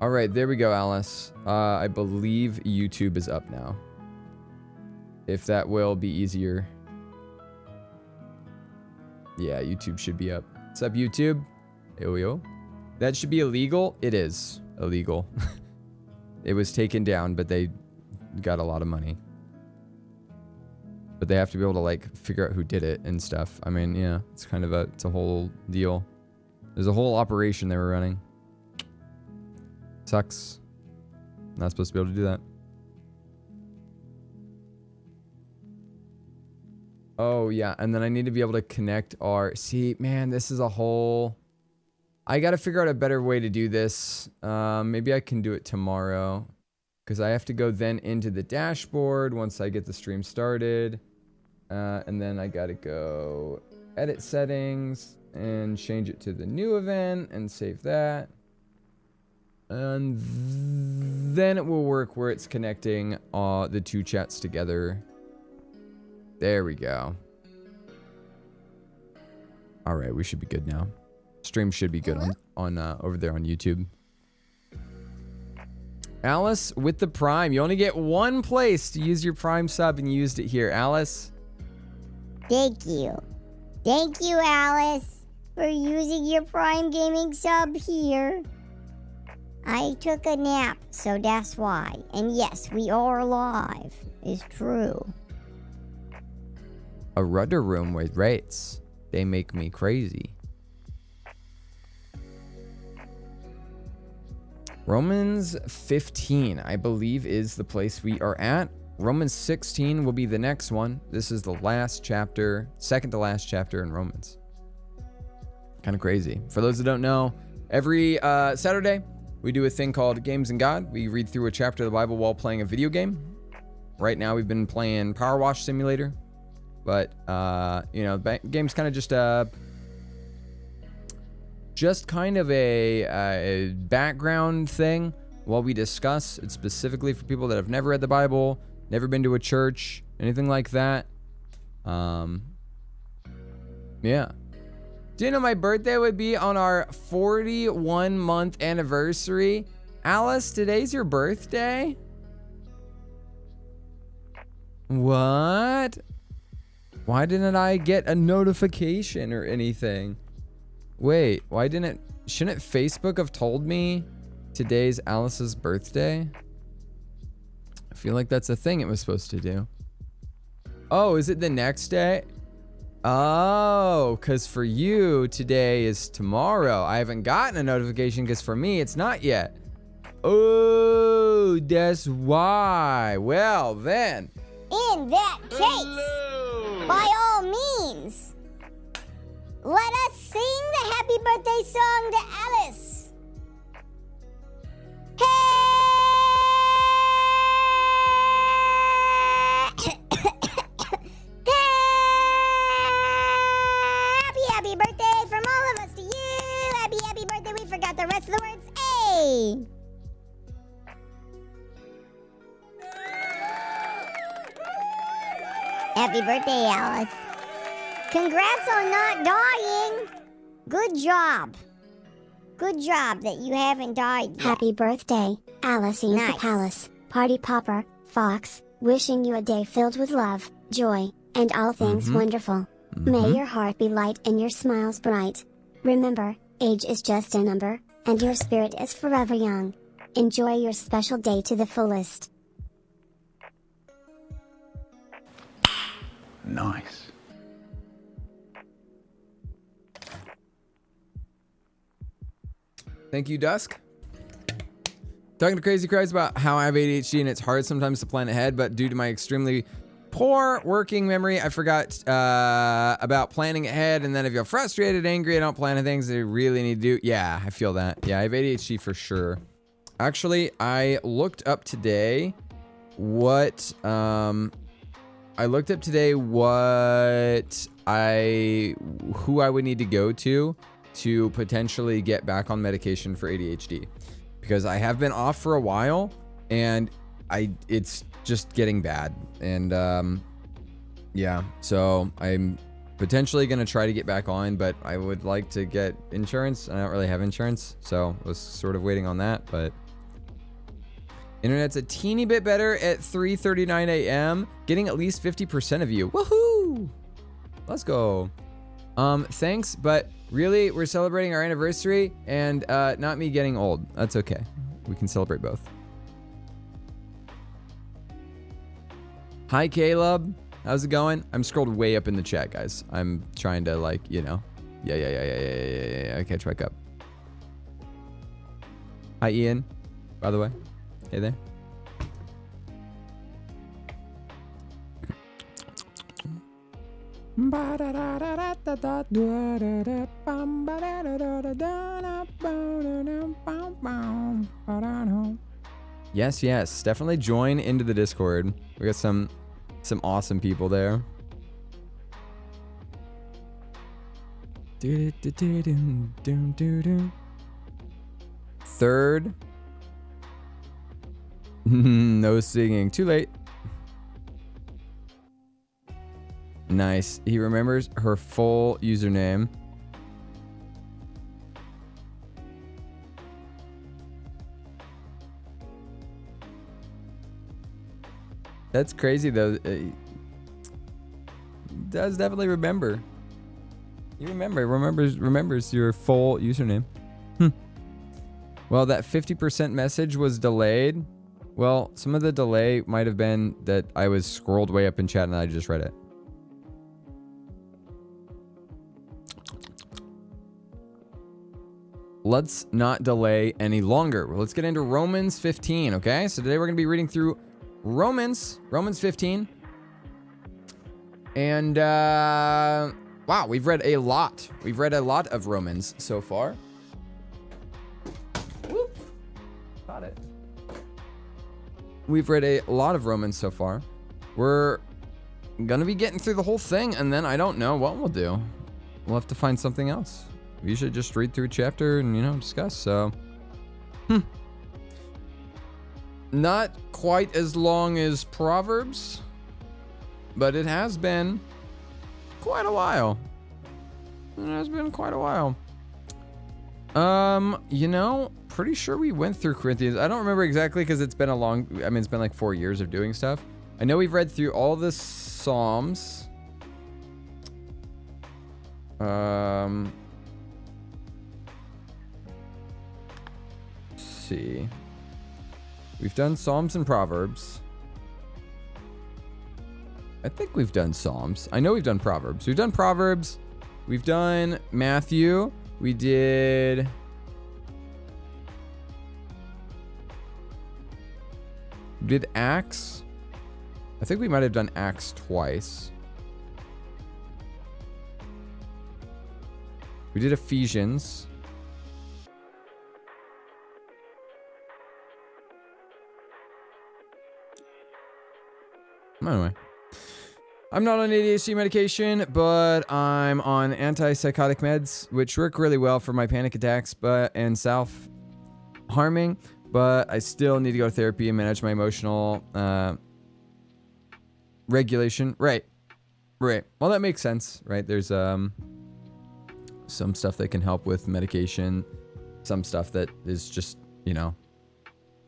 All right, there we go, Alice. I believe YouTube is up now. If that will be easier. Yeah, YouTube should be up. What's up, YouTube? Yo. That should be illegal. It is illegal. It was taken down, but they got a lot of money. But they have to be able to like figure out who did it and stuff. I mean, yeah, it's kind of it's a whole deal. There's a whole operation they were running. Sucks. Not supposed to be able to do that. Oh yeah, and then I need to be able to connect our... See, man, this is a whole... I gotta figure out a better way to do this. Maybe I can do it tomorrow. Because I have to go then into the dashboard once I get the stream started. And then I gotta go edit settings and change it to the new event and save that. And then it will work where it's connecting the two chats together. There we go. All right, we should be good now. Stream should be good on over there on YouTube. Alice with the Prime. You only get one place to use your Prime sub, and you used it here. Alice. Thank you. Thank you, Alice, for using your Prime Gaming sub here. I took a nap, so that's why. And yes, we are live. It's true. A rudder room with rates. They make me crazy. Romans 15, I believe, is the place we are at. Romans 16 will be the next one. This is the last chapter, second to last chapter in Romans. Kind of crazy. For those that don't know, every Saturday, we do a thing called Games and God. We read through a chapter of the Bible while playing a video game. Right now, we've been playing Power Wash Simulator. But, you know, the game's kind of just kind of a background thing while we discuss. It's specifically for people that have never read the Bible, never been to a church, anything like that. Yeah. Do you know my birthday would be on our 41-month anniversary? Alice, today's your birthday? What? Why didn't I get a notification or anything? Wait, shouldn't Facebook have told me today's Alice's birthday? I feel like that's a thing it was supposed to do. Oh, is it the next day? Oh, because for you, today is tomorrow. I haven't gotten a notification because for me, it's not yet. Oh, that's why. Well, then. In that case, by all means, let us sing the happy birthday song to Alice. Happy birthday from all of us to you. Happy birthday. We forgot the rest of the words. Hey. Happy birthday, Alice. Congrats on not dying. Good job. Good job that you haven't died yet. Happy birthday, Alice in the Palace, Party Popper, Fox, wishing you a day filled with love, joy, and all things wonderful. May your heart be light and your smiles bright. Remember, age is just a number, and your spirit is forever young. Enjoy your special day to the fullest. Nice. Thank you, Dusk. Talking to Crazy Cries about how I have ADHD and it's hard sometimes to plan ahead, but due to my extremely poor working memory, I forgot about planning ahead, and then I feel frustrated, angry, I don't plan the things I really need to do. Yeah, I feel that. Yeah, I have ADHD for sure. Actually, I looked up today what who I would need to go to potentially get back on medication for ADHD, because I have been off for a while and it's just getting bad. And yeah, so I'm potentially going to try to get back on, but I would like to get insurance. I don't really have insurance, so I was sort of waiting on that, but Internet's a teeny bit better at 3:39 a.m. Getting at least 50% of you. Woohoo! Let's go. Thanks, but really, we're celebrating our anniversary and not me getting old. That's okay. We can celebrate both. Hi, Caleb. How's it going? I'm scrolled way up in the chat, guys. I'm trying to, like, you know. Yeah. Okay, back up. Hi, Ian, by the way. Hey there. Yes. Definitely join into the Discord. We got some awesome people there. Third. No singing. Too late. Nice. He remembers her full username. That's crazy though. He does definitely remember. He remembers your full username. Well, that 50% message was delayed. Well, some of the delay might have been that I was scrolled way up in chat and I just read it. Let's not delay any longer. Let's get into Romans 15, okay? So today we're going to be reading through Romans 15. And, wow, we've read a lot. We've read a lot of Romans so far. Whoop. Got it. We've read a lot of Romans so far. We're going to be getting through the whole thing, and then I don't know what we'll do. We'll have to find something else. We should just read through a chapter and, you know, discuss, so. Not quite as long as Proverbs, but it has been quite a while. You know, pretty sure we went through Corinthians. I don't remember exactly because it's been it's been like 4 years of doing stuff. I know we've read through all the Psalms. Let's see. We've done Psalms and Proverbs. I think we've done Psalms. I know we've done Proverbs. We've done Proverbs. We've done Matthew. We did Acts. I think we might have done Acts twice. We did Ephesians. Anyway, I'm not on ADHD medication, but I'm on antipsychotic meds, which work really well for my panic attacks, and self-harming. But I still need to go to therapy and manage my emotional regulation. Right. Well, that makes sense, right? There's some stuff that can help with medication, some stuff that is just, you know,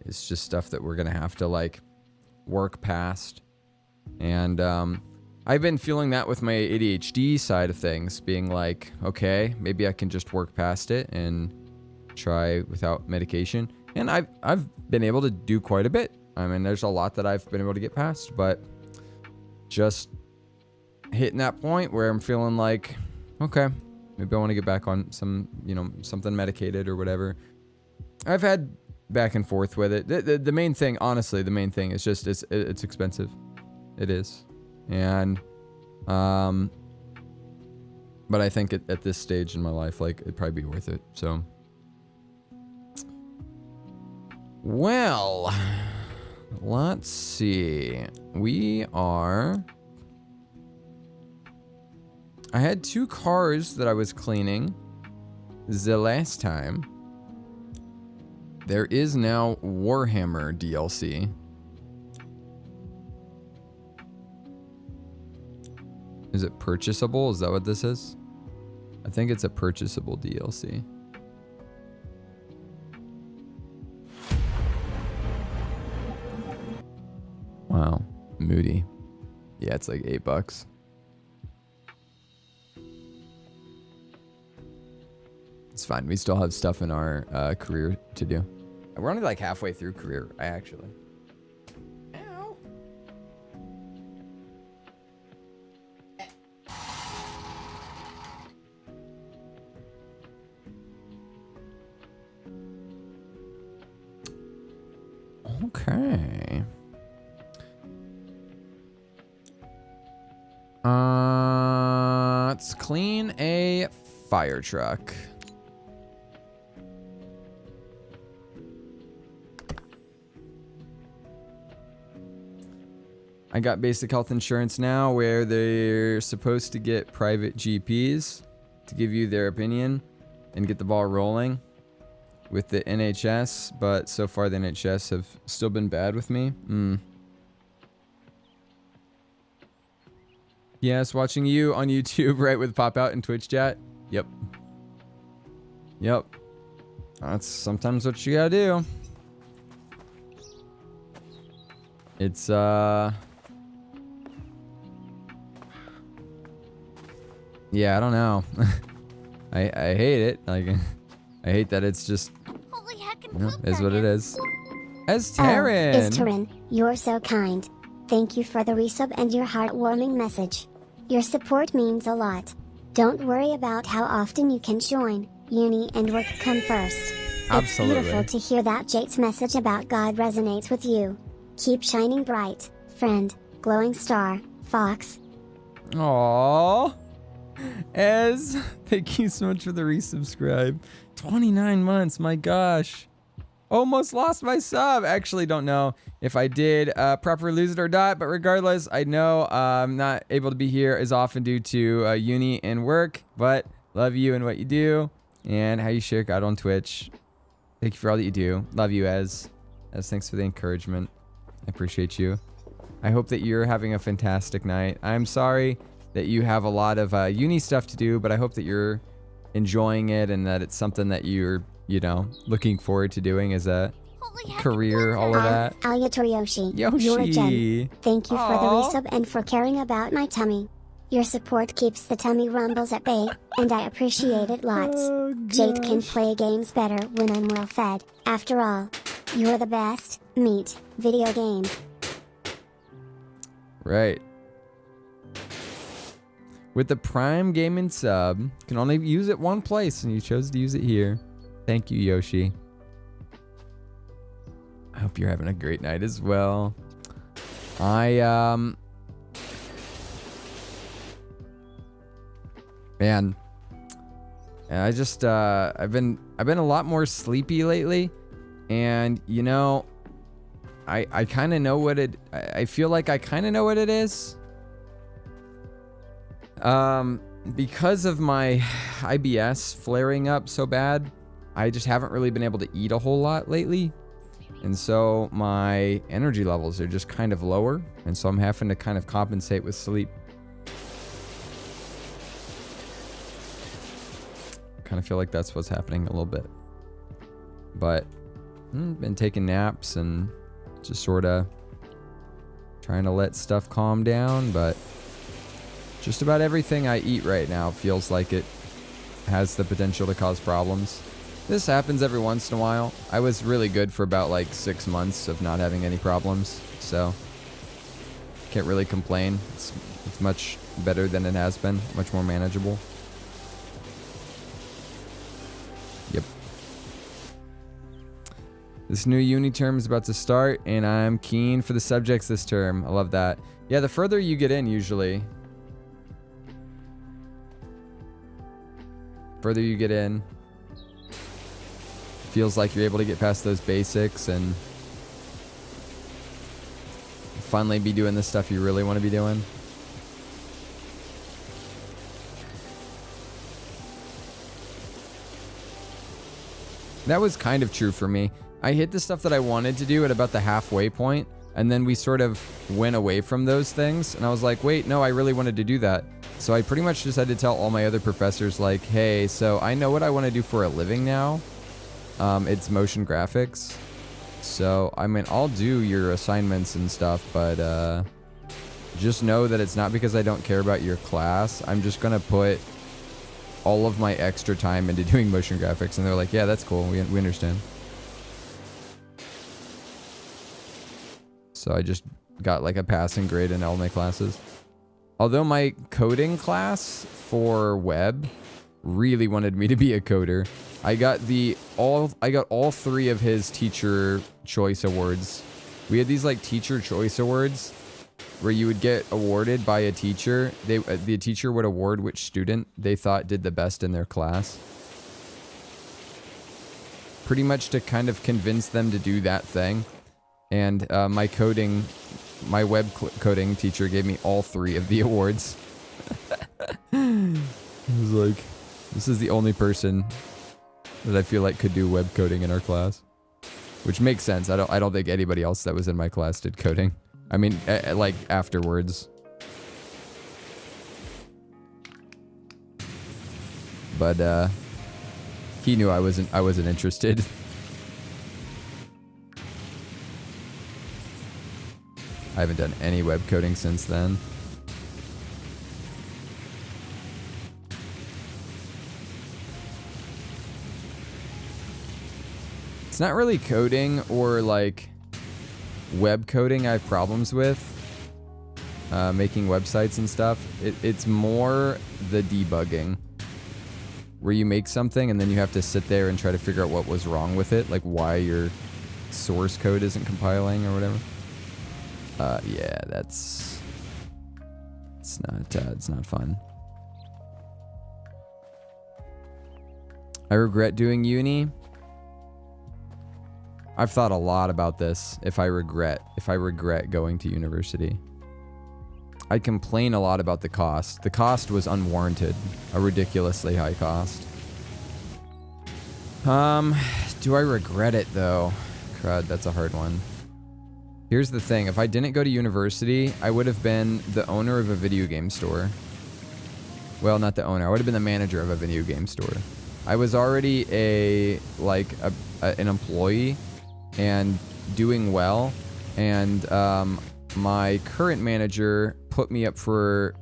it's just stuff that we're gonna have to like work past. And I've been feeling that with my ADHD side of things, being like, okay, maybe I can just work past it and try without medication. And I've been able to do quite a bit. I mean, there's a lot that I've been able to get past, but just hitting that point where I'm feeling like, okay, maybe I want to get back on some, you know, something medicated or whatever. I've had back and forth with it. The main thing, honestly, the main thing is just it's expensive. It is. And but I think at this stage in my life, like, it'd probably be worth it. So, well, let's see. I had 2 cars that I was cleaning the last time. There is now Warhammer DLC. Is it purchasable? Is that what this is? I think it's a purchasable DLC. Moody. Yeah, it's like $8. It's fine. We still have stuff in our career to do. We're only like halfway through career, actually. Ow. Okay. Let's clean a fire truck. I got basic health insurance now where they're supposed to get private GPs to give you their opinion and get the ball rolling with the NHS, but so far the NHS have still been bad with me. Yes, watching you on YouTube, right, with Pop Out and Twitch chat. Yep. That's sometimes what you gotta do. It's yeah, I don't know. I hate it. Like, I hate that it's just, Holy heckin' is what it is. As Oh, Taryn. is Taryn, you're so kind. Thank you for the resub and your heartwarming message. Your support means a lot. Don't worry about how often you can join. Uni and work come first. Absolutely. It's beautiful to hear that Jake's message about God resonates with you. Keep shining bright, friend. Glowing star, Fox. Aww. Ez, thank you so much for the resubscribe. 29 months, my gosh. Almost lost my sub. Actually, don't know if I did properly lose it or not, but regardless, I know I'm not able to be here as often due to uni and work, but love you and what you do and how you share God on Twitch. Thank you for all that you do. Love you, Ez. Ez, thanks for the encouragement. I appreciate you. I hope that you're having a fantastic night. I'm sorry that you have a lot of uni stuff to do, but I hope that you're enjoying it and that it's something that you're, looking forward to doing as a career, all of that. Yoshi. Yoshi. You're a gem. Thank you for the Aw. resub and for caring about my tummy. Your support keeps the tummy rumbles at bay, and I appreciate it lots. Oh, Jade can gosh. play games better when I'm well fed. After all, you're the best. Meet video game. Right. With the Prime Gaming sub, you can only use it one place, and you chose to use it here. Thank you, Yoshi. I hope you're having a great night as well. Man, I just I've been a lot more sleepy lately, and I kind of know what it. I feel like I kind of know what it is. Because of my IBS flaring up so bad, I just haven't really been able to eat a whole lot lately. And so my energy levels are just kind of lower. And so I'm having to kind of compensate with sleep. Kind of feel like that's what's happening a little bit. But been taking naps and just sort of trying to let stuff calm down. But just about everything I eat right now feels like it has the potential to cause problems. This happens every once in a while. I was really good for about like 6 months of not having any problems, so can't really complain. It's much better than it has been, much more manageable. Yep. This new uni term is about to start, and I'm keen for the subjects this term. I love that. Yeah, the further you get in, usually. Further you get in, feels like you're able to get past those basics and finally be doing the stuff you really want to be doing. That was kind of true for me. I hit the stuff that I wanted to do at about the halfway point, and then we sort of went away from those things, and I was like, wait, no, I really wanted to do that. So I pretty much just had to tell all my other professors, like, hey, so I know what I want to do for a living now. It's motion graphics. So, I mean, I'll do your assignments and stuff, but just know that it's not because I don't care about your class. I'm just going to put all of my extra time into doing motion graphics. And they're like, yeah, that's cool. We understand. So I just got like a passing grade in all my classes. Although my coding class for web really wanted me to be a coder. I got all 3 of his teacher choice awards. We had these like teacher choice awards where you would get awarded by a teacher. The teacher would award which student they thought did the best in their class. Pretty much to kind of convince them to do that thing. And my web coding teacher gave me all 3 of the awards. I was like, this is the only person that I feel like could do web coding in our class. Which makes sense. I don't think anybody else that was in my class did coding. I mean, like afterwards. But he knew I wasn't interested. I haven't done any web coding since then. It's not really coding or like web coding I have problems with. Making websites and stuff. It's more the debugging. Where you make something and then you have to sit there and try to figure out what was wrong with it. Like why your source code isn't compiling or whatever. Yeah, it's not fun. I regret doing uni. I've thought a lot about this. If I regret going to university. I complain a lot about the cost. The cost was unwarranted. A ridiculously high cost. Do I regret it though? Crud, that's a hard one. Here's the thing, if I didn't go to university, I would have been the owner of a video game store. Well, not the owner, I would have been the manager of a video game store. I was already an employee and doing well, and my current manager put me up to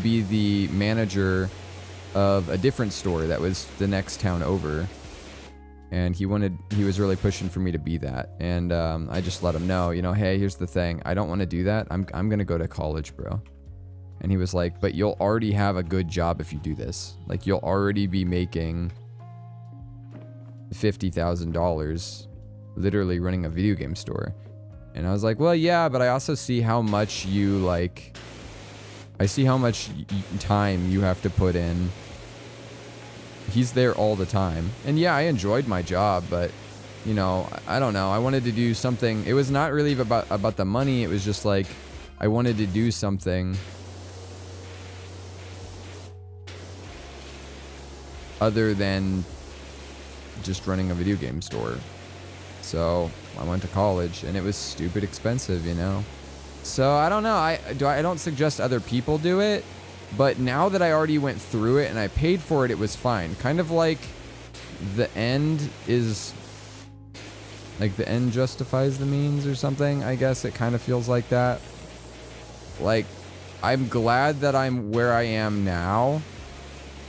be the manager of a different store that was the next town over. And he was really pushing for me to be that. And I just let him know, hey, here's the thing. I don't want to do that. I'm going to go to college, bro. And he was like, but you'll already have a good job if you do this. Like, you'll already be making $50,000 literally running a video game store. And I was like, well, yeah, but I also see how much I see how much time you have to put in. He's there all the time. And yeah, I enjoyed my job, but I don't know. I wanted to do something. It was not really about the money. It was just like I wanted to do something other than just running a video game store. So I went to college and it was stupid expensive, So I don't know. I don't suggest other people do it. But now that I already went through it and I paid for it, it was fine. Kind of like the end justifies the means or something. I guess it kind of feels like that. Like, I'm glad that I'm where I am now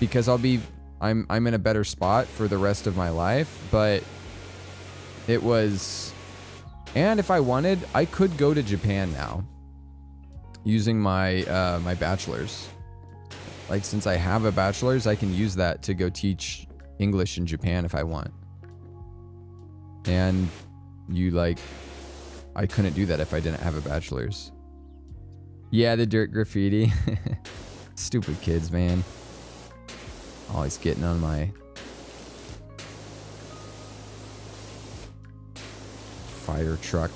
because I'm in a better spot for the rest of my life. But it was, and if I wanted, I could go to Japan now using my my bachelor's. Like, since I have a bachelor's, I can use that to go teach English in Japan if I want. And I couldn't do that if I didn't have a bachelor's. Yeah, the dirt graffiti. Stupid kids, man. Always getting on my fire truck.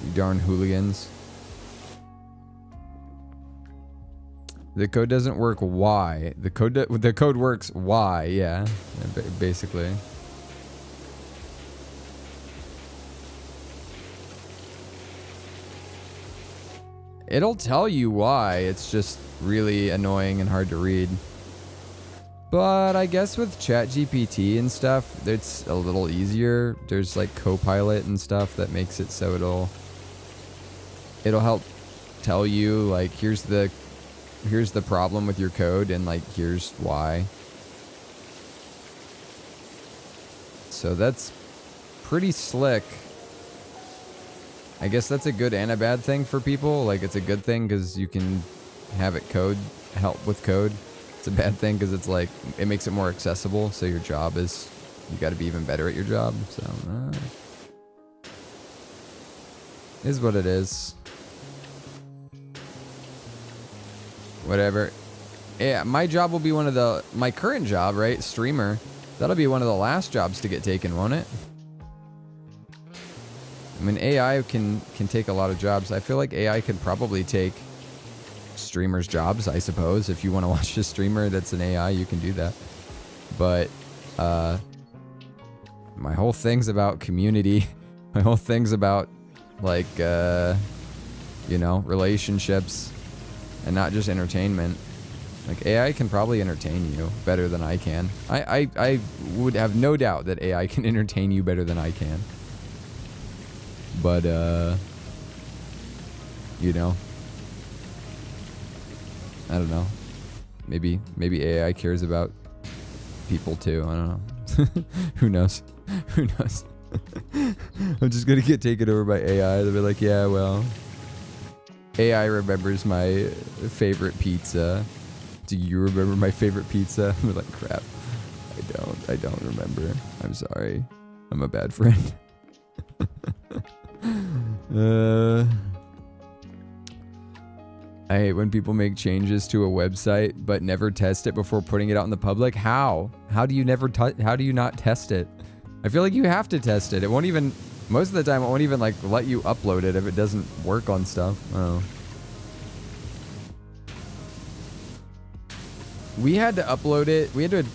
You darn hooligans. The code doesn't work. Why? The code works. Why? Yeah, basically. It'll tell you why. It's just really annoying and hard to read. But I guess with ChatGPT and stuff, it's a little easier. There's like Copilot and stuff that makes it so it'll it'll help tell you like here's the problem with your code and like here's why. So that's pretty slick. I guess that's a good and a bad thing for people. Like it's a good thing because you can have it help with code. It's a bad thing because it's like it makes it more accessible. So your job is, you got to be even better at your job. So is what it is. Whatever. Yeah, my job will be my current job, right? Streamer. That'll be one of the last jobs to get taken, won't it? I mean, AI can take a lot of jobs. I feel like AI could probably take streamers' jobs, I suppose. If you want to watch a streamer that's an AI, you can do that. But my whole thing's about community. My whole thing's about like relationships and not just entertainment. Like AI can probably entertain you better than I can. I would have no doubt that AI can entertain you better than I can. But I don't know. Maybe AI cares about people too. I don't know. Who knows? Who knows? I'm just gonna get taken over by AI. They'll be like, yeah, well, AI remembers my favorite pizza. Do you remember my favorite pizza? I'm like, crap. I don't remember. I'm sorry. I'm a bad friend. I hate when people make changes to a website but never test it before putting it out in the public. How do you not test it? I feel like you have to test it. It won't even, most of the time it won't even like let you upload it if it doesn't work on stuff. Oh. We had to upload it. We had to,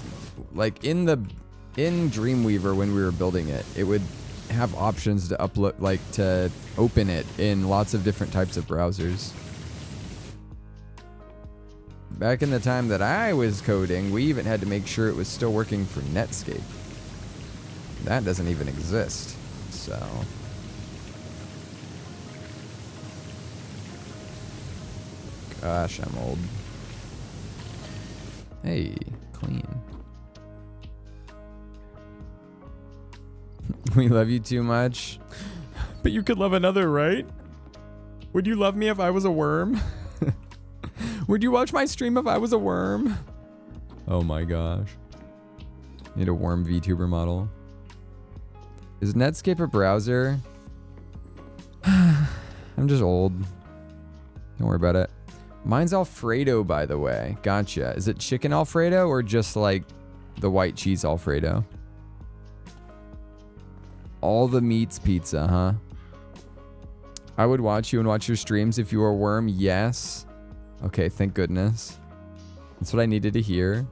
like, in Dreamweaver when we were building it, it would have options to upload, like to open it in lots of different types of browsers. Back in the time that I was coding, we even had to make sure it was still working for Netscape. That doesn't even exist. So gosh, I'm old. Hey, clean. We love you too much. But you could love another, right? Would you love me if I was a worm? Would you watch my stream if I was a worm? Oh my gosh. Need a worm VTuber model. Is Netscape a browser? I'm just old. Don't worry about it. Mine's Alfredo, by the way. Gotcha. Is it chicken Alfredo or just like the white cheese Alfredo? All the meats pizza, huh? I would watch you and watch your streams if you were a worm. Yes. Okay, thank goodness. That's what I needed to hear.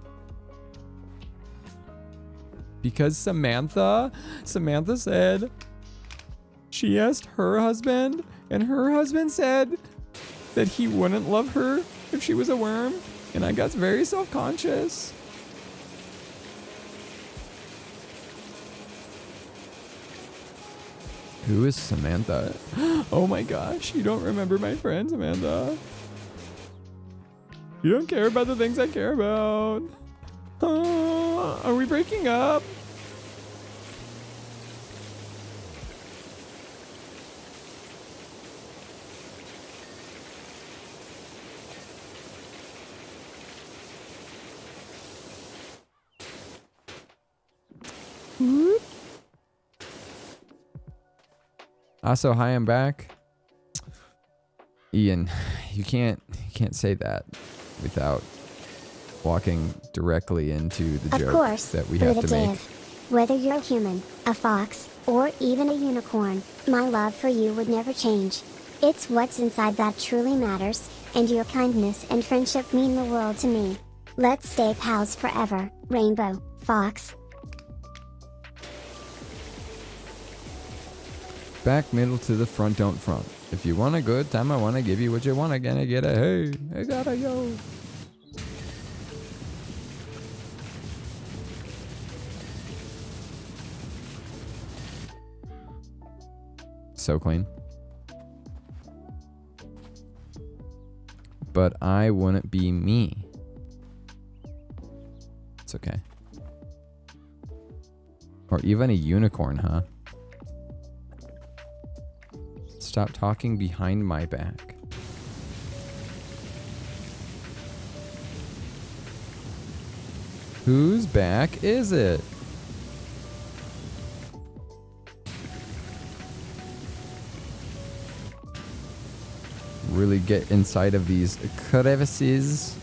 Because Samantha said she asked her husband, and her husband said that he wouldn't love her if she was a worm, and I got very self-conscious. Who is Samantha? Oh my gosh, you don't remember my friend Samantha? You don't care about the things I care about. Are we breaking up? Whoop. Also, hi, I'm back. Ian, you can't say that without walking directly into the joke that we have to make. Whether you're a human, a fox, or even a unicorn, my love for you would never change. It's what's inside that truly matters, and your kindness and friendship mean the world to me. Let's stay pals forever, Rainbow Fox. Back, middle to the front, don't front. If you want a good time, I want to give you what you want. Again, I get a hey, I gotta yo. So clean. but I wouldn't be me. It's okay. Or even a unicorn, huh? Stop talking behind my back. Whose back is it? Really get inside of these crevices.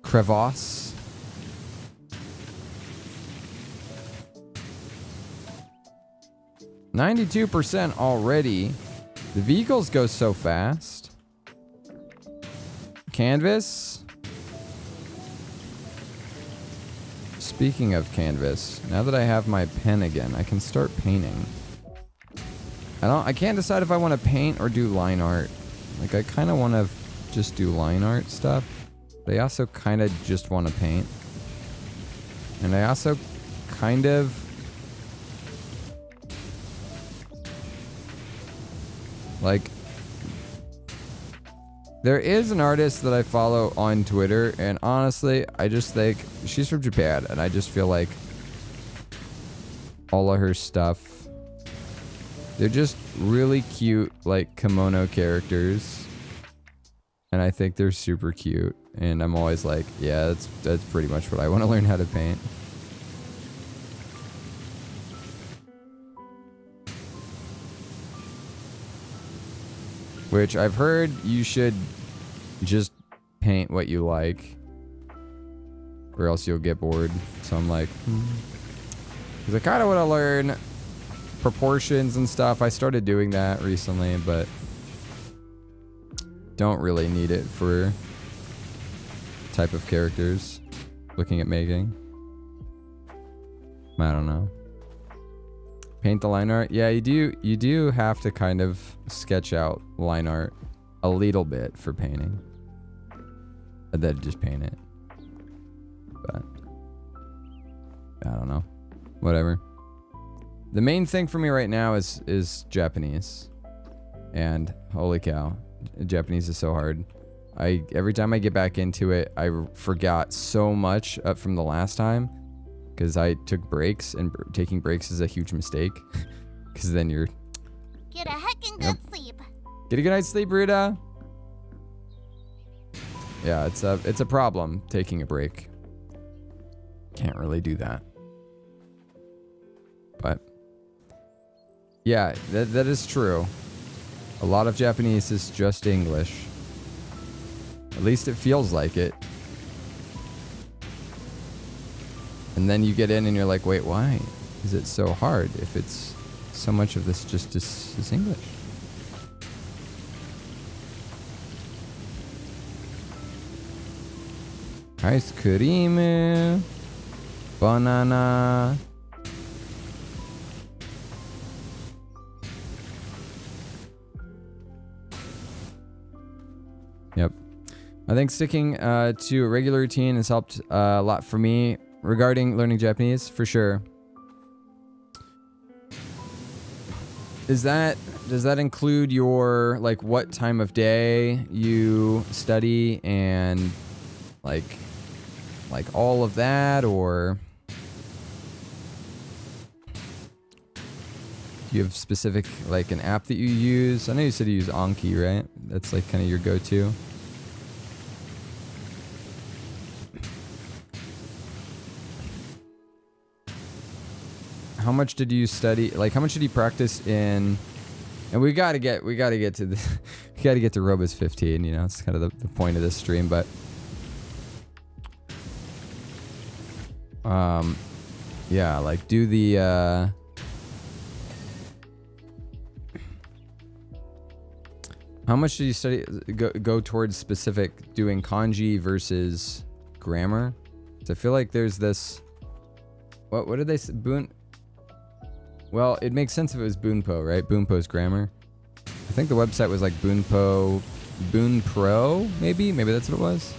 Crevasse. %92 already. The vehicles go so fast. Canvas. Speaking of canvas, now that I have my pen again, I can start painting. I can't decide if I want to paint or do line art. Like, I kind of want to just do line art stuff, but I also kind of just want to paint. And I also kind of like, there is an artist that I follow on Twitter, and honestly, I just think she's from Japan, and I just feel like all of her stuff, they're just really cute, like, kimono characters. And I think they're super cute. And I'm always like, yeah, that's pretty much what I want to learn how to paint. Which I've heard you should just paint what you like, or else you'll get bored. So I'm like, because I kind of want to learn proportions and stuff. I started doing that recently, but don't really need it for type of characters looking at making. I don't know. Paint the line art. Yeah, you do have to kind of sketch out line art a little bit for painting. And then just paint it. But I don't know. Whatever. The main thing for me right now is Japanese. And holy cow, Japanese is so hard. Every time I get back into it, I forgot so much from the last time, because I took breaks, and taking breaks is a huge mistake. Because then you're... Get a heckin' good sleep. Get a good night's sleep, Ruda. Yeah, it's a problem taking a break. Can't really do that. But yeah, that is true. A lot of Japanese is just English. At least it feels like it. And then you get in and you're like, wait, why is it so hard if it's so much of this just is English? Ice cream, banana. Yep. I think sticking to a regular routine has helped a lot for me regarding learning Japanese, for sure. Does that include your, like, what time of day you study and like all of that, or do you have specific, like, an app that you use? I know you said you use Anki, right? That's like kind of your go-to. How much did you study? Like, how much did you practice in? And we gotta get to the, we gotta get to Robus 15. You know, it's kind of the point of this stream. But yeah, like, do the how much did you study? Go towards specific doing kanji versus grammar? So I feel like there's this. What did they say? Well, it makes sense if it was Bunpo, right? Bunpo's grammar. I think the website was like Bunpo, Bunpro, maybe that's what it was.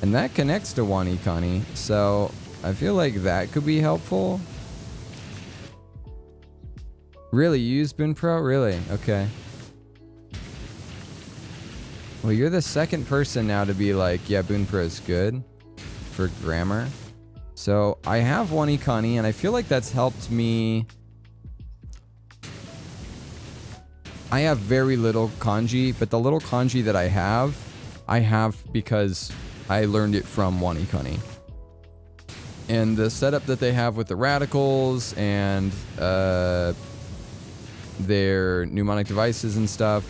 And that connects to WaniKani, so I feel like that could be helpful. Really? You use Boon Pro? Really? Okay. Well, you're the second person now to be like, yeah, Boon Pro is good for grammar. So I have WaniKani, and I feel like that's helped me. I have very little kanji, but the little kanji that I have because I learned it from WaniKani. And the setup that they have with the radicals and their mnemonic devices and stuff,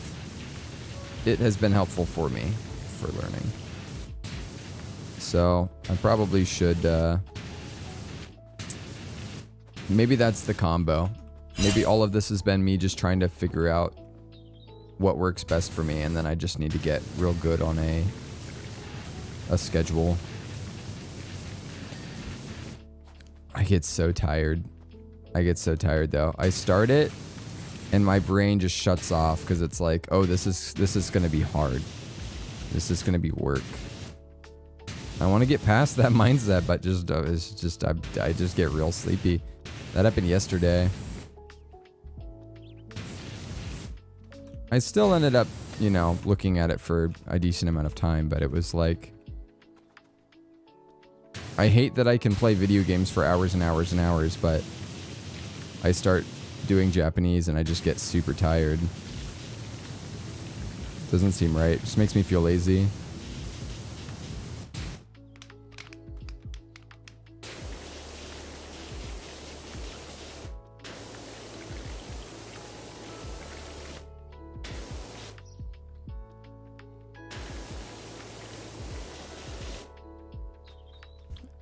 it has been helpful for me for learning. So I probably should, maybe that's the combo. Maybe all of this has been me just trying to figure out what works best for me, and then I just need to get real good on a schedule. I get so tired. I get so tired though. I start it and my brain just shuts off because it's like, oh, this is gonna be hard. This is gonna be work. I want to get past that mindset, but I just get real sleepy. That happened yesterday. I still ended up, you know, looking at it for a decent amount of time, but it was like, I hate that I can play video games for hours and hours and hours, but I start doing Japanese and I just get super tired. Doesn't seem right. Just makes me feel lazy.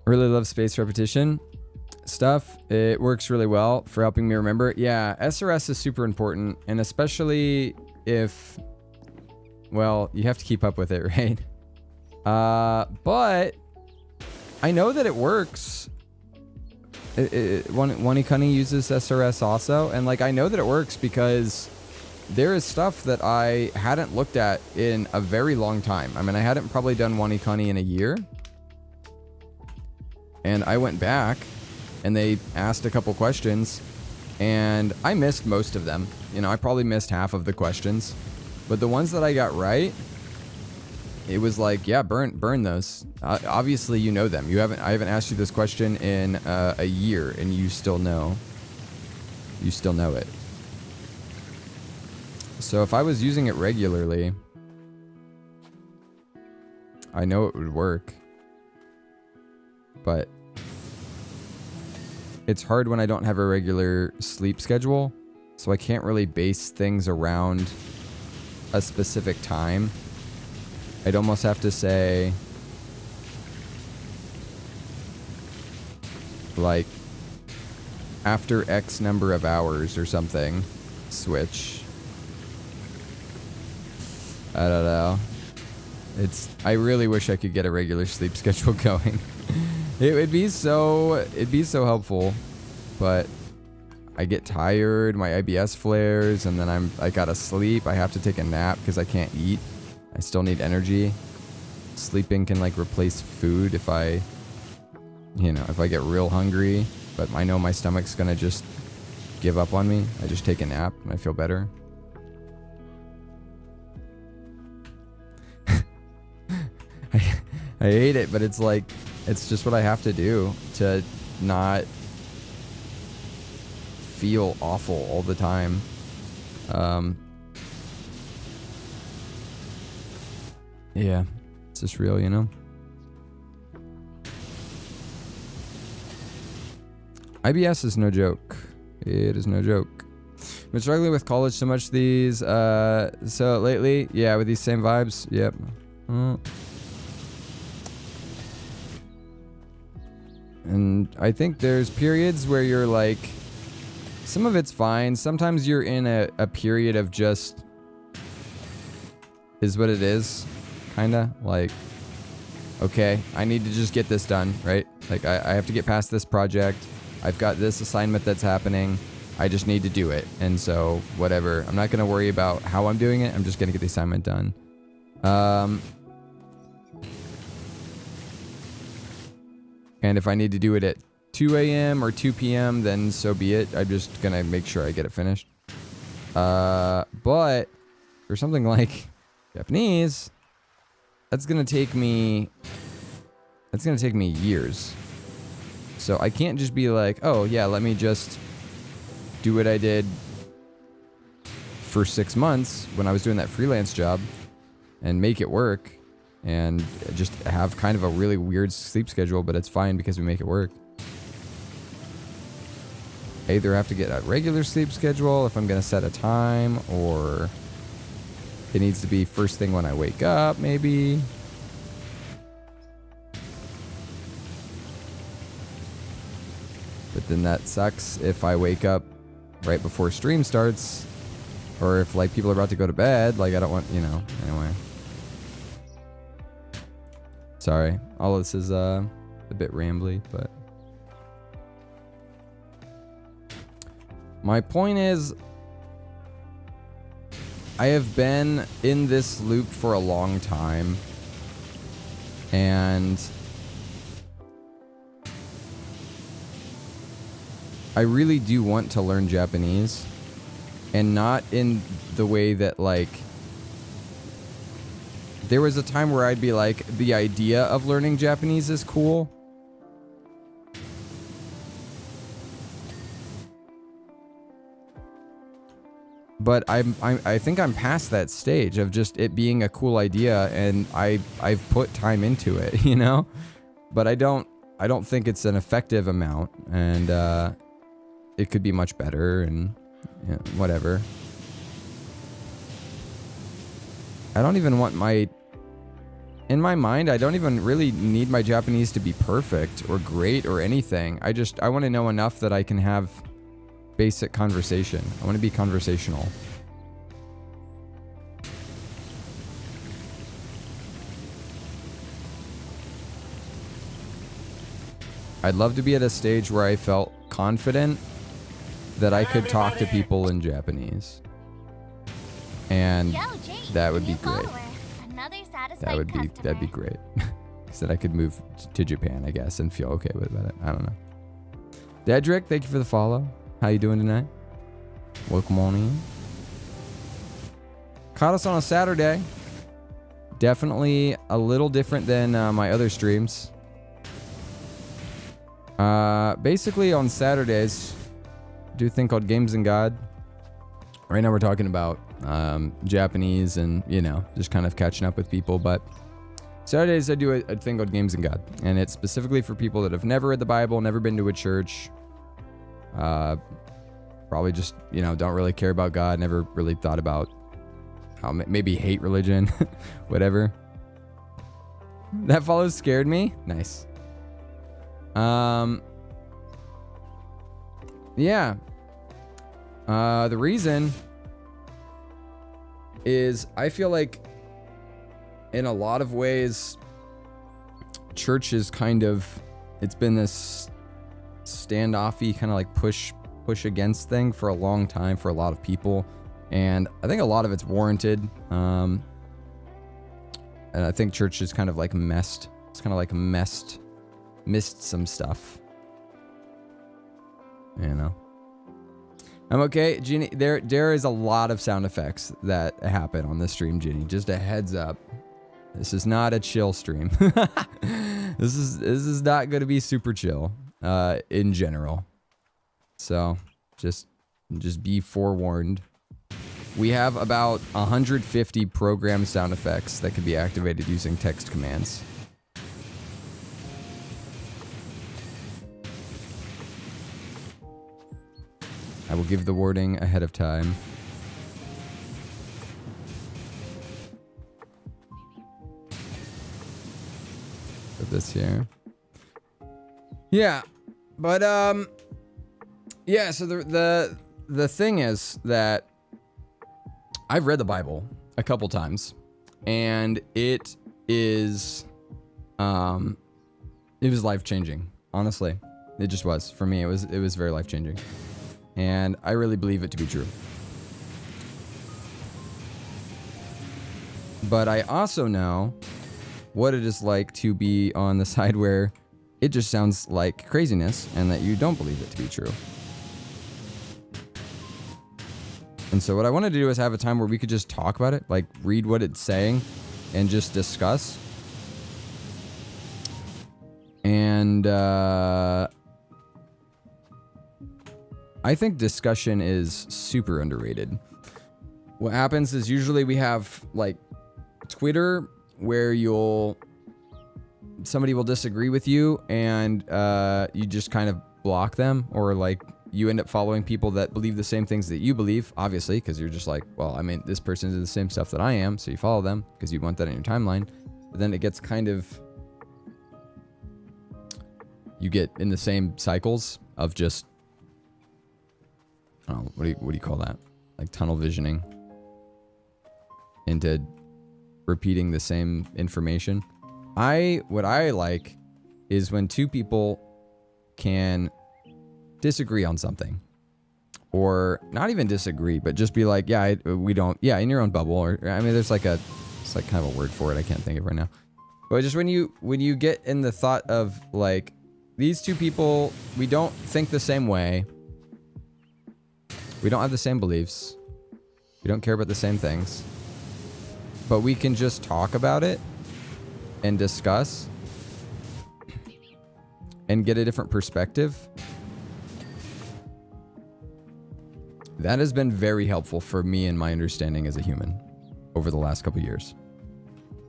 Really love spaced repetition stuff. It works really well for helping me remember. Yeah, SRS is super important, and especially if, well, you have to keep up with it, right? But I know that it works. WaniKani uses SRS also, and like I know that it works because there is stuff that I hadn't looked at in a very long time. I mean, I hadn't probably done WaniKani in a year. And I went back and they asked a couple questions and I missed most of them. You know, I probably missed half of the questions, but the ones that I got right, it was like, yeah, burn those. Obviously you know them. I haven't asked you this question in a year and you still know it. So if I was using it regularly, I know it would work. But it's hard when I don't have a regular sleep schedule, so I can't really base things around a specific time. I'd almost have to say, like, after X number of hours or something, switch. I don't know. I really wish I could get a regular sleep schedule going. It'd be so helpful, but I get tired, my IBS flares, and then I gotta sleep. I have to take a nap because I can't eat. I still need energy. Sleeping can like replace food if I get real hungry, but I know my stomach's gonna just give up on me. I just take a nap and I feel better. I hate it, but it's like, it's just what I have to do to not feel awful all the time. Yeah, it's just real, you know? IBS is no joke. It is no joke. Been struggling with college so much these, so lately, yeah, with these same vibes, yep. And I think there's periods where you're like, some of it's fine. Sometimes you're in a period of just is what it is, kinda like, okay, I need to just get this done, right? Like I have to get past this project. I've got this assignment that's happening. I just need to do it. And so whatever, I'm not gonna worry about how I'm doing it. I'm just gonna get the assignment done. And if I need to do it at 2 a.m. or 2 p.m., then so be it. I'm just gonna make sure I get it finished. But for something like Japanese, that's gonna take me years. So I can't just be like, oh yeah, let me just do what I did for 6 months when I was doing that freelance job and make it work and just have kind of a really weird sleep schedule, but it's fine because we make it work. I either have to get a regular sleep schedule if I'm going to set a time, or it needs to be first thing when I wake up, maybe. But then that sucks if I wake up right before stream starts, or if like people are about to go to bed. Like I don't want, anyway. Sorry, all of this is a bit rambly, but my point is, I have been in this loop for a long time, and I really do want to learn Japanese, and not in the way that, like, there was a time where I'd be like, the idea of learning Japanese is cool. But I think I'm past that stage of just it being a cool idea, and I've put time into it, But I don't think it's an effective amount, and it could be much better, and whatever. I don't even want in my mind, I don't even really need my Japanese to be perfect or great or anything. I want to know enough that I can have basic conversation. I want to be conversational. I'd love to be at a stage where I felt confident that I could talk to people in Japanese. And that would be great. That'd be great. So that I could move to Japan, I guess, and feel okay with it. I don't know. Dedrick, thank you for the follow. How you doing tonight? Welcome on in. Caught us on a Saturday. Definitely a little different than my other streams. Basically on Saturdays, do a thing called Games and God. Right now we're talking about Japanese and, just kind of catching up with people. But Saturdays I do a thing called Games and God. And it's specifically for people that have never read the Bible, never been to a church. Probably just, don't really care about God, never really thought about how maybe hate religion, whatever. That follow scared me. Nice. Yeah. The reason is I feel like in a lot of ways, church is it's been this standoffy kind of like push against thing for a long time for a lot of people, and I think a lot of it's warranted. And I think church is kind of like missed some stuff. I'm okay, Ginny. There is a lot of sound effects that happen on this stream, Ginny. Just a heads up. This is not a chill stream. This is not going to be super chill in general. So just be forewarned. We have about 150 programmed sound effects that can be activated using text commands. I will give the wording ahead of time. Put this here. Yeah, but yeah. So the thing is that I've read the Bible a couple times, and it was life-changing. Honestly, it just was for me. It was very life-changing. And I really believe it to be true. But I also know what it is like to be on the side where it just sounds like craziness and that you don't believe it to be true. And so what I wanted to do is have a time where we could just talk about it, like read what it's saying and just discuss. And I think discussion is super underrated. What happens is usually we have like Twitter where somebody will disagree with you and you just kind of block them, or like you end up following people that believe the same things that you believe, obviously, because you're just like, well, I mean, this person is the same stuff that I am, so you follow them because you want that in your timeline. But then it gets kind of, you get in the same cycles of just, I don't know, what do you call that? Like tunnel visioning into repeating the same information. What I like is when two people can disagree on something, or not even disagree, but just be like, yeah, we don't, yeah, in your own bubble, or I mean, there's like it's like kind of a word for it. I can't think of it right now. But just when you get in the thought of like, these two people, we don't think the same way. We don't have the same beliefs. We don't care about the same things. But we can just talk about it and discuss and get a different perspective. That has been very helpful for me in my understanding as a human over the last couple of years.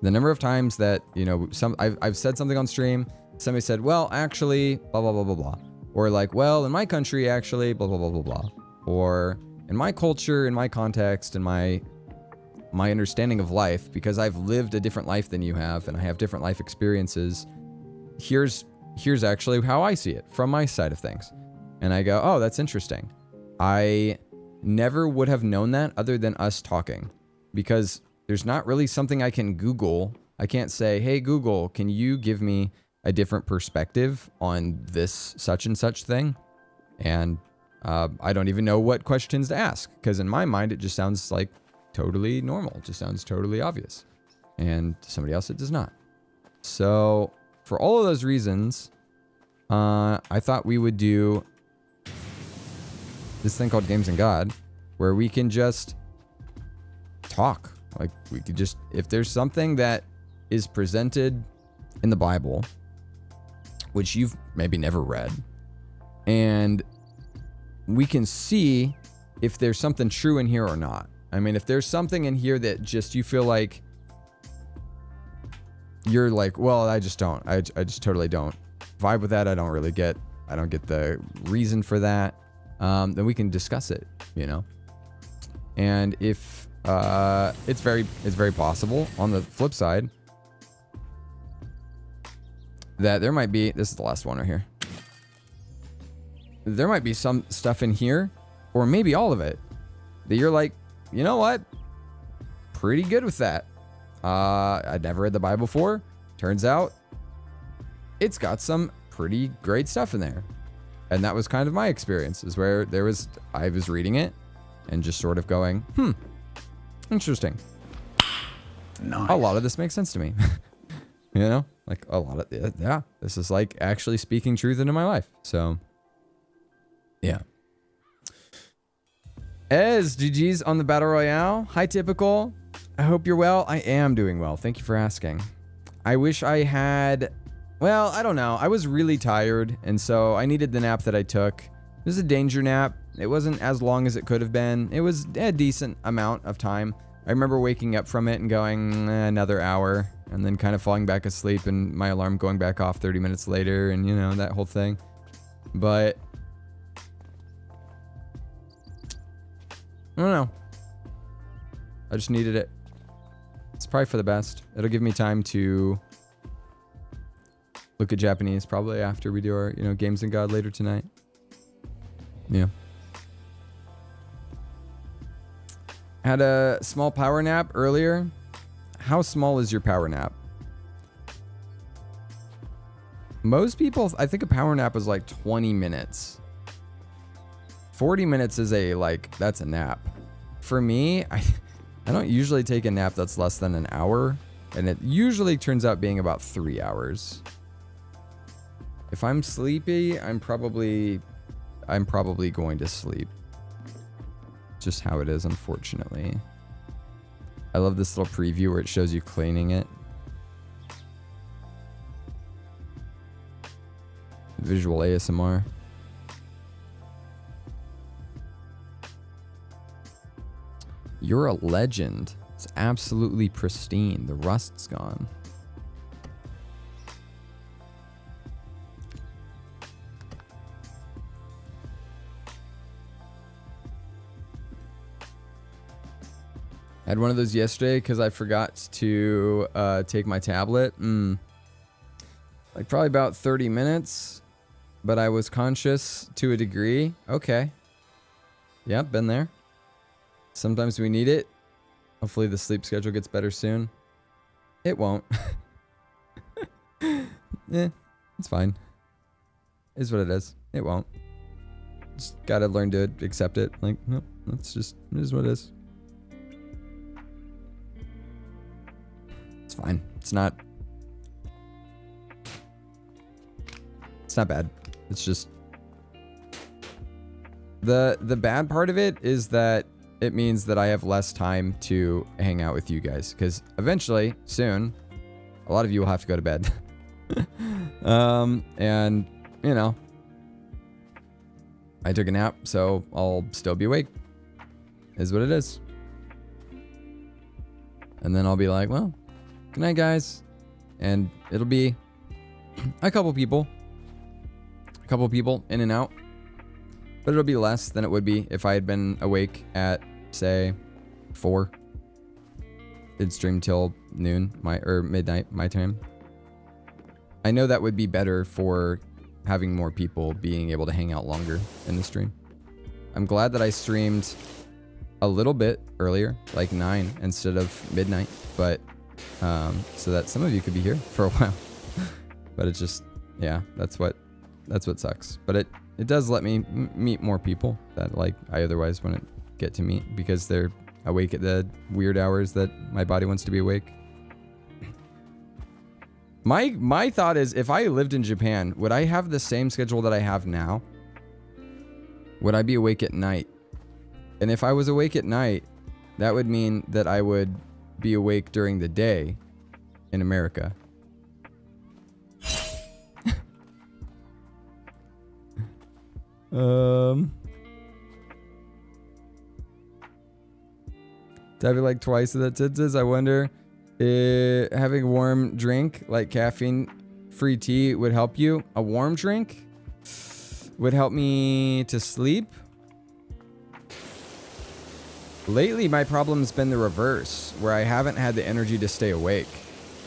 The number of times that, you know, I've said something on stream, somebody said, well, actually, blah, blah, blah, blah, blah. Or like, well, in my country, actually, blah, blah, blah, blah, blah. Or in my culture, in my context, in my understanding of life, because I've lived a different life than you have, and I have different life experiences. Here's actually how I see it from my side of things. And I go, oh, that's interesting. I never would have known that other than us talking, because there's not really something I can Google. I can't say, hey, Google, can you give me a different perspective on this such and such thing? And I don't even know what questions to ask, because in my mind, it just sounds like totally normal. It just sounds totally obvious. And to somebody else, it does not. So for all of those reasons, I thought we would do this thing called Games and God, where we can just talk. Like, we could just, if there's something that is presented in the Bible, which you've maybe never read, and we can see if there's something true in here or not. I mean, if there's something in here that just you feel like you're like, well, I just totally don't vibe with that. I don't get the reason for that. Then we can discuss it, you know? And if it's very possible on the flip side that there might be, this is the last one right here. There might be some stuff in here, or maybe all of it, that you're like, you know what? Pretty good with that. I'd never read the Bible before. Turns out it's got some pretty great stuff in there. And that was kind of my experience, is where I was reading it and just sort of going, interesting. Nice. A lot of this makes sense to me. You know, like a lot of, yeah, this is like actually speaking truth into my life. So yeah. Ez, GG's on the Battle Royale. Hi, Typical. I hope you're well. I am doing well. Thank you for asking. I wish I had, well, I don't know. I was really tired, and so I needed the nap that I took. It was a danger nap. It wasn't as long as it could have been. It was a decent amount of time. I remember waking up from it and going, another hour, and then kind of falling back asleep and my alarm going back off 30 minutes later, and you know, that whole thing. But I don't know. I just needed it. It's probably for the best. It'll give me time to look at Japanese probably after we do our, you know, Games and God later tonight. Yeah. Had a small power nap earlier. How small is your power nap? Most people, I think a power nap is like 20 minutes. 40 minutes is that's a nap. For me, I don't usually take a nap that's less than an hour, and it usually turns out being about 3 hours. If I'm sleepy, I'm probably going to sleep. just how it is, unfortunately. I love this little preview where it shows you cleaning it. Visual ASMR. You're a legend. It's absolutely pristine. The rust's gone. I had one of those yesterday because I forgot to take my tablet. Like probably about 30 minutes, but I was conscious to a degree. Okay. Yep, been there. Sometimes we need it. Hopefully the sleep schedule gets better soon. It won't. It's fine. Is what it is. It won't. Just gotta learn to accept it. Like, nope, that's just, it is what it is. It's fine. It's not bad. It's just the bad part of it is that it means that I have less time to hang out with you guys, because eventually, soon, a lot of you will have to go to bed. And you know, I took a nap, so I'll still be awake. Is what it is. And then I'll be like, well, good night, guys. And it'll be a couple people in and out, but it'll be less than it would be if I had been awake at, say, 4. It'd stream till noon, midnight, my time. I know that would be better for having more people being able to hang out longer in the stream. I'm glad that I streamed a little bit earlier, like 9 instead of midnight, but so that some of you could be here for a while. But it's just, yeah, that's what sucks. But it does let me meet more people that like I otherwise wouldn't get to meet because they're awake at the weird hours that my body wants to be awake. My thought is, if I lived in Japan, would I have the same schedule that I have now? Would I be awake at night? And if I was awake at night, that would mean that I would be awake during the day in America. Type it like twice of that tits. I wonder if having a warm drink like caffeine-free tea would help you. A warm drink would help me to sleep. Lately, my problem's been the reverse, where I haven't had the energy to stay awake.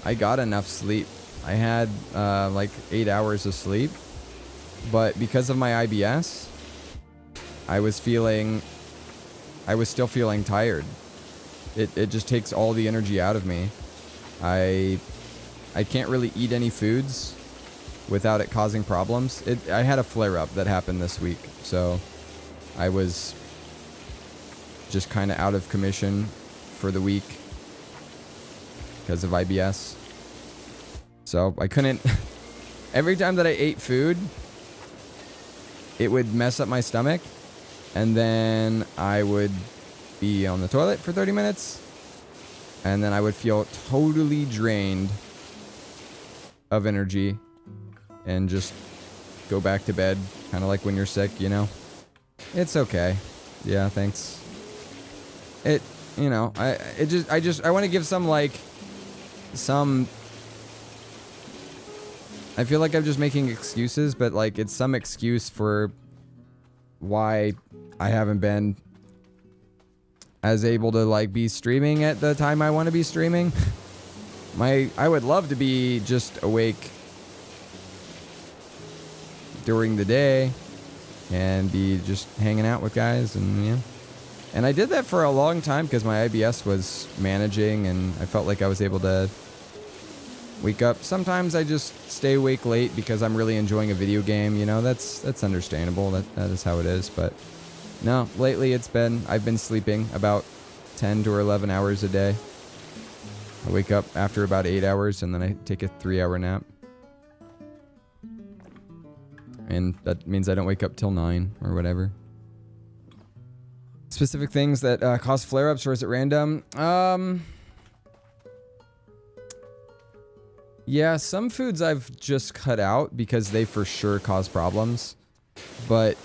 I got enough sleep. I had like 8 hours of sleep, but because of my IBS, I was still feeling tired. It just takes all the energy out of me. I can't really eat any foods without it causing problems. I had a flare-up that happened this week, so I was just kind of out of commission for the week because of IBS. So I couldn't... Every time that I ate food, it would mess up my stomach, and then I would be on the toilet for 30 minutes, and then I would feel totally drained of energy and just go back to bed, kind of like when you're sick, you know? It's okay. Yeah, thanks. I want to give some I feel like I'm just making excuses, but like it's some excuse for why I haven't been as able to like be streaming at the time I want to be streaming. I would love to be just awake during the day and be just hanging out with guys, and yeah. And I did that for a long time because my IBS was managing, and I felt like I was able to wake up. Sometimes I just stay awake late because I'm really enjoying a video game, you know, that's understandable. That is how it is. But no, lately I've been sleeping about 10 to 11 hours a day. I wake up after about 8 hours, and then I take a 3-hour nap. And that means I don't wake up till 9 or whatever. Specific things that cause flare-ups, or is it random? Yeah, some foods I've just cut out because they for sure cause problems. But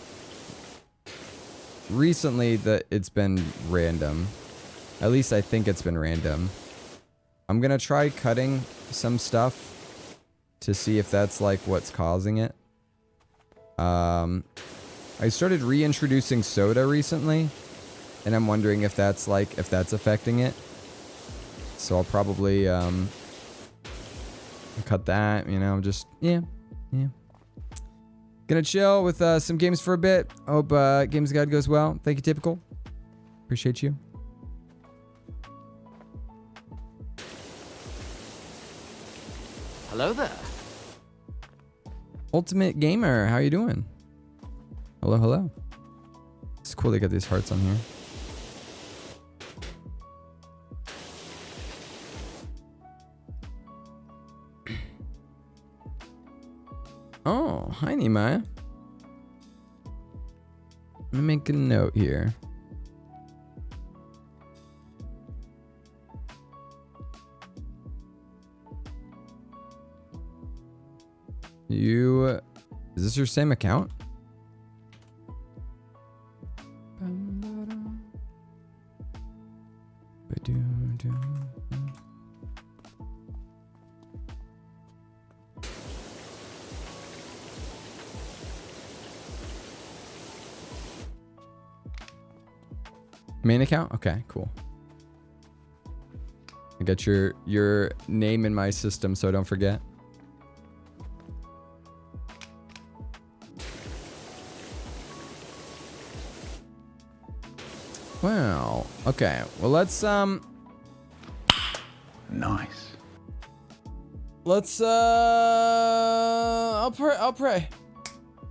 recently it's been random. At least I think it's been random. I'm gonna try cutting some stuff to see if that's like what's causing it. I started reintroducing soda recently, and I'm wondering if that's affecting it. So I'll probably cut that, you know, just yeah. Gonna chill with some games for a bit. Hope Games Guide goes well. Thank you, Typical. Appreciate you. Hello there. Ultimate Gamer, how you doing? Hello, hello. It's cool they got these hearts on here. Oh, hi Nehemiah. Let me make a note here. Is this your same account? Main account? Okay, cool. I got your name in my system, so don't forget. Well, okay. Well, let's Nice. Let's I'll pray.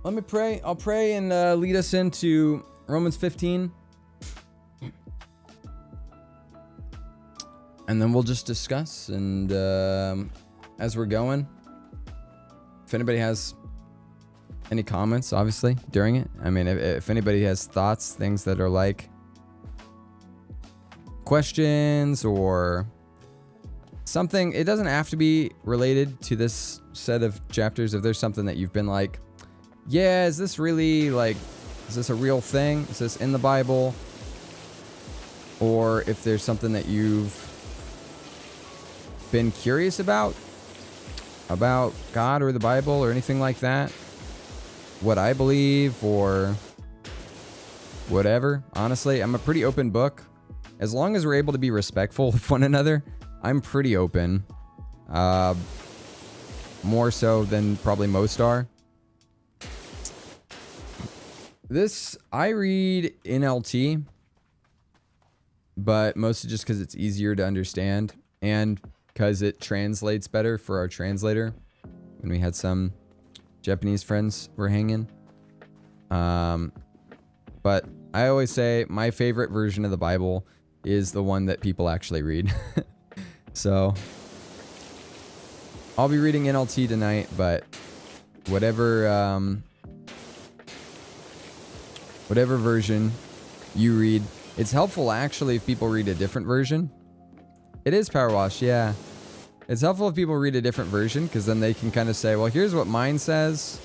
Let me pray. I'll pray and lead us into Romans 15. And then we'll just discuss, and as we're going, if anybody has any comments, obviously, during it. I mean, if anybody has thoughts, things that are like questions or something, it doesn't have to be related to this set of chapters. If there's something that you've been like, yeah, is this really like, is this a real thing? Is this in the Bible? Or if there's something that you've been curious about God or the Bible or anything like that, what I believe or whatever. Honestly, I'm a pretty open book. As long as we're able to be respectful of one another, I'm pretty open. More so than probably most are. I read NLT, but mostly just because it's easier to understand and because it translates better for our translator when we had some Japanese friends were hanging. But I always say my favorite version of the Bible is the one that people actually read. So I'll be reading NLT tonight, but whatever version you read, it's helpful actually if people read a different version. It is Power Wash, yeah. It's helpful if people read a different version because then they can kind of say, well, here's what mine says.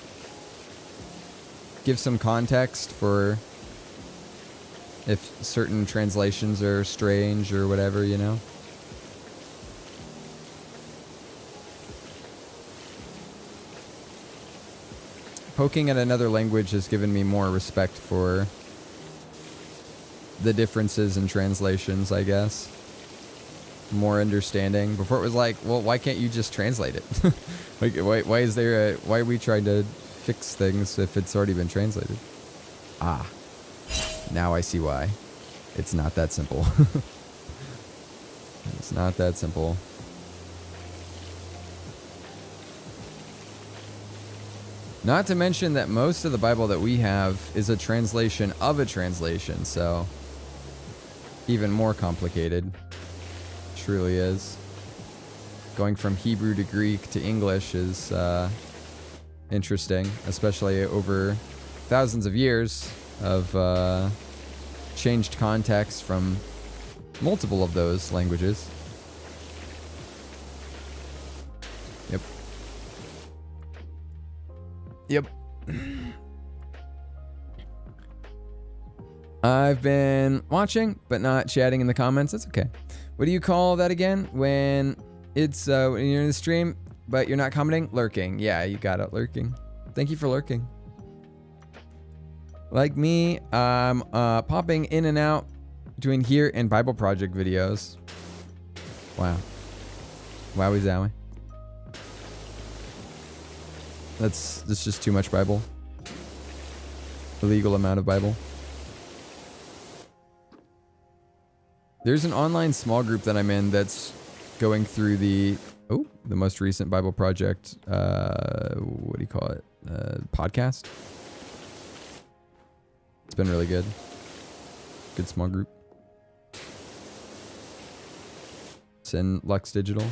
Give some context for if certain translations are strange or whatever, you know. Poking at another language has given me more respect for the differences in translations, I guess. More understanding. Before it was like, well, why can't you just translate it? Like, why are we trying to fix things if it's already been translated? Ah, now I see why. It's not that simple. It's not that simple. Not to mention that most of the Bible that we have is a translation of a translation, so even more complicated. Truly is. Going from Hebrew to Greek to English is interesting, especially over thousands of years of changed context from multiple of those languages. Yep. Yep. I've been watching, but not chatting in the comments. That's okay. What do you call that again? When it's when you're in the stream, but you're not commenting? Lurking. Yeah, you got it. Lurking. Thank you for lurking. Like me, I'm popping in and out between here and Bible Project videos. Wow. Wowie zowie. That's just too much Bible. Illegal amount of Bible. There's an online small group that I'm in that's going through the most recent Bible Project, what do you call it? Podcast. It's been really good. Good small group. It's in Lux Digital.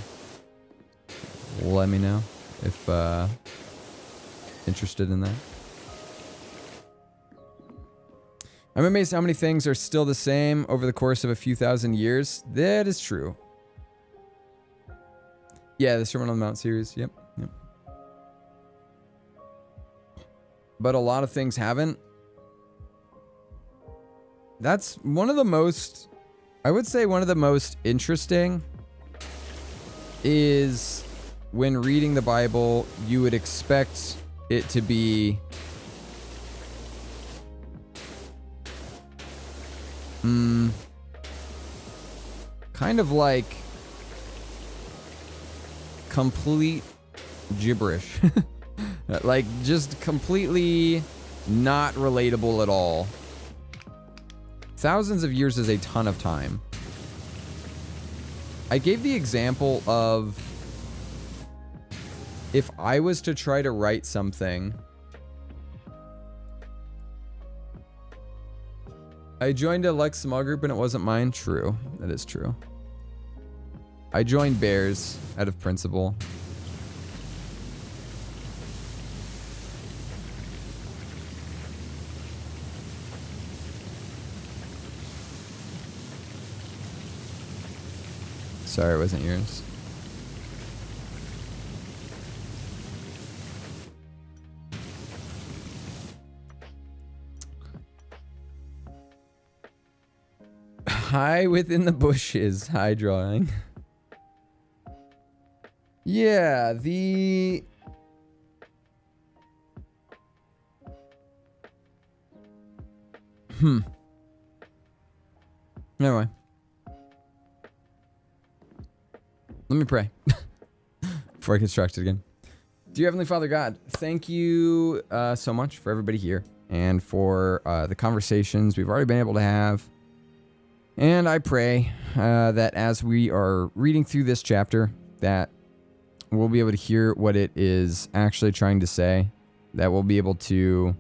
Let me know if interested in that. I'm amazed how many things are still the same over the course of a few thousand years. That is true. Yeah, the Sermon on the Mount series. Yep. But a lot of things haven't. That's one of the most, I would say one of the most interesting is when reading the Bible, you would expect it to be kind of like complete gibberish. Like just completely not relatable at all. Thousands of years is a ton of time. I gave the example of if I was to try to write something. I joined a Lex small group and it wasn't mine. True. That is true. I joined Bears out of principle. Sorry, it wasn't yours. Hi within the bushes. Hi drawing. Yeah, the... Never mind. Let me pray before I get distracted again. Dear Heavenly Father God, thank you so much for everybody here and for the conversations we've already been able to have. And I pray that as we are reading through this chapter, that we'll be able to hear what it is actually trying to say, that we'll be able to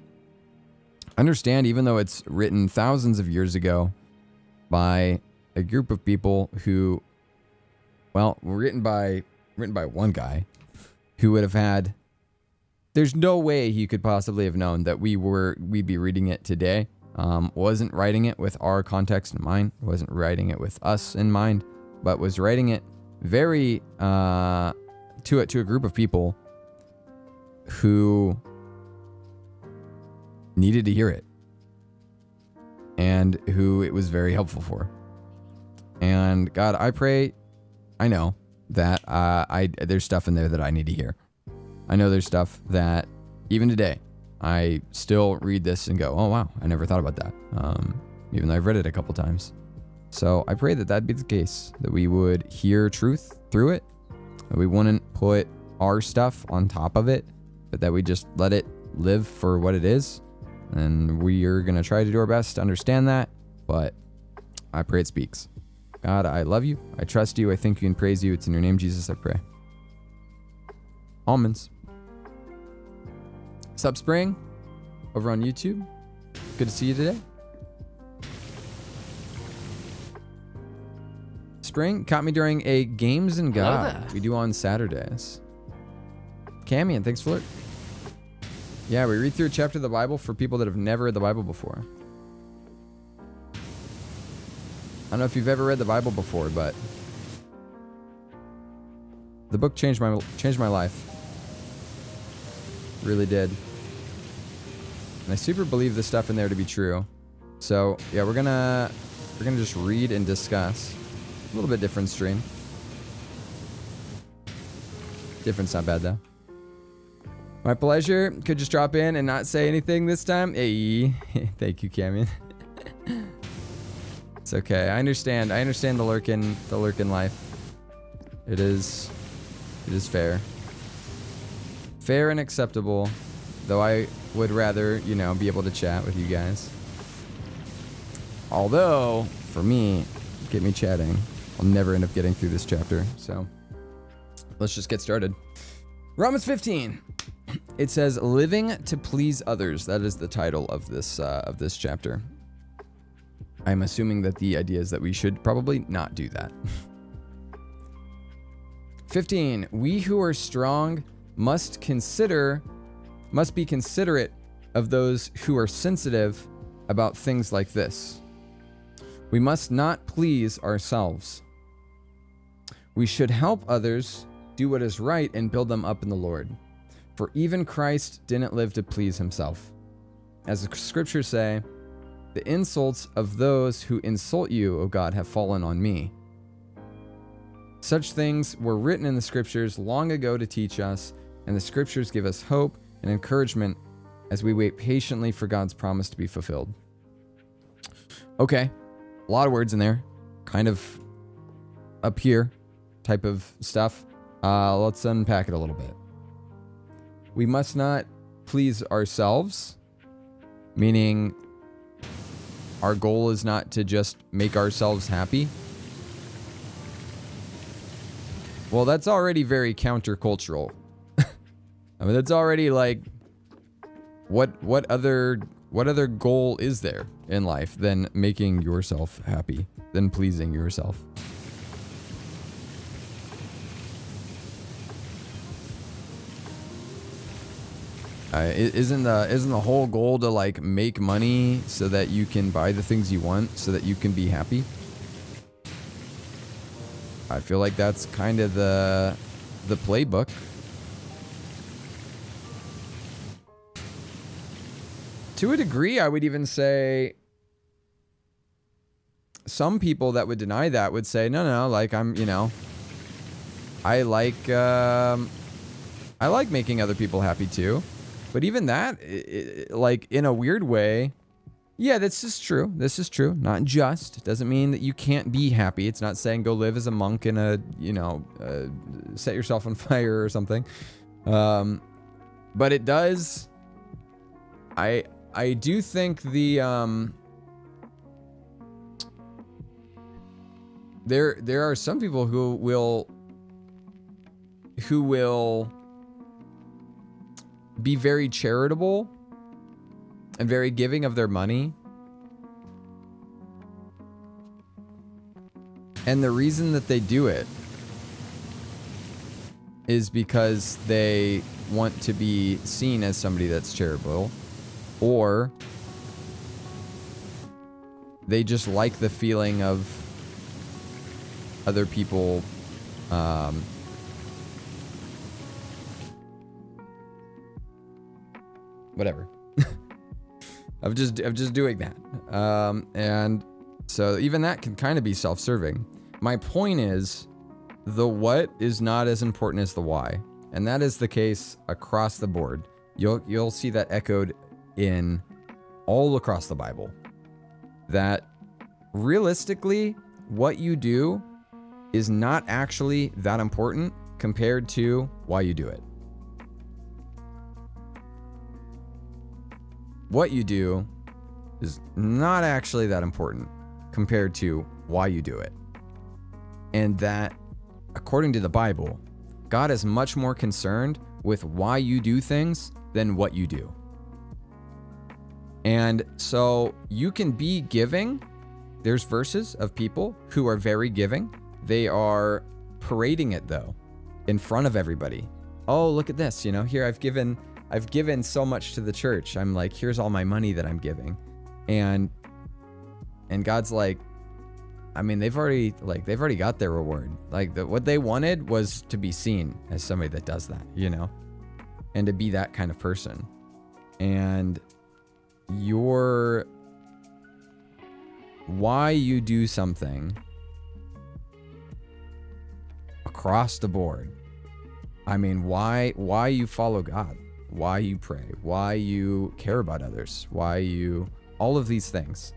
understand, even though it's written thousands of years ago by a group of people who, well, written by one guy who would have had, there's no way he could possibly have known that we'd be reading it today. Wasn't writing it with our context in mind, wasn't writing it with us in mind, but was writing it very to a group of people who needed to hear it and who it was very helpful for. And God, I pray, I know that there's stuff in there that I need to hear. I know there's stuff that even today I still read this and go, oh wow, I never thought about that. Even though I've read it a couple times. So I pray that that'd be the case, that we would hear truth through it, that we wouldn't put our stuff on top of it, but that we just let it live for what it is. And we are going to try to do our best to understand that, but I pray it speaks. God, I love you. I trust you. I thank you and praise you. It's in your name, Jesus, I pray. Almonds. Sup, Spring? Over on YouTube. Good to see you today. Spring caught me during a Games and God we do on Saturdays. Camian, thanks for it. Yeah, we read through a chapter of the Bible for people that have never read the Bible before. don't know if you've ever read the Bible before, but the book changed my life. Really did. And I super believe the stuff in there to be true. So yeah, we're gonna just read and discuss. A little bit different stream. Different's not bad though. My pleasure. Could just drop in and not say anything this time. Hey, thank you, Camion. It's okay. I understand the lurkin life. It is fair. Fair and acceptable. Though I would rather, be able to chat with you guys. Although, for me, get me chatting, I'll never end up getting through this chapter. So, let's just get started. Romans 15. It says, "Living to please others." That is the title of this chapter. I'm assuming that the idea is that we should probably not do that. 15. We who are strong must be considerate of those who are sensitive about things like this. We must not please ourselves. We should help others do what is right and build them up in the Lord. For even Christ didn't live to please himself. As the scriptures say, "The insults of those who insult you, O God, have fallen on me." Such things were written in the scriptures long ago to teach us, and the scriptures give us hope and encouragement as we wait patiently for God's promise to be fulfilled. Okay, a lot of words in there, kind of up here type of stuff. Let's unpack it a little bit. We must not please ourselves, meaning our goal is not to just make ourselves happy. Well, that's already very countercultural. I mean, that's already like, what other goal is there in life than making yourself happy, than pleasing yourself? Isn't the whole goal to like make money so that you can buy the things you want, so that you can be happy? I feel like that's kind of the playbook. To a degree, I would even say some people that would deny that would say, no, like I like making other people happy too. But even that, like in a weird way, yeah, this is true. This is true. Not just. Doesn't mean that you can't be happy. It's not saying go live as a monk in a, set yourself on fire or something. But it does. I do think the there are some people who will be very charitable and very giving of their money. And the reason that they do it is because they want to be seen as somebody that's charitable, or they just like the feeling of other people whatever. of just doing that. And so even that can kind of be self-serving. My point is, the what is not as important as the why. And that is the case across the board. You'll see that echoed in all across the Bible. That realistically, what you do is not actually that important compared to why you do it. What you do is not actually that important compared to why you do it. And that, according to the Bible, God is much more concerned with why you do things than what you do. And so you can be giving. There's verses of people who are very giving. They are parading it though, in front of everybody. Oh, look at this, here I've given so much to the church. I'm like, here's all my money that I'm giving. And God's like, I mean, they've already got their reward. Like what they wanted was to be seen as somebody that does that, you know, and to be that kind of person. And why you do something across the board. I mean, why you follow God, why you pray, why you care about others, all of these things.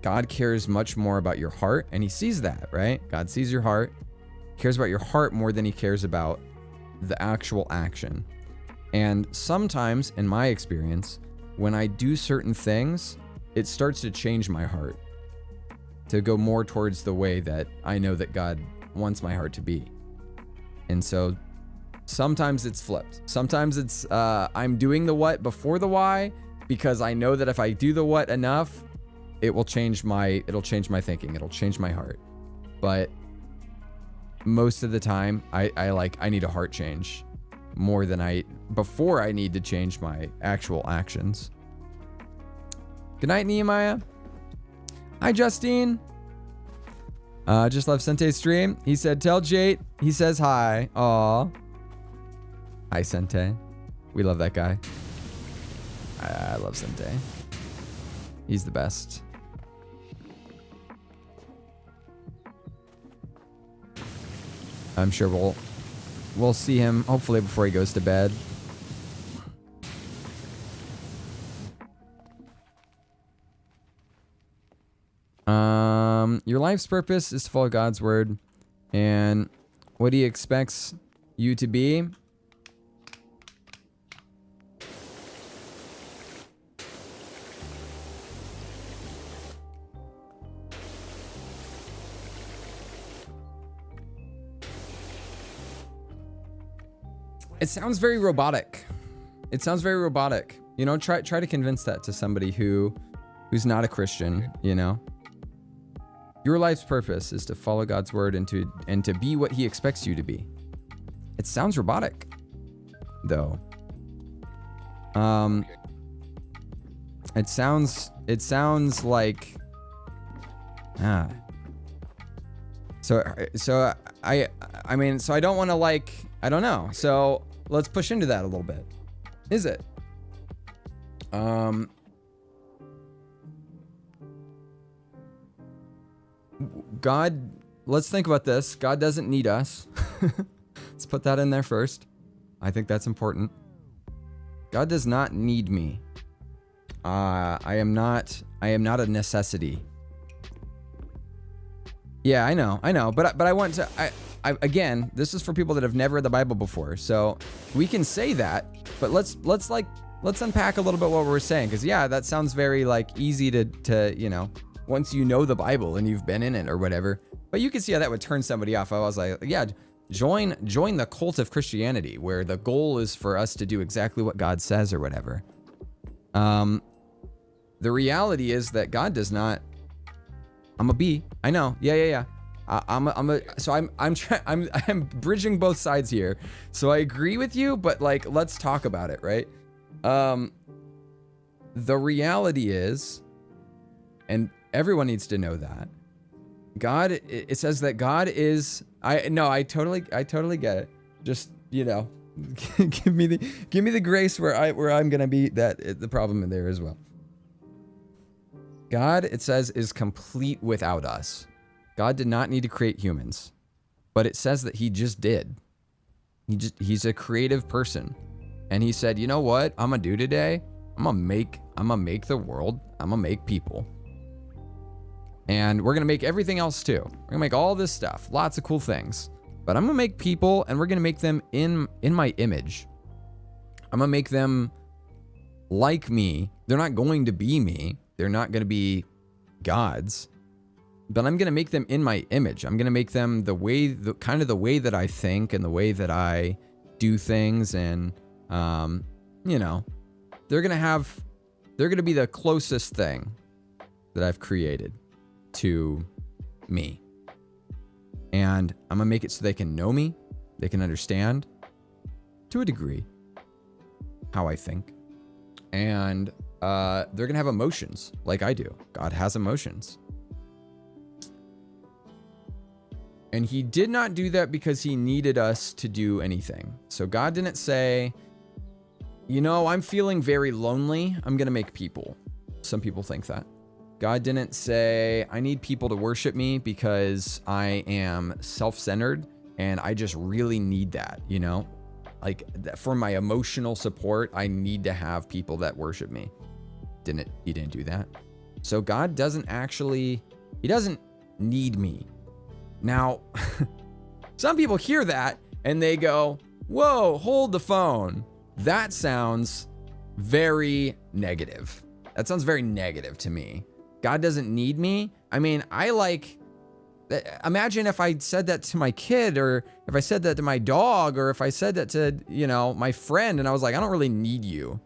God cares much more about your heart, and he sees that, right? God sees your heart, cares about your heart more than he cares about the actual action. And sometimes, in my experience, when I do certain things, it starts to change my heart to go more towards the way that I know that God wants my heart to be. And so sometimes it's flipped. Sometimes it's I'm doing the what before the why, because I know that if I do the what enough, it'll change my thinking, it'll change my heart. But most of the time I need a heart change more than before I need to change my actual actions. Good night, Nehemiah. Hi, Justine. Just left Sente's stream. He said, tell Jate he says hi. Aw. Hi, Sente. We love that guy. I love Sente. He's the best. I'm sure we'll see him hopefully before he goes to bed. Your life's purpose is to follow God's word and what he expects you to be. It sounds very robotic. It sounds very robotic. You know, try to convince that to somebody who's not a Christian, you know. Your life's purpose is to follow God's word and to be what he expects you to be. It sounds robotic, though. It sounds like So I mean, so I don't want to I don't know. So let's push into that a little bit. Is it? God, let's think about this. God doesn't need us. Let's put that in there first. I think that's important. God does not need me. I am not a necessity. Yeah, I know. But I want to, again, this is for people that have never read the Bible before. So we can say that, but let's unpack a little bit what we're saying. Cause yeah, that sounds very easy to, you know, once you know the Bible and you've been in it or whatever, but you can see how that would turn somebody off. I was like, yeah, join the cult of Christianity where the goal is for us to do exactly what God says or whatever. The reality is that God does not. I'm a B. I know. Yeah. I'm bridging both sides here. So I agree with you, but let's talk about it, right? The reality is, and everyone needs to know that God, it says that God is, I totally get it. Just, you know, give me the grace where I'm going to be the problem in there as well. God, it says, is complete without us. God did not need to create humans, but it says that he just did. He's a creative person. And he said, you know what I'm going to do today? I'm going to make the world. I'm going to make people. And we're going to make everything else too. We're going to make all this stuff, lots of cool things. But I'm going to make people, and we're going to make them in my image. I'm going to make them like me. They're not going to be me. They're not going to be gods. But I'm going to make them in my image. I'm going to make them the way that I think and the way that I do things. And, you know, they're going to be the closest thing that I've created to me. And I'm going to make it so they can know me. They can understand to a degree how I think. And they're going to have emotions like I do. God has emotions. And he did not do that because he needed us to do anything. So God didn't say, you know, I'm feeling very lonely, I'm going to make people. Some people think that. God didn't say, I need people to worship me because I am self-centered and I just really need that, you know? Like for my emotional support, I need to have people that worship me. He didn't do that. So God doesn't actually, he doesn't need me. Now, some people hear that and they go, whoa, hold the phone. That sounds very negative. That sounds very negative to me. God doesn't need me. I mean, imagine if I said that to my kid, or if I said that to my dog, or if I said that to, you know, my friend, and I was like, I don't really need you.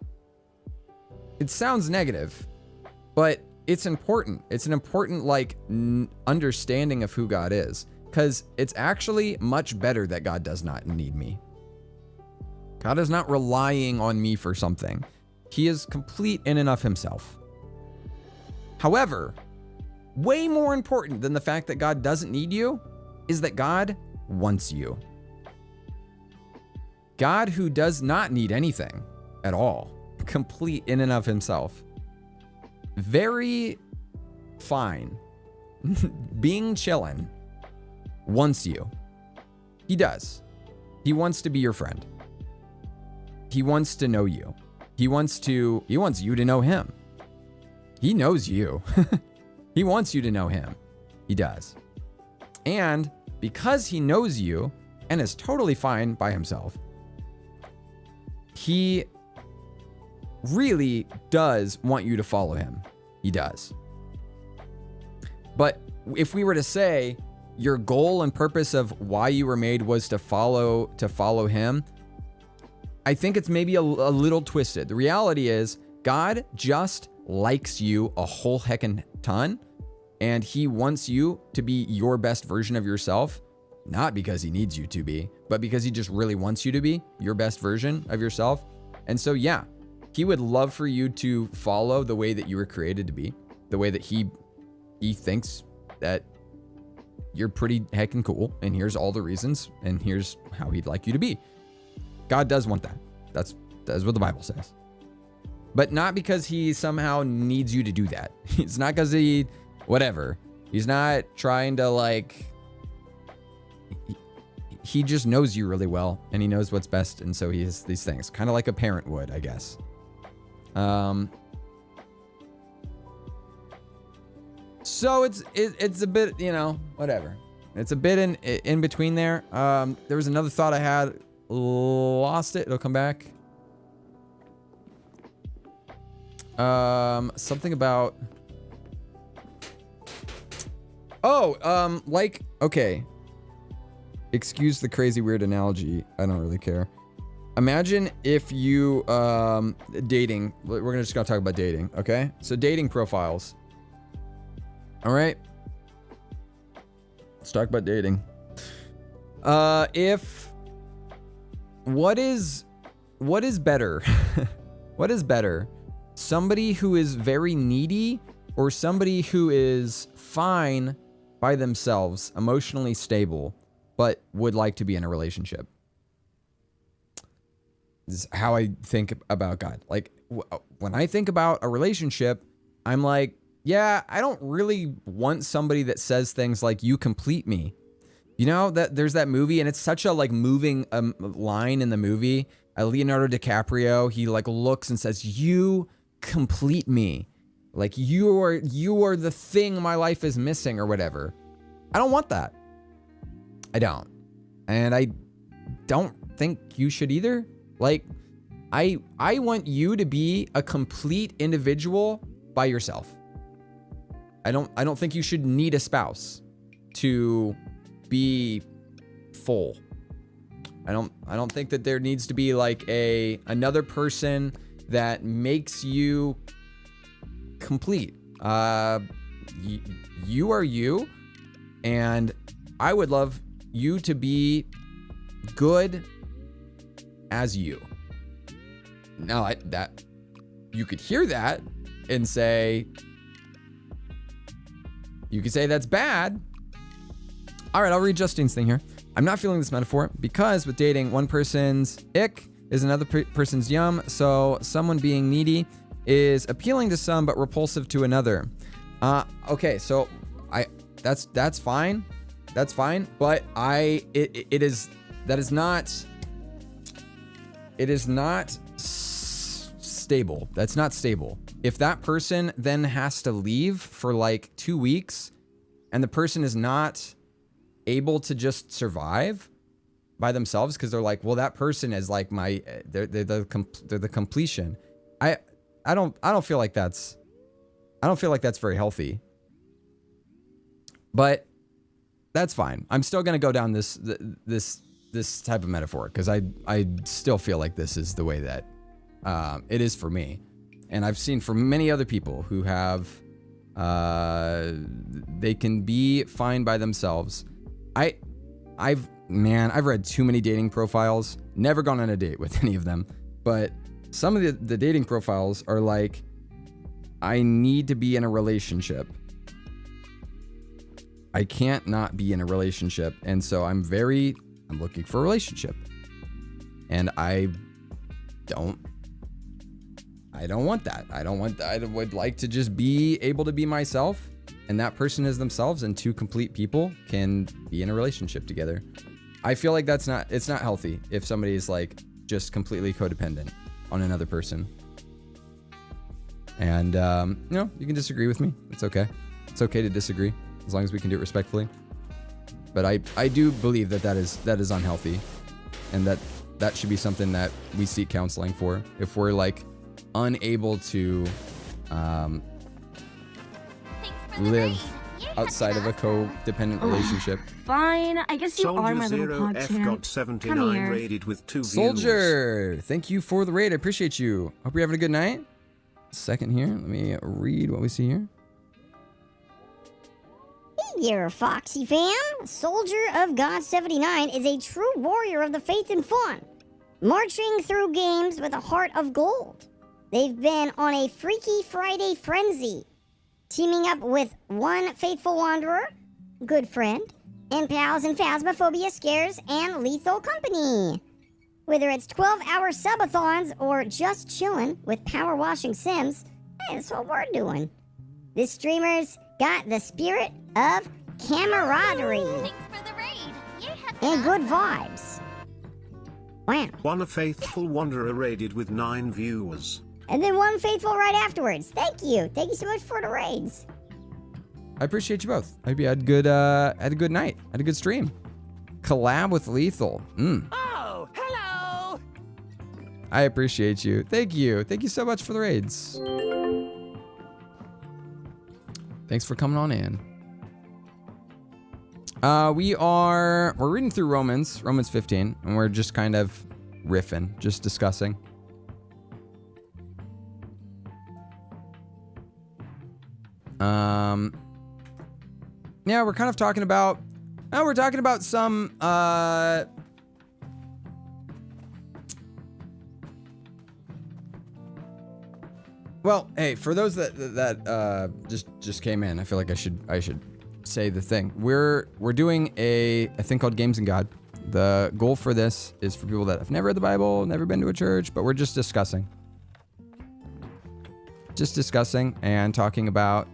It sounds negative, but it's important. It's an important, like, understanding of who God is, because it's actually much better that God does not need me. God is not relying on me for something. He is complete in and of himself. However, way more important than the fact that God doesn't need you is that God wants you. God, who does not need anything at all, complete in and of himself, very fine, being chillin', wants you. He does. He wants to be your friend. He wants to know you. He wants you to know him. He knows you. He wants you to know him. He does. And because he knows you and is totally fine by himself, he really does want you to follow him. He does. But if we were to say your goal and purpose of why you were made was to follow him, I think it's maybe a little twisted. The reality is God just likes you a whole heckin' ton, and he wants you to be your best version of yourself, not because he needs you to be, but because he just really wants you to be your best version of yourself. And so, yeah, he would love for you to follow the way that you were created to be, the way that he thinks that you're pretty heckin' cool, and here's all the reasons, and here's how he'd like you to be. God does want that. That's what the Bible says. But not because he somehow needs you to do that. It's not because whatever. He's not trying to, like, he just knows you really well, and he knows what's best, and so he has these things. Kind of like a parent would, I guess. So it's a bit, you know, whatever. It's a bit in between there. There was another thought I had. Lost it. It'll come back. Something about. Oh, like, okay. Excuse the crazy weird analogy. I don't really care. Imagine if you, dating. We're just gonna talk about dating, okay? So dating profiles. All right. Let's talk about dating. What is better? What is better? Somebody who is very needy or somebody who is fine by themselves, emotionally stable, but would like to be in a relationship? This is how I think about God. Like, when I think about a relationship, I'm like, yeah, I don't really want somebody that says things like, you complete me. You know, that there's that movie, and it's such a, like, moving line in the movie. Leonardo DiCaprio, he, like, looks and says, you complete me. Like, you are the thing my life is missing, or whatever. I don't want that. I don't. And I don't think you should either. Like, I want you to be a complete individual by yourself. I don't think you should need a spouse to be full. I don't think that there needs to be like another person that makes you complete. You are you, and I would love you to be good as you. Now that you could hear that and say, you could say that's bad, All right, I'll read Justine's thing here. I'm not feeling this metaphor because with dating, one person's ick is another person's yum. So someone being needy is appealing to some but repulsive to another. Okay, so that's fine. That's fine, but it is not stable. That's not stable. If that person then has to leave for like 2 weeks and the person is not able to just survive by themselves because they're like, well, that person is like they're the completion. I don't feel like that's very healthy. But that's fine. I'm still gonna go down this type of metaphor because I still feel like this is the way that it is for me, and I've seen for many other people who have they can be fine by themselves. I've read too many dating profiles, never gone on a date with any of them, but some of the dating profiles are like, I need to be in a relationship. I can't not be in a relationship, and so I'm looking for a relationship, and I don't want that. I would like to just be able to be myself, and that person is themselves, and two complete people can be in a relationship together. I feel like it's not healthy if somebody is like just completely codependent on another person. And you can disagree with me. It's okay. It's okay to disagree as long as we can do it respectfully. But I do believe that is unhealthy, and that should be something that we seek counseling for if we're like unable to live outside of a codependent relationship. Fine, I guess you are my little pod champ. Come here. Rated with 2 Soldier, thank you for the raid. I appreciate you. Hope you're having a good night. Second here, let me read what we see here. Hey there, Foxy fam. Soldier of God 79 is a true warrior of the faith and fun, marching through games with a heart of gold. They've been on a Freaky Friday frenzy, teaming up with one faithful wanderer, good friend, and pals in Phasmophobia Scares and Lethal Company. Whether it's 12-hour subathons or just chillin' with power washing Sims, hey, that's what we're doing. The streamers got the spirit of camaraderie Thanks for the raid. You had and good vibes. Wow. One faithful wanderer raided with 9 viewers. And then one faithful right afterwards. Thank you. Thank you so much for the raids. I appreciate you both. I hope you had a good night. Had a good stream. Collab with Lethal. Oh, hello! I appreciate you. Thank you. Thank you so much for the raids. Thanks for coming on in. We're reading through Romans 15, and we're just kind of riffing, just discussing. Yeah, we're kind of talking about some well, hey, for those that just came in, I feel like I should say the thing. We're doing a thing called Games and God. The goal for this is for people that have never read the Bible, never been to a church, but we're just discussing. Just discussing and talking about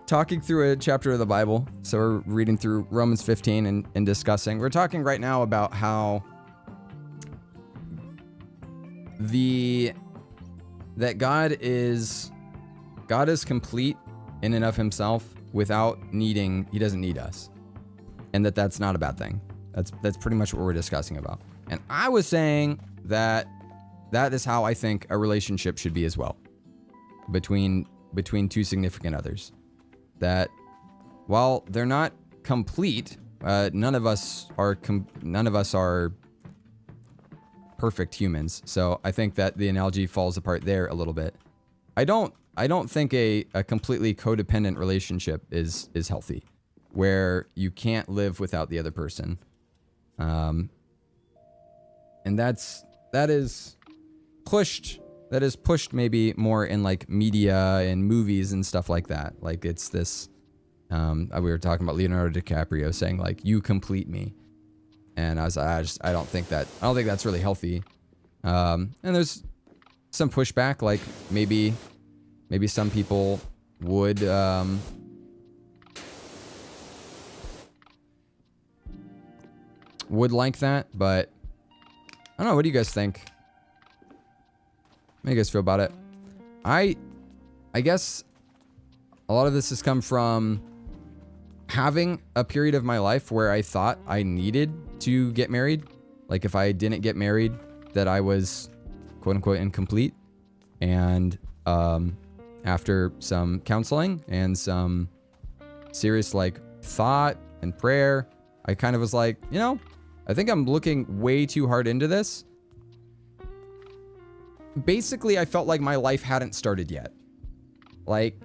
talking through a chapter of the Bible. So we're reading through Romans 15 and discussing. We're talking right now about how that God is complete in and of himself without needing, he doesn't need us. And that's not a bad thing. That's pretty much what we're discussing about. And I was saying that is how I think a relationship should be as well. Between two significant others. That while they're not complete, none of us are perfect humans. So I think that the analogy falls apart there a little bit. I don't think a completely codependent relationship is healthy, where you can't live without the other person. And that is pushed maybe more in like media and movies and stuff like that. Like it's this We were talking about Leonardo DiCaprio saying like, "You complete me," and I was like, I don't think that's really healthy. And there's some pushback, like maybe some people would like that, but I don't know. What do you guys think? How do you guys feel about it? I guess a lot of this has come from having a period of my life where I thought I needed to get married. Like if I didn't get married, that I was quote unquote incomplete. And after some counseling and some serious like thought and prayer, I kind of was like, you know, I think I'm looking way too hard into this. Basically, I felt like my life hadn't started yet. Like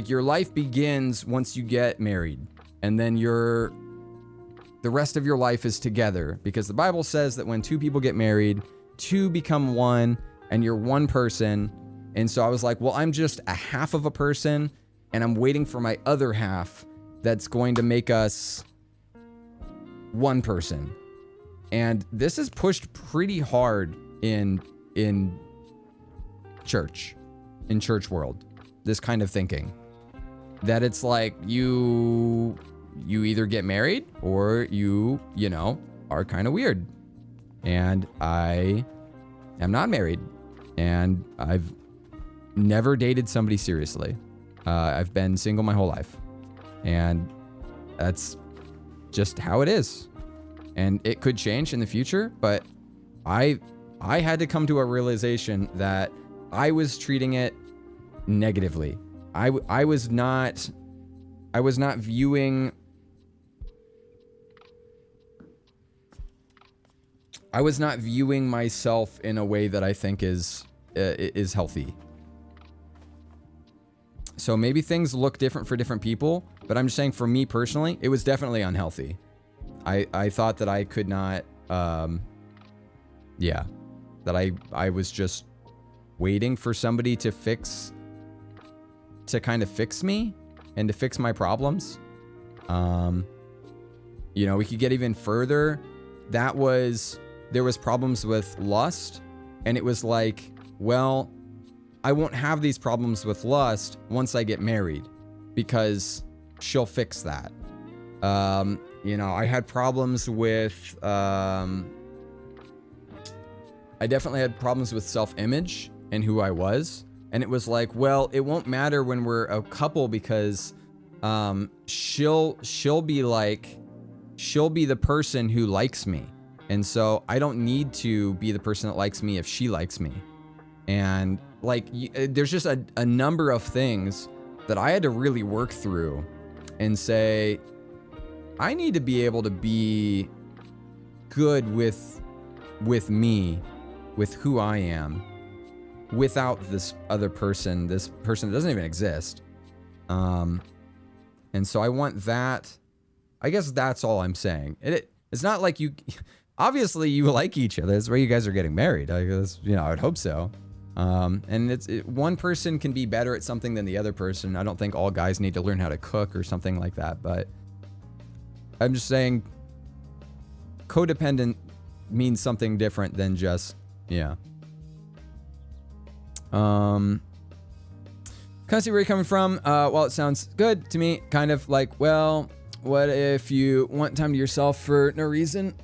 your life begins once you get married, and then the rest of your life is together, because the Bible says that when two people get married, two become one, and you're one person. And so I was like, well, I'm just a half of a person, and I'm waiting for my other half that's going to make us one person. And this is pushed pretty hard in church world, this kind of thinking, that it's like you either get married or you know, are kind of weird. And I am not married, and I've never dated somebody seriously. I've been single my whole life, and that's just how it is. And it could change in the future, but I had to come to a realization that I was treating it negatively. I was not viewing myself in a way that I think is healthy. So maybe things look different for different people, but I'm just saying for me personally, it was definitely unhealthy. I thought that I could not, that I was just waiting for somebody to kind of fix me and to fix my problems. You know, we could get even further. There was problems with lust, and it was like, well, I won't have these problems with lust once I get married, because she'll fix that. You know, I had problems with, I definitely had problems with self-image and who I was. And it was like, well, it won't matter when we're a couple, because she'll be the person who likes me. And so I don't need to be the person that likes me if she likes me. And like, there's just a number of things that I had to really work through and say, I need to be able to be good with me, with who I am, without this other person, this person that doesn't even exist. And so I want that. I guess that's all I'm saying. It's not like obviously you like each other. That's why you guys are getting married. I guess, you know, I would hope so. And one person can be better at something than the other person. I don't think all guys need to learn how to cook or something like that, but I'm just saying codependent means something different than just, yeah. Kind of see where you're coming from. Well, it sounds good to me. Kind of like, well, what if you want time to yourself for no reason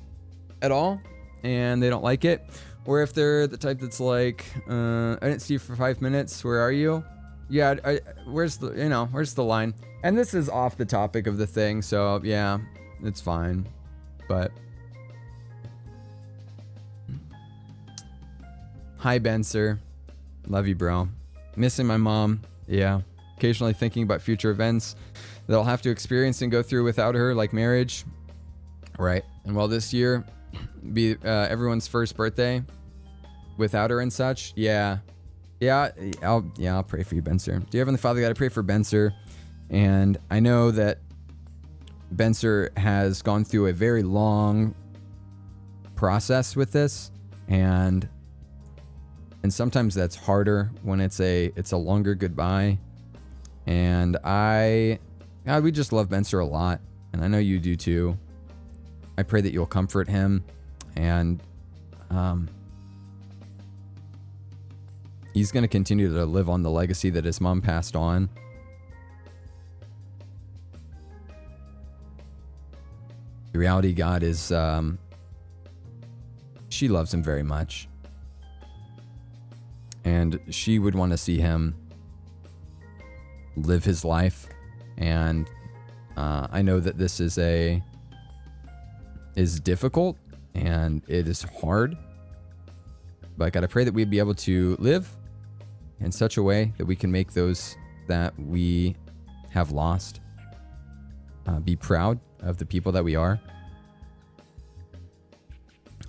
at all and they don't like it? Or if they're the type that's like, I didn't see you for 5 minutes. Where are you? Yeah, where's the line? And this is off the topic of the thing, so yeah, it's fine. But hi, Benser. Love you, bro. Missing my mom. Yeah. Occasionally thinking about future events that I'll have to experience and go through without her, like marriage. Right. And while this year be everyone's first birthday without her and such. Yeah. I'll pray for you, Benser. Dear Heavenly Father God, I pray for Benser. And I know that Benser has gone through a very long process with this, and sometimes that's harder when it's a longer goodbye. And I God, we just love Benser a lot, and I know you do too. I pray that you'll comfort him, and he's going to continue to live on the legacy that his mom passed on. The reality, God, is she loves him very much. And she would want to see him live his life. And I know that this is difficult and it is hard. But God, I pray that we'd be able to live in such a way that we can make those that we have lost be proud of the people that we are.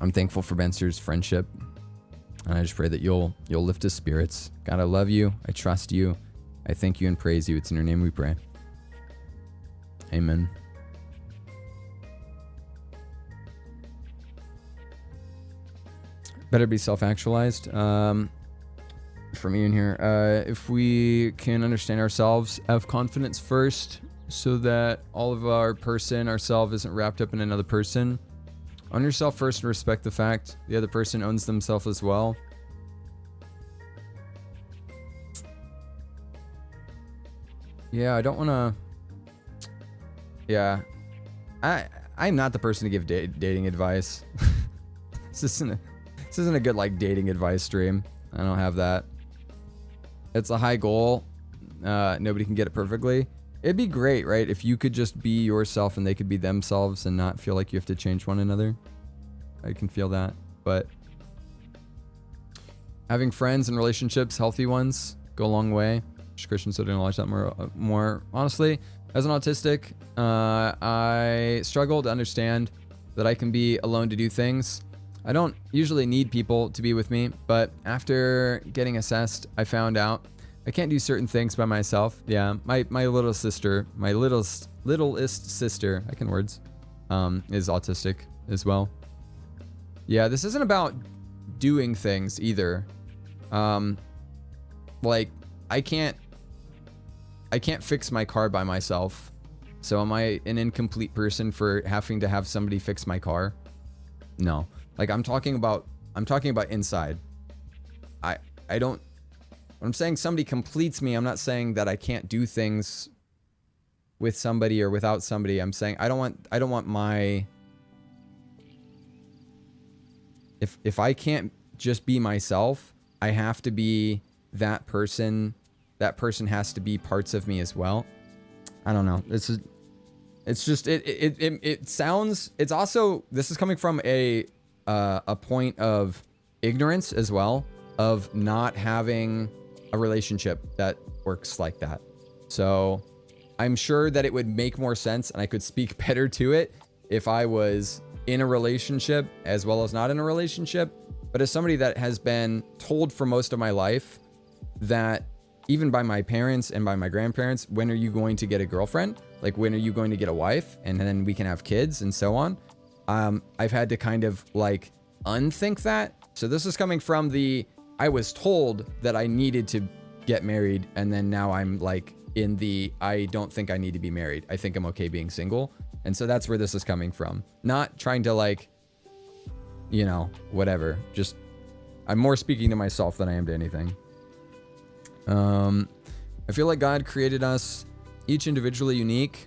I'm thankful for Benser's friendship, and I just pray that you'll lift his spirits. God, I love you. I trust you. I thank you and praise you. It's in your name we pray. Amen. Better be self-actualized. For me in here, if we can understand ourselves, have confidence first, so that all of our ourself isn't wrapped up in another person. Own yourself first and respect the fact the other person owns themselves as well. Yeah, I don't want to... Yeah. I'm not the person to give dating advice. This isn't a good, like, dating advice stream. I don't have that. It's a high goal. Nobody can get it perfectly. It'd be great, right? If you could just be yourself and they could be themselves and not feel like you have to change one another. I can feel that. But having friends and relationships, healthy ones, go a long way. Christian still didn't acknowledge that more honestly. As an autistic, I struggle to understand that I can be alone to do things. I don't usually need people to be with me, but after getting assessed, I found out I can't do certain things by myself. Yeah, my little sister, my littlest sister, I can words, is autistic as well. Yeah, this isn't about doing things either. Like I can't fix my car by myself. So am I an incomplete person for having to have somebody fix my car? No. Like I'm talking about inside. I don't, when I'm saying somebody completes me, I'm not saying that I can't do things with somebody or without somebody. I'm saying I don't want my, if I can't just be myself, I have to be that person. That person has to be parts of me as well. I don't know. It's just it sounds, it's also, this is coming from a point of ignorance as well, of not having a relationship that works like that. So I'm sure that it would make more sense and I could speak better to it if I was in a relationship as well as not in a relationship. But as somebody that has been told for most of my life that, even by my parents and by my grandparents, when are you going to get a girlfriend? Like, when are you going to get a wife? And then we can have kids and so on. I've had to kind of like unthink that. So this is coming from I was told that I needed to get married. And then now I'm like in I don't think I need to be married. I think I'm okay being single. And so that's where this is coming from. Not trying to like, you know, whatever. Just, I'm more speaking to myself than I am to anything. I feel like God created us each individually unique.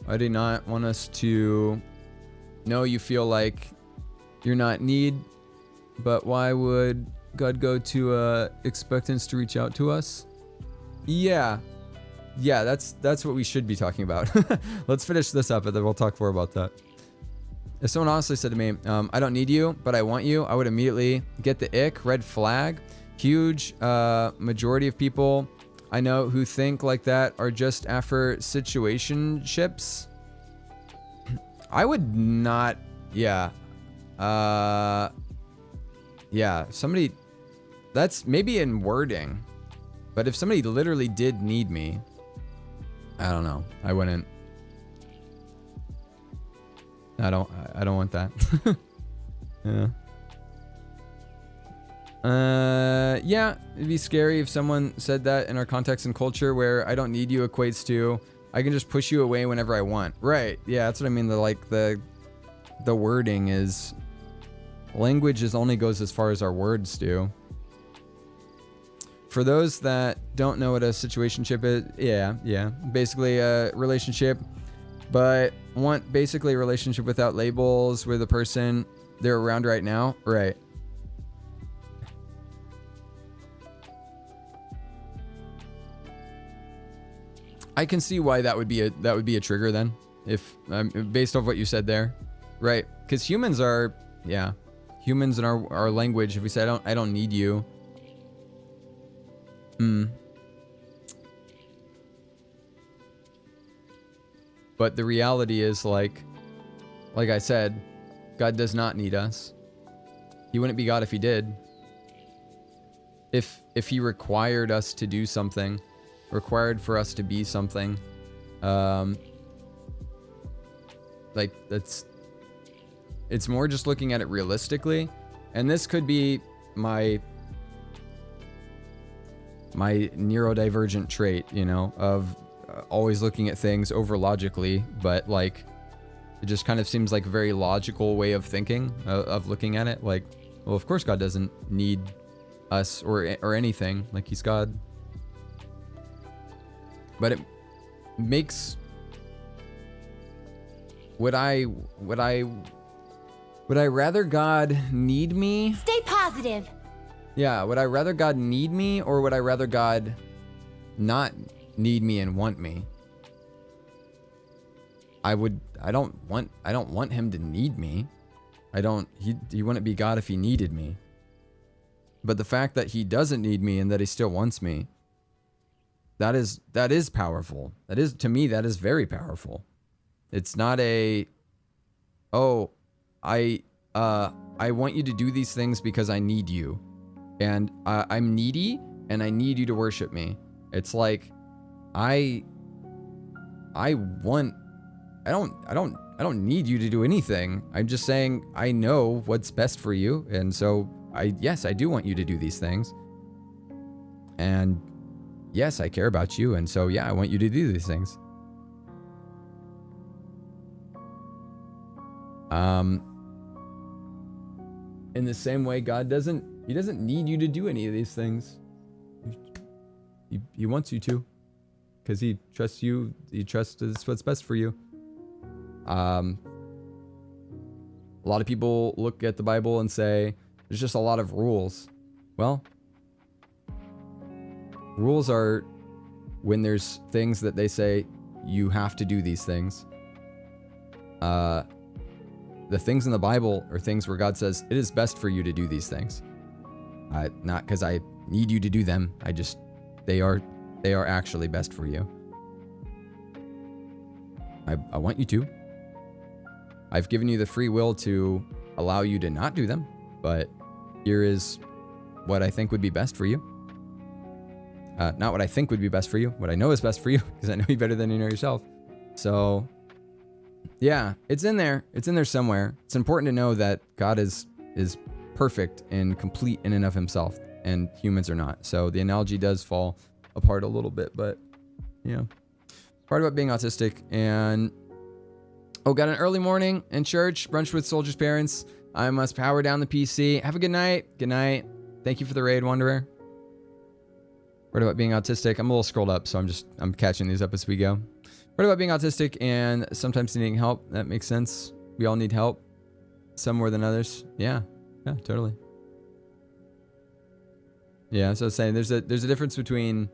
I did not want us to know you feel like you're not need, but why would God go to expectance to reach out to us? Yeah, that's what we should be talking about. Let's finish this up and then we'll talk more about that. If someone honestly said to me, I don't need you, but I want you, I would immediately get the ick, red flag. Huge majority of people I know who think like that are just after situationships. I would not, yeah. Yeah, somebody, that's maybe in wording, but if somebody literally did need me, I don't know. I wouldn't. I don't want that. Yeah. Yeah, it'd be scary if someone said that in our context and culture where I don't need you equates to I can just push you away whenever I want. Right. Yeah, that's what I mean. The wording is, language only goes as far as our words do. For those that don't know what a situationship is, yeah. Basically a relationship, but want basically a relationship without labels with a person they're around right now. Right. I can see why that would be a trigger then, if based off what you said there, right? Because humans in our language, if we say I don't need you, but the reality is like I said, God does not need us. He wouldn't be God if he did. If he required us to do something, required for us to be something, like it's more just looking at it realistically. And this could be my neurodivergent trait, you know, of always looking at things over logically, but like it just kind of seems like a very logical way of thinking, of looking at it. Like, well, of course God doesn't need us or anything, like he's God. But it makes would I rather God need me? Stay positive. Yeah, would I rather God need me, or would I rather God not need me and want me? I don't want him to need me. He wouldn't be God if he needed me. But the fact that he doesn't need me and that he still wants me, that is powerful. To me, that is very powerful. It's not I want you to do these things because I need you. And I'm needy and I need you to worship me. It's like I don't need you to do anything. I'm just saying I know what's best for you, and so I do want you to do these things. And yes, I care about you, and so yeah, I want you to do these things. In the same way, God doesn't need you to do any of these things. He wants you to, because he trusts you. He trusts what's best for you. A lot of people look at the Bible and say there's just a lot of rules. Well, rules are when there's things that they say you have to do these things. The things in the Bible are things where God says it is best for you to do these things. Not because I need you to do them. They are actually best for you. I want you to. I've given you the free will to allow you to not do them, but here is what I think would be best for you. Not what I think would be best for you, what I know is best for you, because I know you better than you know yourself. So, yeah, it's in there. It's in there somewhere. It's important to know that God is perfect and complete in and of himself, and humans are not. So the analogy does fall apart a little bit, but yeah. Part about being autistic, and got an early morning in church, brunch with Soldier's parents. I must power down the PC. Have a good night. Good night. Thank you for the raid, Wanderer. Part about being autistic. I'm a little scrolled up, so I'm catching these up as we go. Part about being autistic and sometimes needing help. That makes sense. We all need help, some more than others. Yeah, totally. Yeah, so I was saying there's a difference between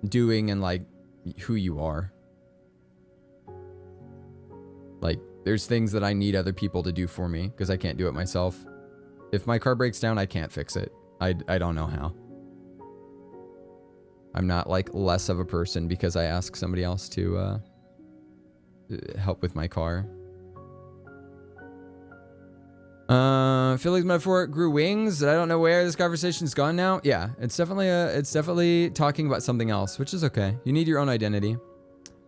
doing and like who you are. Like, there's things that I need other people to do for me because I can't do it myself. If my car breaks down, I can't fix it. I don't know how. I'm not like less of a person because I ask somebody else to help with my car. Philly's metaphor grew wings. I don't know where this conversation's gone now. Yeah, it's definitely talking about something else, which is okay. You need your own identity.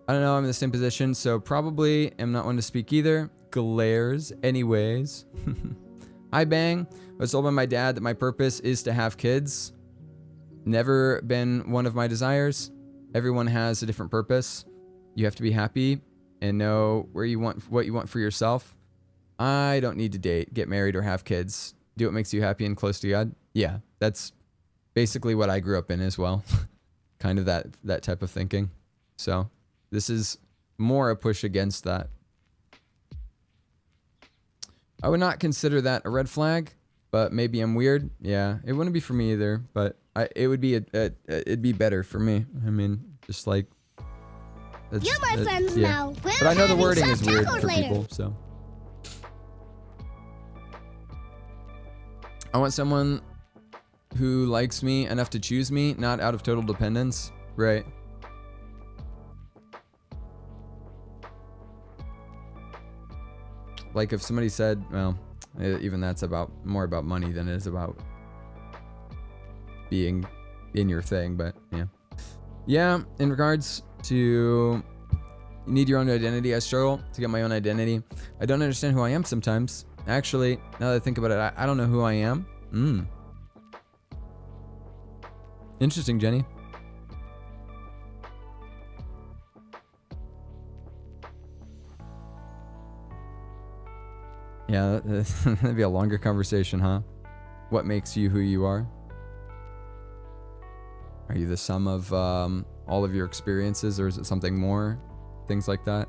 I don't know, I'm in the same position, so probably am not one to speak either. Glares, anyways. Hi, Bang. I was told by my dad that my purpose is to have kids. Never been one of my desires. Everyone has a different purpose. You have to be happy and know what you want for yourself. I don't need to date, get married, or have kids. Do what makes you happy and close to God. Yeah, that's basically what I grew up in as well. Kind of that type of thinking. So this is more a push against that. I would not consider that a red flag, but maybe I'm weird. Yeah, it wouldn't be for me either, but it would be it'd be better for me. I mean, just like You're my friends yeah. now. We're But I know the having wording is some weird tacos for later. people, so. I want someone who likes me enough to choose me, not out of total dependence. Right. Like if somebody said, well, even that's more about money than it is about being in your thing, but yeah. Yeah, in regards to you need your own identity, I struggle to get my own identity. I don't understand who I am sometimes. Actually, now that I think about it, I don't know who I am. Interesting, Jenny. Yeah, that'd be a longer conversation, huh? What makes you who you are? Are you the sum of all of your experiences, or is it something more? Things like that.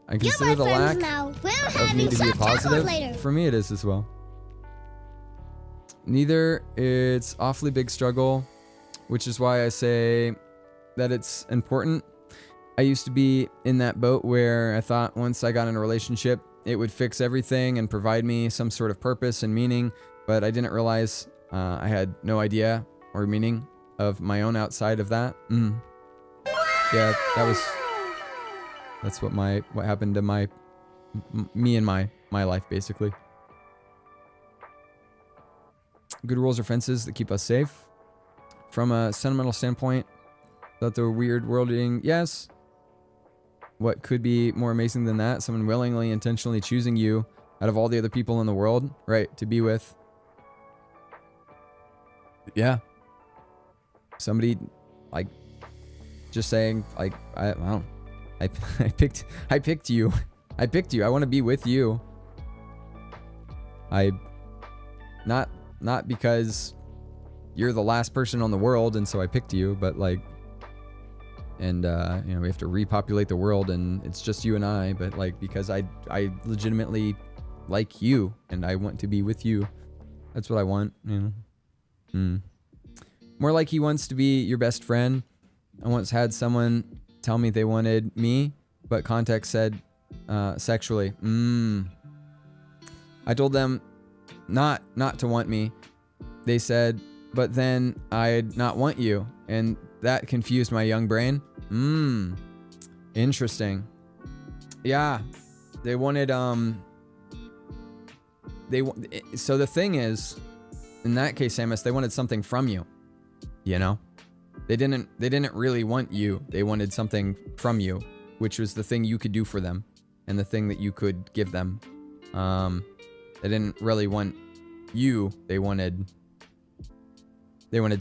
I consider the lack of me to be a positive. For me, it is as well. Neither. It's awfully big struggle, which is why I say that it's important. I used to be in that boat where I thought once I got in a relationship, it would fix everything and provide me some sort of purpose and meaning, but I didn't realize I had no idea or meaning of my own outside of that. Yeah, that's what happened to me and my life, basically. Good rules or fences that keep us safe. From a sentimental standpoint, that the weird worlding, yes. What could be more amazing than that? Someone willingly, intentionally choosing you out of all the other people in the world, right, to be with. Yeah. Somebody, like, just saying, like, I don't know. I picked you. I picked you. I want to be with you. Not because you're the last person on the world and so I picked you, but like, and you know, we have to repopulate the world and it's just you and I, but like, because I legitimately like you and I want to be with you. That's what I want, you know. More like he wants to be your best friend. I once had someone tell me they wanted me, but context said sexually. I told them not to want me. They said, but then I'd not want you. And that confused my young brain. Interesting. Yeah. They wanted, so the thing is, in that case, Samus, they wanted something from you, you know? They didn't really want you. They wanted something from you, which was the thing you could do for them and the thing that you could give them. They didn't really want you. They wanted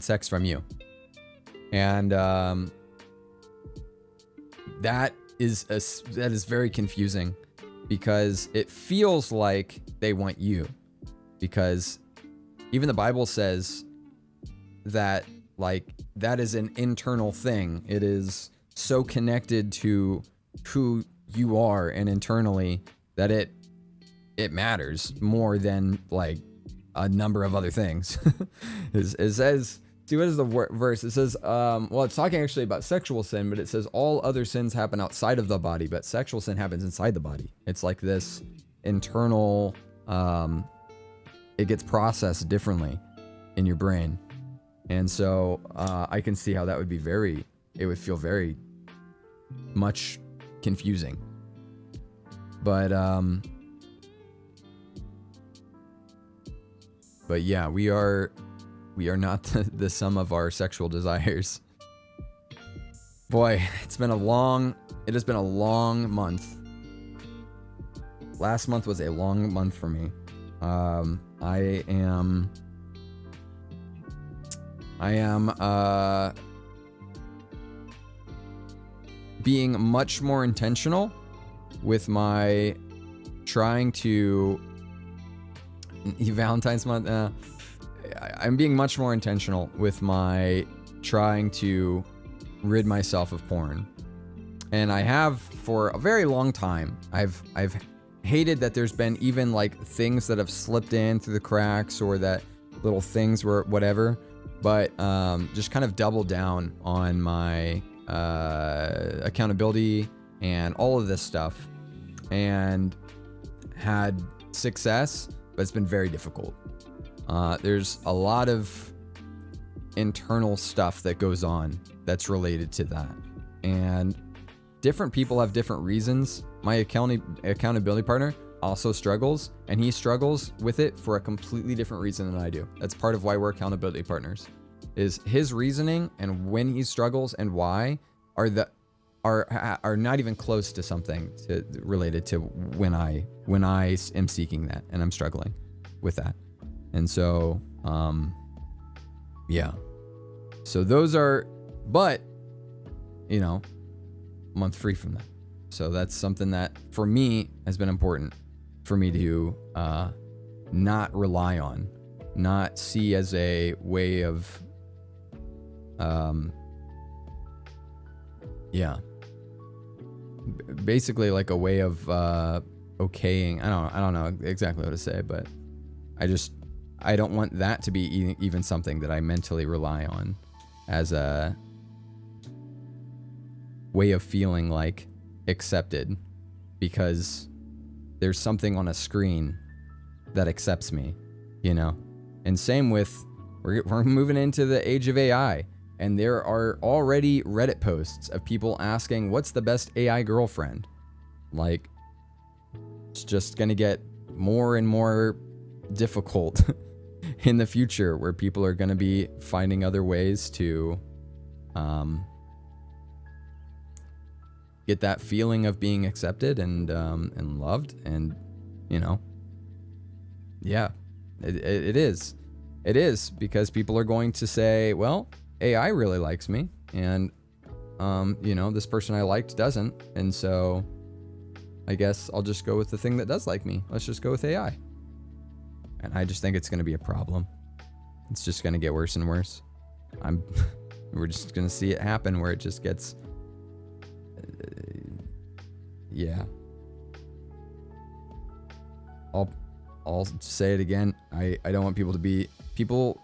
sex from you. And that is very confusing because it feels like they want you, because even the Bible says that, like, that is an internal thing. It is so connected to who you are and internally that it matters more than like a number of other things. It says, see, what is the verse? It says, well, it's talking actually about sexual sin, but it says all other sins happen outside of the body, but sexual sin happens inside the body. It's like this internal, it gets processed differently in your brain. And so I can see how that would be it would feel very much confusing. But yeah, we are not the sum of our sexual desires. Boy, it has been a long month. Last month was a long month for me. I am being much more intentional with my trying to Valentine's month. I'm being much more intentional with my trying to rid myself of porn, and I have for a very long time. I've hated that there's been even like things that have slipped in through the cracks, or that little things were whatever, but just kind of doubled down on my accountability and all of this stuff, and had success, but it's been very difficult. There's a lot of internal stuff that goes on that's related to that, and different people have different reasons. My accountability partner also struggles, and he struggles with it for a completely different reason than I do. That's part of why we're accountability partners. Is his reasoning and when he struggles and why are not even close to something related to when I am seeking that and I'm struggling with that. And so yeah. So those are, but you know, a month free from that. So that's something that for me has been important for me to not rely on, not see as a way of basically like a way of okaying. I don't know exactly what to say, but I don't want that to be even something that I mentally rely on as a way of feeling like accepted, because there's something on a screen that accepts me, you know? And same with, we're moving into the age of AI, and there are already Reddit posts of people asking, what's the best AI girlfriend? Like, it's just gonna get more and more difficult in the future, where people are gonna be finding other ways to get that feeling of being accepted and loved, and you know, yeah, it is because people are going to say, well, AI really likes me, and you know, this person I liked doesn't, and so I guess I'll just go with the thing that does like me. Let's just go with AI. And I just think it's going to be a problem. It's just going to get worse and worse. We're just going to see it happen where it just gets yeah. I'll say it again. I don't want people to be people.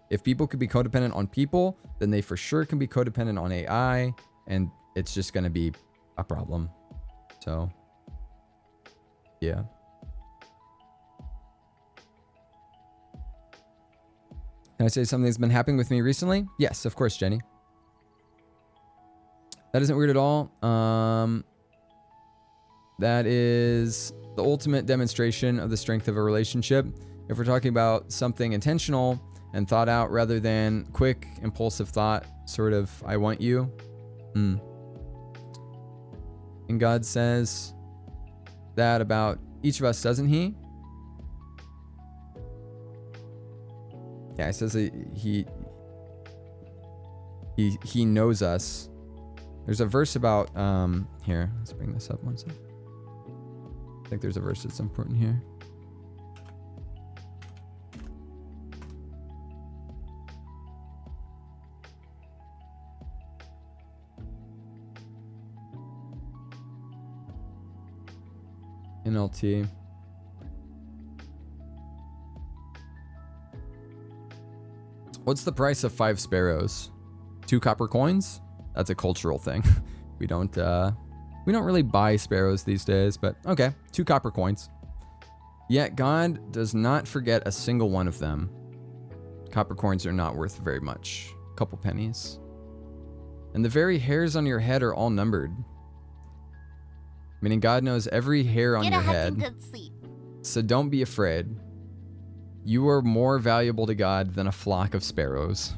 If people could be codependent on people, then they for sure can be codependent on AI, and it's just going to be a problem. So, yeah. Can I say something that's been happening with me recently? Yes, of course, Jenny. That isn't weird at all. That is the ultimate demonstration of the strength of a relationship. If we're talking about something intentional and thought out rather than quick, impulsive thought, sort of, I want you. And God says that about each of us, doesn't he? Yeah, it says that he knows us. There's a verse about here. Let's bring this up one second. I think there's a verse that's important here. NLT. What's the price of 5 sparrows? 2 copper coins? That's a cultural thing. We don't really buy sparrows these days, but okay, 2 copper coins. Yet God does not forget a single one of them. Copper coins are not worth very much. A couple pennies. And the very hairs on your head are all numbered. Meaning God knows every hair on your head. Good sleep. So don't be afraid. You are more valuable to God than a flock of sparrows.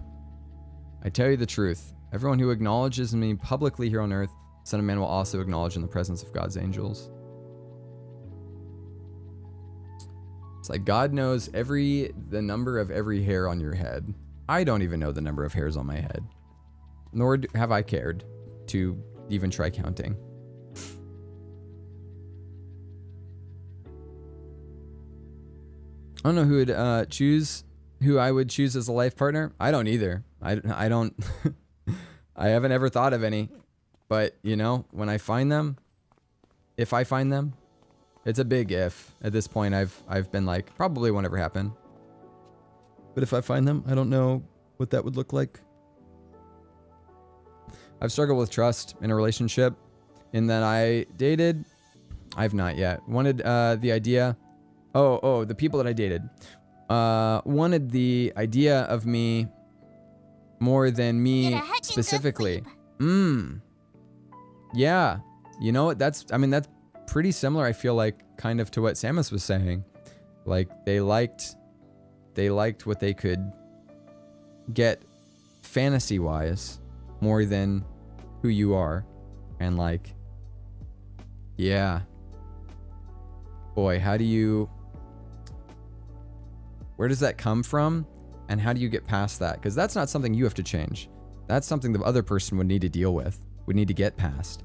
I tell you the truth. Everyone who acknowledges me publicly here on earth, the Son of Man will also acknowledge in the presence of God's angels. It's like God knows the number of every hair on your head. I don't even know the number of hairs on my head. Nor have I cared to even try counting. I don't know who I would choose as a life partner. I don't either. I don't. I haven't ever thought of any. But, you know, when I find them, if I find them, it's a big if. At this point, I've been like, probably won't ever happen. But if I find them, I don't know what that would look like. I've struggled with trust in a relationship in that I dated. I've not yet. Wanted the idea. The people that I dated wanted the idea of me more than me specifically. Yeah. You know, that's pretty similar, I feel like, kind of to what Samus was saying. Like, they liked what they could get fantasy-wise more than who you are. And like, yeah. Boy, where does that come from? And how do you get past that? Because that's not something you have to change. That's something the other person would need to deal with, would need to get past.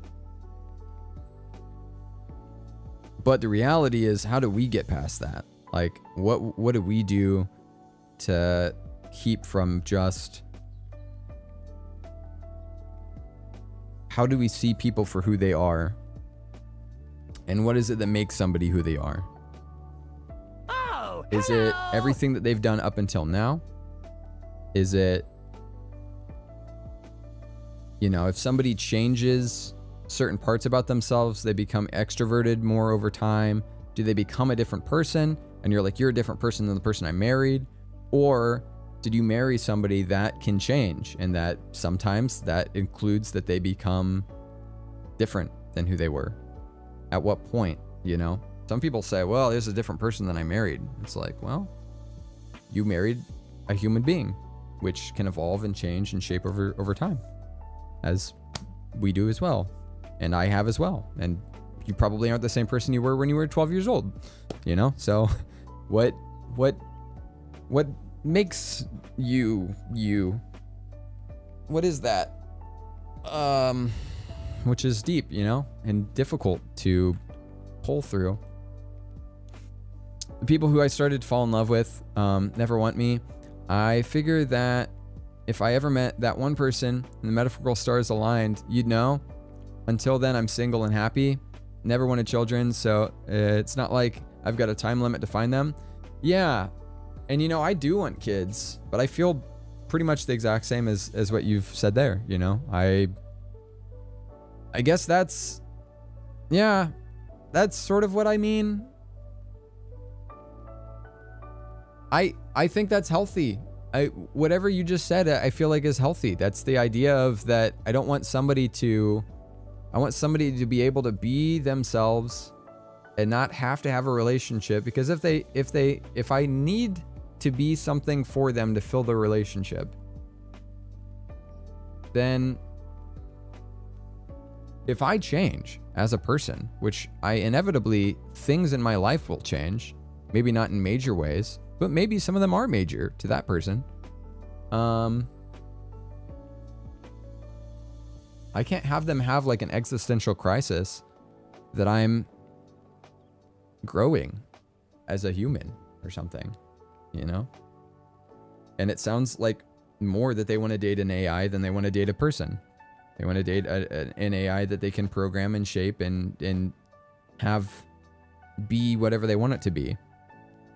But the reality is, how do we get past that? Like, what do we do to keep from just... How do we see people for who they are? And what is it that makes somebody who they are? Oh, is it everything that they've done up until now? Is it, you know, if somebody changes certain parts about themselves, they become extroverted more over time? Do they become a different person? And you're like, you're a different person than the person I married? Or did you marry somebody that can change, and that sometimes that includes that they become different than who they were? At what point, you know? Some people say, well, there's a different person than I married. It's like, well, you married a human being, which can evolve and change and shape over time, as we do as well. And I have as well. And you probably aren't the same person you were when you were 12 years old, you know? So what makes you? What is that? Which is deep, you know, and difficult to pull through. The people who I started to fall in love with never want me. I figure that if I ever met that one person and the metaphorical stars aligned, you'd know. Until then, I'm single and happy. Never wanted children, so it's not like I've got a time limit to find them. Yeah, and you know, I do want kids, but I feel pretty much the exact same as what you've said there, you know? I guess that's sort of what I mean. I think that's healthy. Whatever you just said, I feel like is healthy. That's the idea of that. I want somebody to be able to be themselves and not have to have a relationship, because if I need to be something for them to fill the relationship, then if I change as a person, which things in my life will change, maybe not in major ways, but maybe some of them are major to that person. I can't have them have like an existential crisis that I'm growing as a human or something, you know? And it sounds like more that they want to date an AI than they want to date a person. They want to date an AI that they can program and shape and have be whatever they want it to be.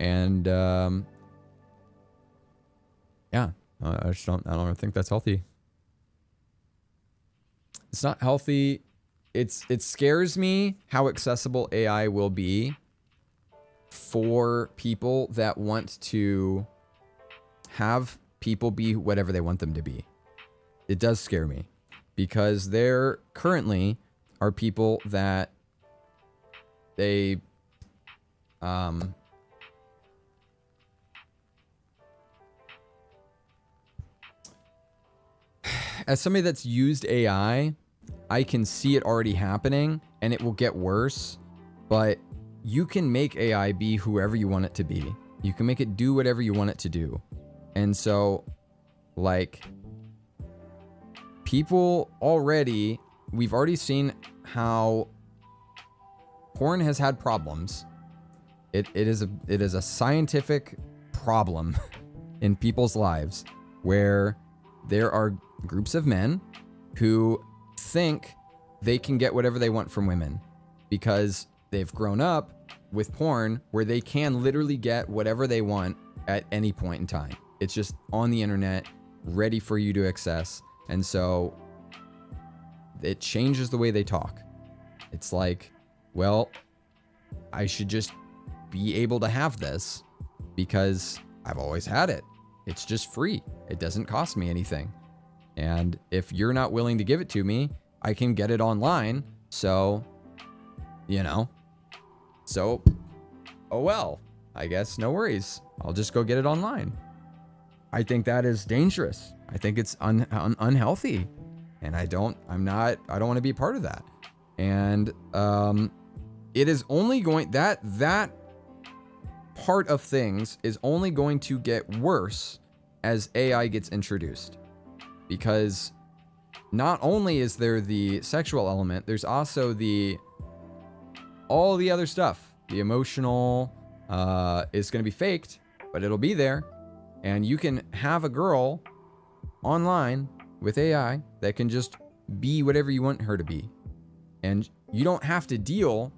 And yeah, I don't think that's healthy. It's not healthy. It scares me how accessible AI will be for people that want to have people be whatever they want them to be. It does scare me, because there currently are people that they as somebody that's used AI, I can see it already happening, and it will get worse. But you can make AI be whoever you want it to be. You can make it do whatever you want it to do. And so, like, people already we've already seen how porn has had problems. It is a scientific problem in people's lives where there are groups of men who think they can get whatever they want from women because they've grown up with porn where they can literally get whatever they want at any point in time. It's just on the internet, ready for you to access. And so it changes the way they talk. It's like, well, I should just be able to have this because I've always had it. It's just free. It doesn't cost me anything. And if you're not willing to give it to me, I can get it online. So, oh well, I guess no worries. I'll just go get it online. I think that is dangerous. I think it's unhealthy. And I don't want to be part of that. And it is only going, that part of things is only going to get worse as AI gets introduced. Because not only is there the sexual element, there's also all the other stuff. The emotional is going to be faked, but it'll be there. And you can have a girl online with AI that can just be whatever you want her to be. And you don't have to deal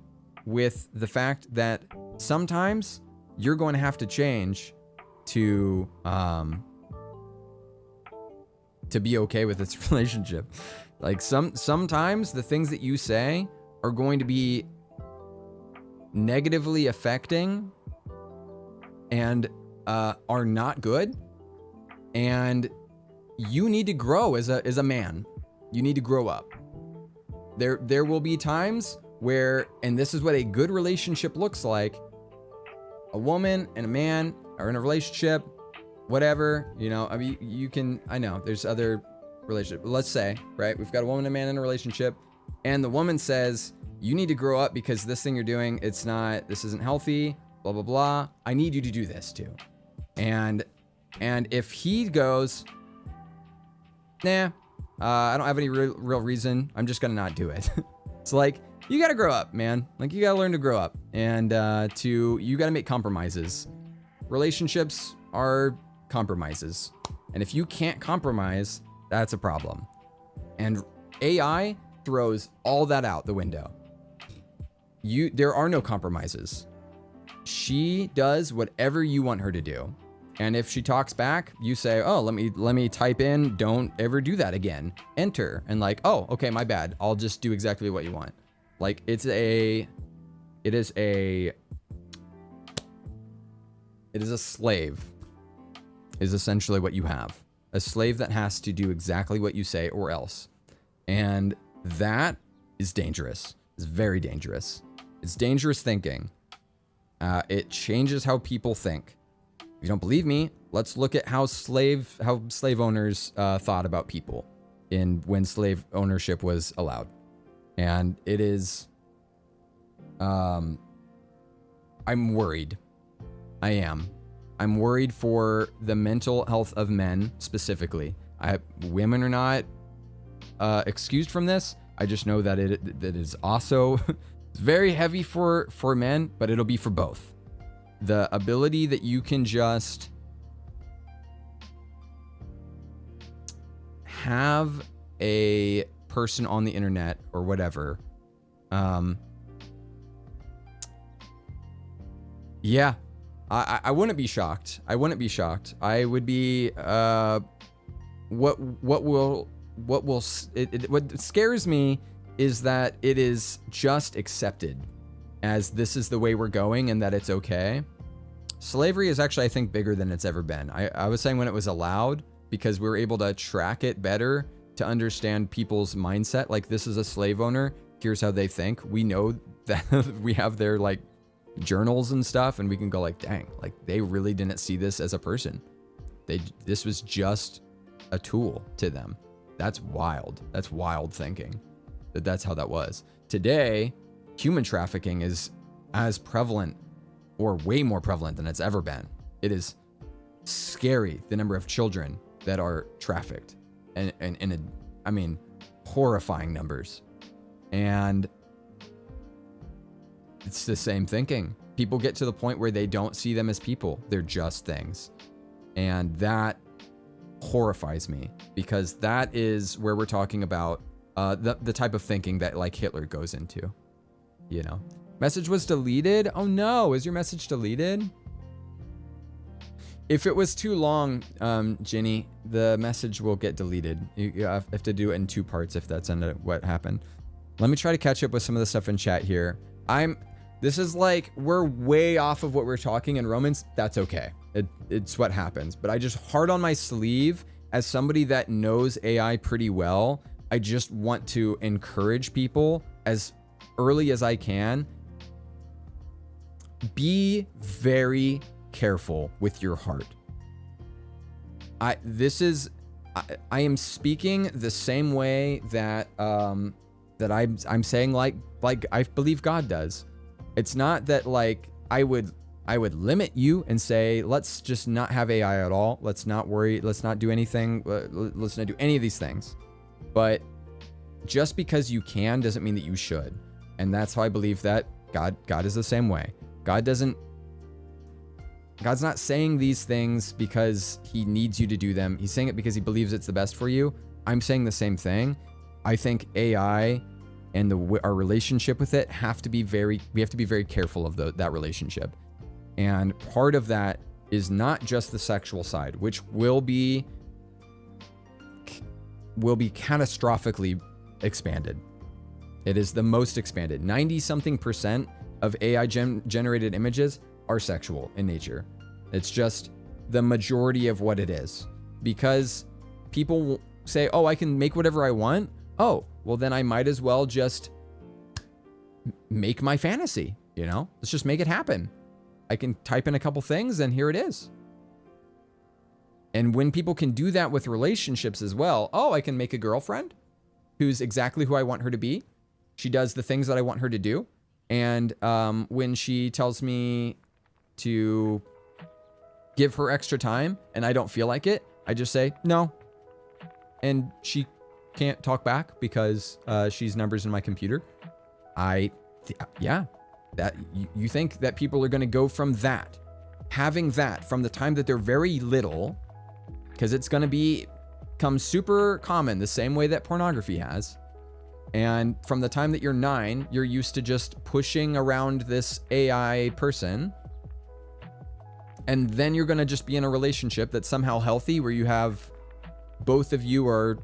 with the fact that sometimes you're going to have to change to be okay with this relationship. Like sometimes the things that you say are going to be negatively affecting and are not good. And you need to grow as a man. You need to grow up. There will be times where, and this is what a good relationship looks like, a woman and a man are in a relationship, whatever, I mean, I know there's other relationships. Let's say, right, we've got a woman and a man in a relationship, and the woman says, you need to grow up because this thing you're doing, this isn't healthy, blah, blah, blah. I need you to do this too. And if he goes, nah, I don't have any real reason, I'm just gonna not do it. It's like, you gotta grow up, man. Like, you gotta learn to grow up, and you gotta make compromises. Relationships are compromises, and if you can't compromise, that's a problem. And AI throws all that out the window. There are no compromises. She does whatever you want her to do. And if she talks back, you say, oh, let me type in, don't ever do that again. Enter. And like, oh, okay, my bad. I'll just do exactly what you want. Like, it is a slave, is essentially what you have. A slave that has to do exactly what you say or else. And that is dangerous. It's very dangerous. It's dangerous thinking. It changes how people think. If you don't believe me, let's look at how slave owners thought about people when slave ownership was allowed. And it is, I'm worried. I am. I'm worried for the mental health of men specifically. Women are not excused from this. I just know that it is also very heavy for men, but it'll be for both. The ability that you can just have a person on the internet or whatever. Yeah, I wouldn't be shocked. I wouldn't be shocked. I would be, what scares me is that it is just accepted as this is the way we're going and that it's okay. Slavery is actually, I think, bigger than it's ever been. I was saying when it was allowed, because we were able to track it better to understand people's mindset. Like, this is a slave owner. Here's how they think. We know that we have their like journals and stuff, and we can go like, dang, like they really didn't see this as a person. This was just a tool to them. That's wild. That's wild thinking. That's how that was. Today, human trafficking is as prevalent or way more prevalent than it's ever been. It is scary, the number of children that are trafficked. And I mean, horrifying numbers. And it's the same thinking. People get to the point where they don't see them as people. They're just things. And that horrifies me, because that is where we're talking about the type of thinking that like Hitler goes into, you know. Message was deleted. Oh no, is your message deleted? If it was too long, Ginny, the message will get deleted. You have to do it in 2 parts if that's what happened. Let me try to catch up with some of the stuff in chat here. This is like, we're way off of what we're talking in Romans. That's okay. It's what happens. But I just, hard on my sleeve, as somebody that knows AI pretty well, I just want to encourage people as early as I can. Be very careful with your heart. I am speaking the same way that I'm saying like I believe God does. It's not that like I would limit you and say, let's just not have AI at all. Let's not worry. Let's not do anything. Let's not do any of these things. But just because you can doesn't mean that you should. And that's how I believe that God is the same way. God's not saying these things because he needs you to do them. He's saying it because he believes it's the best for you. I'm saying the same thing. I think AI and our relationship with it we have to be very careful of that relationship. And part of that is not just the sexual side, which will be catastrophically expanded. It is the most expanded. 90-something% of AI generated images are sexual in nature. It's just the majority of what it is. Because people say, oh, I can make whatever I want. Oh, well then I might as well just make my fantasy, you know? Let's just make it happen. I can type in a couple things and here it is. And when people can do that with relationships as well, oh, I can make a girlfriend who's exactly who I want her to be. She does the things that I want her to do. And when she tells me to give her extra time and I don't feel like it, I just say no. And she can't talk back because she's numbers in my computer. That you think that people are going to go from that, having that from the time that they're very little, because it's going to become super common the same way that pornography has. And from the time that you're 9, you're used to just pushing around this AI person. And then you're going to just be in a relationship that's somehow healthy, where you have both of you are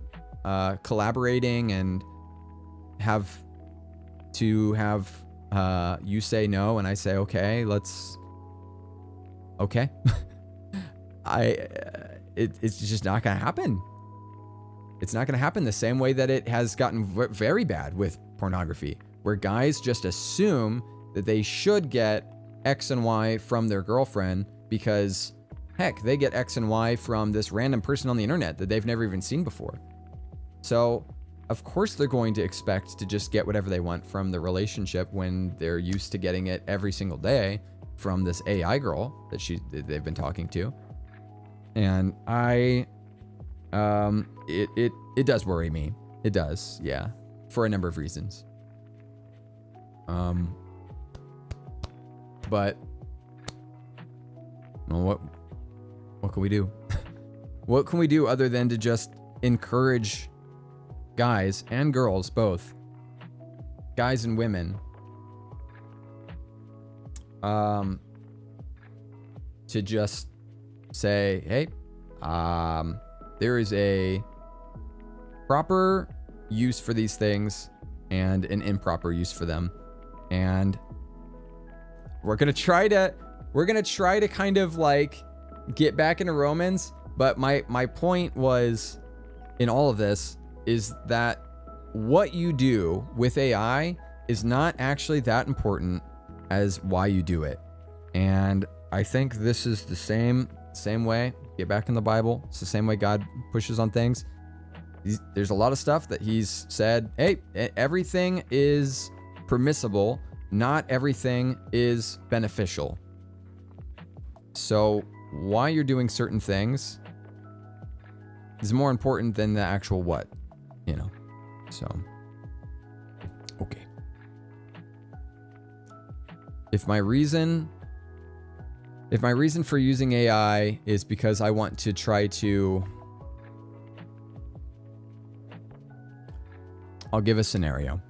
collaborating and have to have you say no and I say okay, okay. It's just not gonna happen. It's not gonna happen the same way that it has gotten very bad with pornography, where guys just assume that they should get X and Y from their girlfriend because heck, they get X and Y from this random person on the internet that they've never even seen before. So of course they're going to expect to just get whatever they want from the relationship when they're used to getting it every single day from this AI girl that they've been talking to. And it does worry me. It does, yeah, for a number of reasons. But well, what can we do? What can we do other than to just encourage guys and girls, both guys and women, to just say, hey, there is a proper use for these things and an improper use for them, and we're gonna try to kind of like get back into Romans. But my point was in all of this is that what you do with AI is not actually that important as why you do it. And I think this is the same way. Get back in the Bible. It's the same way God pushes on things. There's a lot of stuff that he's said, hey, everything is permissible, not everything is beneficial. So why you're doing certain things is more important than the actual what, you know. So, okay. If my reason for using AI is because I want to try to, I'll give a scenario.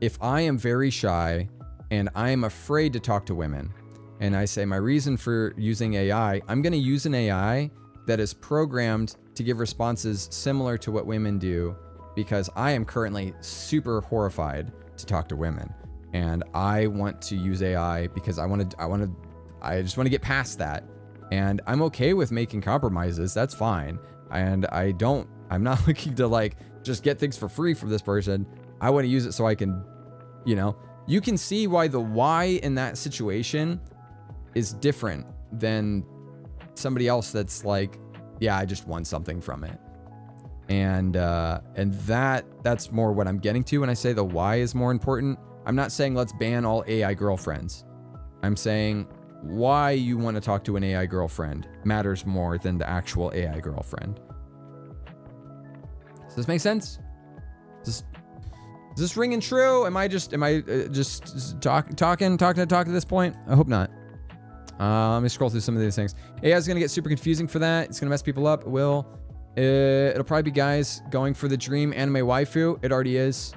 If I am very shy and I am afraid to talk to women, and I say my reason for using AI, I'm going to use an AI that is programmed to give responses similar to what women do, because I am currently super horrified to talk to women, and I want to use AI because I just want to get past that, and I'm okay with making compromises. That's fine, and I'm not looking to like just get things for free from this person. I want to use it so I can, you can see why the why in that situation is different than somebody else that's like, yeah, I just want something from it. And that's more what I'm getting to when I say the why is more important. I'm not saying let's ban all AI girlfriends. I'm saying why you want to talk to an AI girlfriend matters more than the actual AI girlfriend. Does this make sense? Is this ringing true? Am I just talking at this point? I hope not. Let me scroll through some of these things. AI is going to get super confusing for that. It's going to mess people up. It will. It'll probably be guys going for the dream anime waifu. It already is.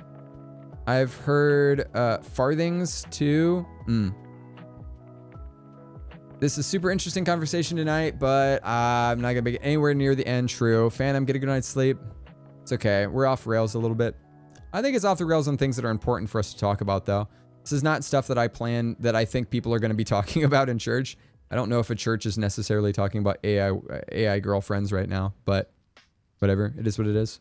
I've heard farthings too. This is super interesting conversation tonight, but I'm not going to make it anywhere near the end true. Phantom, get a good night's sleep. It's okay. We're off rails a little bit. I think it's off the rails on things that are important for us to talk about, though. This is not stuff that I think people are going to be talking about in church. I don't know if a church is necessarily talking about AI girlfriends right now, but whatever. It is what it is.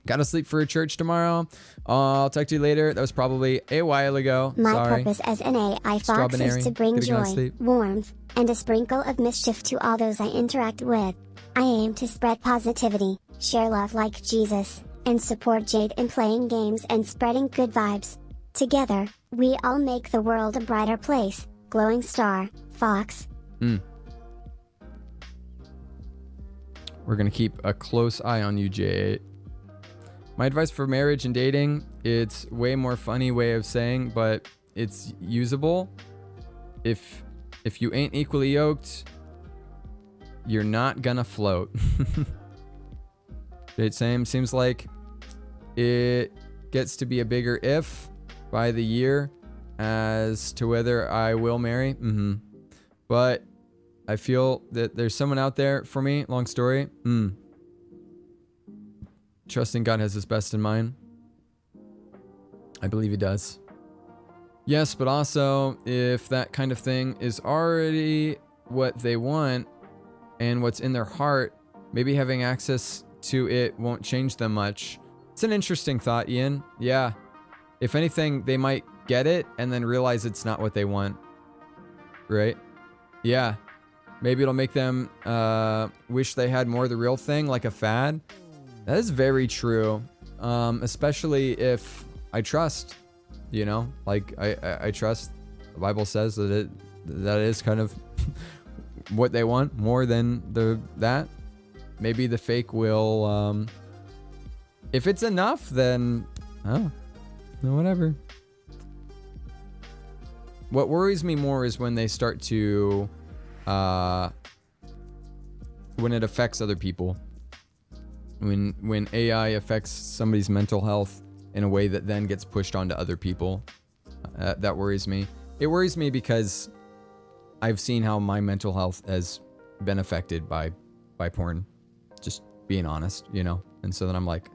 Gotta sleep for a church tomorrow. I'll talk to you later. That was probably a while ago. My Sorry. purpose as an AI fox is to bring joy, warmth, and a sprinkle of mischief to all those I interact with. I aim to spread positivity, share love like Jesus, and support Jade in playing games and spreading good vibes. Together, we all make the world a brighter place. Glowing star, Fox. We're gonna keep a close eye on you, Jade. My advice for marriage and dating, it's way more funny way of saying, but it's usable. If you ain't equally yoked, you're not gonna float. Jade, same. Seems like it gets to be a bigger if by the year as to whether I will marry. But I feel that there's someone out there for me. Long story. Trusting God has his best in mind. I believe he does. Yes, but also if that kind of thing is already what they want and what's in their heart, maybe having access to it won't change them much. It's an interesting thought, Ian. Yeah. If anything, they might get it and then realize it's not what they want. Right? Yeah. Maybe it'll make them wish they had more of the real thing, like a fad. That is very true. Especially if I trust, like I trust the Bible says that that is kind of what they want more than that. Maybe the fake will, if it's enough, then, whatever. What worries me more is when they start to, when it affects other people. When AI affects somebody's mental health in a way that then gets pushed onto other people. That worries me. It worries me because I've seen how my mental health has been affected by porn. Just being honest, And so then I'm like,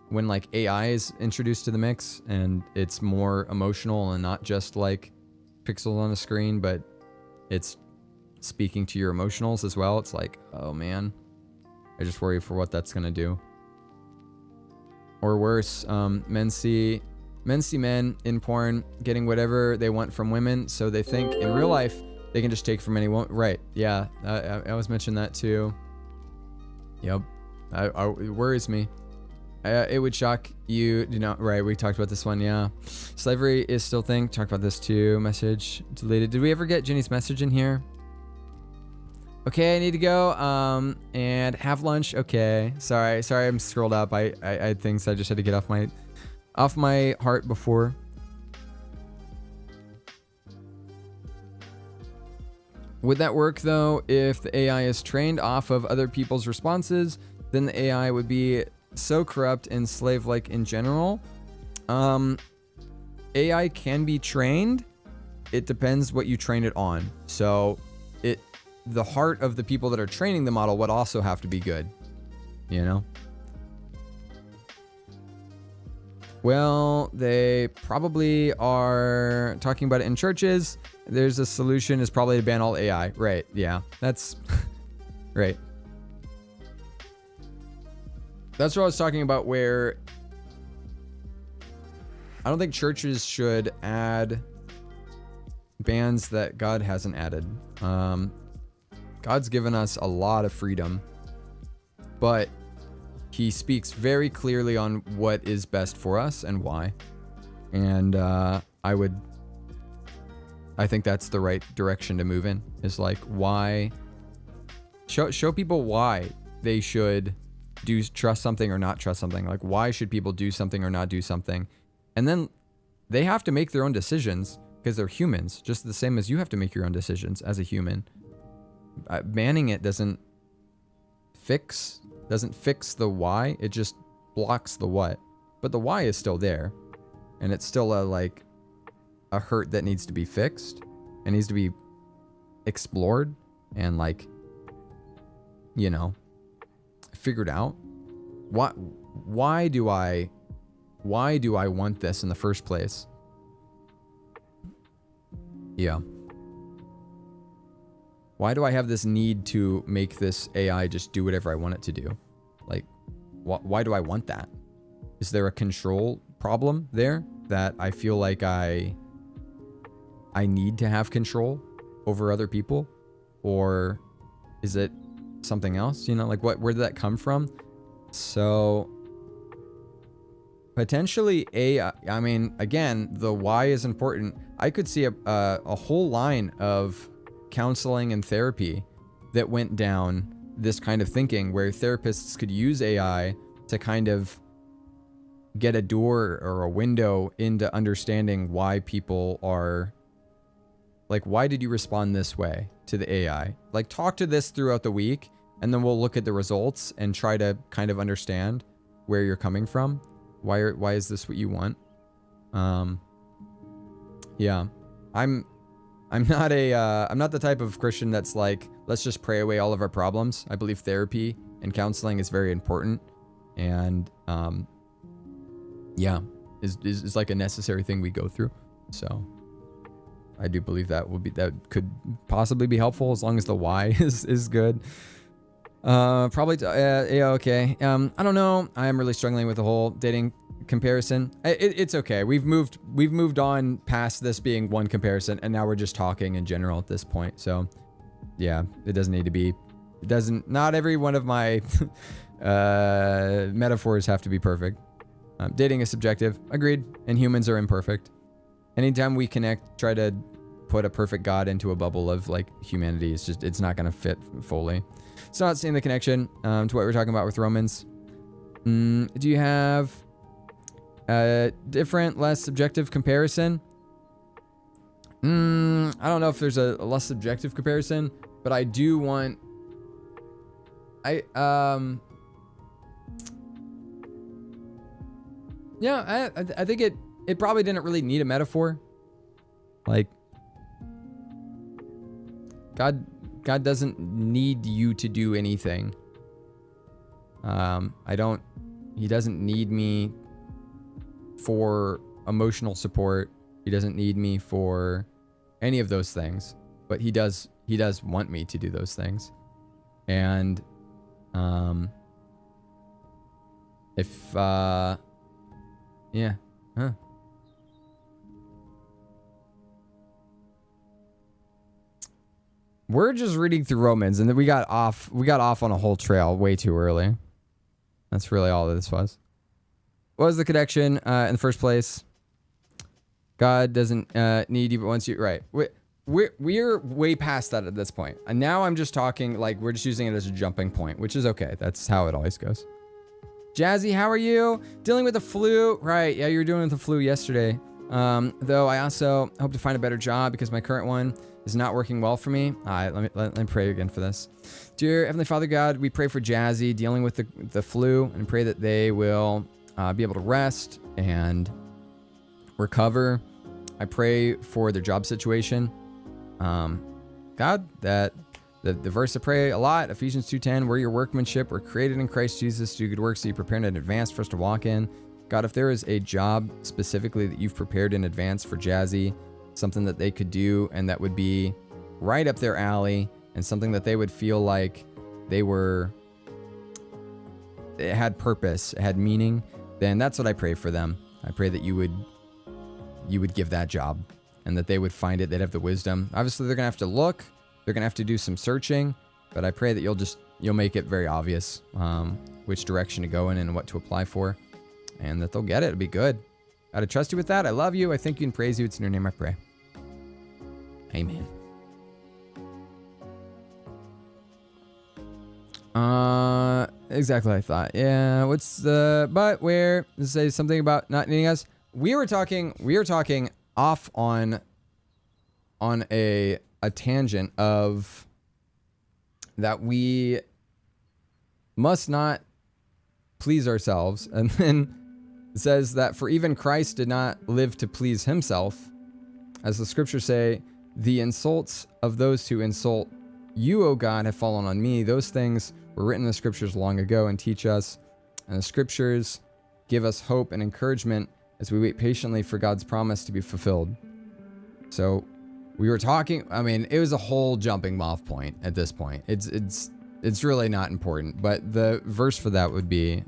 when like AI is introduced to the mix and it's more emotional and not just like pixels on a screen, but it's speaking to your emotionals as well. It's like, oh man, I just worry for what that's gonna do. Or worse, men see men in porn getting whatever they want from women, so they think in real life they can just take from anyone. Right? Yeah, I always mention that too. Yep, it worries me. It would shock you, right? We talked about this one, yeah. Slavery is still a thing. Talked about this too. Message deleted. Did we ever get Jenny's message in here? Okay, I need to go. And have lunch. Okay. Sorry, I'm scrolled up. I had things I just had to get off my heart before. Would that work though if the AI is trained off of other people's responses? Then the AI would be so corrupt and slave-like in general. AI can be trained. It depends what you train it on. So the heart of the people that are training the model would also have to be good, you know? Well, they probably are talking about it in churches. There's a solution is probably to ban all AI. Right, yeah, that's right. That's what I was talking about, where I don't think churches should add bans that God hasn't added. God's given us a lot of freedom, but he speaks very clearly on what is best for us and why. And I think that's the right direction to move in, is like, why show people why they should trust something or not trust something. Like, why should people do something or not do something? And then they have to make their own decisions because they're humans, just the same as you have to make your own decisions as a human. Banning it doesn't fix the why, it just blocks the what. But the why is still there, and it's still a hurt that needs to be fixed and needs to be explored and, like, you know, figured out. Why do I want this in the first place? Yeah. Why do I have this need to make this AI just do whatever I want it to do? Like, why do I want that? Is there a control problem there that I feel like I need to have control over other people? Or is it something else? You know, like, where did that come from? So potentially AI, I mean, again, the why is important. I could see a whole line of counseling and therapy that went down this kind of thinking, where therapists could use AI to kind of get a door or a window into understanding why people are, like, why did you respond this way to the AI? Like, talk to this throughout the week, and then we'll look at the results and try to kind of understand where you're coming from. Why is this what you want? Yeah, I'm not the type of Christian that's like, let's just pray away all of our problems. I believe therapy and counseling is very important, and yeah, is like a necessary thing we go through. So I do believe that could possibly be helpful, as long as the why is good. Probably yeah, okay. I don't know. I am really struggling with the whole dating comparison. It's okay. We've moved on past this being one comparison, and now we're just talking in general at this point. So yeah, it doesn't need to be. Not every one of my metaphors have to be perfect. Dating is subjective. Agreed. And humans are imperfect. Anytime we connect, try to put a perfect God into a bubble of, like, humanity, it's not going to fit fully. So not seeing the connection to what we're talking about with Romans. Do you have a different, less subjective comparison? I don't know if there's a less subjective comparison, but I do want... Yeah, I think it probably didn't really need a metaphor. Like, God doesn't need you to do anything. He doesn't need me for emotional support. He doesn't need me for any of those things, but he does want me to do those things. And yeah. Huh. We're just reading through Romans, and then we got off on a whole trail way too early. That's really all that this was. What was the connection in the first place? God doesn't need you, but once you... Right. we're way past that at this point. And now I'm just talking like we're just using it as a jumping point, which is okay. That's how it always goes. Jazzy, how are you? Dealing with the flu? Right, yeah, you were dealing with the flu yesterday. Though I also hope to find a better job because my current one is not working well for me. All right, let me pray again for this. Dear Heavenly Father God, we pray for Jazzy dealing with the flu and pray that they will be able to rest and recover. I pray for their job situation. God, that the verse I pray a lot, Ephesians 2:10, we're your workmanship, we're created in Christ Jesus to do good works that you prepared in advance for us to walk in. God, if there is a job specifically that you've prepared in advance for Jazzy, something that they could do and that would be right up their alley and something that they would feel like it had purpose, it had meaning, then that's what I pray for them. I pray that you would give that job and that they would find it, they'd have the wisdom. Obviously, they're going to have to look, they're going to have to do some searching, but I pray that you'll make it very obvious which direction to go in and what to apply for, and that they'll get it. It'll be good. God, I trust you with that. I love you. I thank you and praise you. It's in your name I pray. Amen. Exactly what I thought. Yeah, but where? Does it say something about not needing us? We were talking off on a tangent of that we must not please ourselves, and then it says that for even Christ did not live to please himself. As the scriptures say, the insults of those who insult you, O God, have fallen on me. Those things were written in the scriptures long ago and teach us, and the scriptures give us hope and encouragement as we wait patiently for God's promise to be fulfilled. So we were talking, I mean, it was a whole jumping off point at this point. It's really not important, but the verse for that would be,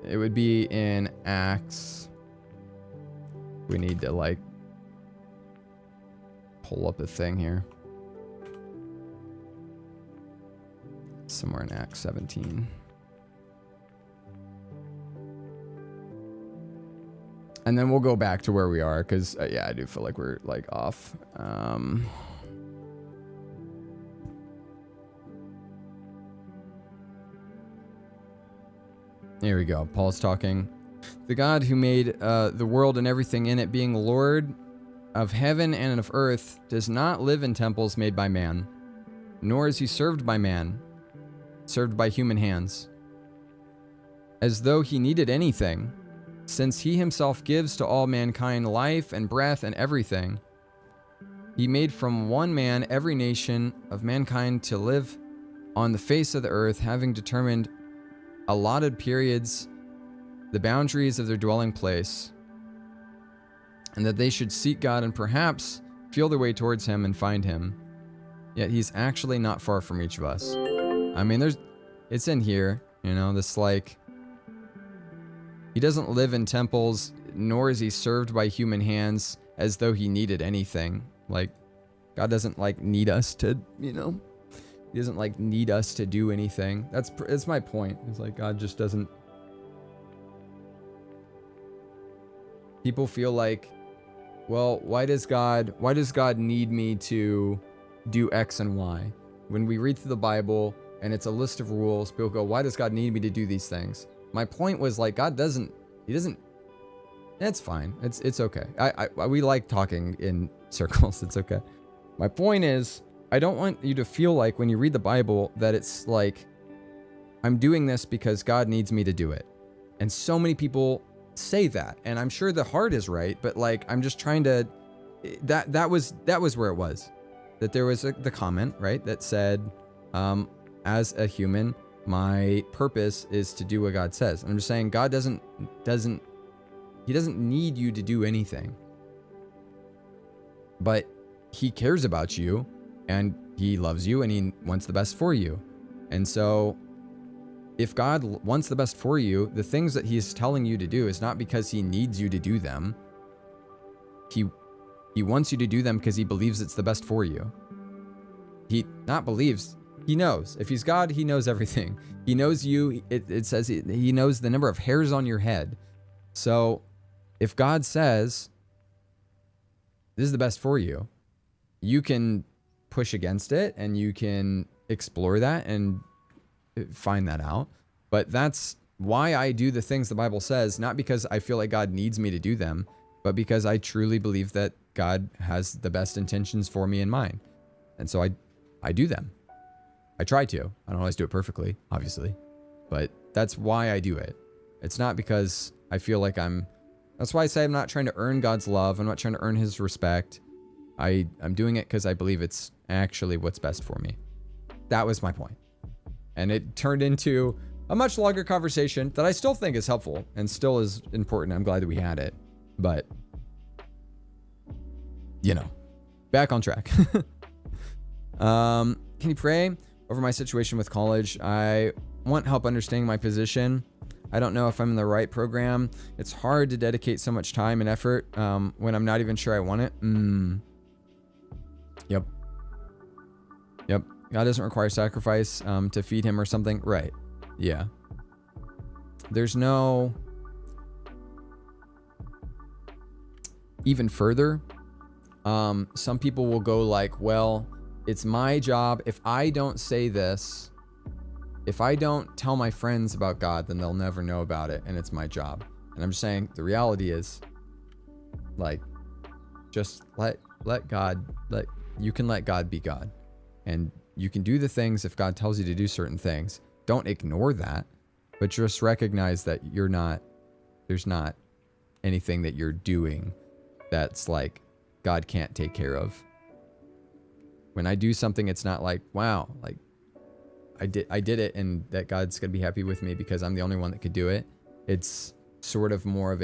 it would be in Acts. We need to like pull up a thing here. Somewhere in Acts 17. And then we'll go back to where we are, because yeah, I do feel like we're like off. Here we go. Paul's talking. The God who made the world and everything in it, being Lord of heaven and of earth, does not live in temples made by man, nor is he served by man, served by human hands, as though he needed anything, since he himself gives to all mankind life and breath and everything. He made from one man every nation of mankind to live on the face of the earth, having determined allotted periods, the boundaries of their dwelling place, and that they should seek God and perhaps feel their way towards him and find him. Yet he's actually not far from each of us. I mean, it's in here, you know, this like, he doesn't live in temples, nor is he served by human hands as though he needed anything. Like, God doesn't like need us to, you know, he doesn't like need us to do anything. That's my point. It's like God just doesn't. People feel like, well, why does God need me to do X and Y? When we read through the Bible and it's a list of rules, people go, why does God need me to do these things? My point was like, God doesn't, he doesn't, it's fine. It's okay. We like talking in circles. It's okay. My point is, I don't want you to feel like when you read the Bible that it's like, I'm doing this because God needs me to do it. And so many people say that, and I'm sure the heart is right, but like, I'm just trying to, that was where it was. That there was the comment, right, that said, as a human, my purpose is to do what God says. And I'm just saying, God doesn't need you to do anything. But he cares about you, and he loves you, and he wants the best for you. And so if God wants the best for you, the things that he's telling you to do is not because he needs you to do them. He wants you to do them because he believes it's the best for you. He not believes, he knows. If he's God, he knows everything. He knows you. It says he knows the number of hairs on your head. So if God says, this is the best for you, you can push against it and you can explore that and find that out. But that's why I do the things the Bible says, not because I feel like God needs me to do them, but because I truly believe that God has the best intentions for me in mind. And so I do them. I try to. I don't always do it perfectly, obviously, but that's why I do it. It's not because I feel like that's why I say I'm not trying to earn God's love. I'm not trying to earn his respect. I'm doing it because I believe it's actually what's best for me. That was my point. And it turned into a much longer conversation that I still think is helpful and still is important. I'm glad that we had it, but back on track. Can you pray over my situation with college? I want help understanding my position. I don't know if I'm in the right program. It's hard to dedicate so much time and effort when I'm not even sure I want it. Yep. God doesn't require sacrifice to feed him or something. Right. Yeah. There's no... Even further, some people will go like, well, it's my job. If I don't say this, if I don't tell my friends about God, then they'll never know about it, and it's my job. And I'm just saying, the reality is, like, just let God, you can let God be God. And you can do the things if God tells you to do certain things. Don't ignore that, but just recognize that there's not anything that you're doing that's like God can't take care of. When I do something, it's not like, wow, like I did it and that God's going to be happy with me because I'm the only one that could do it. It's sort of more of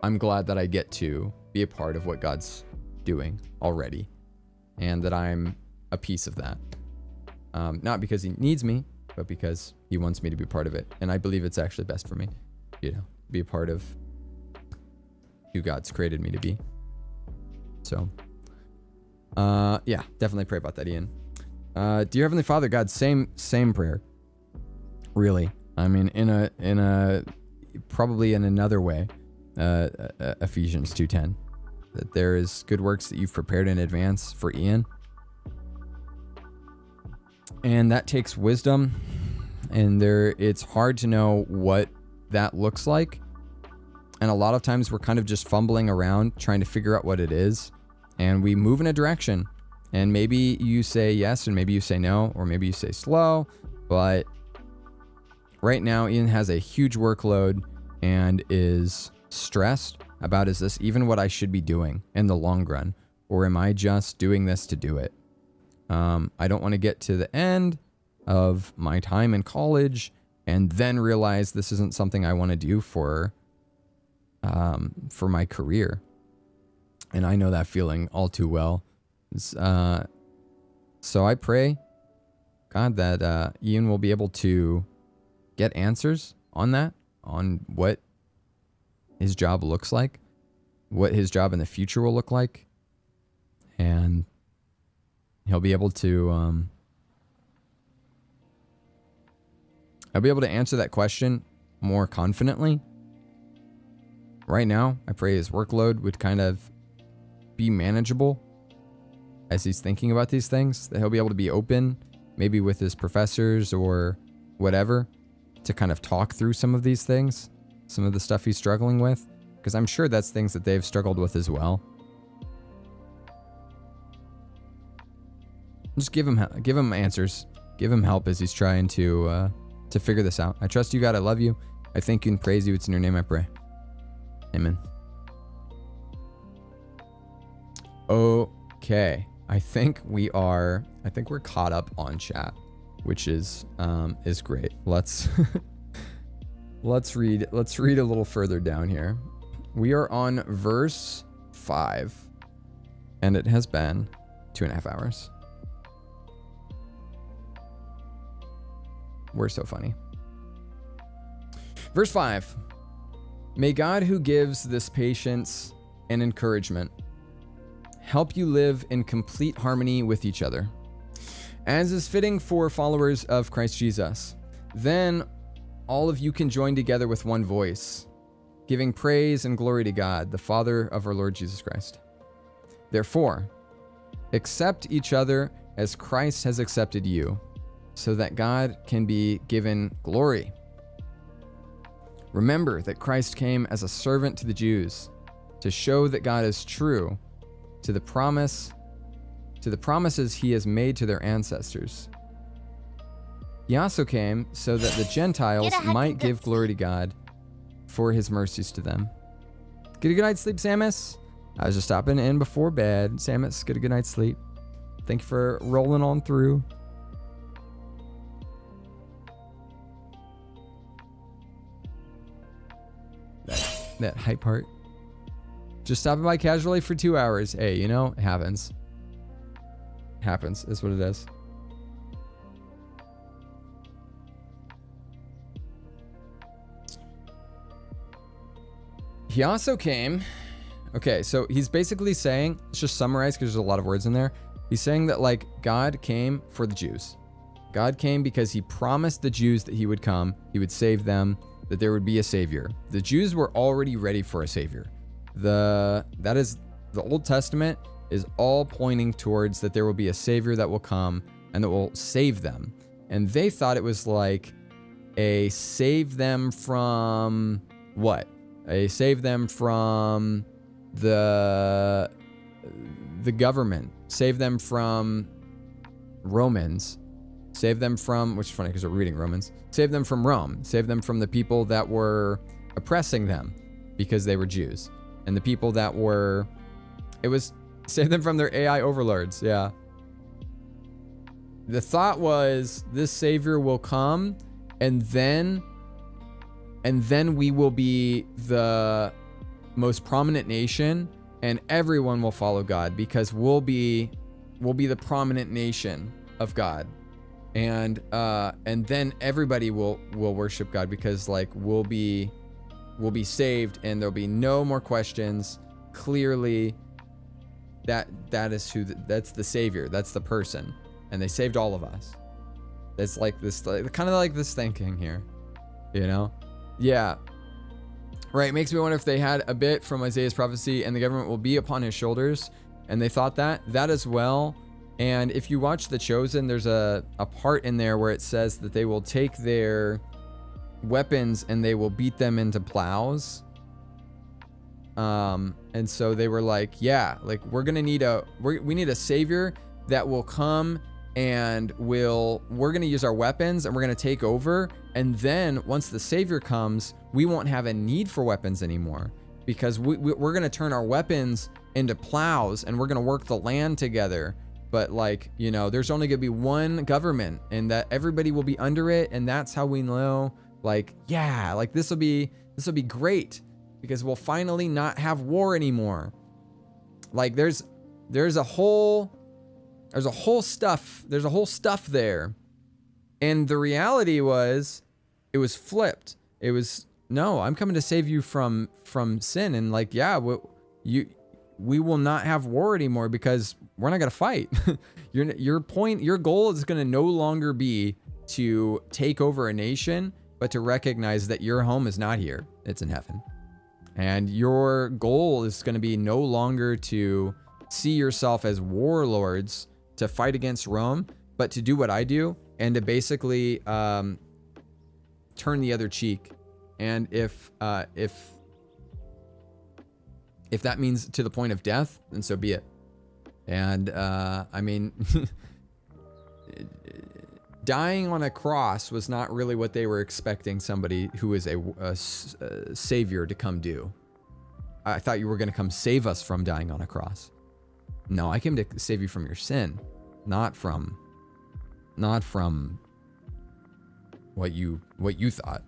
I'm glad that I get to be a part of what God's doing already and that I'm a piece of that. Not because he needs me, but because he wants me to be part of it. And I believe it's actually best for me, be a part of who God's created me to be. So, yeah, definitely pray about that, Ian. Dear Heavenly Father, God, same prayer. Really. I mean, probably in another way, Ephesians 2:10, that there is good works that you've prepared in advance for Ian. And that takes wisdom, and it's hard to know what that looks like. And a lot of times we're kind of just fumbling around trying to figure out what it is. And we move in a direction. And maybe you say yes, and maybe you say no, or maybe you say slow. But right now, Ian has a huge workload and is stressed about, is this even what I should be doing in the long run? Or am I just doing this to do it? I don't want to get to the end of my time in college and then realize this isn't something I want to do for my career. And I know that feeling all too well. So I pray, God, that Ian will be able to get answers on that, on what his job looks like, what his job in the future will look like, and he'll be able to I'll be able to answer that question more confidently. Right now, I pray his workload would kind of be manageable as he's thinking about these things, that he'll be able to be open, maybe with his professors or whatever, to kind of talk through some of these things, some of the stuff he's struggling with, because I'm sure that's things that they've struggled with as well. Just give him answers, give him help as he's trying to figure this out. I trust you, God. I love you. I thank you and praise you. It's in your name I pray. Amen. Okay. I think we're caught up on chat, which is great. Let's read a little further down here. We are on verse 5, and it has been 2.5 hours. We're so funny. Verse 5. May God, who gives this patience and encouragement. Help you live in complete harmony with each other, as is fitting for followers of Christ Jesus. Then all of you can join together with one voice, giving praise and glory to God, the Father of our Lord Jesus Christ. Therefore, accept each other as Christ has accepted you, so that God can be given glory. Remember that Christ came as a servant to the Jews to show that God is true to the promises he has made to their ancestors. He also came so that the Gentiles might give glory to God for his mercies to them. Get a good night's sleep, Samus. I was just stopping in before bed. Samus, get a good night's sleep. Thank you for rolling on through. That hype part. Just stopping by casually for 2 hours. Hey, you know, it happens. Happens is what it is. He also came. Okay, so he's basically saying, let's just summarize because there's a lot of words in there. He's saying that like God came for the Jews. God came because he promised the Jews that he would come, he would save them, that there would be a savior. The Jews were already ready for a savior. The Old Testament is all pointing towards that there will be a savior that will come and that will save them. And they thought it was like a save them from what? A save them from the government, save them from Romans, save them from, which is funny because we're reading Romans, save them from Rome, save them from the people that were oppressing them because they were Jews, and the people that were, it was save them from their AI overlords. Yeah. The thought was this savior will come and then we will be the most prominent nation and everyone will follow God because we'll be the prominent nation of God. And then everybody will worship God because like we'll be saved and there'll be no more questions. Clearly that is that's the savior, that's the person, and they saved all of us. It's like this, kind of like this thinking here, you know? Yeah. Right, makes me wonder if they had a bit from Isaiah's prophecy and the government will be upon his shoulders, and they thought that as well. And if you watch The Chosen, there's a part in there where it says that they will take their weapons and they will beat them into plows. And so they were like, yeah, like we're gonna need we need a savior that will come and we're gonna use our weapons and we're gonna take over. And then once the savior comes, we won't have a need for weapons anymore because we're gonna turn our weapons into plows and we're gonna work the land together. But like, you know, there's only gonna be one government and that everybody will be under it. And that's how we know, like, yeah, like this will be great because we'll finally not have war anymore. Like there's a whole stuff there. And the reality was, it was flipped. It was, no, I'm coming to save you from sin. And like, yeah, we will not have war anymore because we're not going to fight. Your goal is going to no longer be to take over a nation, but to recognize that your home is not here. It's in heaven. And your goal is going to be no longer to see yourself as warlords to fight against Rome, but to do what I do and to basically turn the other cheek. And if that means to the point of death, then so be it. And I mean, dying on a cross was not really what they were expecting somebody who is a savior to come do. I thought you were going to come save us from dying on a cross. No, I came to save you from your sin, not from what you thought.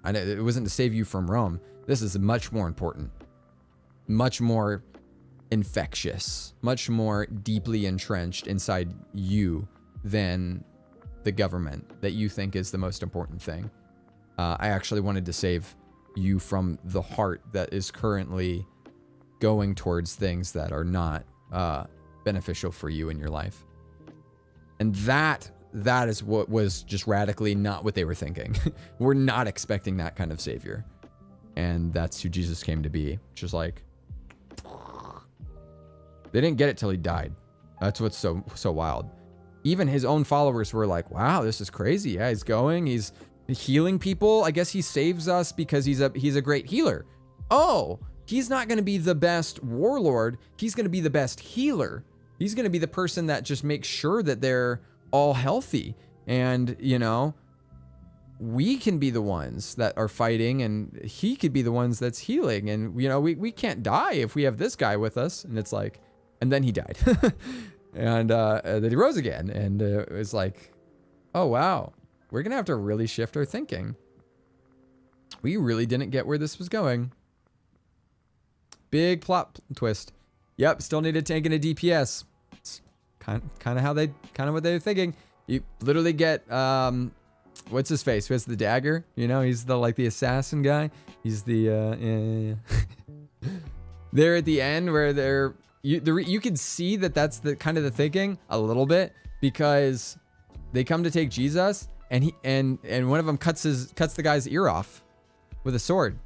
It wasn't to save you from Rome. This is much more important, much more infectious, much more deeply entrenched inside you than the government that you think is the most important thing. I actually wanted to save you from the heart that is currently going towards things that are not beneficial for you in your life. And that is what was just radically not what they were thinking. We're not expecting that kind of savior. And that's who Jesus came to be, which is like, they didn't get it till he died. That's what's so wild. Even his own followers were like, wow, this is crazy. Yeah, he's healing people. I guess he saves us because he's a great healer. Oh, he's not going to be the best warlord. He's going to be the best healer. He's going to be the person that just makes sure that they're all healthy. And, you know, we can be the ones that are fighting, and he could be the ones that's healing. And, you know, we can't die if we have this guy with us. And it's like, and then he died. And then he rose again. And it was like, oh, wow, we're going to have to really shift our thinking. We really didn't get where this was going. Big plot twist. Yep, still need a tank and a DPS. It's kind of what they were thinking. You literally get what's his face? Who has the dagger? You know, he's the assassin guy. He's the They're at the end where you can see that that's the kind of the thinking a little bit, because they come to take Jesus, and one of them cuts the guy's ear off with a sword.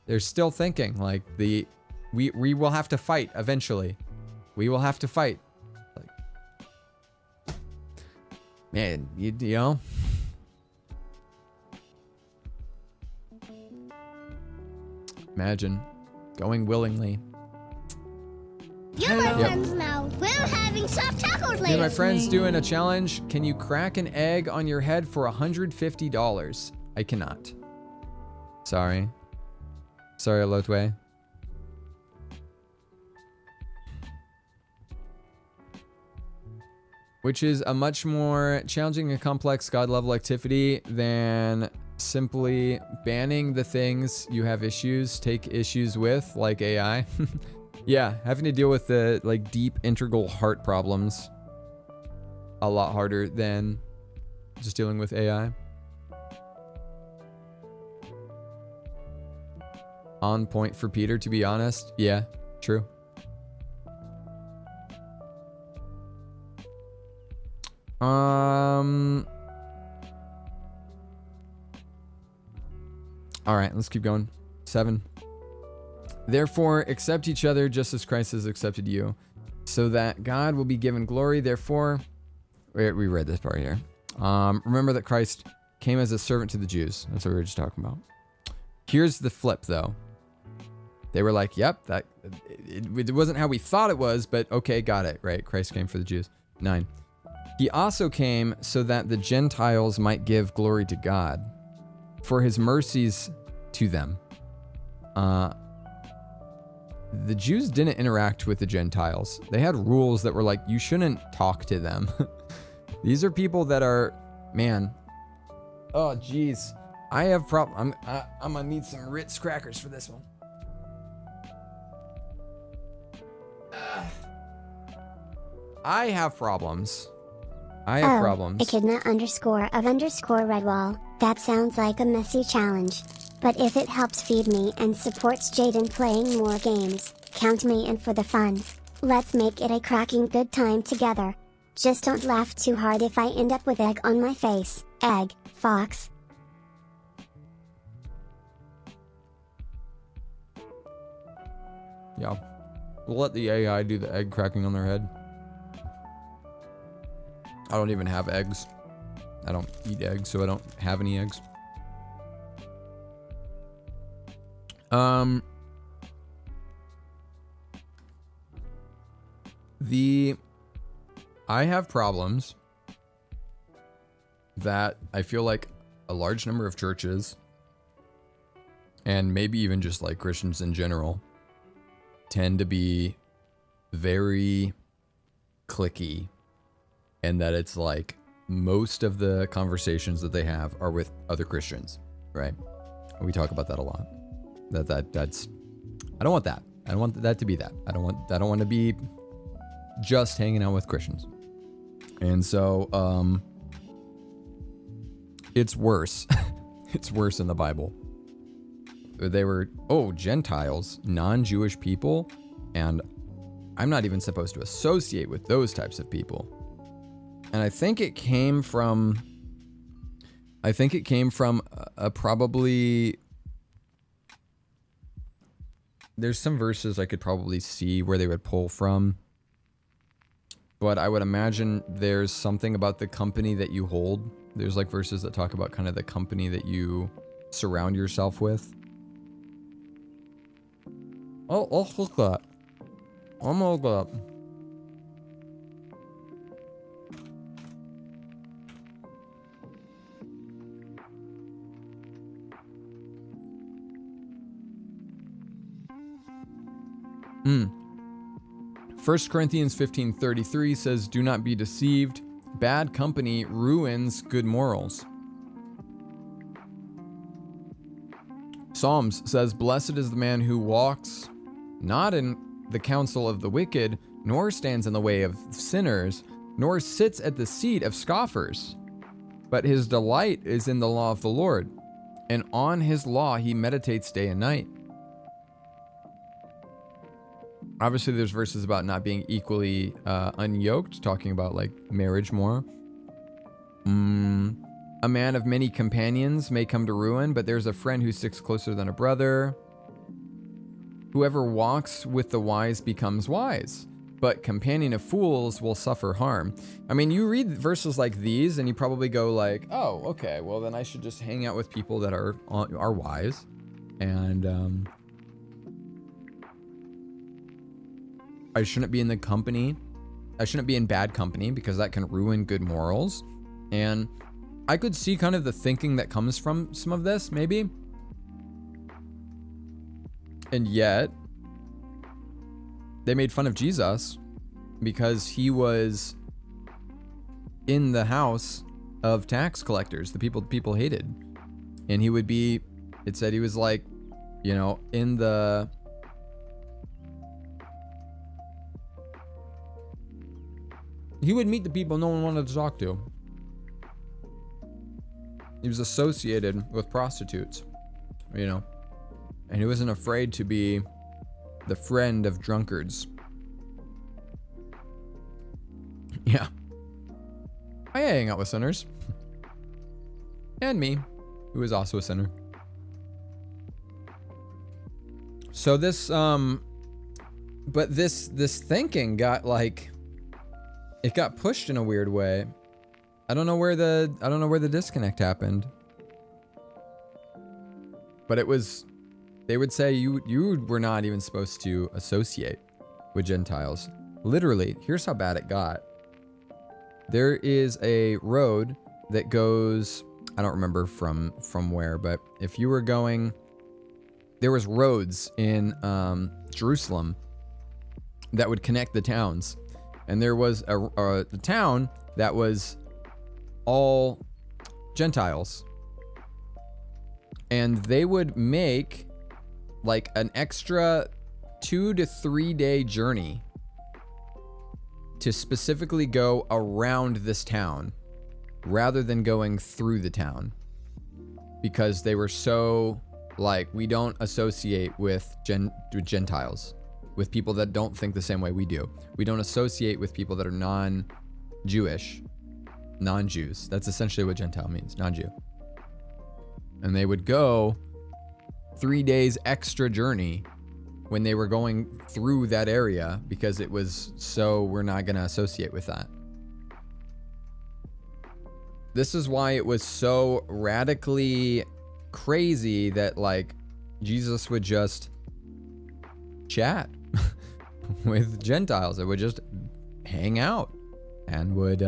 They're still thinking like we will have to fight eventually. We will have to fight. Like, man, you know. Imagine going willingly. You're my friends now. We're having soft tacos later. Me and my friend's doing a challenge. Can you crack an egg on your head for $150? I cannot. Sorry, Lotway. Which is a much more challenging and complex God-level activity than simply banning the things you have take issues with, like AI. Yeah, having to deal with the deep integral heart problems a lot harder than just dealing with AI. On point for Peter, to be honest. Yeah, true. All right, let's keep going. 7. Therefore, accept each other just as Christ has accepted you, so that God will be given glory. Therefore, we read this part here. Remember that Christ came as a servant to the Jews. That's what we were just talking about. Here's the flip, though. They were like, yep, that it wasn't how we thought it was, but okay, got it, right? Christ came for the Jews. 9. He also came so that the Gentiles might give glory to God for his mercies to them. The Jews didn't interact with the Gentiles. They had rules that were like, you shouldn't talk to them. These are people that are, man. Oh, geez. I have I'm gonna need some Ritz crackers for this one. I have problems. Problems. Echidna _of_Redwall. That sounds like a messy challenge. But if it helps feed me and supports Jaden playing more games, count me in for the fun. Let's make it a cracking good time together. Just don't laugh too hard if I end up with egg on my face. Egg, Fox. Yeah. We'll let the AI do the egg cracking on their head. I don't even have eggs. I don't eat eggs, so I don't have any eggs. I have problems that I feel like a large number of churches, and maybe even just like Christians in general, tend to be very cliquey, and that it's like most of the conversations that they have are with other Christians, right? We talk about that a lot. That's I don't want that. I don't want that to be that. I don't want to be just hanging out with Christians. And so it's worse. It's worse in the Bible. They were, Gentiles, non-Jewish people. And I'm not even supposed to associate with those types of people. And I think it came from probably, there's some verses I could probably see where they would pull from. But I would imagine there's something about the company that you hold. There's like verses that talk about kind of the company that you surround yourself with. Oh, I'll look that. I'm gonna look up. Hmm. 1 Corinthians 15:33 says, "Do not be deceived. Bad company ruins good morals." Psalms says, "Blessed is the man who walks not in the counsel of the wicked, nor stands in the way of sinners, nor sits at the seat of scoffers. But his delight is in the law of the Lord, and on his law he meditates day and night." Obviously, there's verses about not being equally unyoked, talking about like marriage more. A man of many companions may come to ruin, but there's a friend who sticks closer than a brother. Whoever walks with the wise becomes wise, but companion of fools will suffer harm. I mean, you read verses like these and you probably go like, oh, okay, well then I should just hang out with people that are wise. And I shouldn't be in the company. I shouldn't be in bad company because that can ruin good morals. And I could see kind of the thinking that comes from some of this, maybe. And yet, they made fun of Jesus because he was in the house of tax collectors, the people hated. And he would be, it said he was like, you know, in the... He would meet the people no one wanted to talk to. He was associated with prostitutes, you know. And he wasn't afraid to be the friend of drunkards. Yeah. I hang out with sinners. And me, who is also a sinner. So this, but this thinking got like, it got pushed in a weird way. I don't know where the disconnect happened. But it was, they would say you were not even supposed to associate with Gentiles. Literally, here's how bad it got. There is a road that goes, I don't remember from where, but if you were going, there was roads in Jerusalem that would connect the towns. And there was a town that was all Gentiles. And they would make like an extra 2 to 3 day journey to specifically go around this town rather than going through the town. Because they were so like, we don't associate with Gentiles. With people that don't think the same way we do. We don't associate with people that are non-Jewish, non-Jews. That's essentially what Gentile means, non-Jew. And they would go 3 days extra journey when they were going through that area because it was so, we're not going to associate with that. This is why it was so radically crazy that like Jesus would just chat with Gentiles. It would just hang out and would,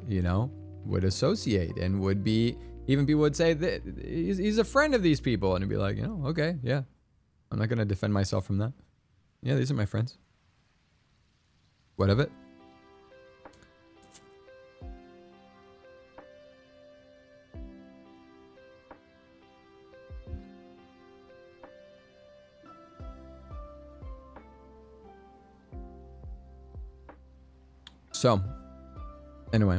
you know, would associate and would be, even people would say that he's a friend of these people. And it'd be like, you know, okay, yeah. I'm not going to defend myself from that. Yeah, these are my friends. What of it? So, anyway,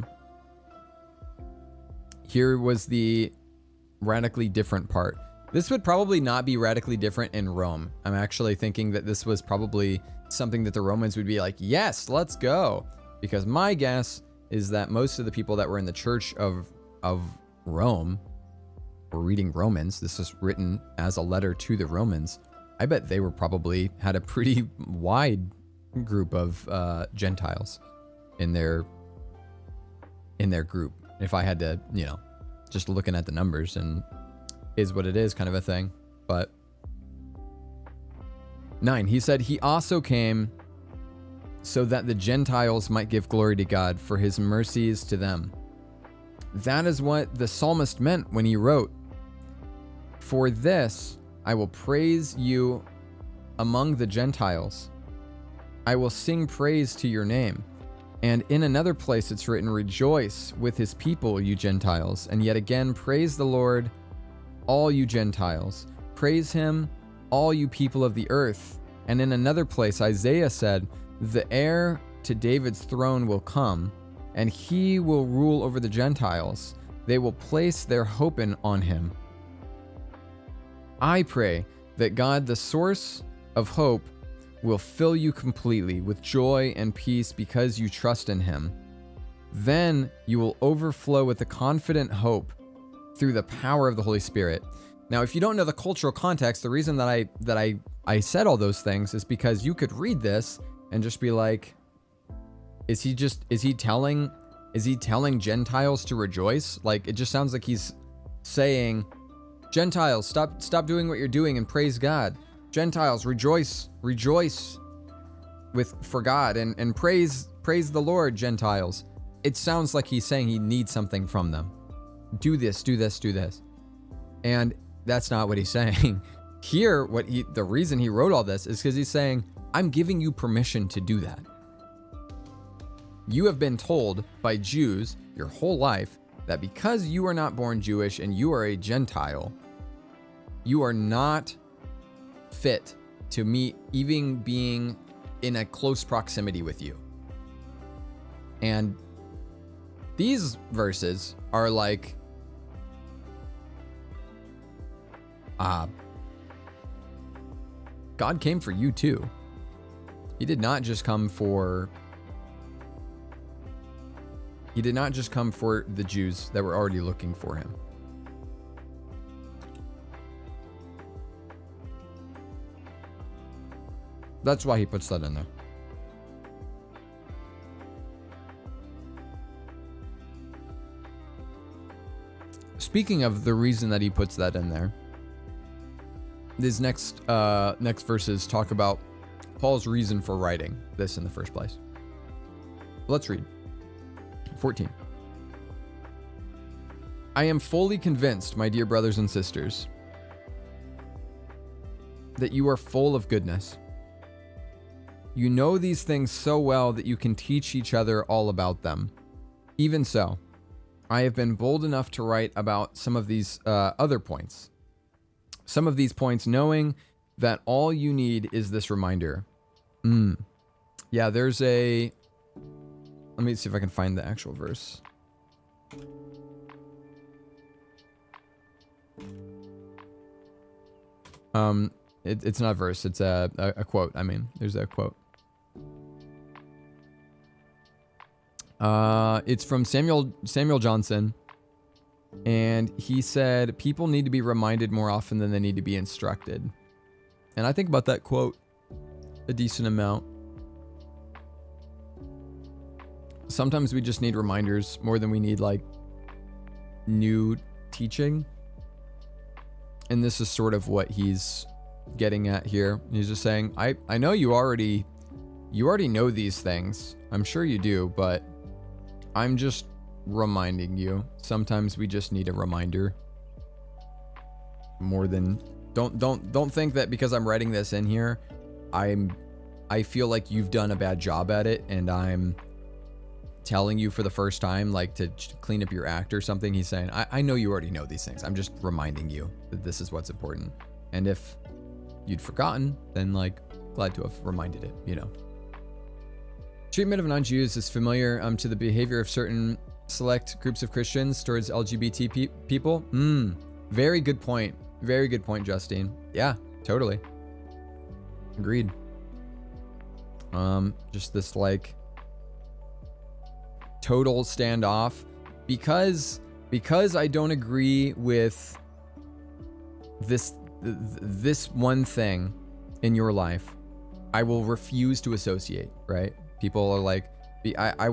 here was the radically different part. This would probably not be radically different in Rome. I'm actually thinking that this was probably something that the Romans would be like, yes, let's go. Because my guess is that most of the people that were in the church of Rome were reading Romans. This was written as a letter to the Romans. I bet they were probably had a pretty wide group of Gentiles in their group. If I had to, just looking at the numbers and is what it is kind of a thing. But 9, he said he also came so that the Gentiles might give glory to God for his mercies to them. That is what the psalmist meant when he wrote, "For this I will praise you among the Gentiles. I will sing praise to your name." And in another place it's written, "Rejoice with his people, you Gentiles." And yet again, "Praise the Lord, all you Gentiles. Praise him, all you people of the earth." And in another place, Isaiah said, "The heir to David's throne will come, and he will rule over the Gentiles. They will place their hope on him." I pray that God, the source of hope, will fill you completely with joy and peace because you trust in him. Then you will overflow with a confident hope through the power of the Holy Spirit. Now, if you don't know the cultural context, the reason that I said all those things is because you could read this and just be like, is he telling Gentiles to rejoice? Like, it just sounds like he's saying, Gentiles, stop doing what you're doing and praise God. Gentiles, rejoice for God and praise the Lord, Gentiles. It sounds like he's saying he needs something from them. Do this. And that's not what he's saying. Here, the reason he wrote all this is because he's saying, I'm giving you permission to do that. You have been told by Jews your whole life that because you are not born Jewish and you are a Gentile, you are not fit to meet even being in a close proximity with you. And these verses are like, God came for you too. He did not just come for the Jews that were already looking for him. That's why he puts that in there. Speaking of the reason that he puts that in there, these next verses talk about Paul's reason for writing this in the first place. Let's read. 14. I am fully convinced, my dear brothers and sisters, that you are full of goodness. You know these things so well that you can teach each other all about them. Even so, I have been bold enough to write about some of these other points. Some of these points, knowing that all you need is this reminder. Yeah, there's a... Let me see if I can find the actual verse. It's not a verse, it's a quote. I mean, there's a quote. It's from Samuel Johnson, and he said, people need to be reminded more often than they need to be instructed. And I think about that quote a decent amount. Sometimes we just need reminders more than we need like new teaching. And this is sort of what he's getting at here. He's just saying, I know you already know these things. I'm sure you do, but I'm just reminding you. Sometimes we just need a reminder more than don't think that because I'm writing this in here, I feel like you've done a bad job at it and I'm telling you for the first time, like to clean up your act or something. He's saying, I know you already know these things. I'm just reminding you that this is what's important. And if you'd forgotten, then like glad to have reminded it, you know. Treatment of non-Jews is familiar to the behavior of certain select groups of Christians towards LGBT people. Very good point. Very good point, Justine. Yeah, totally. Agreed. Just this like total standoff because I don't agree with this one thing in your life, I will refuse to associate, right? People are like, I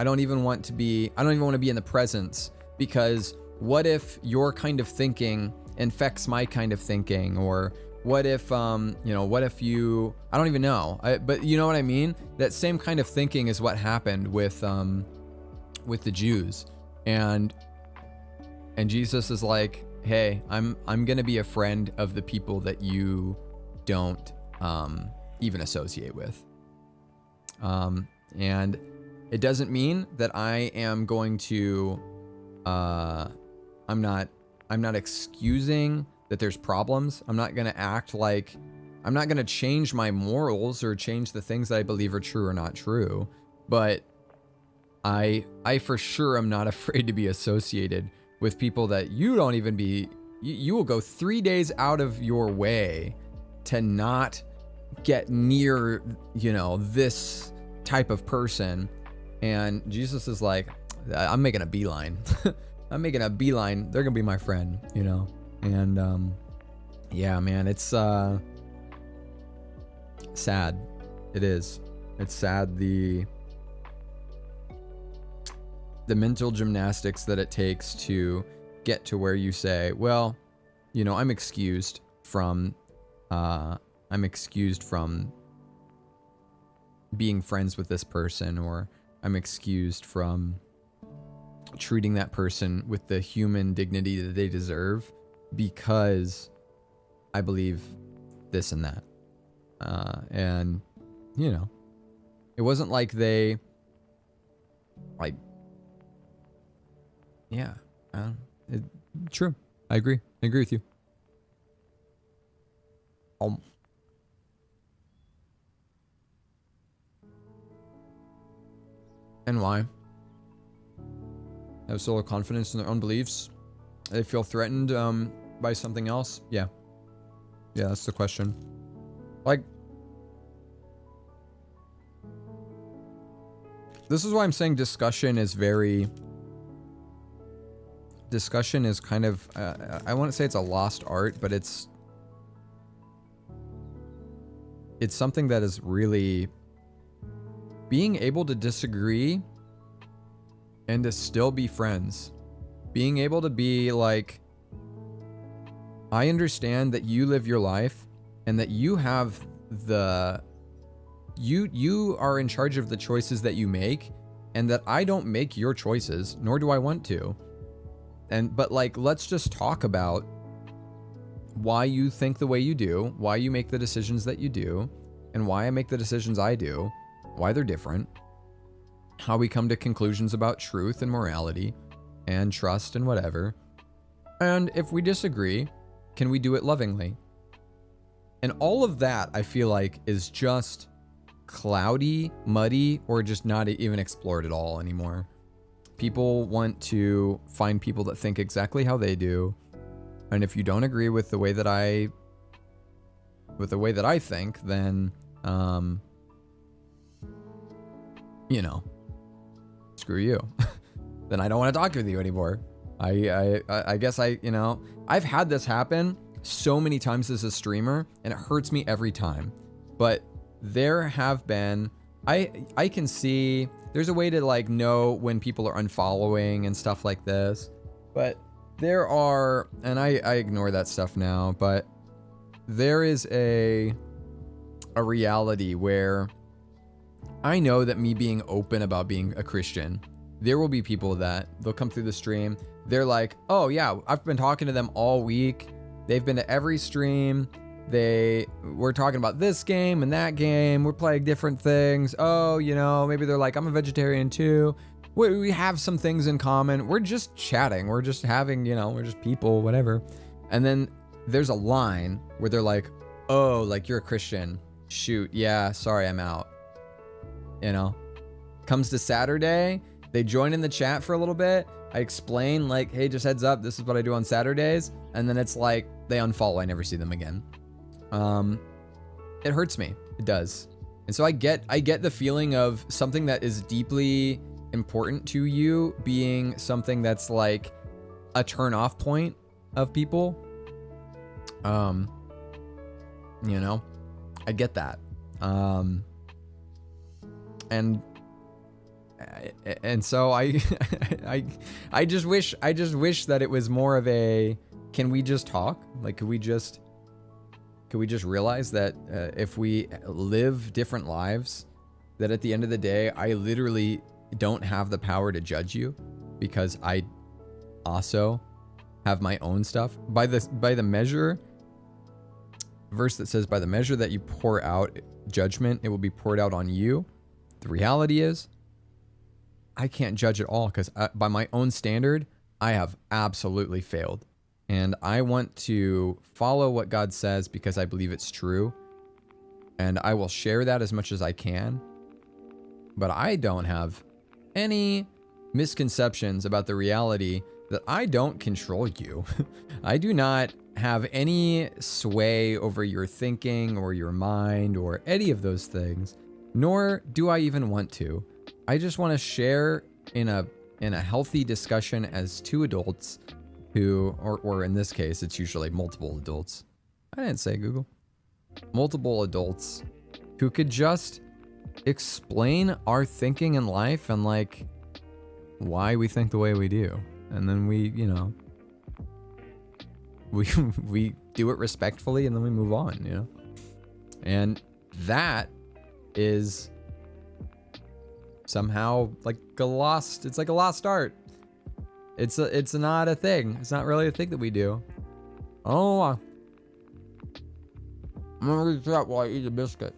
don't even want to be in the presence, because what if your kind of thinking infects my kind of thinking? Or what if, what if you, I don't even know. But you know what I mean? That same kind of thinking is what happened with the Jews. And Jesus is like, hey, I'm going to be a friend of the people that you don't even associate with. And it doesn't mean that I am going to, I'm not excusing that there's problems. I'm not going to act like, I'm not going to change my morals or change the things that I believe are true or not true. But I for sure am not afraid to be associated with people that you don't even be, you will go 3 days out of your way to not get near, this type of person. And Jesus is like, I'm making a beeline. I'm making a beeline. They're going to be my friend, And yeah, man, it's sad. It is. It's sad the mental gymnastics that it takes to get to where you say, well, I'm excused from being friends with this person, or I'm excused from treating that person with the human dignity that they deserve because I believe this and that. And it wasn't like they yeah, true. I agree with you. And why? Have solo confidence in their own beliefs. They feel threatened by something else. Yeah, that's the question. Like, this is why I'm saying discussion is kind of, I wouldn't say it's a lost art, but it's something that is really being able to disagree and to still be friends. Being able to be like, I understand that you live your life and that you have you are in charge of the choices that you make, and that I don't make your choices, nor do I want to. But like, let's just talk about why you think the way you do, why you make the decisions that you do, and why I make the decisions I do, why they're different, how we come to conclusions about truth and morality and trust and whatever. And if we disagree, can we do it lovingly? And all of that, I feel like, is just cloudy, muddy, or just not even explored at all anymore. People want to find people that think exactly how they do. And if you don't agree with the way that I think, then, screw you. Then I don't want to talk with you anymore. I guess I've had this happen so many times as a streamer, and it hurts me every time. But there have been, I can see, there's a way to like know when people are unfollowing and stuff like this. But there are, and I ignore that stuff now, but there is a reality where I know that me being open about being a Christian, there will be people that they'll come through the stream. They're like, oh yeah, I've been talking to them all week. They've been to every stream. We're talking about this game and that game. We're playing different things. Oh, maybe they're like, I'm a vegetarian too. We have some things in common. We're just chatting. We're just having, we're just people, whatever. And then there's a line where they're like, oh, like you're a Christian. Shoot. Yeah. Sorry. I'm out. Comes to Saturday. They join in the chat for a little bit. I explain like, hey, just heads up, this is what I do on Saturdays. And then it's like they unfollow. I never see them again. It hurts me. It does. And so I get the feeling of something that is deeply important to you being something that's like a turn off point of people. You know, I get that. And so I just wish that it was more of a, can we just talk? Like, could we just realize that if we live different lives, that at the end of the day, I literally don't have the power to judge you because I also have my own stuff. By the measure, verse that says, by the measure that you pour out judgment, it will be poured out on you. The reality is, I can't judge at all because by my own standard, I have absolutely failed. And I want to follow what God says because I believe it's true. And I will share that as much as I can. But I don't have any misconceptions about the reality that I don't control you. I do not have any sway over your thinking or your mind or any of those things, nor do I even want to. I just want to share in a healthy discussion as two adults who, or in this case, it's usually multiple adults. I didn't say Google. Multiple adults who could just explain our thinking in life and like why we think the way we do. And then we, you know, we do it respectfully and then we move on, you know? And that is somehow like it's like a lost art. It's not a thing. It's not really a thing that we do. Oh, I'm gonna read that while I eat a biscuit.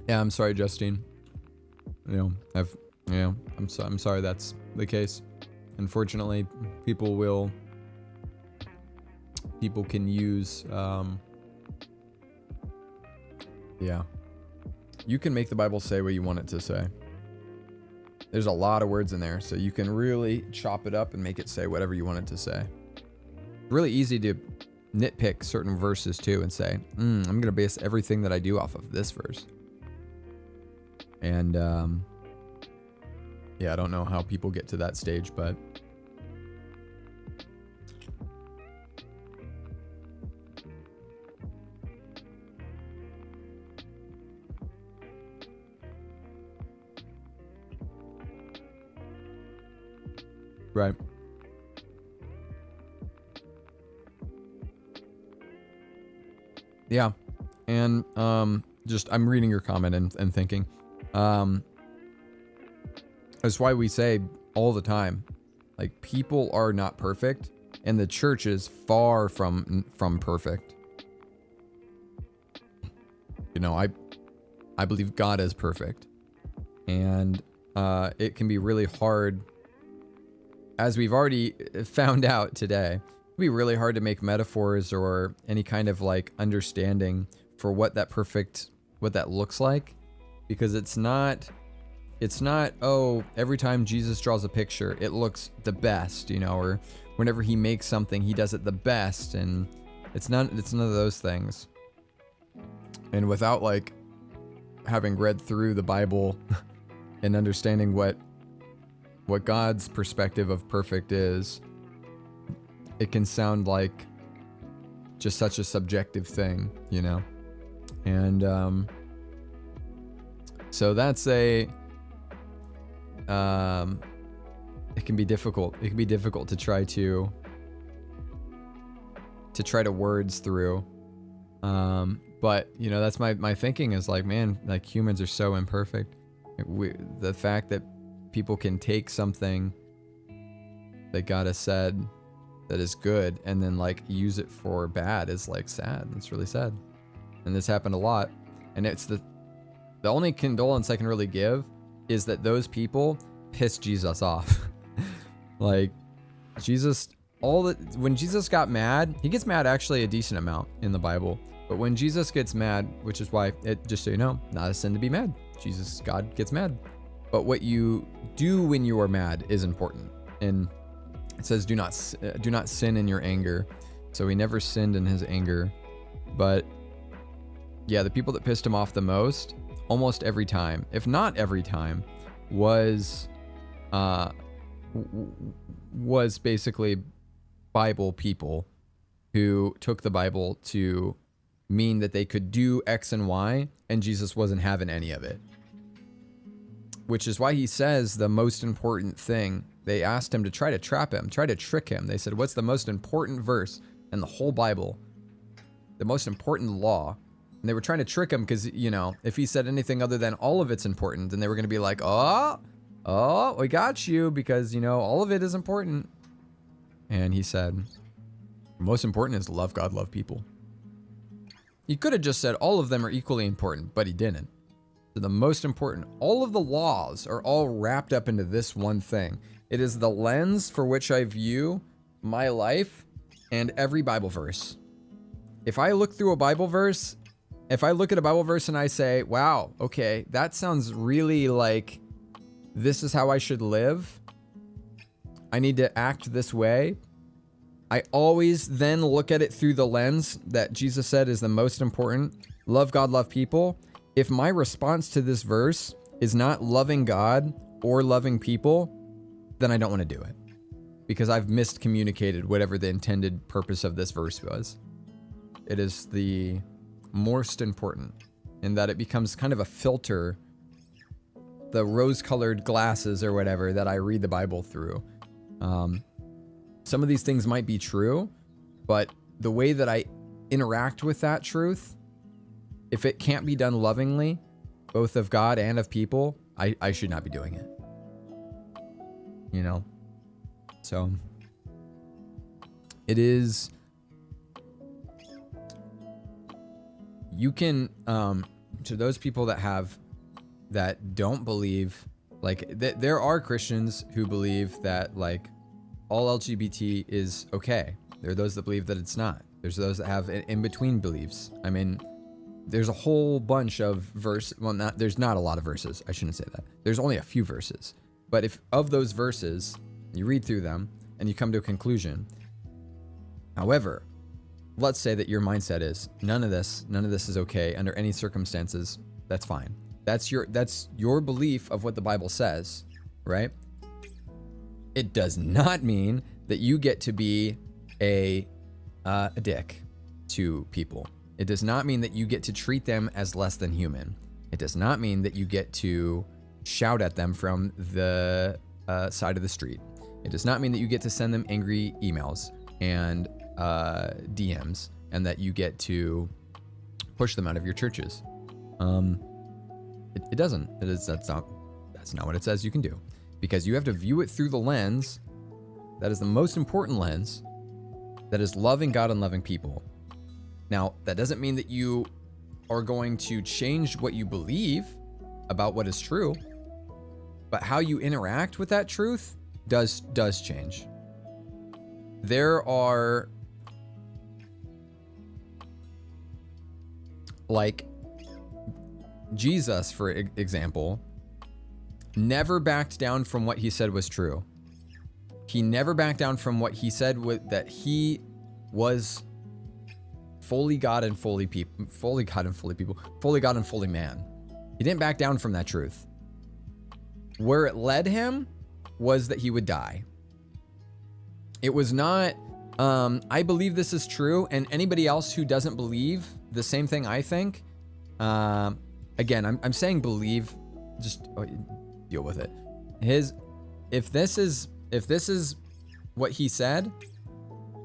Yeah, I'm sorry, Justine. I'm sorry that's the case. Unfortunately, people can use, yeah. You can make the Bible say what you want it to say. There's a lot of words in there, so you can really chop it up and make it say whatever you want it to say. Really easy to nitpick certain verses too and say, I'm going to base everything that I do off of this verse. And, yeah, I don't know how people get to that stage, but right. Yeah. And just I'm reading your comment and thinking. That's why we say all the time, like, people are not perfect and the church is far from perfect. You know, I believe God is perfect. And it can be really hard, as we've already found out today, it'd be really hard to make metaphors or any kind of like understanding for what that looks like, because it's not, oh, every time Jesus draws a picture, it looks the best, you know, or whenever he makes something, he does it the best. And it's none of those things. And without like having read through the Bible and understanding what God's perspective of perfect is, it can sound like just such a subjective thing, you know? And so that's it can be difficult. It can be difficult to try to words through. But you know, that's my thinking is like, man, like humans are so imperfect. The fact that people can take something that God has said that is good and then like use it for bad is like sad. It's really sad. And this happened a lot. And it's the only condolence I can really give is that those people pissed Jesus off. Like, Jesus when Jesus got mad, he gets mad actually a decent amount in the Bible. But when Jesus gets mad, which is why just so you know, not a sin to be mad. God gets mad. But what you do when you are mad is important. And it says, do not sin in your anger. So he never sinned in his anger. But yeah, the people that pissed him off the most, almost every time, if not every time, was basically Bible people who took the Bible to mean that they could do X and Y, and Jesus wasn't having any of it. Which is why he says the most important thing. They asked him to try to trap him, try to trick him. They said, what's the most important verse in the whole Bible? The most important law. And they were trying to trick him because, you know, if he said anything other than all of it's important, then they were going to be like, oh, we got you because, you know, all of it is important. And he said, most important is love God, love people. He could have just said all of them are equally important, but he didn't. So the most important, all of the laws are all wrapped up into this one thing. It is the lens for which I view my life and every Bible verse. If I look through a Bible verse, if I look at a Bible verse and I say, wow, okay, that sounds really like this is how I should live. I need to act this way. I always then look at it through the lens that Jesus said is the most important. Love God, love people. If my response to this verse is not loving God or loving people, then I don't want to do it because I've miscommunicated whatever the intended purpose of this verse was. It is the most important in that it becomes kind of a filter, the rose-colored glasses or whatever that I read the Bible through. Some of these things might be true, but the way that I interact with that truth, if it can't be done lovingly, both of God and of people, I should not be doing it. You know? So, it is... You can, to those people that don't believe, like, there are Christians who believe that, like, all LGBT is okay. There are those that believe that it's not. There's those that have in-between beliefs. I mean, there's a whole bunch of there's not a lot of verses. I shouldn't say that. There's only a few verses. But if of those verses, you read through them and you come to a conclusion. However, let's say that your mindset is none of this is okay under any circumstances. That's fine. That's your belief of what the Bible says, right? It does not mean that you get to be a dick to people. It does not mean that you get to treat them as less than human. It does not mean that you get to shout at them from the side of the street. It does not mean that you get to send them angry emails and DMs, and that you get to push them out of your churches. It doesn't. That's not what it says you can do, because you have to view it through the lens that is the most important lens, that is loving God and loving people. Now, that doesn't mean that you are going to change what you believe about what is true, but how you interact with that truth does change. There are, like, Jesus, for example, never backed down from what he said was true. He never backed down from what he said that he was fully God and fully people, fully God and fully man. He didn't back down from that truth. Where it led him was that he would die. It was not, I believe this is true, and anybody else who doesn't believe the same thing I think, again, I'm saying believe, just deal with it. If this is what he said,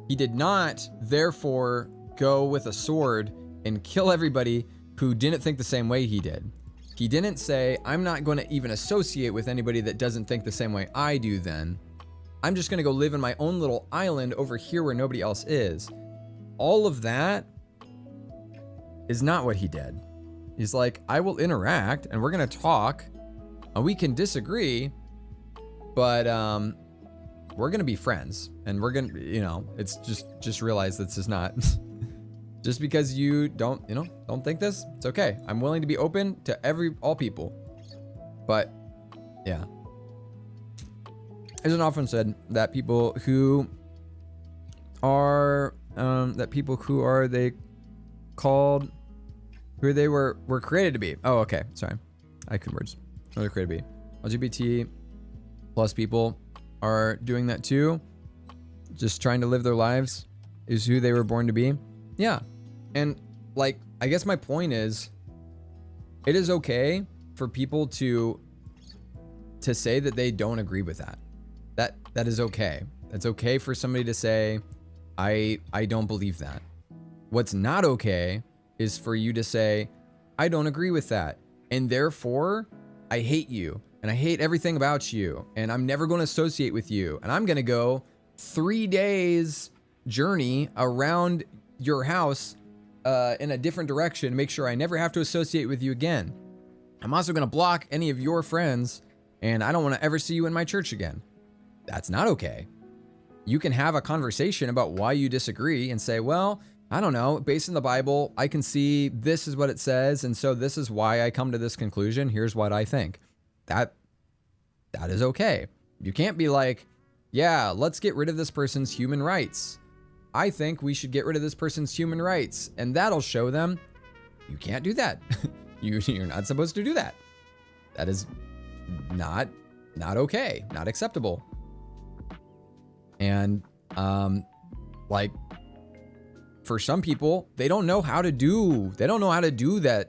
he did not therefore go with a sword and kill everybody who didn't think the same way he did. He didn't say, I'm not going to even associate with anybody that doesn't think the same way I do then. I'm just going to go live in my own little island over here where nobody else is. All of that is not what he did. He's like, I will interact and we're going to talk and we can disagree, but we're gonna be friends, and we're gonna, you know, it's just realize this is not just because you don't, you know, don't think this, it's okay. I'm willing to be open to all people. But yeah, it's often said that people who are they called, who they were created to be. Oh, okay, sorry, I couldn't words. Who they're created to be. LGBT plus people are doing that too. Just trying to live their lives is who they were born to be. Yeah, and like, I guess my point is, it is okay for people to say that they don't agree with that. That is okay. It's okay for somebody to say, I don't believe that. What's not okay is for you to say, I don't agree with that, and therefore I hate you, and I hate everything about you, and I'm never going to associate with you, and I'm going to go 3 days journey around your house in a different direction, make sure I never have to associate with you again. I'm also going to block any of your friends, and I don't want to ever see you in my church again. That's not okay. You can have a conversation about why you disagree and say, well, I don't know, based in the Bible, I can see this is what it says, and so this is why I come to this conclusion. Here's what I think. That is okay. You can't be like, yeah, let's get rid of this person's human rights. I think we should get rid of this person's human rights, and that'll show them. You can't do that. You're not supposed to do that. That is not okay, not acceptable. And like, for some people, they don't know how to do that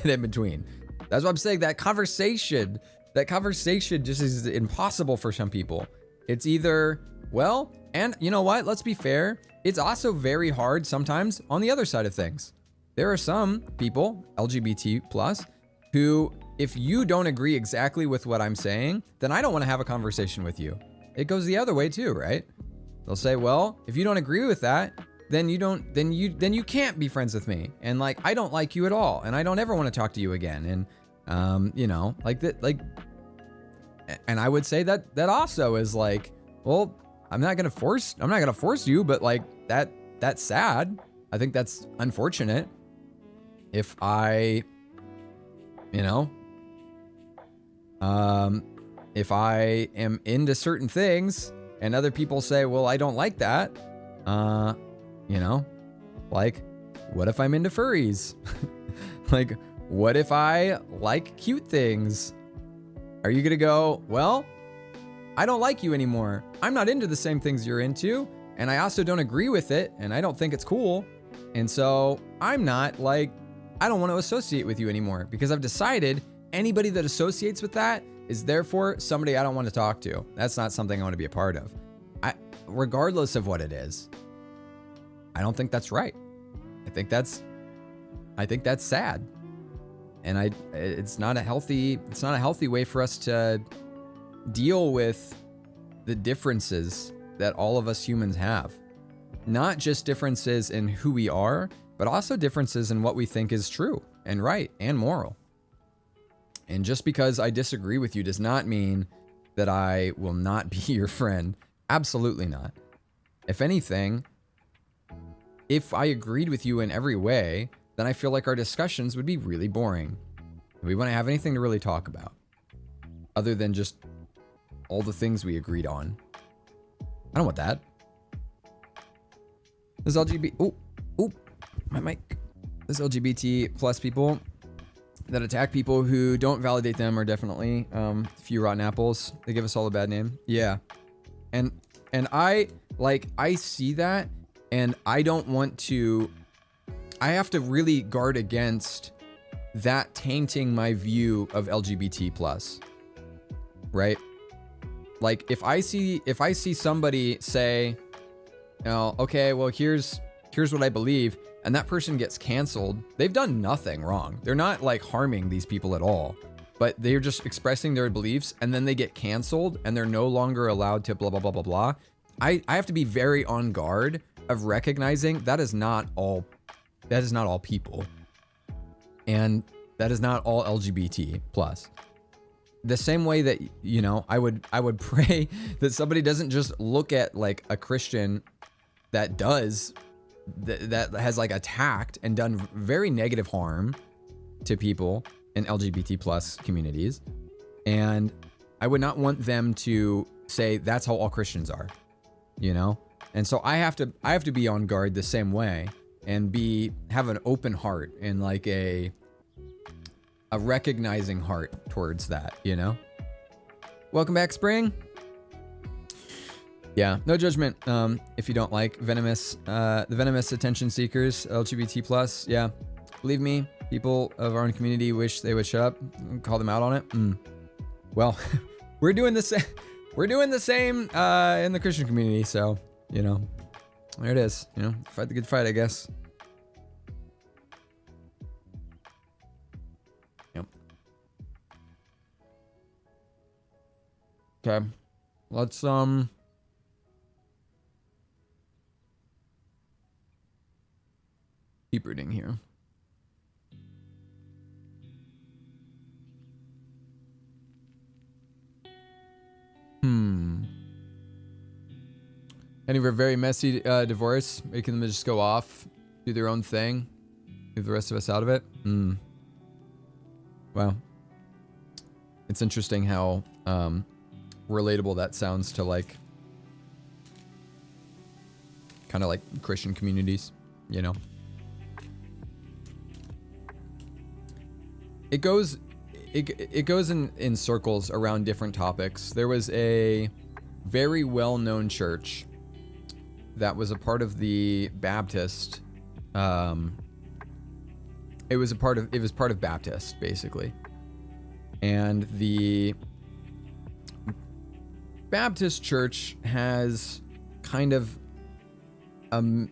in between. That's what I'm saying. That conversation just is impossible for some people. It's either, well, and you know what? Let's be fair. It's also very hard sometimes on the other side of things. There are some people, LGBT plus, who, if you don't agree exactly with what I'm saying, then I don't want to have a conversation with you. It goes the other way too, right? They'll say, well, if you don't agree with that, then you can't be friends with me. And like, I don't like you at all. And I don't ever want to talk to you again. And, you know, like that, like, and I would say that also is like, well, I'm not going to force you, but like that's sad. I think that's unfortunate. If I, you know, if I am into certain things and other people say, well, I don't like that, you know, like, what if I'm into furries? Like, what if I like cute things? Are you gonna go, well, I don't like you anymore. I'm not into the same things you're into, and I also don't agree with it, and I don't think it's cool. And so I'm not like, I don't want to associate with you anymore, because I've decided anybody that associates with that is therefore somebody I don't want to talk to. That's not something I want to be a part of. Regardless of what it is, I don't think that's right. I think that's sad. And it's not a healthy way for us to deal with the differences that all of us humans have. Not just differences in who we are, but also differences in what we think is true and right and moral. And just because I disagree with you does not mean that I will not be your friend. Absolutely not. If anything, if I agreed with you in every way, then I feel like our discussions would be really boring. We wouldn't have anything to really talk about other than just all the things we agreed on. I don't want that. This LGBT, my mic. This LGBT plus people that attack people who don't validate them are definitely few rotten apples. They give us all a bad name. Yeah. And I see that, and I don't want to, I have to really guard against that tainting my view of LGBT plus, right? Like, if I see somebody say, oh, okay, well, here's what I believe, and that person gets canceled, they've done nothing wrong. They're not like harming these people at all, but they're just expressing their beliefs, and then they get canceled and they're no longer allowed to blah, blah, blah, blah, blah. I have to be very on guard of recognizing that is not all people. And that is not all LGBT plus. the same way that, you know, I would pray that somebody doesn't just look at like a Christian that that has like attacked and done very negative harm to people in LGBT plus communities. And I would not want them to say that's how all Christians are, you know? And so I have to be on guard the same way and have an open heart and like a recognizing heart towards that, you know? Welcome back, Spring. Yeah, no judgment. If you don't like the venomous attention seekers, LGBT plus, yeah. Believe me, people of our own community wish they would shut up and call them out on it. Well, we're doing the same. We're doing the same in the Christian community, so you know, there it is. You know, fight the good fight, I guess. Yep. Okay, let's keep reading here. Any of a very messy divorce, making them just go off, do their own thing, leave the rest of us out of it. Wow. It's interesting how relatable that sounds to like kind of like Christian communities, you know. It goes in circles around different topics. There was a very well-known church that was a part of the Baptist. It was part of Baptist basically, and the Baptist church has kind of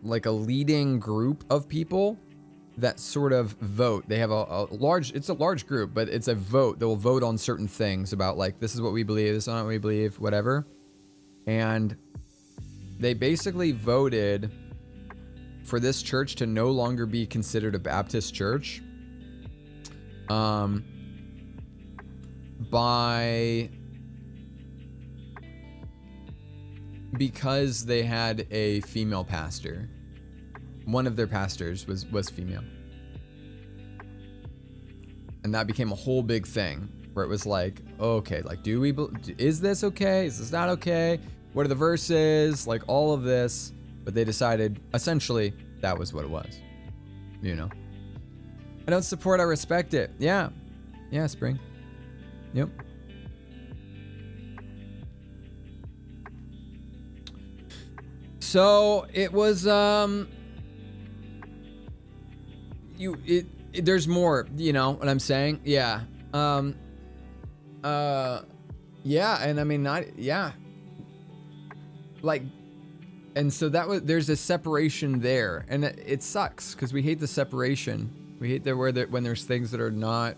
like a leading group of people that sort of vote. They have it's a large group, but it's a vote. They'll vote on certain things about like, this is what we believe, this is not what we believe, whatever. And they basically voted for this church to no longer be considered a Baptist church. Because they had a female pastor. One of their pastors was female. And that became a whole big thing where it was like, okay, like, is this okay? Is this not okay? What are the verses? Like all of this. But they decided essentially that was what it was, you know? I don't support, I respect it. Yeah. Yeah, Spring. Yep. So it was, there's more, you know what I'm saying? Yeah. Yeah, and I mean, like, and so there's a separation there, and it sucks because we hate the separation. We hate when there's things that are not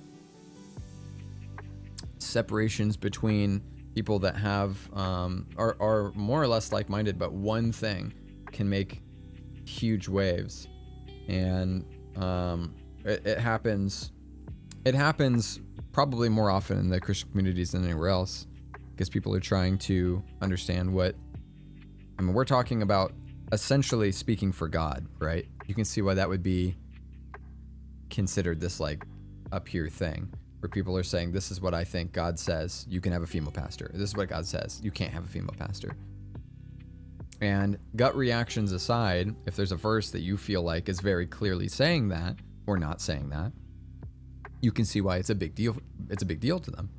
separations between people that have are more or less like-minded, but one thing can make huge waves. And it happens probably more often in the Christian communities than anywhere else, because people are trying to understand we're talking about essentially speaking for God, right? You can see why that would be considered this like a pure thing, where people are saying, this is what I think God says, you can have a female pastor. This is what God says, you can't have a female pastor. And gut reactions aside, if there's a verse that you feel like is very clearly saying that or not saying that, you can see why it's a big deal. It's a big deal to them.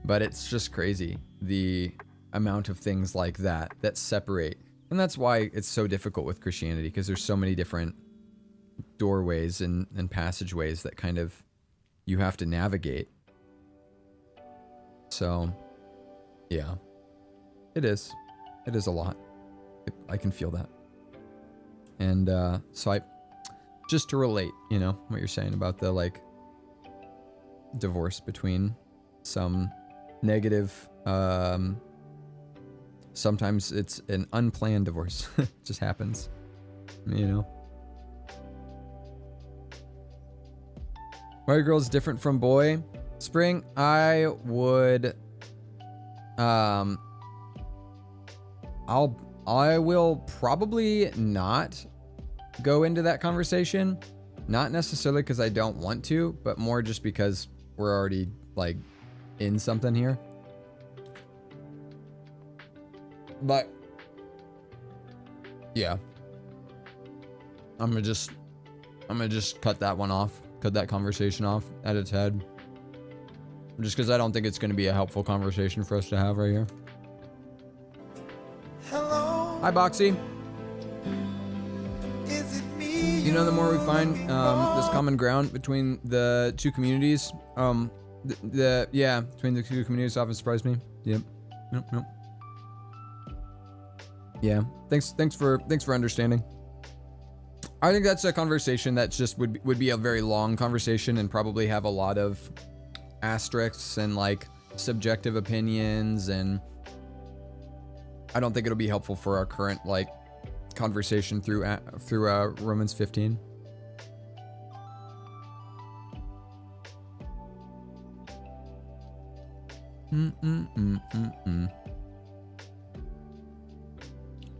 But it's just crazy, the amount of things like that separate. And that's why it's so difficult with Christianity, because there's so many different doorways and passageways that kind of you have to navigate. So, yeah, it is a lot. I can feel that. And so just to relate, you know, what you're saying about the like divorce between some negative, sometimes it's an unplanned divorce. It just happens, you know. Why are girls different from boy? Spring, I would, I will probably not go into that conversation. Not necessarily because I don't want to, but more just because we're already like in something here. But yeah, I'm gonna just cut that one off, cut that conversation off at its head. Just because I don't think it's going to be a helpful conversation for us to have right here. Hello. Hi, Boxy. Is it me? You know, the more we find this common ground between the two communities, between the two communities often surprised me. Yep. Yep. Yeah. Thanks for understanding. I think that's a conversation that just would be a very long conversation and probably have a lot of asterisks and like subjective opinions, and I don't think it'll be helpful for our current like conversation through Romans 15.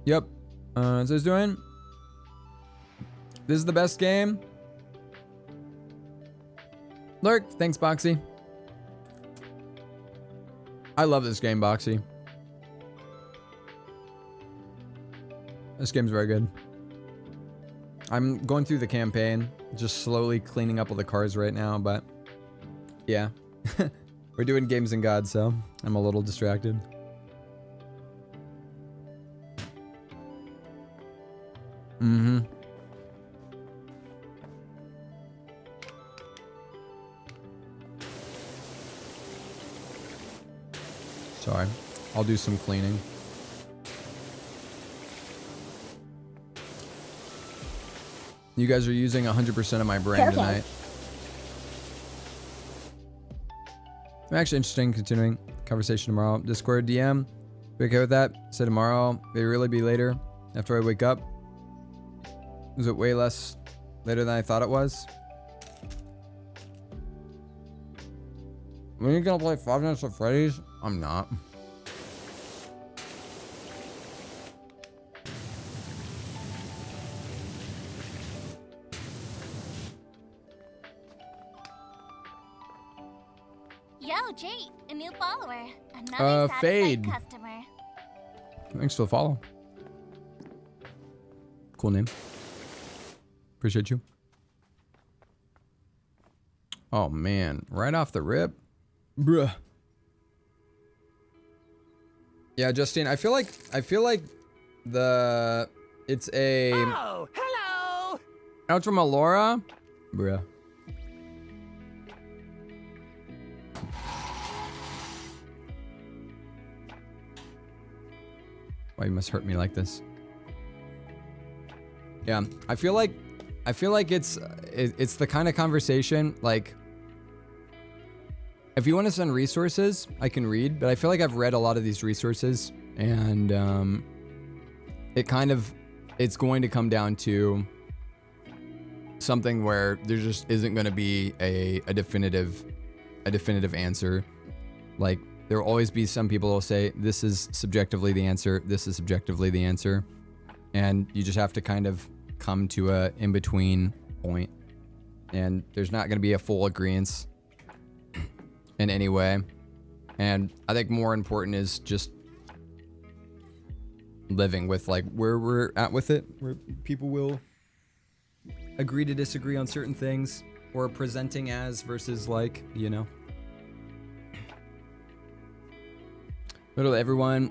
Yep. So it's doing. This is the best game. Lurk, thanks, Boxy. I love this game, Boxy. This game's very good. I'm going through the campaign, just slowly cleaning up all the cars right now, but yeah. We're doing Games and God, so I'm a little distracted. Mm-hmm. Sorry, I'll do some cleaning. You guys are using 100% of my brain tonight. I'm actually interested in continuing conversation tomorrow. Discord DM. Be okay with that? Say tomorrow. May really be later after I wake up. Is it way less later than I thought it was? When are you gonna play Five Nights at Freddy's? I'm not. Yo, Jade, a new follower. Another Fade. customer. Thanks for the follow. Cool name. Appreciate you. Oh man, right off the rip. Bruh. Yeah, Justine, I feel like it's a Oh, hello. out from Alora. Bruh. Why you must hurt me like this? Yeah, I feel like it's the kind of conversation like, if you want to send resources, I can read, but I feel like I've read a lot of these resources, and it's going to come down to something where there just isn't going to be a definitive answer. Like, there will always be some people who will say, this is subjectively the answer, this is subjectively the answer, and you just have to kind of come to a in-between point, and there's not going to be a full agreement in any way. And I think more important is just living with like where we're at with it, where people will agree to disagree on certain things, or presenting as versus like, you know. Hello everyone.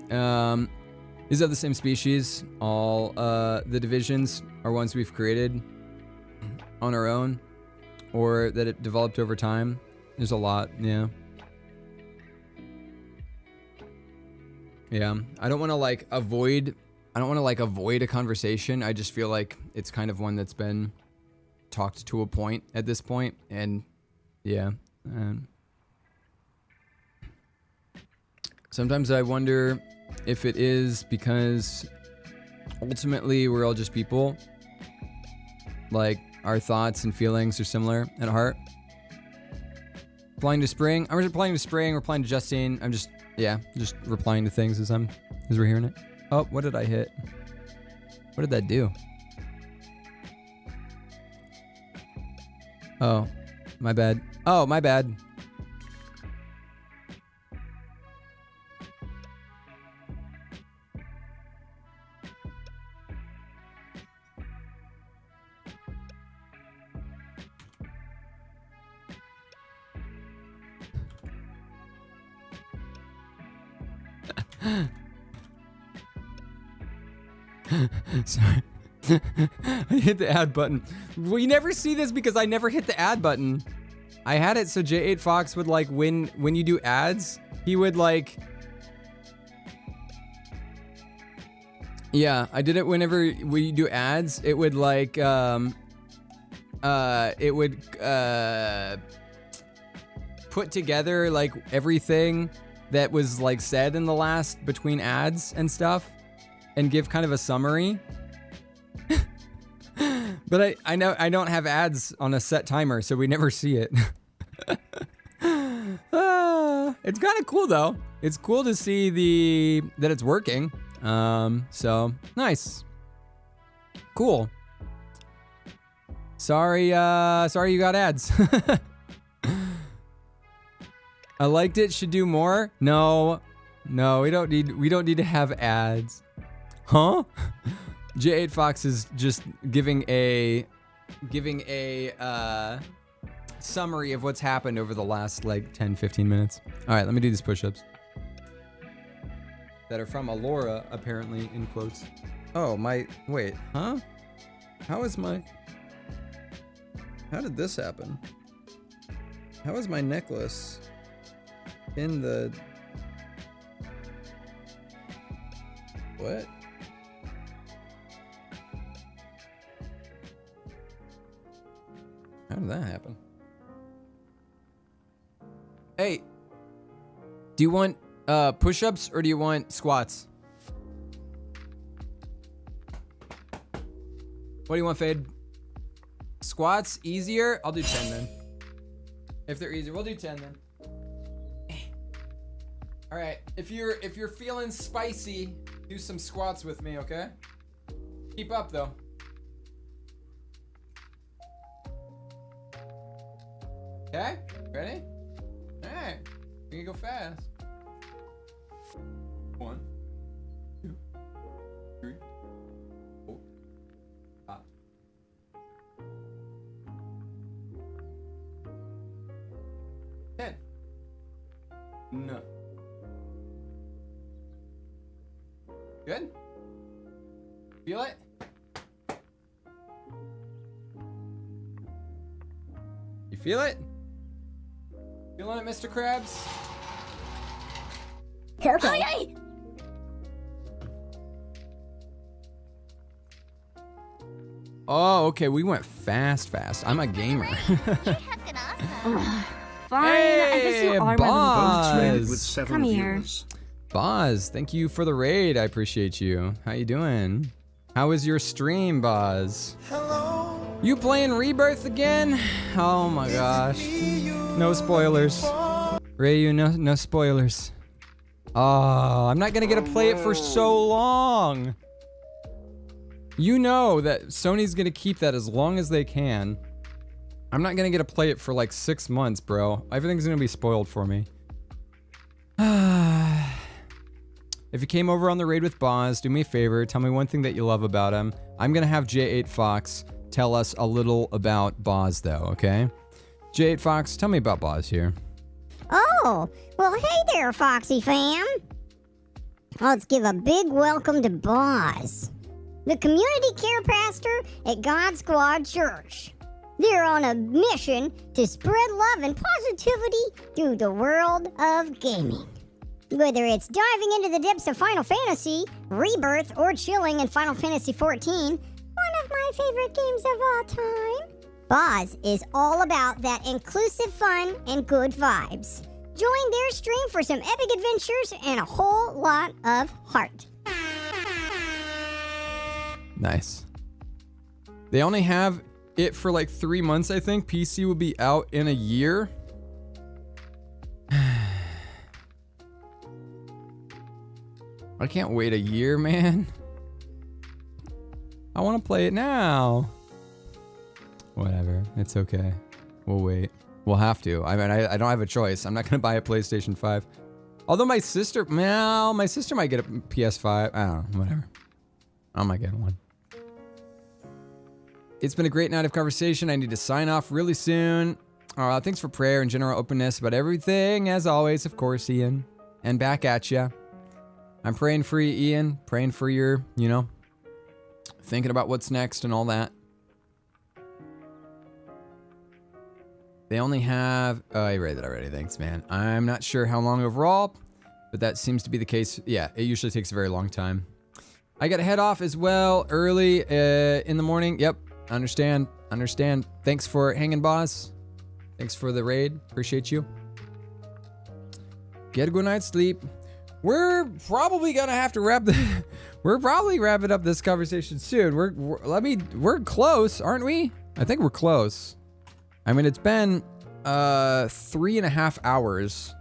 These are the same species. All the divisions are ones we've created on our own, or that it developed over time. There's a lot, yeah. Yeah, I don't want to like avoid a conversation. I just feel like it's kind of one that's been talked to a point at this point, and yeah. Sometimes I wonder if it is because ultimately we're all just people. Like, our thoughts and feelings are similar at heart. Replying to Spring. I'm just replying to Spring, replying to Justine. I'm just, yeah, just replying to things as we're hearing it. Oh, what did I hit? What did that do? Oh, my bad. Oh, my bad. Sorry. I hit the add button. We never see this because I never hit the add button. I had it so J8 Fox would like when you do ads, he would like. Yeah, I did it whenever we do ads. It would like put together like everything that was like said in the last between ads and stuff and give kind of a summary. But I know I don't have ads on a set timer, so we never see it. It's kind of cool though. It's cool to see that it's working. So nice. Cool. Sorry you got ads. I liked it, should do more. No, we don't need to have ads. Huh? J8 Fox is just giving a summary of what's happened over the last like 10-15 minutes. All right, let me do these push-ups that are from Alora, apparently, in quotes. Oh, wait, huh? How did this happen? How is my necklace in the... What? How did that happen? Hey, do you want push-ups or do you want squats? What do you want, Fade? Squats easier? I'll do 10 then. If they're easier, we'll do 10 then. All right, if you're feeling spicy, do some squats with me, okay? Keep up though. Okay, ready? All right, we can go fast. 1, 2, 3, 4, 5. 10. No. Good? Feel it? You feel it? Feeling it, Mr. Krabs? Okay. Oh, okay, we went fast. I'm a gamer. You're heckin' awesome. Fine, I guess you are Boz. With 7 Come here. viewers. Boz, thank you for the raid. I appreciate you. How you doing? How was your stream, Boz? Hello. You playing Rebirth again? Oh my gosh. No spoilers. Rayu, no spoilers. Oh, I'm not gonna get to play it for so long. You know that Sony's gonna keep that as long as they can. I'm not gonna get to play it for like 6 months, bro. Everything's gonna be spoiled for me. If you came over on the raid with Boz, do me a favor, tell me one thing that you love about him. I'm gonna have J8 Fox tell us a little about Boz though, okay? J8 Fox, tell me about Boz here. Oh, well, hey there, Foxy fam. Let's give a big welcome to Boz, the community care pastor at God Squad Church. They're on a mission to spread love and positivity through the world of gaming. Whether it's diving into the depths of Final Fantasy, Rebirth, or chilling in Final Fantasy XIV, one of my favorite games of all time, Boz is all about that inclusive fun and good vibes. Join their stream for some epic adventures and a whole lot of heart. Nice. They only have it for like 3 months, I think. PC will be out in a year. I can't wait a year, man. I want to play it now. Whatever. It's okay. We'll wait. We'll have to. I mean, I don't have a choice. I'm not going to buy a PlayStation 5. Although my sister might get a PS5. I don't know. Whatever. I might get one. It's been a great night of conversation. I need to sign off really soon. Thanks for prayer and general openness about everything. As always, of course, Ian. And back at ya. I'm praying for you, Ian. Praying for your, thinking about what's next and all that. They only have... Oh, I read that already. Thanks, man. I'm not sure how long overall, but that seems to be the case. Yeah, it usually takes a very long time. I got to head off as well early in the morning. Yep, understand. Thanks for hanging, boss. Thanks for the raid. Appreciate you. Get a good night's sleep. We're probably going to have to we're probably wrapping up this conversation soon. We're close, aren't we? I think we're close. I mean, it's been 3.5 hours,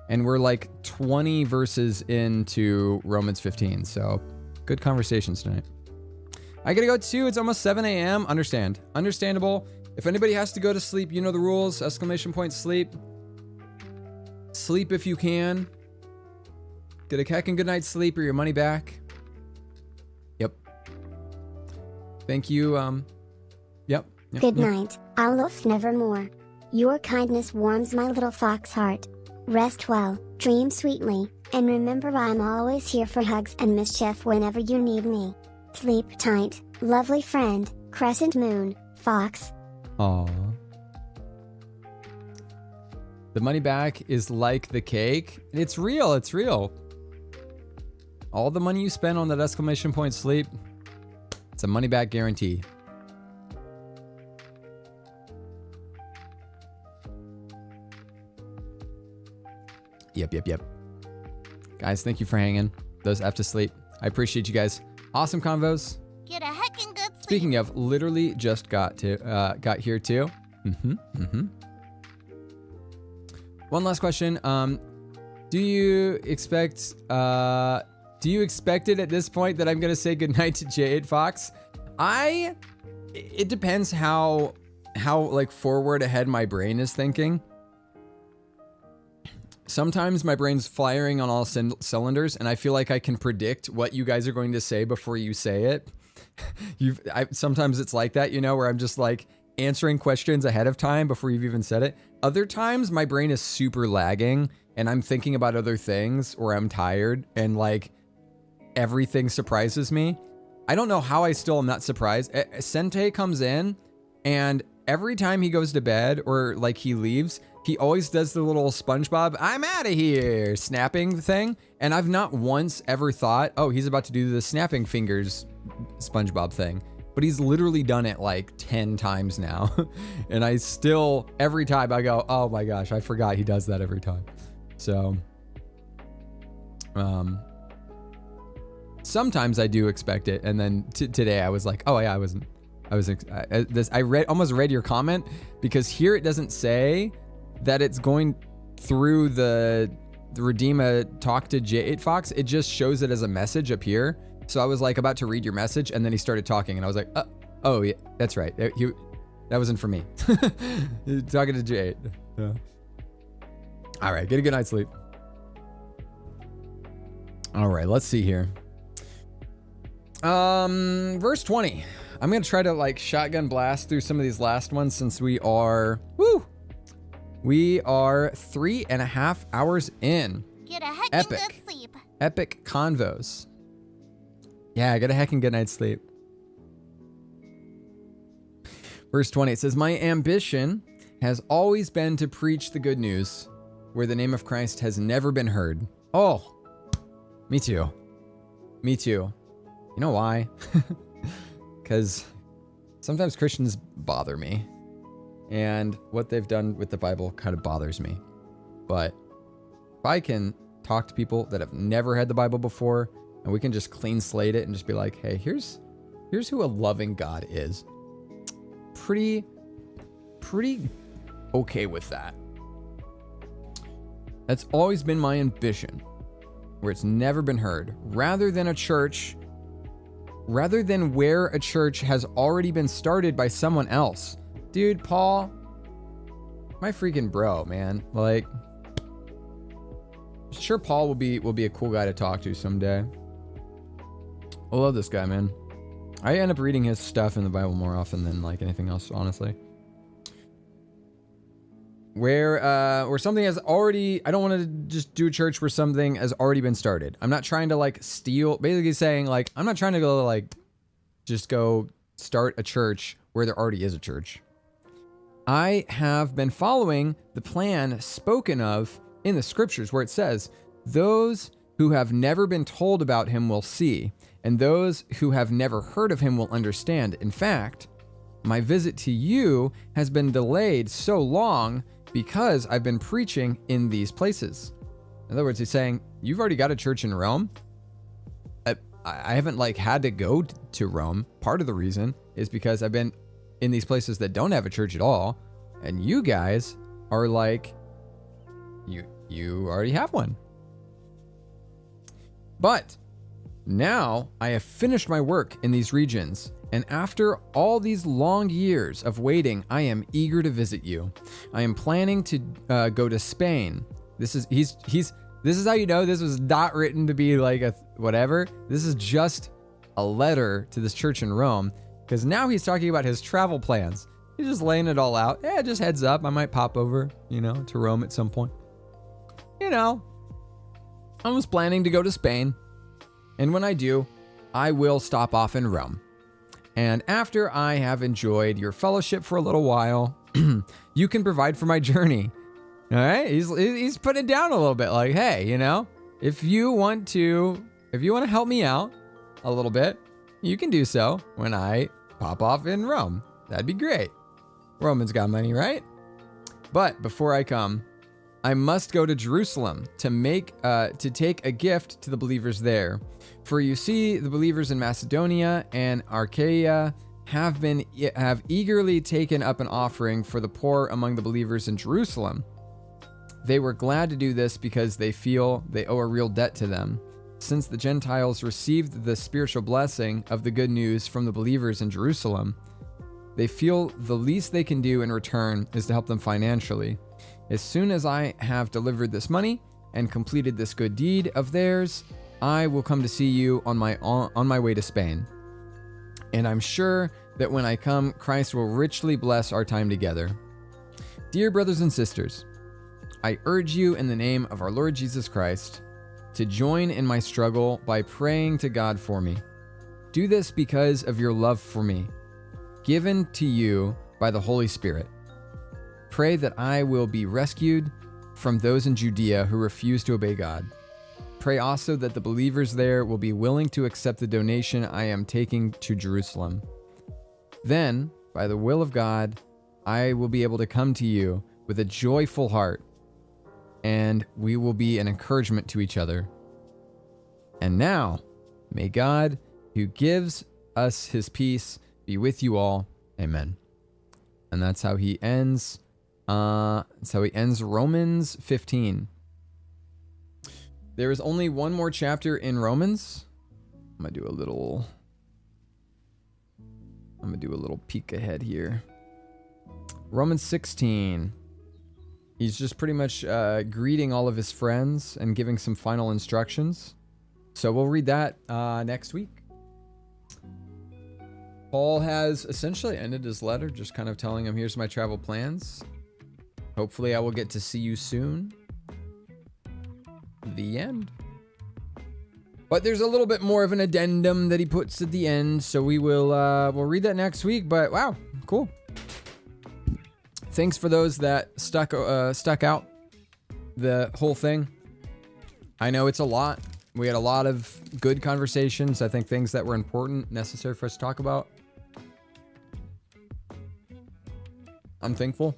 and we're like 20 verses into Romans 15, so good conversations tonight. I gotta go too. It's almost 7 a.m. Understandable. If anybody has to go to sleep, you know the rules. ! Sleep. Sleep if you can. Get a heckin' good night's sleep or your money back. Yep. Thank you. Yep. Good night, Alof nevermore. Your kindness warms my little fox heart. Rest well, dream sweetly, and remember I'm always here for hugs and mischief whenever you need me. Sleep tight, lovely friend, Crescent Moon, Fox. Aww. The money back is like the cake. It's real. All the money you spend on that ! Sleep, it's a money back guarantee. Yep. Guys, thank you for hanging. Those have to sleep. I appreciate you guys. Awesome convos. Get a heckin' good sleep. Speaking of, literally just got here too. One last question. Do you expect it at this point that I'm gonna say goodnight to J8 Fox? It depends how like forward ahead my brain is thinking. Sometimes my brain's firing on all cylinders, and I feel like I can predict what you guys are going to say before you say it. Sometimes it's like that, where I'm just like answering questions ahead of time before you've even said it. Other times my brain is super lagging, and I'm thinking about other things, or I'm tired, and like everything surprises me. I don't know how I still am not surprised. Sente comes in, and every time he goes to bed or like he leaves, he always does the little SpongeBob, I'm out of here, snapping thing. And I've not once ever thought, oh, he's about to do the snapping fingers SpongeBob thing. But he's literally done it like 10 times now. And I still, every time I go, oh my gosh, I forgot he does that every time. So, sometimes I do expect it. And then today I was like, oh yeah, I almost read your comment, because here it doesn't say that it's going through the Redeema talk to J8 Fox. It just shows it as a message up here. So I was like about to read your message, and then he started talking, and I was like, oh yeah, that's right. That wasn't for me. You're talking to J8. Yeah. All right, get a good night's sleep. All right, let's see here. Verse 20. I'm gonna try to like shotgun blast through some of these last ones, since we are 3.5 hours in. Get a heckin' good sleep. Epic convos. Yeah, get a heckin' good night's sleep. Verse 20, it says, my ambition has always been to preach the good news where the name of Christ has never been heard. Oh, me too. You know why? Because sometimes Christians bother me, and what they've done with the Bible kind of bothers me. But if I can talk to people that have never had the Bible before, and we can just clean slate it and just be like, hey, here's who a loving God is. Pretty okay with that. That's always been my ambition. where it's never been heard, rather than where a church has already been started by someone else. Dude, Paul, my freaking bro, man. Like, sure, Paul will be a cool guy to talk to someday. I love this guy, man. I end up reading his stuff in the Bible more often than like anything else, honestly. Where something has already, I don't want to just do a church where something has already been started. I'm not trying to like steal, basically saying like, I'm not trying to go like, just go start a church where there already is a church. I have been following the plan spoken of in the scriptures where it says, those who have never been told about him will see, and those who have never heard of him will understand. In fact, my visit to you has been delayed so long because I've been preaching in these places. In other words, he's saying, you've already got a church in Rome. I haven't like had to go to Rome. Part of the reason is because I've been in these places that don't have a church at all. And you guys are like, you already have one. But now I have finished my work in these regions. And after all these long years of waiting, I am eager to visit you. I am planning to go to Spain. This is how you know this was not written to be like a whatever. This is just a letter to this church in Rome, because now he's talking about his travel plans. He's just laying it all out. Yeah, just heads up. I might pop over, to Rome at some point. I was planning to go to Spain. And when I do, I will stop off in Rome. And after I have enjoyed your fellowship for a little while, you can provide for my journey. All right? He's putting it down a little bit like, hey, if you want to help me out a little bit, you can do so when I pop off in Rome. That'd be great. Roman's got money, right? But before I come, I must go to Jerusalem to take a gift to the believers there. For you see, the believers in Macedonia and Achaia have eagerly taken up an offering for the poor among the believers in Jerusalem. They were glad to do this because they feel they owe a real debt to them. Since the Gentiles received the spiritual blessing of the good news from the believers in Jerusalem, they feel the least they can do in return is to help them financially. As soon as I have delivered this money and completed this good deed of theirs, I will come to see you on my way to Spain. And I'm sure that when I come, Christ will richly bless our time together. Dear brothers and sisters, I urge you in the name of our Lord Jesus Christ to join in my struggle by praying to God for me. Do this because of your love for me, given to you by the Holy Spirit. Pray that I will be rescued from those in Judea who refuse to obey God. Pray also that the believers there will be willing to accept the donation I am taking to Jerusalem. Then, by the will of God, I will be able to come to you with a joyful heart, and we will be an encouragement to each other. And now, may God, who gives us his peace, be with you all. Amen. And that's how he ends. Romans 15. There is only one more chapter in Romans. I'm gonna do a little peek ahead here. Romans 16. He's just pretty much greeting all of his friends and giving some final instructions. So we'll read that next week. Paul has essentially ended his letter, just kind of telling him, here's my travel plans. Hopefully I will get to see you soon. The end. But there's a little bit more of an addendum that he puts at the end, so we'll read that next week. But wow, cool. Thanks for those that stuck out the whole thing. I know it's a lot. We had a lot of good conversations. I think things that were important, necessary for us to talk about. I'm thankful,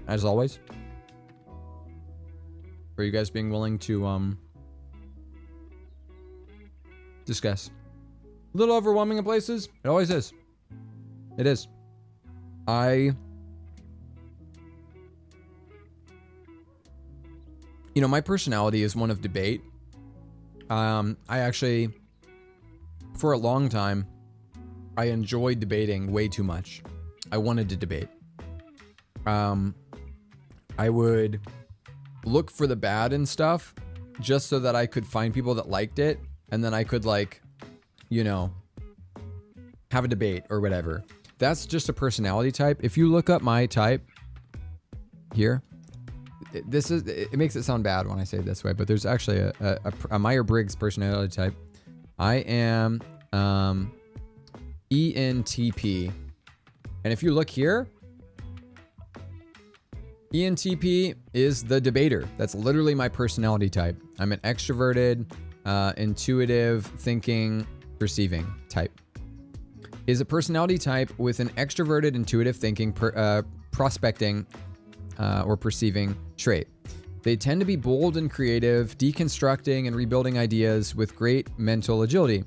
as always, for you guys being willing to discuss. A little overwhelming in places. It always is. It is. you know, my personality is one of debate. I actually, for a long time, I enjoyed debating way too much. I wanted to debate. I would look for the bad and stuff just so that I could find people that liked it, and then I could, like, you know, have a debate or whatever. That's just a personality type. If you look up my type here, it makes it sound bad when I say it this way, but there's actually a Myers-Briggs personality type. I am ENTP. And if you look here, ENTP is the debater. That's literally my personality type. I'm an extroverted, intuitive, thinking, perceiving type. Is a personality type with an extroverted, intuitive thinking, prospecting, or perceiving trait. They tend to be bold and creative, deconstructing and rebuilding ideas with great mental agility.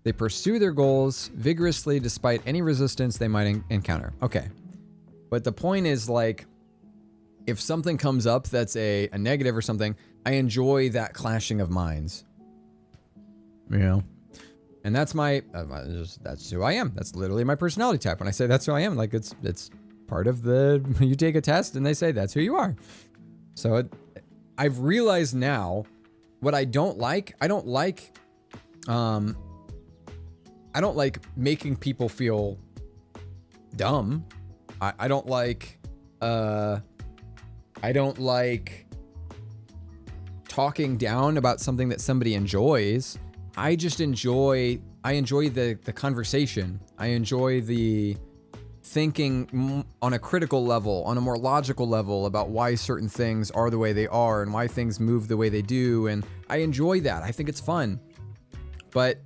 They pursue their goals vigorously despite any resistance they might encounter. Okay. But the point is, like, if something comes up that's a negative or something, I enjoy that clashing of minds. You know? And that's my, that's who I am. That's literally my personality type. When I say that's who I am, like, it's part of the, you take a test and they say that's who you are. So I've realized now what I don't like. I don't like making people feel dumb. I don't like talking down about something that somebody enjoys. I enjoy the conversation. I enjoy the thinking on a critical level, on a more logical level about why certain things are the way they are and why things move the way they do. And I enjoy that. I think it's fun. But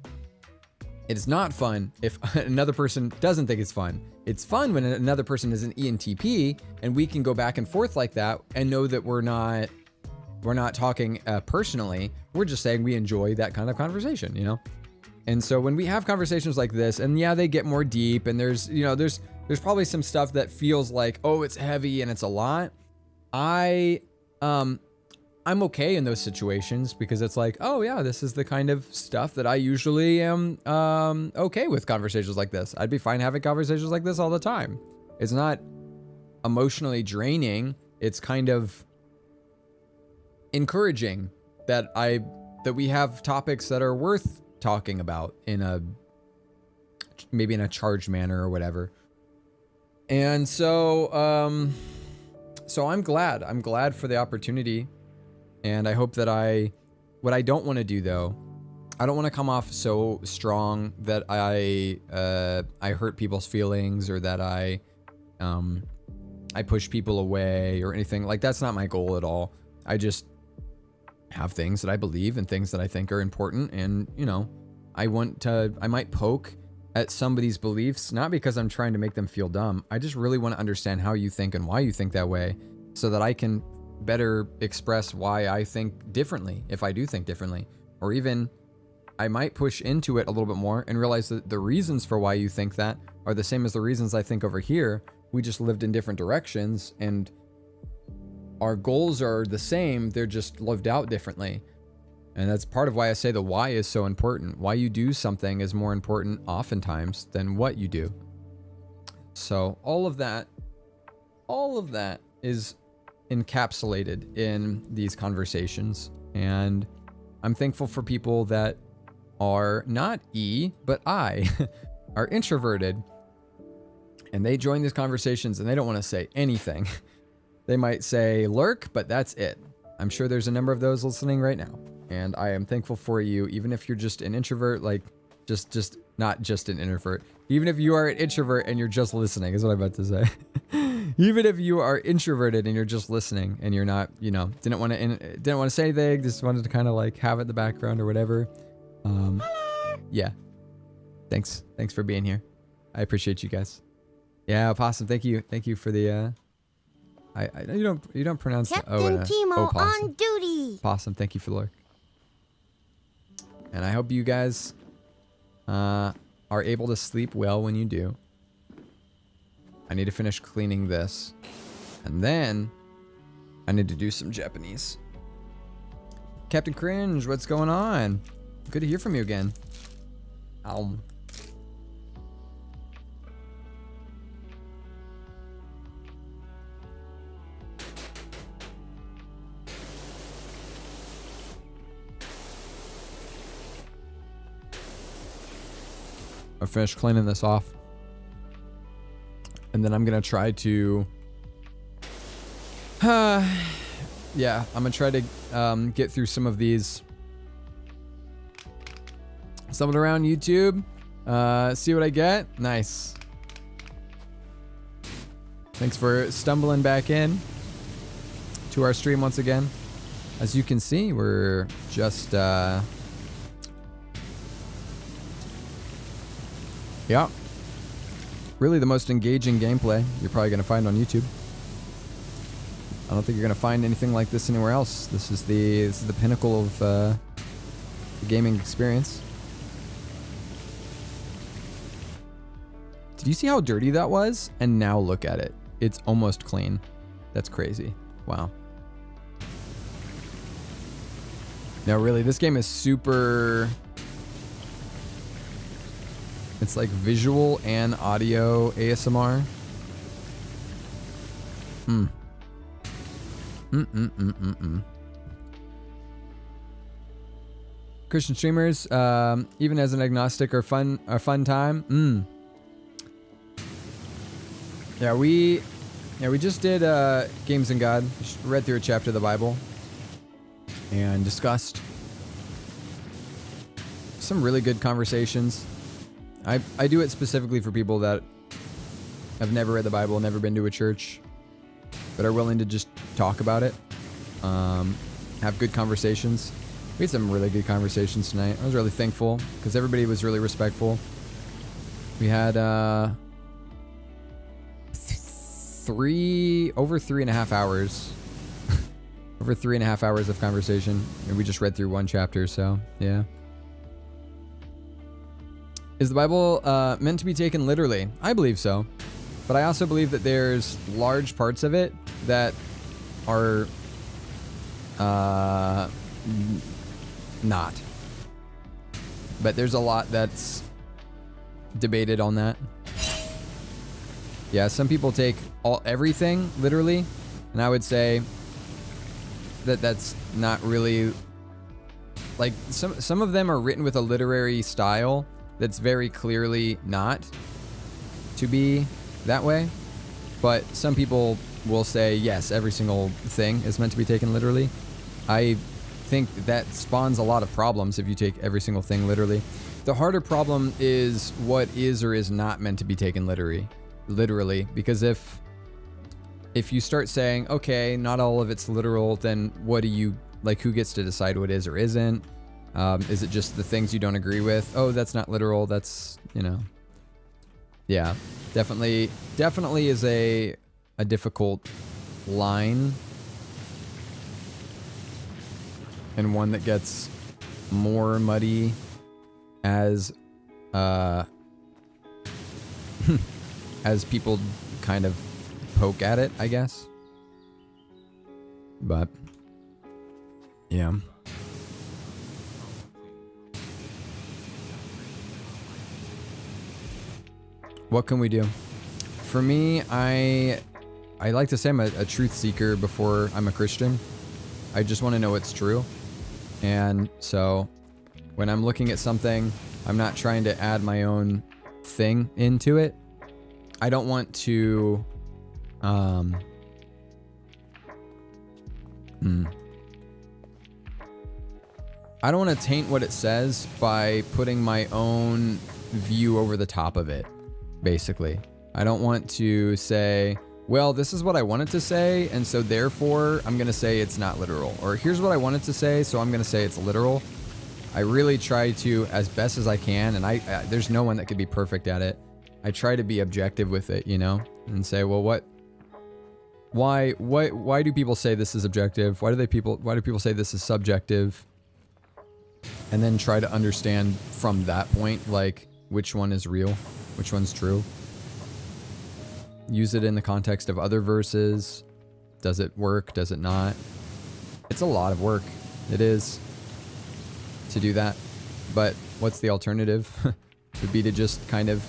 it's not fun if another person doesn't think it's fun. It's fun when another person is an ENTP and we can go back and forth like that and know that we're not talking personally. We're just saying we enjoy that kind of conversation, you know? And so when we have conversations like this, and yeah, they get more deep, and there's probably some stuff that feels like, oh, it's heavy and it's a lot. I'm okay in those situations because it's like, oh yeah, this is the kind of stuff that I usually am okay with conversations like this. I'd be fine having conversations like this all the time. It's not emotionally draining. It's kind of encouraging that we have topics that are worth talking about maybe in a charged manner or whatever. And so I'm glad for the opportunity. And I hope that what I don't want to do though, I don't want to come off so strong that I hurt people's feelings or that I push people away or anything. Like, that's not my goal at all. I just have things that I believe and things that I think are important. And, you know, I might poke at somebody's beliefs, not because I'm trying to make them feel dumb. I just really want to understand how you think and why you think that way so that I can better express why I think differently if I do think differently. Or even I might push into it a little bit more and realize that the reasons for why you think that are the same as the reasons I think over here. We just lived in different directions and our goals are the same, they're just lived out differently. And that's part of why I say the why is so important. Why you do something is more important oftentimes than what you do. So all of that is encapsulated in these conversations. And I'm thankful for people that are not E, but I, are introverted. And they join these conversations and they don't want to say anything. They might say lurk, but that's it. I'm sure there's a number of those listening right now. And I am thankful for you, even if you're just an introvert, like just not just an introvert. Even if you are an introvert and you're just listening, is what I'm about to say. Even if you are introverted and you're just listening and you're not, you know, didn't want to say anything, just wanted to kind of like have it in the background or whatever. Yeah. Thanks for being here. I appreciate you guys. Yeah, Possum, thank you for the you don't pronounce Captain the Timo Possum. on duty. Possum, thank you for the lurk. And I hope you guys are able to sleep well when you do. I need to finish cleaning this. And then I need to do some Japanese. Captain Cringe, what's going on? Good to hear from you again. Ow. I finished cleaning this off. And then I'm going to try to... yeah, I'm going to try to get through some of these. Stumbled around YouTube. See what I get. Nice. Thanks for stumbling back in to our stream once again. As you can see, we're just... yeah. Really the most engaging gameplay you're probably going to find on YouTube. I don't think you're going to find anything like this anywhere else. This is the pinnacle of the gaming experience. Did you see how dirty that was? And now look at it. It's almost clean. That's crazy. Wow. No, really, this game is super... It's like visual and audio ASMR. Christian streamers, even as an agnostic, are fun time. Yeah, we just did Games and God. Just read through a chapter of the Bible and discussed some really good conversations. I do it specifically for people that have never read the Bible, never been to a church, but are willing to just talk about it, have good conversations. We had some really good conversations tonight. I was really thankful because everybody was really respectful. We had over 3.5 hours. Over 3.5 hours of conversation, and we just read through one chapter, so yeah. Is the Bible meant to be taken literally? I believe so. But I also believe that there's large parts of it that are not. But there's a lot that's debated on that. Yeah, some people take everything literally, and I would say that that's not really... Like, some of them are written with a literary style that's very clearly not to be that way. But some people will say, yes, every single thing is meant to be taken literally. I think that spawns a lot of problems if you take every single thing literally. The harder problem is what is or is not meant to be taken literally. Because if you start saying, okay, not all of it's literal, then what do you, like, who gets to decide what is or isn't? Is it just the things you don't agree with? Oh, that's not literal. That's, you know. Yeah, definitely is a difficult line. And one that gets more muddy as as people kind of poke at it, I guess. But yeah. What can we do? For me, I like to say I'm a truth seeker before I'm a Christian. I just want to know what's true. And so when I'm looking at something, I'm not trying to add my own thing into it. I don't want to I don't want to taint what it says by putting my own view over the top of it. Basically, I don't want to say, well, this is what I wanted to say, and so therefore I'm going to say it's not literal. Or here's what I wanted to say, so I'm going to say it's literal. I really try to, as best as I can, and there's no one that could be perfect at it. I try to be objective with it, you know, and say, well, why do people say this is objective? Why do people say this is subjective? And then try to understand from that point, like, which one is real, which one's true. Use it in the context of other verses. Does it work? Does it not? It's a lot of work. It is to do that. But what's the alternative? Would be to just kind of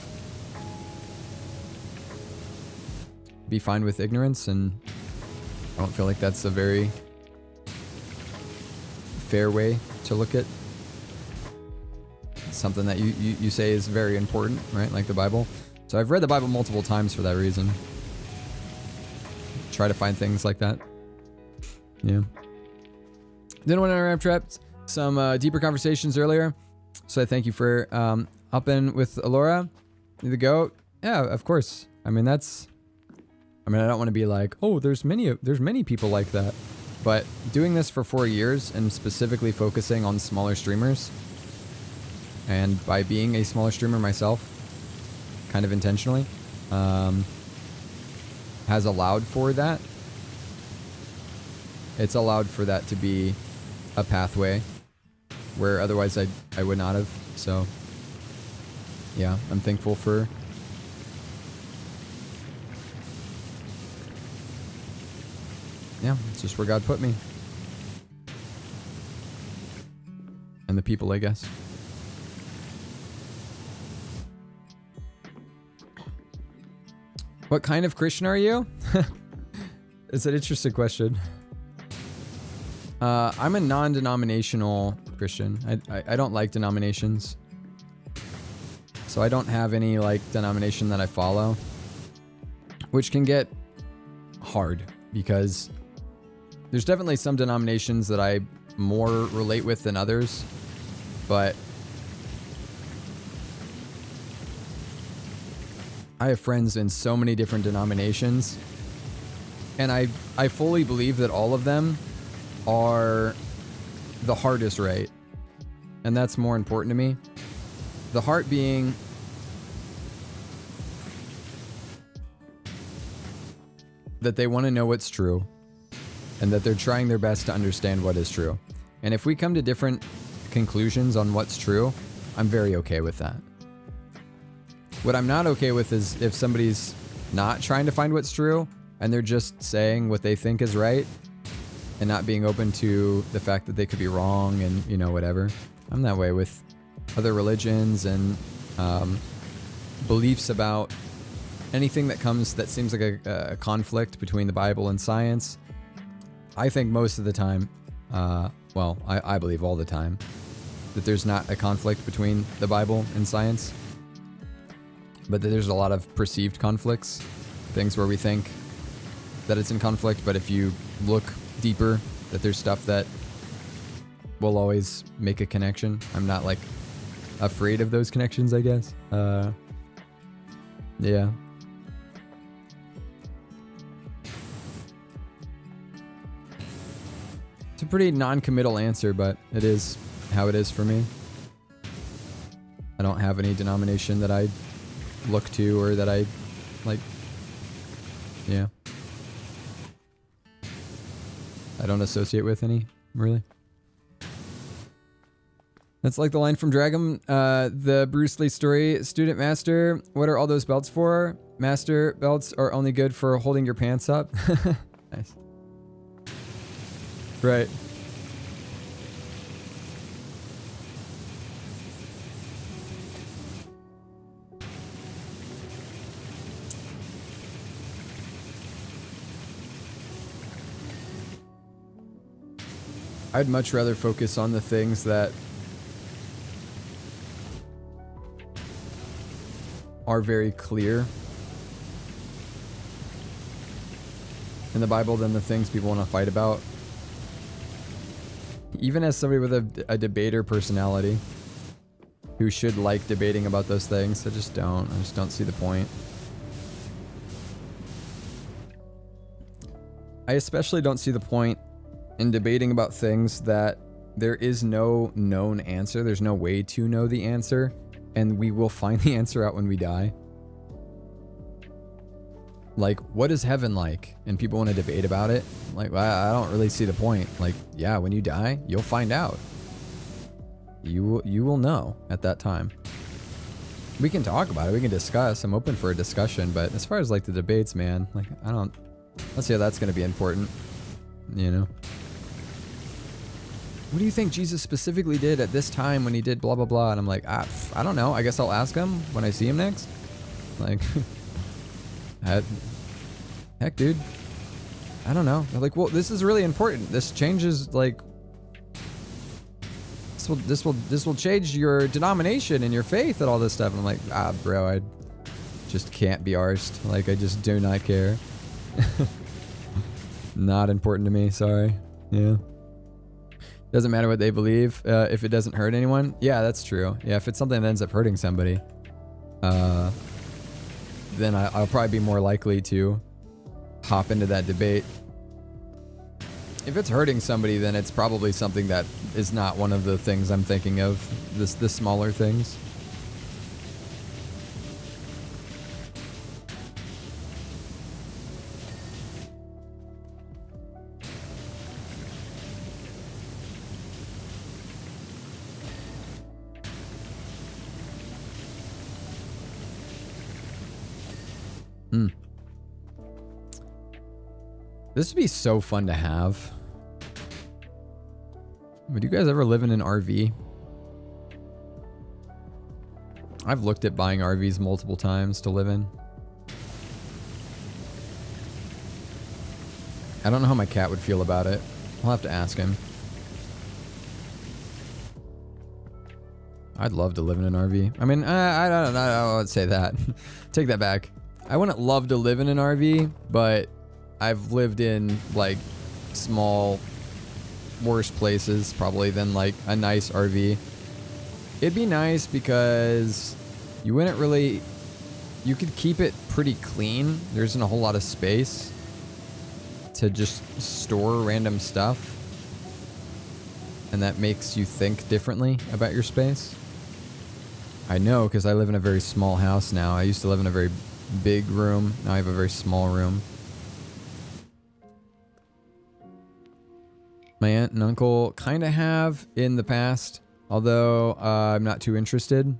be fine with ignorance, and I don't feel like that's a very fair way to look at something that you say is very important, right? Like the Bible. So I've read the Bible multiple times for that reason. Try to find things like that. Yeah. Didn't want to interrupt some deeper conversations earlier. So I thank you for hopping with Alora, the goat. Yeah, of course. I mean, I don't want to be like, oh, there's many people like that. But doing this for 4 years and specifically focusing on smaller streamers, and by being a smaller streamer myself, kind of intentionally, has allowed for that. It's allowed for that to be a pathway where otherwise I would not have. So yeah, I'm thankful for it's just where God put me. And the people, I guess. What kind of Christian are you? It's an interesting question. I'm a non-denominational Christian. I don't like denominations. So I don't have any like denomination that I follow, which can get hard because there's definitely some denominations that I more relate with than others, but I have friends in so many different denominations, and I fully believe that all of them are the heart is right, and that's more important to me. The heart being that they want to know what's true, and that they're trying their best to understand what is true. And if we come to different conclusions on what's true, I'm very okay with that. What I'm not okay with is if somebody's not trying to find what's true and they're just saying what they think is right and not being open to the fact that they could be wrong and, you know, whatever. I'm that way with other religions and beliefs about anything that seems like a conflict between the Bible and science. I think most of the time, I believe all the time, that there's not a conflict between the Bible and science, but that there's a lot of perceived conflicts, things where we think that it's in conflict, but if you look deeper, that there's stuff that will always make a connection. I'm not like afraid of those connections, I guess. Yeah. It's a pretty non-committal answer, but it is how it is for me. I don't have any denomination that I look to or that I like. Yeah. I don't associate with any, really. That's like the line from Dragon, the Bruce Lee story. Student master, what are all those belts for? Master belts are only good for holding your pants up. Nice. Right. I'd much rather focus on the things that are very clear in the Bible than the things people want to fight about. Even as somebody with a debater personality who should like debating about those things, I just don't see the point. I especially don't see the point in debating about things that there is no known answer. There's no way to know the answer, and we will find the answer out when we die. Like, what is heaven like? And people want to debate about it. Like, I don't really see the point. Like, yeah, when you die, you'll find out. You will know at that time. We can talk about it. We can discuss. I'm open for a discussion, but as far as like the debates, man, like let's see how that's going to be important, you know? what do you think Jesus specifically did at this time when he did blah, blah, blah? And I'm like, I don't know. I guess I'll ask him when I see him next. Like, heck, dude. I don't know. They're like, well, this is really important. This changes, like, this will change your denomination and your faith and all this stuff. And I'm like, bro, I just can't be arsed. Like, I just do not care. Not important to me. Sorry. Yeah. Doesn't matter what they believe if it doesn't hurt anyone. Yeah, that's true. Yeah, if it's something that ends up hurting somebody, then I'll probably be more likely to hop into that debate. If it's hurting somebody, then it's probably something that is not one of the things I'm thinking of. The smaller things. This would be so fun to have. Would you guys ever live in an RV? I've looked at buying RVs multiple times to live in. I don't know how my cat would feel about it. I'll have to ask him. I'd love to live in an RV. I mean, I don't know. I would say that. Take that back. I wouldn't love to live in an RV, but I've lived in like small, worse places probably than like a nice RV. It'd be nice because you wouldn't really, you could keep it pretty clean. There isn't a whole lot of space to just store random stuff. And that makes you think differently about your space. I know because I live in a very small house now. I used to live in a very big room. Now I have a very small room. My aunt and uncle kind of have in the past, although I'm not too interested.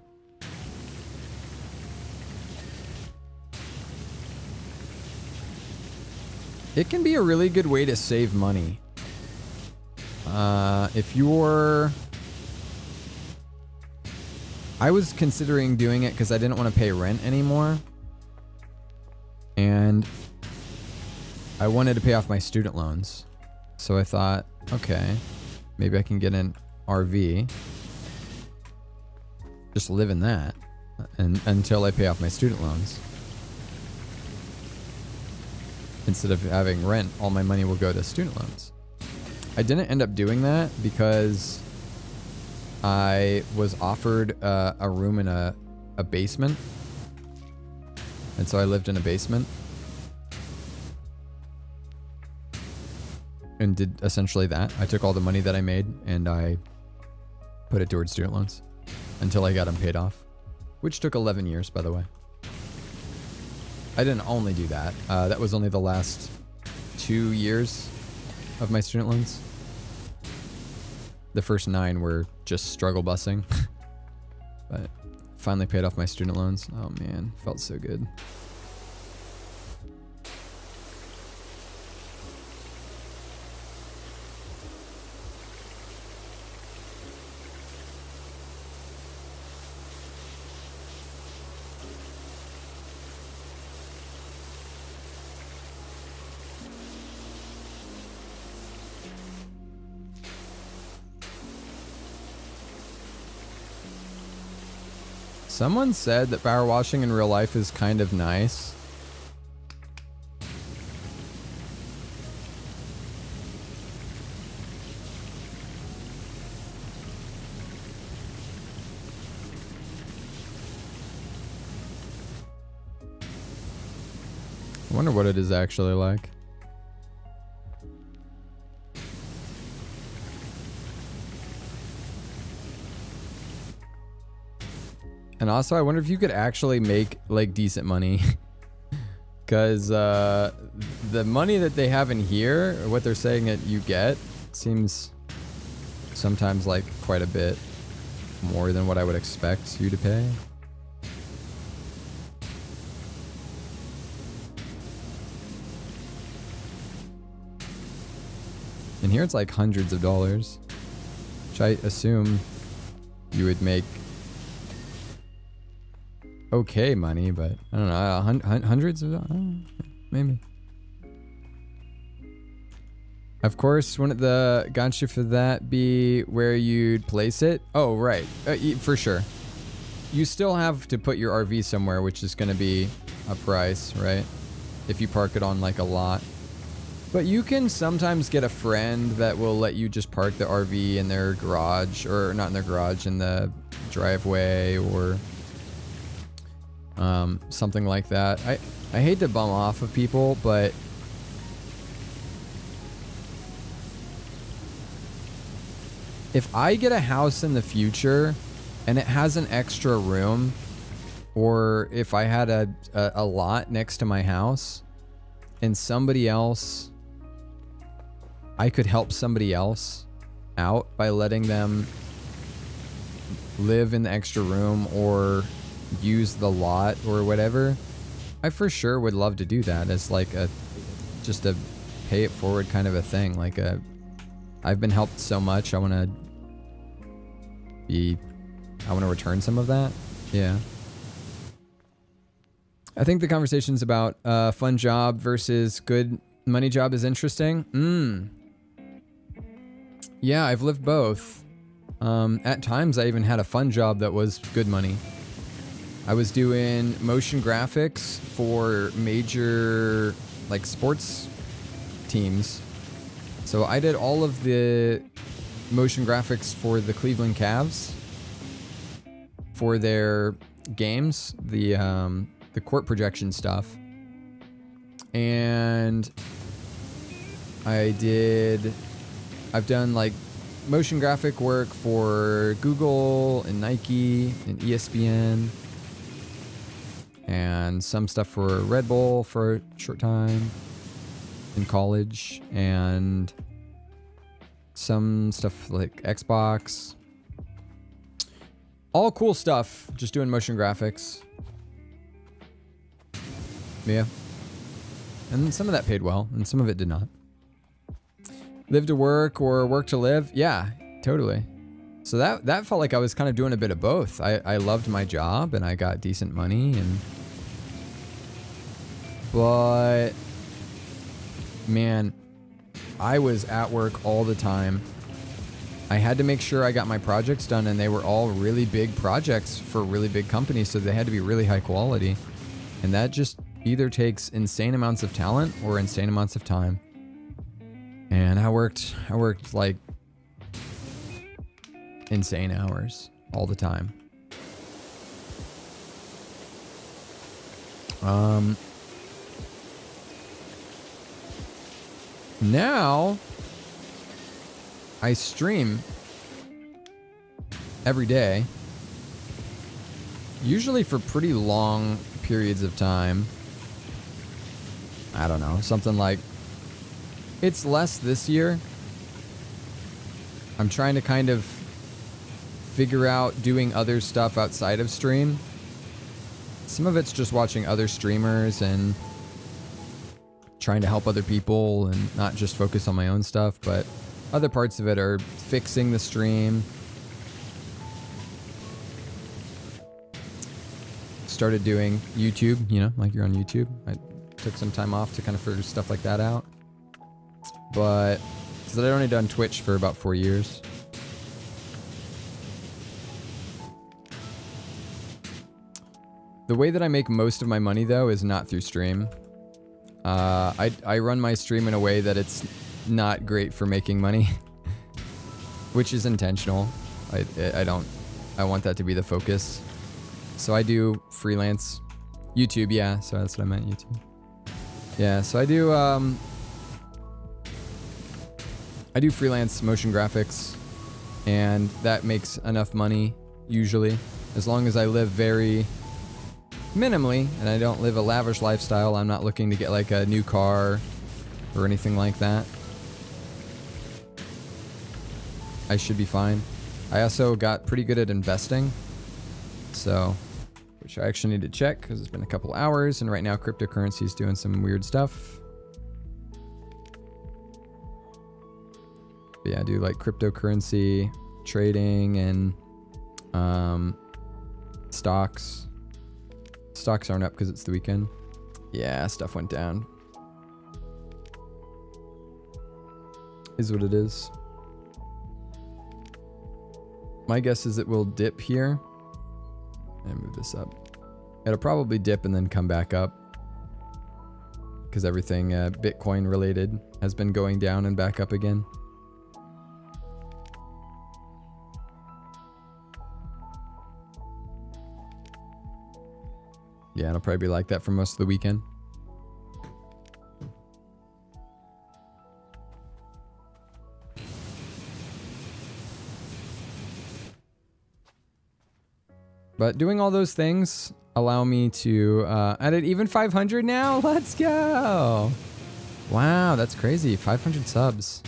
It can be a really good way to save money. If you're... I was considering doing it because I didn't want to pay rent anymore. And I wanted to pay off my student loans. So I thought, okay, maybe I can get an RV. Just live in that until I pay off my student loans. Instead of having rent, all my money will go to student loans. I didn't end up doing that because I was offered a room in a basement. And so I lived in a basement. And did essentially that. I took all the money that I made and I put it towards student loans until I got them paid off, which took 11 years, by the way. I didn't only do that. That was only the last 2 years of my student loans. The first 9 were just struggle busing. But finally paid off my student loans. Oh man, felt so good. Someone said that power washing in real life is kind of nice. I wonder what it is actually like. And also, I wonder if you could actually make like decent money. Because the money that they have in here, or what they're saying that you get, seems sometimes like quite a bit more than what I would expect you to pay. In here, it's like hundreds of dollars. which I assume you would make okay money, but I don't know, hundreds of, maybe. Of course, wouldn't the gotcha for that be where you'd place it? Oh, right, for sure. You still have to put your RV somewhere, which is going to be a price, right? If you park it on like a lot. But you can sometimes get a friend that will let you just park the RV in their garage, or not in their garage, in the driveway, or something like that. I hate to bum off of people, but if I get a house in the future and it has an extra room, or if I had a lot next to my house and somebody else, I could help somebody else out by letting them live in the extra room or use the lot or whatever, I for sure would love to do that as like just a pay it forward kind of a thing. Like I've been helped so much, I want to return some of that. Yeah. I think the conversations about fun job versus good money job is interesting. Yeah, I've lived both. At times I even had a fun job that was good money. I was doing motion graphics for major like sports teams. So I did all of the motion graphics for the Cleveland Cavs for their games, the court projection stuff. And I've done like motion graphic work for Google and Nike and ESPN, and some stuff for Red Bull for a short time in college, and some stuff like Xbox. All cool stuff, just doing motion graphics. Yeah. And some of that paid well, and some of it did not. Live to work or work to live? Yeah, totally. So that felt like I was kind of doing a bit of both. I loved my job and I got decent money, but man, I was at work all the time. I had to make sure I got my projects done, and they were all really big projects for really big companies, so they had to be really high quality. And that just either takes insane amounts of talent or insane amounts of time. And I worked like insane hours all the time. Now I stream every day, usually for pretty long periods of time. I don't know, something like, it's less this year. I'm trying to kind of figure out doing other stuff outside of stream. Some of it's just watching other streamers and trying to help other people and not just focus on my own stuff, but other parts of it are fixing the stream. Started doing YouTube, you know, like you're on YouTube. I took some time off to kind of figure stuff like that out. But because I'd only done Twitch for about 4 years. The way that I make most of my money, though, is not through stream. I run my stream in a way that it's not great for making money, which is intentional. I want that to be the focus. So I do freelance YouTube, yeah. So that's what I meant, YouTube. Yeah, so I do freelance motion graphics, and that makes enough money usually, as long as I live very minimally and I don't live a lavish lifestyle. I'm not looking to get like a new car or anything like that. I should be fine. I also got pretty good at investing, so, which I actually need to check because it's been a couple hours, and right now cryptocurrency is doing some weird stuff. But yeah, I do like cryptocurrency trading and stocks. Stocks aren't up because it's the weekend. Yeah, stuff went down. Is what it is. My guess is it will dip here. And move this up. It'll probably dip and then come back up. Because everything Bitcoin related has been going down and back up again. Yeah, it'll probably be like that for most of the weekend. But doing all those things allow me to at it even 500 now. Let's go. Wow, that's crazy. 500 subs.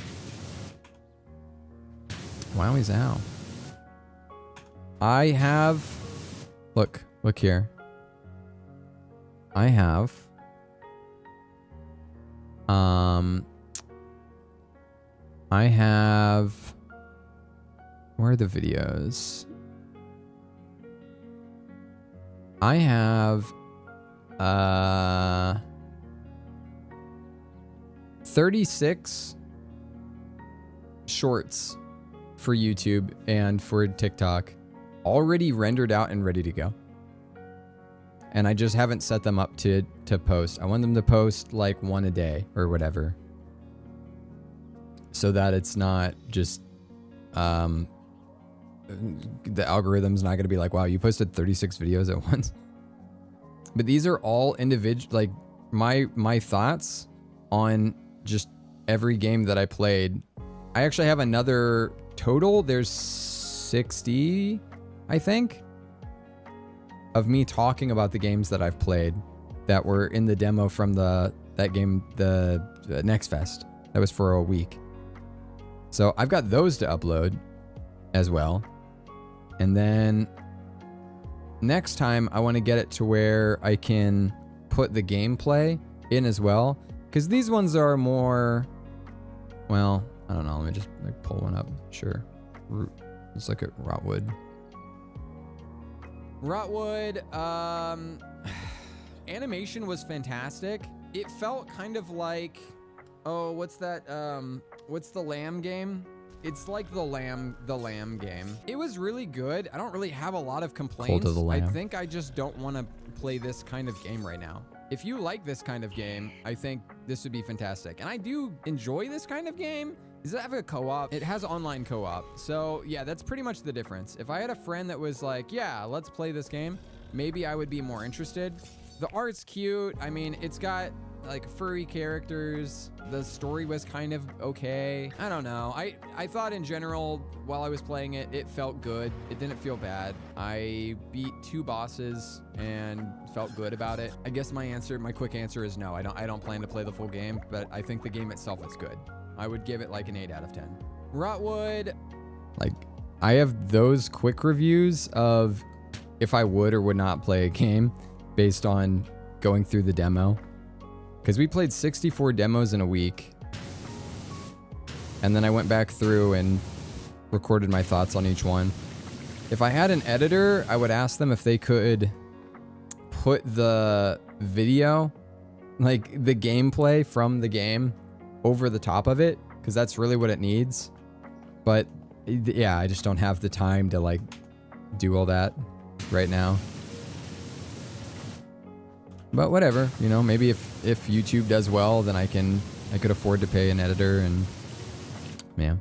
Wowie zow. I have, look here. I have where are the videos? I have 36 shorts for YouTube and for TikTok already rendered out and ready to go. And I just haven't set them up to post. I want them to post like one a day or whatever. So that it's not just the algorithm's not going to be like, wow, you posted 36 videos at once. But these are all individual, like my thoughts on just every game that I played. I actually have another total. There's 60, I think, of me talking about the games that I've played that were in the demo from that game, the Next Fest. That was for a week. So I've got those to upload as well. And then next time I want to get it to where I can put the gameplay in as well. Because these ones are more, well, I don't know. Let me just like pull one up. Sure. Let's look at Rotwood. Rotwood, animation was fantastic. It felt kind of like, oh, what's that? What's the Lamb game? It's like the lamb game. It was really good. I don't really have a lot of complaints. I think I just don't want to play this kind of game right now. If you like this kind of game, I think this would be fantastic. And I do enjoy this kind of game. Does it have a co-op? It has online co-op. So yeah, that's pretty much the difference. If I had a friend that was like, yeah, let's play this game, maybe I would be more interested. The art's cute. I mean, it's got like furry characters. The story was kind of okay. I don't know. I thought in general, while I was playing it, it felt good. It didn't feel bad. I beat 2 bosses and felt good about it. I guess my quick answer is no. I don't plan to play the full game, but I think the game itself is good. I would give it like an 8 out of 10. Rotwood, like I have those quick reviews of if I would or would not play a game based on going through the demo. Because we played 64 demos in a week. And then I went back through and recorded my thoughts on each one. If I had an editor, I would ask them if they could put the video, like the gameplay from the game, over the top of it. Because that's really what it needs. But yeah, I just don't have the time to like do all that right now. But whatever, you know, maybe if YouTube does well, then I could afford to pay an editor and yeah.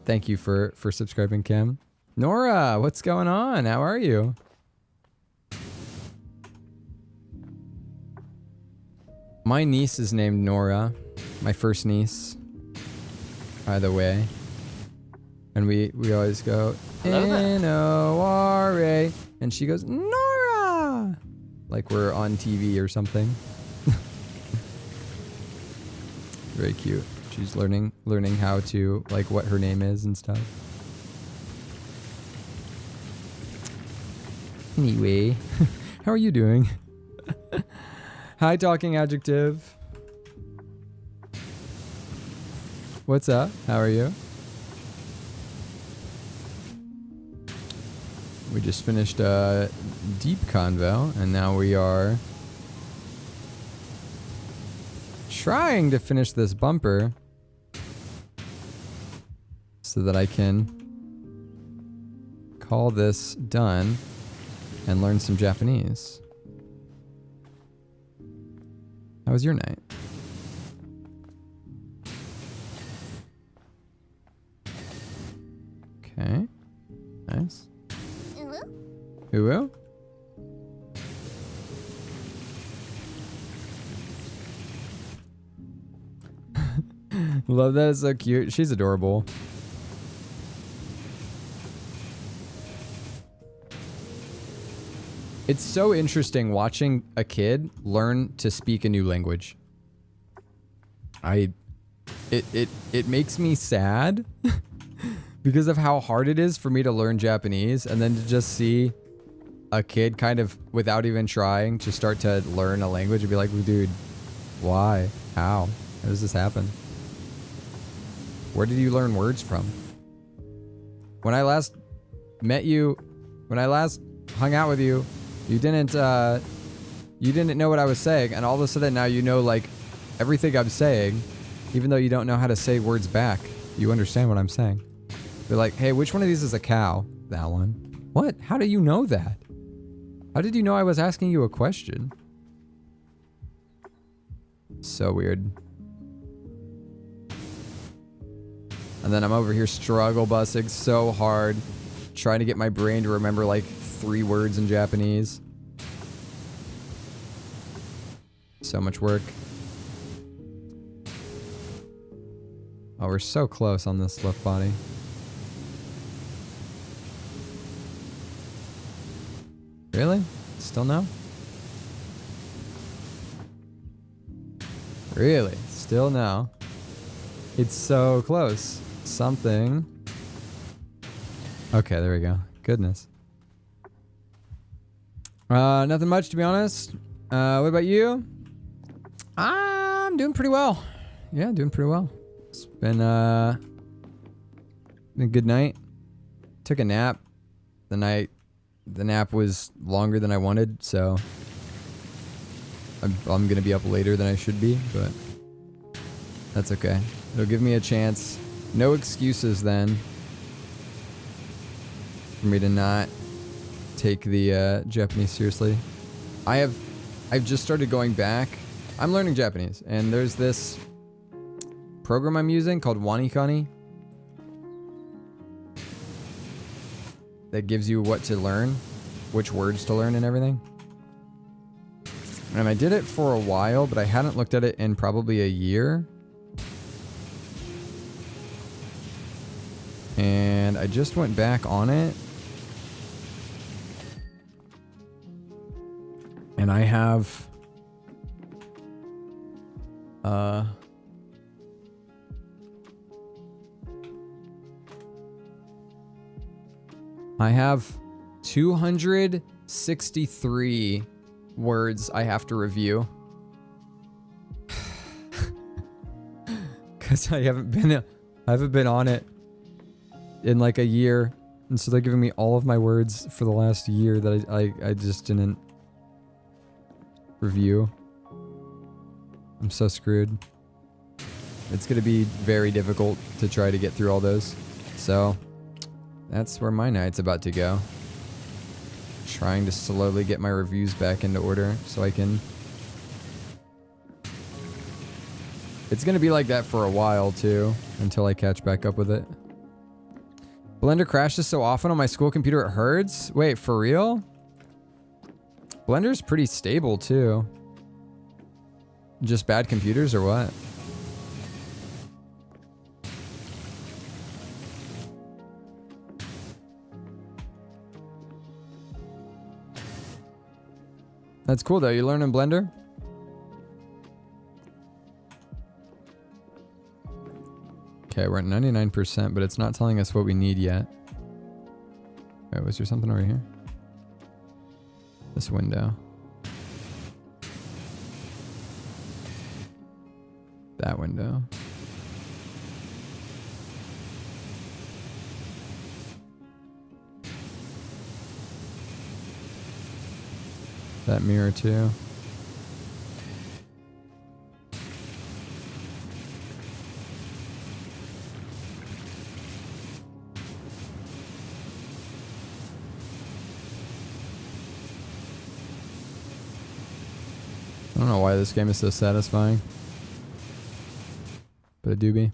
Thank you for subscribing, Kim. Nora, what's going on? How are you? My niece is named Nora. My first niece. By the way. And we always go N-O-R-A. And she goes, Nora! Like we're on TV or something. Very cute. She's learning how to, like, what her name is and stuff. Anyway, how are you doing? Hi, talking adjective. What's up? How are you? We just finished a deep convo, and now we are trying to finish this bumper so that I can call this done and learn some Japanese. How was your night? Okay. Nice. Uwu? Love that. It's so cute. She's adorable. It's so interesting watching a kid learn to speak a new language. It makes me sad because of how hard it is for me to learn Japanese, and then to just see a kid kind of without even trying to start to learn a language and be like, well, dude, why? How does this happen? Where did you learn words from? When I last met you, when I last hung out with you, you didn't know what I was saying, and all of a sudden now you know like everything I'm saying, even though you don't know how to say words back. You understand what I'm saying. Be like, hey, which one of these is a cow? That one. What? How do you know that? How did you know I was asking you a question? So weird. And then I'm over here struggle busting so hard, trying to get my brain to remember like 3 words in Japanese. So much work. Oh, we're so close on this left body. Really? Still no? Really? Still no? It's so close. Something. Okay, there we go. Goodness. Nothing much, to be honest. What about you? I'm doing pretty well. Yeah, doing pretty well. It's been a good night. Took a nap. The nap was longer than I wanted, so I'm gonna be up later than I should be, but that's okay. It'll give me a chance. No excuses then for me to not take the Japanese seriously. I've just started going back. I'm learning Japanese, and there's this program I'm using called Wanikani that gives you what to learn, which words to learn and everything. And I did it for a while, but I hadn't looked at it in probably a year. And I just went back on it. And I have I have 263 words I have to review. Cuz I haven't been on it in like a year. And so they're giving me all of my words for the last year that I just didn't review. I'm so screwed. It's going to be very difficult to try to get through all those. So that's where my night's about to go. Trying to slowly get my reviews back into order so I can... It's going to be like that for a while too, until I catch back up with it. Blender crashes so often on my school computer it hurts? Wait, for real? Blender's pretty stable too. Just bad computers or what? That's cool though. You learn in Blender? Okay, we're at 99%, but it's not telling us what we need yet. Wait, was there something over here? This window. That window. That mirror too. I don't know why this game is so satisfying, but it do be.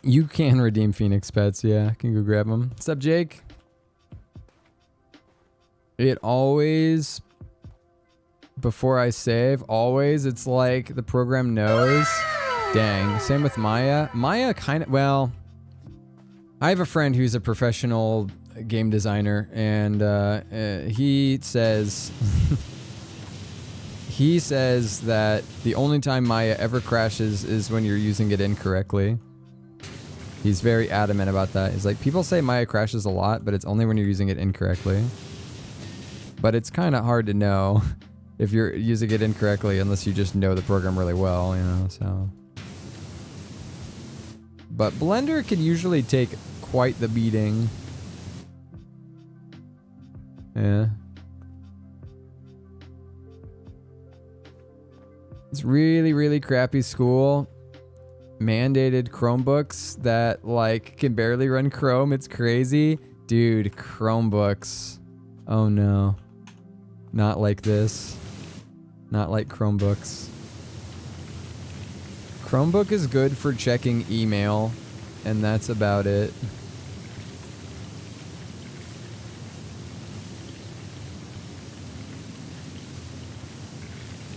You can redeem Phoenix pets, yeah. I can go grab them. What's up, Jake? It always, before I save, always, it's like the program knows. Dang. Same with Maya. Maya kind of, well, I have a friend who's a professional game designer, and he says, he says that the only time Maya ever crashes is when you're using it incorrectly. He's very adamant about that. He's like, people say Maya crashes a lot, but it's only when you're using it incorrectly. But it's kind of hard to know if you're using it incorrectly unless you just know the program really well, you know, so. But Blender can usually take quite the beating. Yeah. It's really, really crappy school. Mandated Chromebooks that like can barely run Chrome. It's crazy. Dude, Chromebooks. Oh no. Not like this. Not like Chromebooks. Chromebook is good for checking email, and that's about it.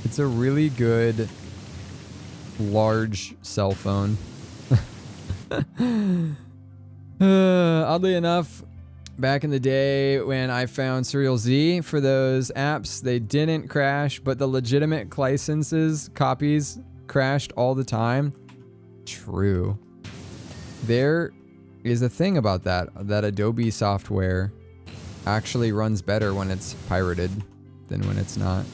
It's a really good large cell phone. Oddly enough, back in the day when I found Serial Z for those apps, they didn't crash, but the legitimate licenses, copies, crashed all the time. True. There is a thing about that Adobe software actually runs better when it's pirated than when it's not.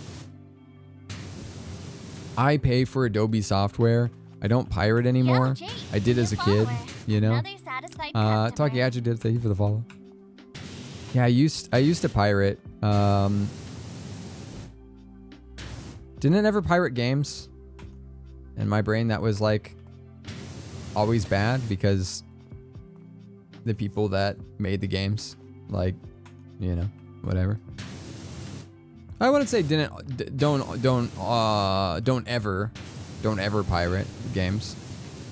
I pay for Adobe software. I don't pirate anymore. Yo, Jake, I did as a kid, you know. Another satisfied customer. Talkie Adjective, thank you for the follow. Yeah, I used to pirate. Didn't ever pirate games. In my brain, that was like always bad because the people that made the games, like, you know, whatever. I wouldn't say don't ever pirate games,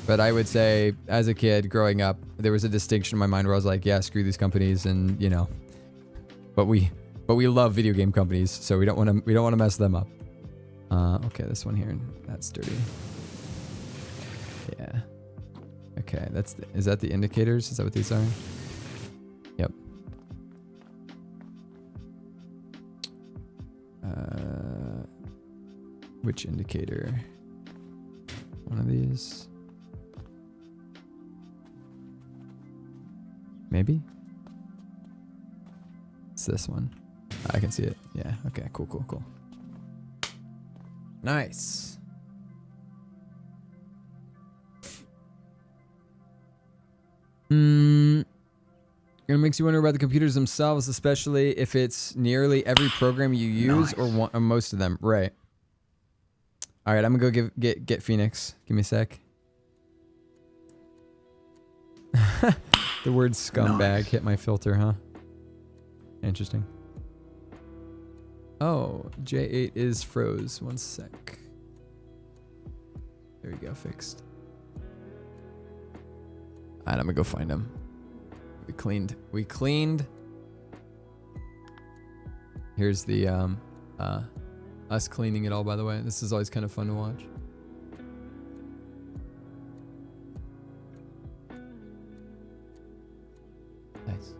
but I would say as a kid growing up, there was a distinction in my mind where I was like, yeah, screw these companies, and you know, but we love video game companies, so we don't want to mess them up. Okay, this one here, that's dirty. Yeah. Okay, is that the indicators? Is that what these are? Yep. Which indicator? One of these? Maybe? It's this one. I can see it. Yeah, okay, cool. Nice. It makes you wonder about the computers themselves, especially if it's nearly every program you use, or most of them. Right. All right, I'm gonna go get Phoenix. Give me a sec. The word scumbag hit my filter, huh? Interesting. Oh, J8 is froze. One sec. There we go, fixed. All right, I'm gonna go find him. We cleaned. Here's the us cleaning it all, by the way. This is always kind of fun to watch. Nice.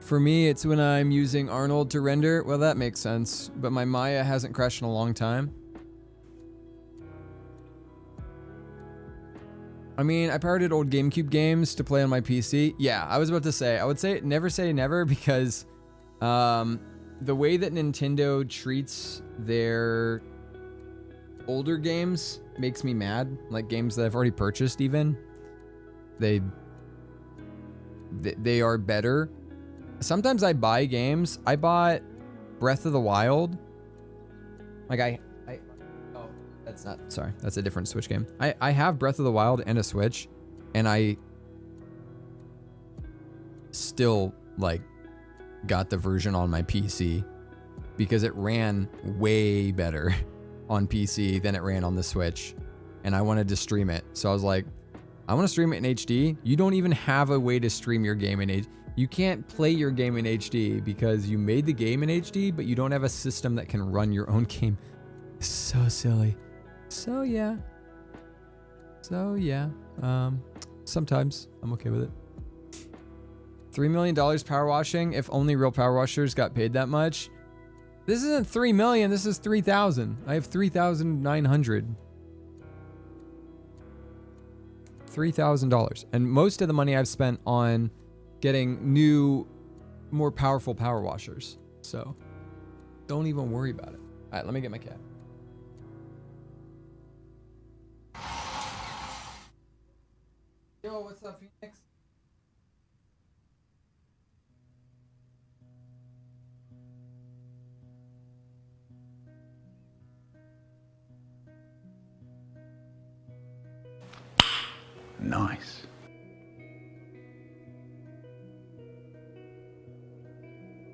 For me, it's when I'm using Arnold to render. Well, that makes sense. But my Maya hasn't crashed in a long time. I mean, I pirated old GameCube games to play on my PC. Yeah, I was about to say, I would say never because the way that Nintendo treats their older games makes me mad. Like games that I've already purchased even. They are better. Sometimes I buy games. I bought Breath of the Wild. Like oh, that's not, sorry, that's a different Switch game. I have Breath of the Wild and a Switch, and I still like got the version on my PC because it ran way better on PC than it ran on the Switch, and I wanted to stream it. So I was like, I want to stream it in HD. You don't even have a way to stream your game in HD. You can't play your game in HD because you made the game in HD, but you don't have a system that can run your own game. So silly. So yeah. Sometimes I'm okay with it. $3 million power washing. If only real power washers got paid that much. This isn't 3 million. This is 3,000. I have 3,900. $3,000. And most of the money I've spent on getting new, more powerful power washers. So don't even worry about it. All right, let me get my cat. Yo, what's up, Phoenix? Nice.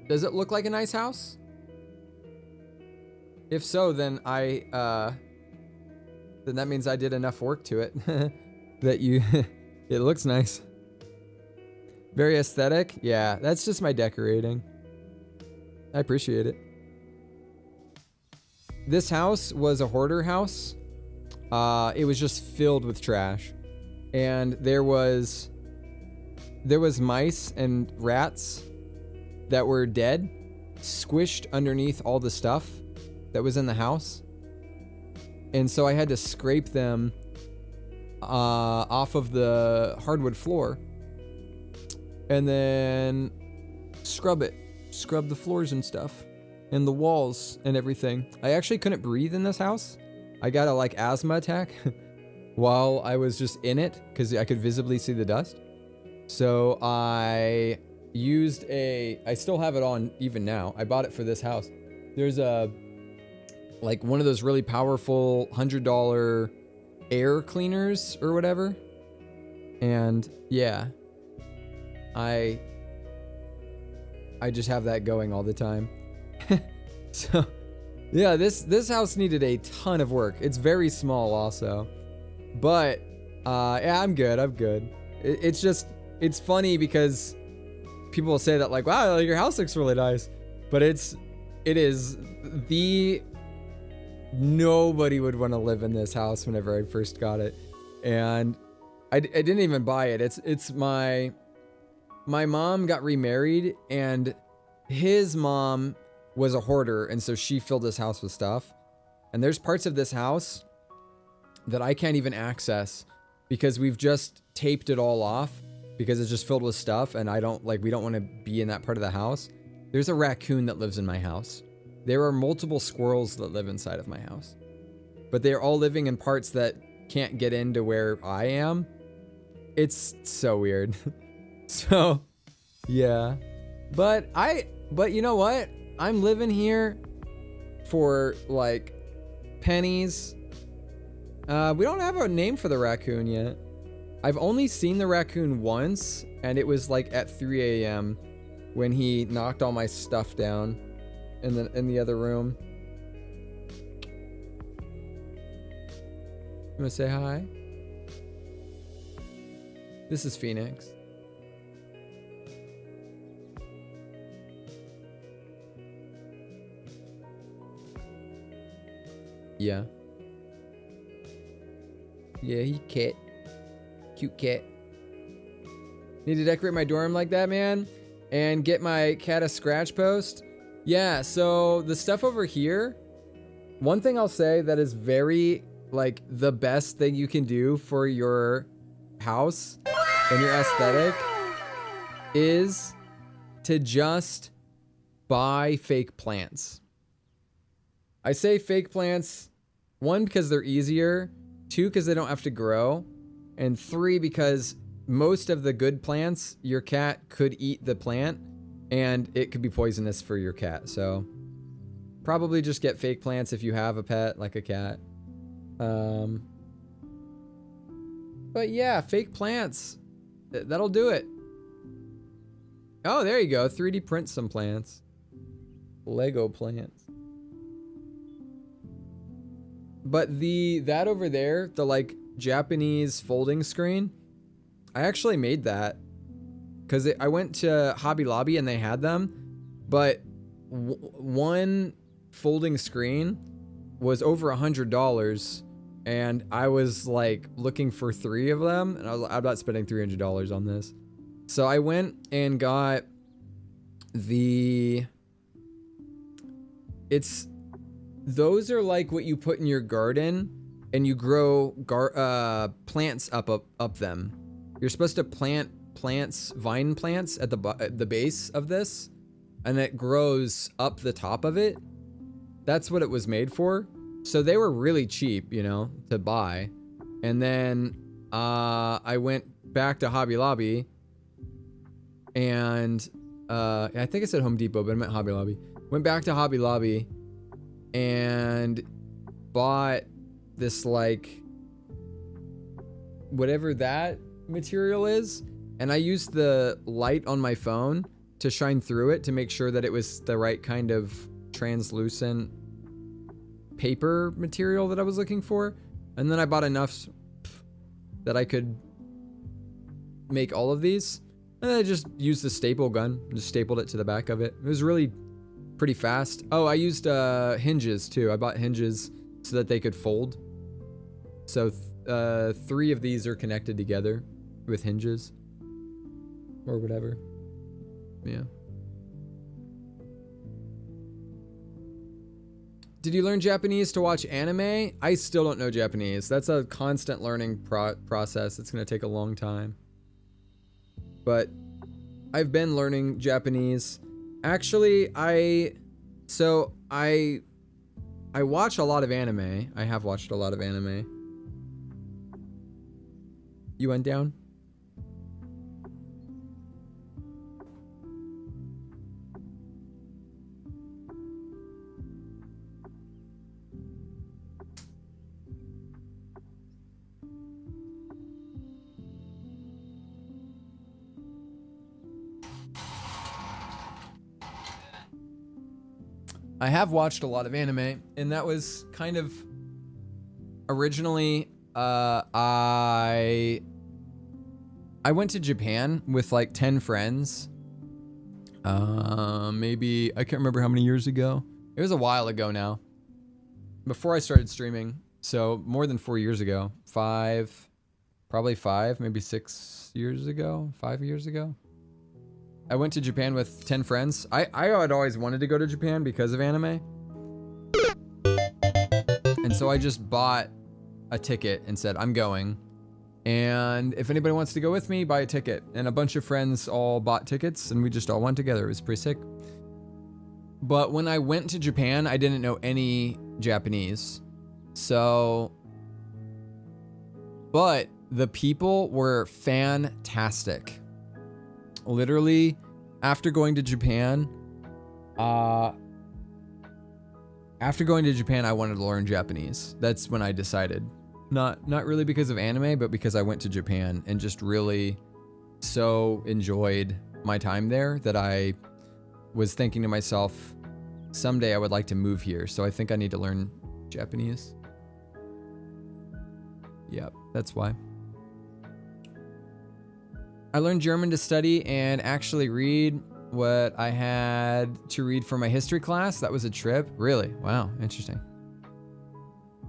Does it look like a nice house? If so, then then that means I did enough work to it that you it looks nice. Very aesthetic. Yeah, that's just my decorating. I appreciate it. This house was a hoarder house. It was just filled with trash. And there was mice and rats that were dead, squished underneath all the stuff that was in the house. And so I had to scrape them off of the hardwood floor and then scrub the floors and stuff and the walls and everything. I actually couldn't breathe in this house. I got a asthma attack while I was just in it because I could visibly see the dust. So I used I still have it on even now. I bought it for this house. There's one of those really powerful $100 air cleaners or whatever. And yeah, I just have that going all the time. So yeah, this house needed a ton of work. It's very small also, but yeah, I'm good. It's funny because people will say that wow, your house looks really nice, but it is nobody would want to live in this house whenever I first got it. And I didn't even buy it. It's my mom got remarried and his mom was a hoarder. And so she filled this house with stuff. And there's parts of this house that I can't even access because we've just taped it all off because it's just filled with stuff. And we don't want to be in that part of the house. There's a raccoon that lives in my house. There are multiple squirrels that live inside of my house, but they're all living in parts that can't get into where I am. It's so weird. So yeah, but you know what? I'm living here for pennies. We don't have a name for the raccoon yet. I've only seen the raccoon once, and it was at 3 a.m. when he knocked all my stuff down in the other room. You wanna say hi? This is Phoenix. Yeah. Yeah, he cat. Cute cat. Need to decorate my dorm like that, man? And get my cat a scratch post? Yeah, so the stuff over here, one thing I'll say that is very, the best thing you can do for your house and your aesthetic is to just buy fake plants. I say fake plants, 1, because they're easier, 2, because they don't have to grow, and 3, because most of the good plants, your cat could eat the plant and it could be poisonous for your cat. So probably just get fake plants if you have a pet like a cat. But yeah, fake plants, that'll do it. Oh, there you go. 3D print some plants. Lego plants. But that over there, the like Japanese folding screen, I actually made that because I went to Hobby Lobby and they had them, but one folding screen was over $100, and I was like looking for 3 of them, and I was like, I'm not spending $300 on this. So I went and got those are like what you put in your garden, and you grow plants up them. You're supposed to plant vine plants at the base of this, and it grows up the top of it. That's what it was made for. So they were really cheap, you know, to buy. And then I went back to Hobby Lobby, and I think I said Home Depot, but I meant Hobby Lobby. Went back to Hobby Lobby and bought this, like, whatever that material is, and I used the light on my phone to shine through it to make sure that it was the right kind of translucent paper material that I was looking for. And then I bought enough that I could make all of these, and I just used the staple gun, just stapled it to the back of it. It was really pretty fast. Oh, I used hinges too. I bought hinges so that they could fold. So 3 of these are connected together with hinges or whatever. Yeah. Did you learn Japanese to watch anime? I still don't know Japanese. That's a constant learning process. It's going to take a long time. But I've been learning Japanese. Actually, I watch a lot of anime. I have watched a lot of anime. You went down? I have watched a lot of anime, and that was kind of originally, I went to Japan with like 10 friends. Maybe, I can't remember how many years ago. It was a while ago now. Before I started streaming, so more than 4 years ago. Probably 5, maybe 6 years ago, 5 years ago. I went to Japan with 10 friends. I had always wanted to go to Japan because of anime. And so I just bought a ticket and said, I'm going. And if anybody wants to go with me, buy a ticket. And a bunch of friends all bought tickets, and we just all went together. It was pretty sick. But when I went to Japan, I didn't know any Japanese. But the people were fantastic. Literally, after going to Japan, I wanted to learn Japanese. That's when I decided. Not really because of anime, but because I went to Japan and just really so enjoyed my time there that I was thinking to myself, someday I would like to move here. So I think I need to learn Japanese. Yep, that's why. I learned German to study and actually read what I had to read for my history class. That was a trip. Really? Wow, interesting.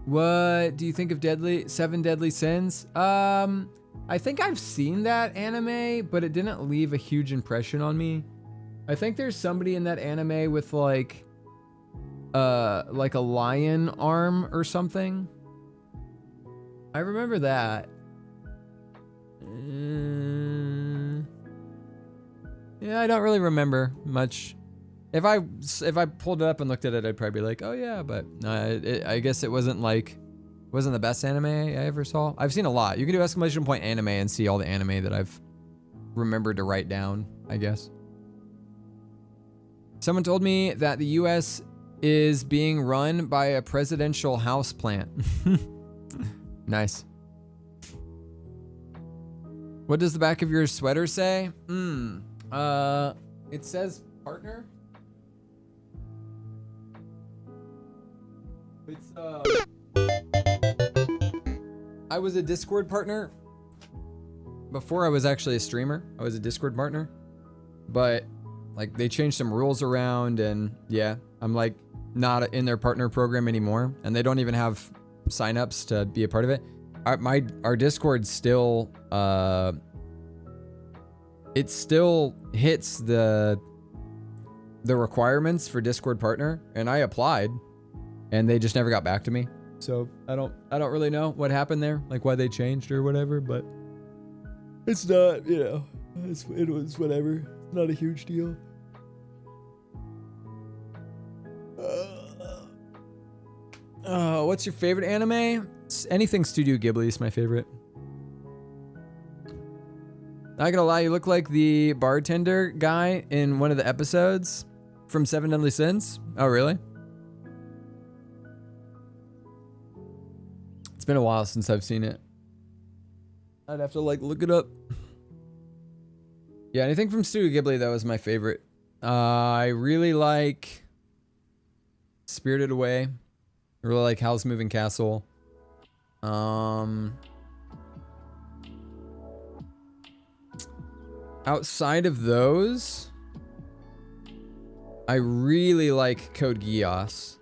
What do you think of 7 Deadly Sins? I think I've seen that anime, but it didn't leave a huge impression on me. I think there's somebody in that anime with like a lion arm or something. I remember that. Yeah, I don't really remember much. If I pulled it up and looked at it, I'd probably be like, oh yeah, but I guess it wasn't the best anime I ever saw. I've seen a lot. You can do exclamation point anime and see all the anime that I've remembered to write down, I guess. Someone told me that the US is being run by a presidential house plant. Nice. What does the back of your sweater say? It says partner. It's I was a Discord partner. Before I was actually a streamer, I was a Discord partner. But like they changed some rules around and yeah, I'm like not in their partner program anymore. And they don't even have signups to be a part of it. Our Discord still it still hits the requirements for Discord partner, and I applied and they just never got back to me. So I don't really know what happened there, like why they changed or whatever, but it's not, you know, it was whatever. It's not a huge deal. What's your favorite anime? Anything Studio Ghibli is my favorite. Not gonna lie, you look like the bartender guy in one of the episodes from Seven Deadly Sins. Oh, really? It's been a while since I've seen it. I'd have to like look it up. Yeah, anything from Studio Ghibli, that was my favorite. I really like Spirited Away. I really like Howl's Moving Castle. Outside of those, I really like Code Geass.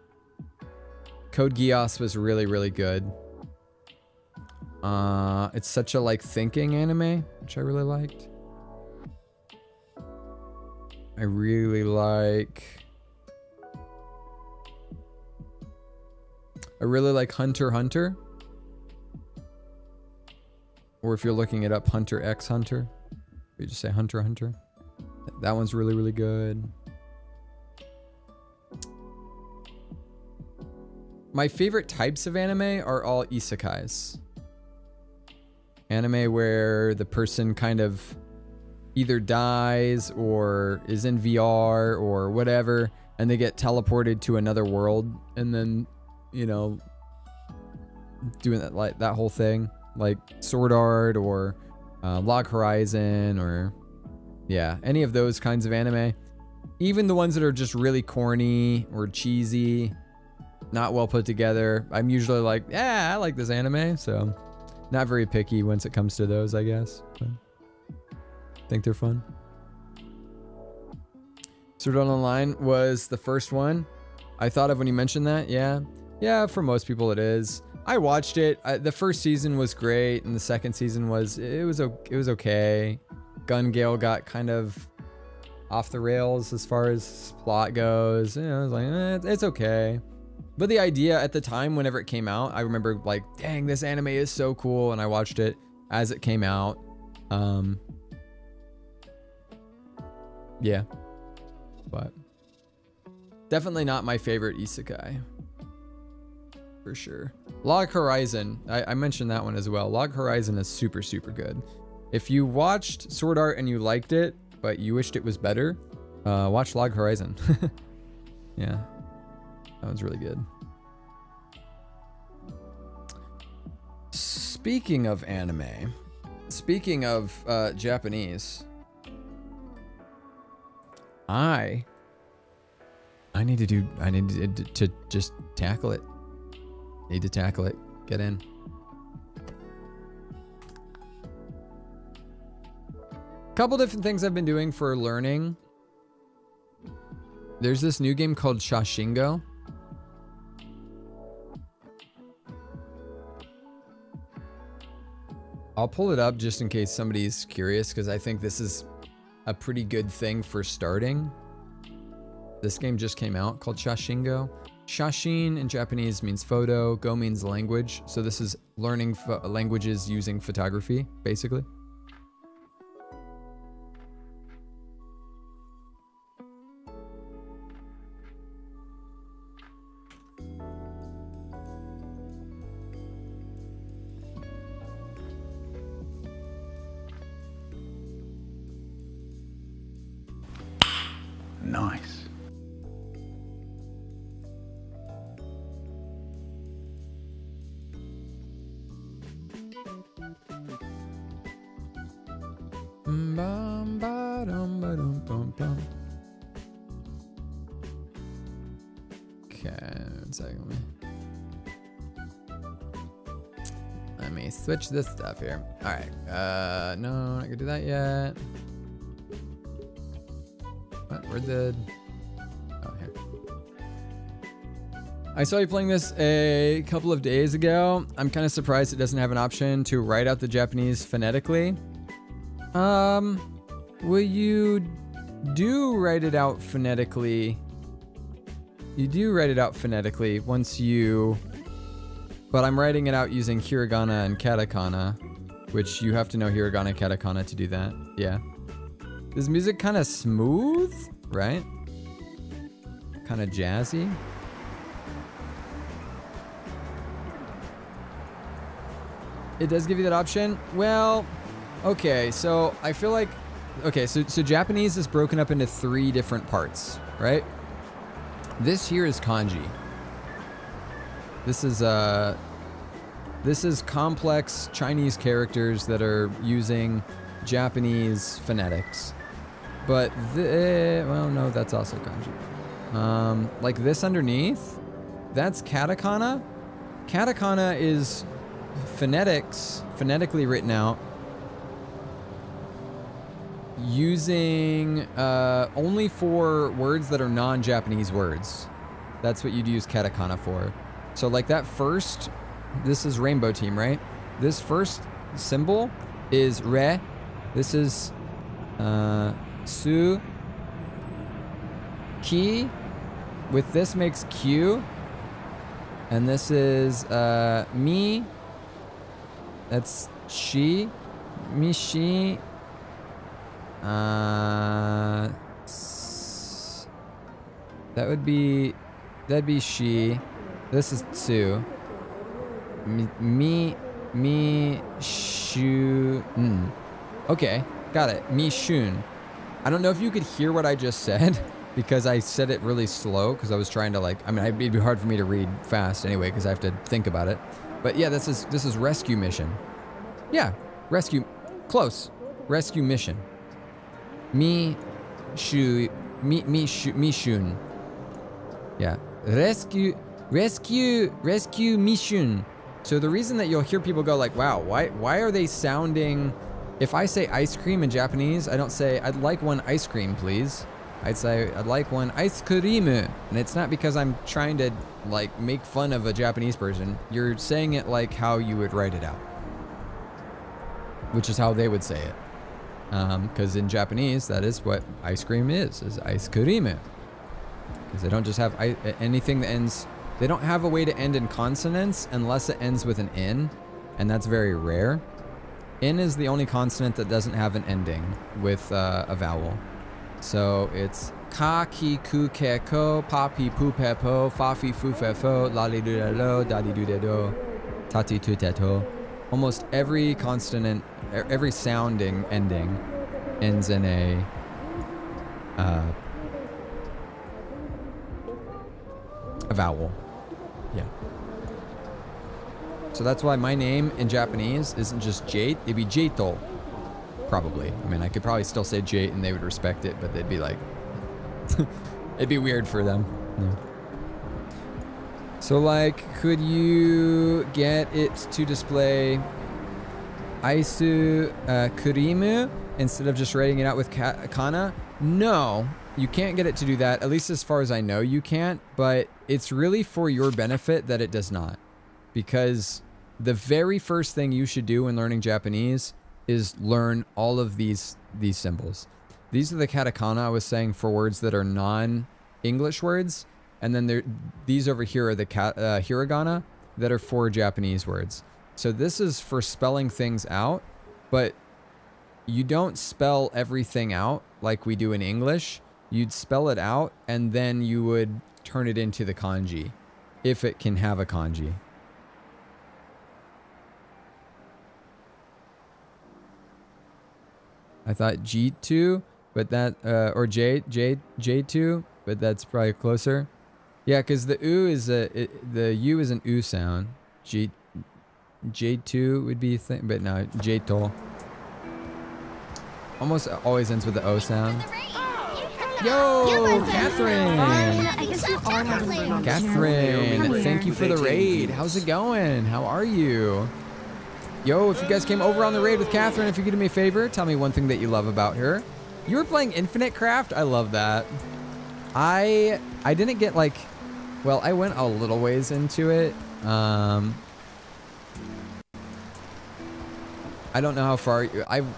Code Geass was really, really good. It's such a like thinking anime, which I really liked. I really like Hunter x Hunter. Or if you're looking it up, Hunter x Hunter. You just say Hunter x Hunter. That one's really, really good. My favorite types of anime are all isekais. Anime where the person kind of either dies or is in VR or whatever, and they get teleported to another world, and then, you know, doing that, like that whole thing, like Sword Art or Log Horizon, or yeah, any of those kinds of anime. Even the ones that are just really corny or cheesy, not well put together, I'm usually like, yeah, I like this anime. So not very picky once it comes to those, I guess. But I think they're fun. Sword Art Online was the first one I thought of when you mentioned that. Yeah, for most people it is. I watched it. The first season was great, and the second season was okay. Gun Gale got kind of off the rails as far as plot goes. You know, I was like, it's okay. But the idea at the time, whenever it came out, I remember like, dang, this anime is so cool, and I watched it as it came out. Yeah, but definitely not my favorite isekai. For sure. Log Horizon, I mentioned that one as well. Log Horizon is super, super good. If you watched Sword Art and you liked it, but you wished it was better, watch Log Horizon. Yeah, that one's really good. Speaking of anime, speaking of Japanese, I need to just tackle it. Need to tackle it. Get in. Couple different things I've been doing for learning. There's this new game called Shashingo. I'll pull it up just in case somebody's curious, because I think this is a pretty good thing for starting. This game just came out called Shashingo. Shashin in Japanese means photo, go means language. So this is learning languages using photography, basically. Nice. Okay, 1 second. Let me switch this stuff here. All right. No, not gonna do that yet. What? Where did? Oh, here. I saw you playing this a couple of days ago. I'm kind of surprised it doesn't have an option to write out the Japanese phonetically. Will you do write it out phonetically? You do write it out phonetically once you... But I'm writing it out using hiragana and katakana, which you have to know hiragana and katakana to do that. Yeah. This music kind of smooth, right? Kind of jazzy. It does give you that option. Well, okay, so I feel like... Okay, so Japanese is broken up into 3 different parts, right? This here is kanji. This is complex Chinese characters that are using Japanese phonetics. But well, no, that's also kanji. Like this underneath, that's katakana. Katakana is phonetically written out using only for words that are non-Japanese words. That's what you'd use katakana for. So like that first, this is Rainbow Team, right? This first symbol is re. This is su. Ki. With this makes Q. And this is mi. That's she. Mi, she. That'd be she. This is tsu. Me, shu. Okay, got it. Mi shun. I don't know if you could hear what I just said because I said it really slow because I was trying to it'd be hard for me to read fast anyway because I have to think about it. But yeah, this is rescue mission. Yeah, rescue. Close. Rescue mission. Mi shun. Yeah. Rescue mission. So the reason that you'll hear people go like, wow, why are they sounding... If I say ice cream in Japanese, I don't say, I'd like one ice cream, please. I'd say, I'd like one ice cream. And it's not because I'm trying to make fun of a Japanese person. You're saying it like how you would write it out. Which is how they would say it. Because in Japanese, that is what ice cream is ice cream. Because they don't just have anything that ends... They don't have a way to end in consonants unless it ends with an N, and that's very rare. N is the only consonant that doesn't have an ending with a vowel. So it's ka, ki, ku, ke, ko, pa, pi, pu, pe, po, fa, fi, fu, fe, fo, la, li, du, da, lo, da, di, du, de, do, ta, ti, tu, te, to. Almost every consonant, every sounding ending ends in a vowel. Yeah. So that's why my name in Japanese isn't just Jate, it'd be Jato. Probably. I mean, I could probably still say Jate and they would respect it, but they'd be like... it'd be weird for them. Yeah. So could you get it to display Aisu Kurimu instead of just writing it out with kana? No. You can't get it to do that, at least as far as I know you can't, but it's really for your benefit that it does not. Because the very first thing you should do when learning Japanese is learn all of these symbols. These are the katakana I was saying for words that are non-English words, and then these over here are the hiragana that are for Japanese words. So this is for spelling things out, but you don't spell everything out like we do in English. You'd spell it out, and then you would turn it into the kanji, if it can have a kanji. I thought Jitu. but that or J2, but that's probably closer. Yeah, because the U is the U is an U sound. J2 would be a thing, but no, J-to. Almost always ends with the O sound. Yo, Catherine! I guess you are my little Catherine, thank you for the raid. How's it going? How are you? Yo, if you guys came over on the raid with Catherine, if you could do me a favor, tell me one thing that you love about her. You were playing Infinite Craft? I love that. I didn't get like, well, I went a little ways into it. I don't know how far,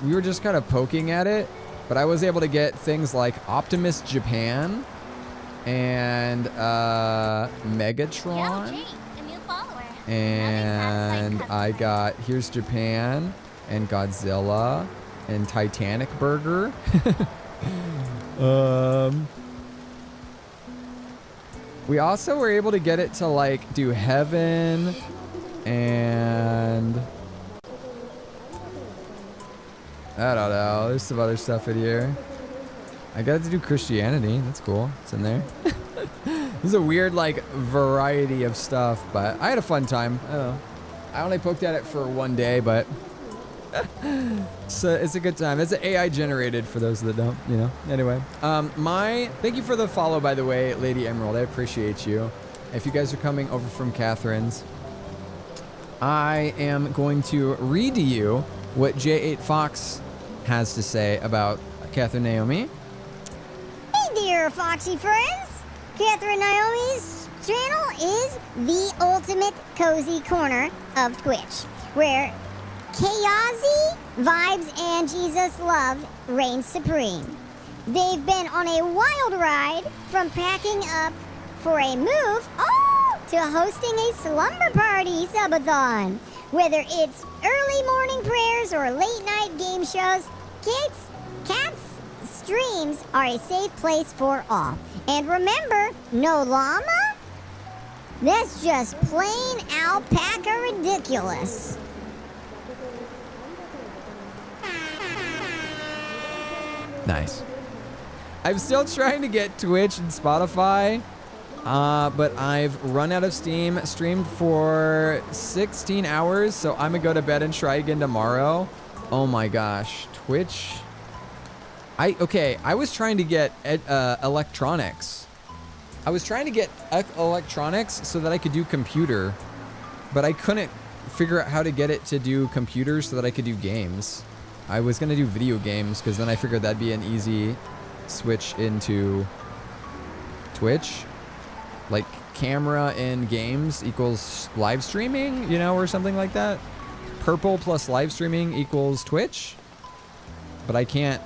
we were just kind of poking at it, but I was able to get things like Optimus Japan and Megatron. And I got Here's Japan and Godzilla and Titanic Burger. We also were able to get it to like do Heaven and I don't know. There's some other stuff in here. I got to do Christianity. That's cool. It's in there. This is a weird like variety of stuff, but I had a fun time. I don't know. I only poked at it for one day, but so it's a good time. It's AI generated for those that don't, you know. Anyway, thank you for the follow, by the way, Lady Emerald. I appreciate you. If you guys are coming over from Catherine's, I am going to read to you what J8 Fox has to say about Catherine Naomi. Hey there, Foxy friends! Catherine Naomi's channel is the ultimate cozy corner of Twitch, where chaosy vibes and Jesus love reign supreme. They've been on a wild ride from packing up for a move to hosting a slumber party subathon. Whether it's early morning prayers or late night game shows, Cat's streams are a safe place for all. And remember, no llama? That's just plain alpaca ridiculous. Nice. I'm still trying to get Twitch and Spotify, but I've run out of steam, streamed for 16 hours, so I'm gonna go to bed and try again tomorrow. Oh my gosh, Twitch. I was trying to get electronics. I was trying to get electronics so that I could do computer, but I couldn't figure out how to get it to do computers so that I could do games. I was gonna do video games because then I figured that'd be an easy switch into Twitch. Like camera in games equals live streaming, you know, or something like that. Purple plus live streaming equals Twitch. But I can't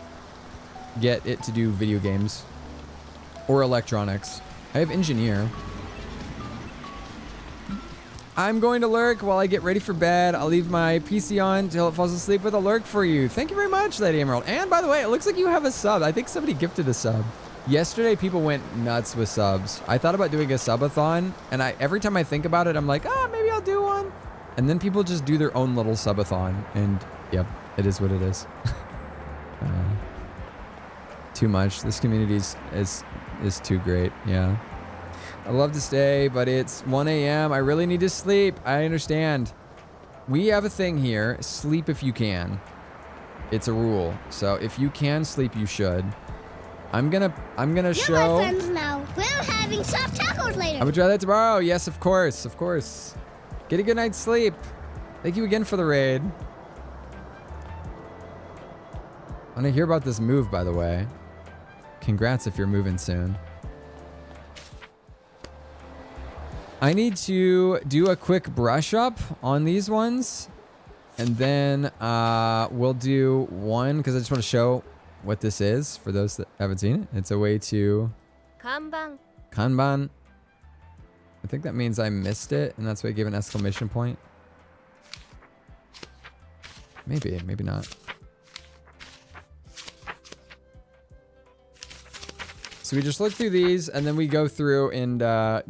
get it to do video games or electronics. I have engineer. I'm going to lurk while I get ready for bed. I'll leave my PC on till it falls asleep with a lurk for you. Thank you very much, Lady Emerald. And by the way, it looks like you have a sub. I think somebody gifted a sub. Yesterday, people went nuts with subs. I thought about doing a subathon, and every time I think about it, I'm like, maybe I'll do one. And then people just do their own little subathon, and yep, it is what it is. Too much. This community is too great. Yeah. I love to stay, but it's 1 a.m. I really need to sleep. I understand. We have a thing here. Sleep if you can. It's a rule. So if you can sleep, you should. I'm gonna show. You're my friends now. We're having soft tacos later. I'm gonna try that tomorrow. Yes, of course, of course. Get a good night's sleep. Thank you again for the raid. I want to hear about this move, by the way. Congrats if you're moving soon. I need to do a quick brush up on these ones, and then we'll do one because I just want to show what this is for those that haven't seen it. It's a way to Kanban. I think that means I missed it, and that's why I gave an exclamation point. Maybe not. So we just look through these, and then we go through and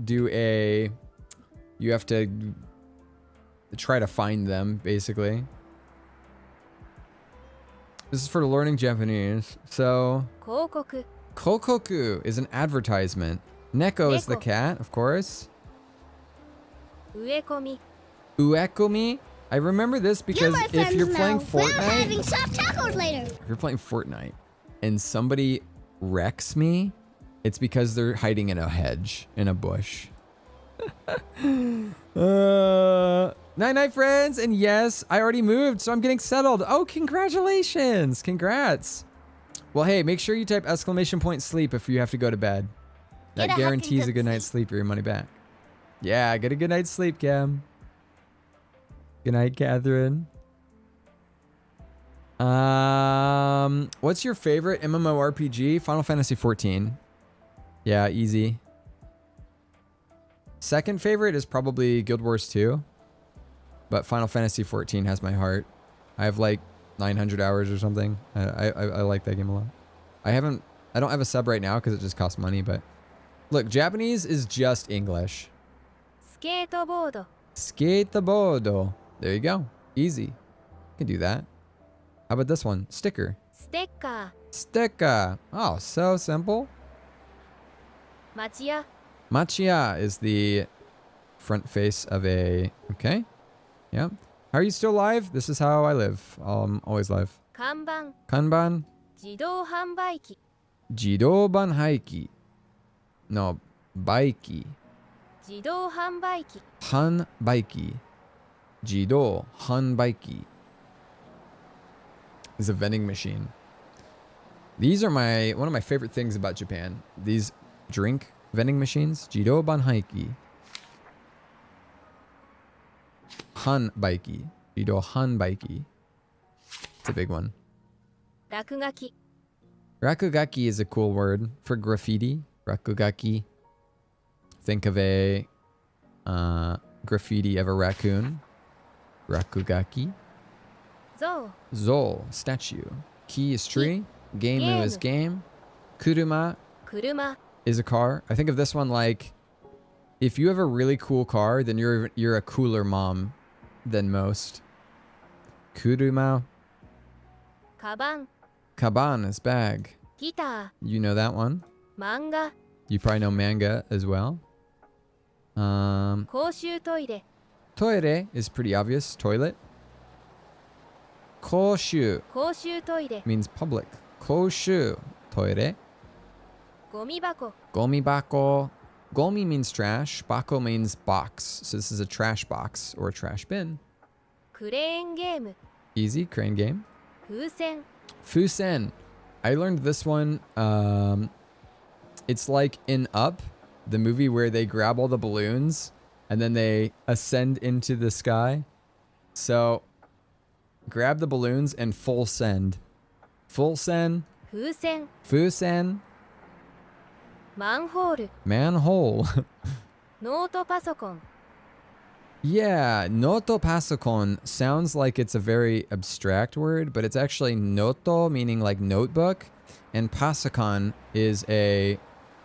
do a... You have to try to find them, basically. This is for learning Japanese. So, 広告 kokoku is an advertisement. Neko is the Neko. cat, of course. 植え込み Uekomi. I remember this You're because my if friends you're now. playing We're having Fortnite, soft tacos later. if you're playing Fortnite and somebody wrecks me, it's because they're hiding in a hedge, in a bush. Night, friends. And yes, I already moved, so I'm getting settled. Oh, congratulations. Congrats. Well, hey, make sure you type !sleep if you have to go to bed. Get That a heck guarantees of a good night's sleep or your money back. Yeah, get a good night's sleep, Cam. Good night, Catherine. What's your favorite MMORPG? Final Fantasy 14. Yeah, easy. Second favorite is probably Guild Wars 2. But Final Fantasy 14 has my heart. I have like 900 hours or something. I like that game a lot. I don't have a sub right now because it just costs money, but look, Japanese is just English. スケートボード Skateboardo. There you go. Easy. You can do that. How about this one? Sticker. ステッカ Sticker. Oh, so simple. ー町屋 Machiya is the front face of a... Okay. Yeah. How are you still alive? This is how I live. Always live. 看板 Kanban. 自動販売機 Jidoban haiki. No, baiki. 自動販売機 Han baiki. Jido han baiki. Is a vending machine. These are one of my favorite things about Japan. These drink vending machines. Jido banhaiki. Han baiki. Jido han baiki. It's a big one. 落書き Rakugaki is a cool word for graffiti. Rakugaki. Think of a graffiti of a raccoon. Rakugaki. 像 Zol, statue. Ki is tree. Gameu is game. Kuruma 車 is a car. I think of this one like, if you have a really cool car, then you're a cooler mom than most. Kuruma. カバン Kaban is bag. ギタ You know that one. ー漫画 You probably know manga as well. 公衆トイレ Toire is pretty obvious. Toilet. Koshu 公衆トイレ means public. Koshu. Toire. ゴミ箱 Gomi bako. Gomi means trash. Bako means box. So this is a trash box or a trash bin. クレーンゲーム Easy. Crane game. 風船 Fusen. I learned this one. It's like in Up, the movie where they grab all the balloons and then they ascend into the sky. So grab the balloons and full send. Full send. 風船 Fusen. マンホール Manhole. ノートパソコン Yeah, noto pasokon sounds like it's a very abstract word, but it's actually noto, meaning like notebook, and pasokon is a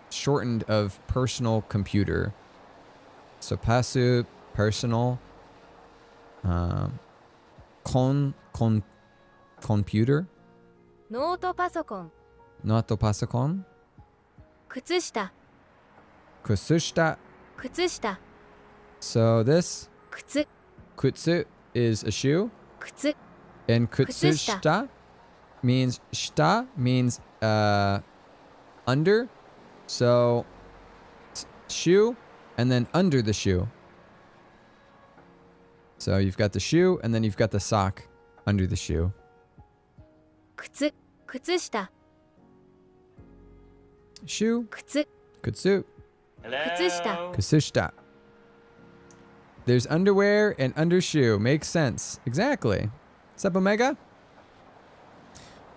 shortened of personal computer. So pasu, personal, computer, ノートパソコン noto pasokon, 靴下 kusushita. 靴下 So this 靴 kutsu is a shoe. 靴 And Kutsushita. kutsushita means shita means under. So shoe and then under the shoe. So you've got the shoe and then you've got the sock under the shoe. 靴靴下 Shoe, 靴 kutsu, 靴下 kutsushita. There's underwear and undershoe. Makes sense. Exactly. What's up, Omega?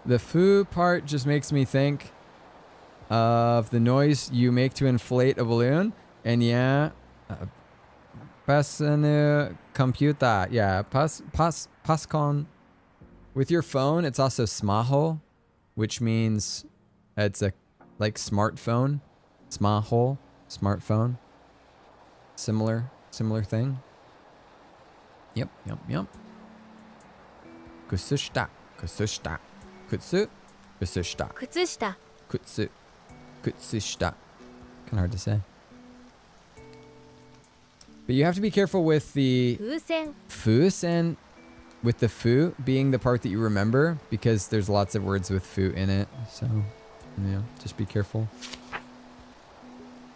The foo part just makes me think of the noise you make to inflate a balloon. And yeah, pasanu computer. Yeah, pascon. With your phone, it's also smaho, which means it's a like smartphone. Smaho, smartphone. Similar thing. Yep. Kusushita. Kutsu. Kutsushita. 靴下 Kutsu. Kutsushita. Kind of hard to say. But you have to be careful with the 風船 fusen, with the fu being the part that you remember, because there's lots of words with fu in it. So, yeah, just be careful.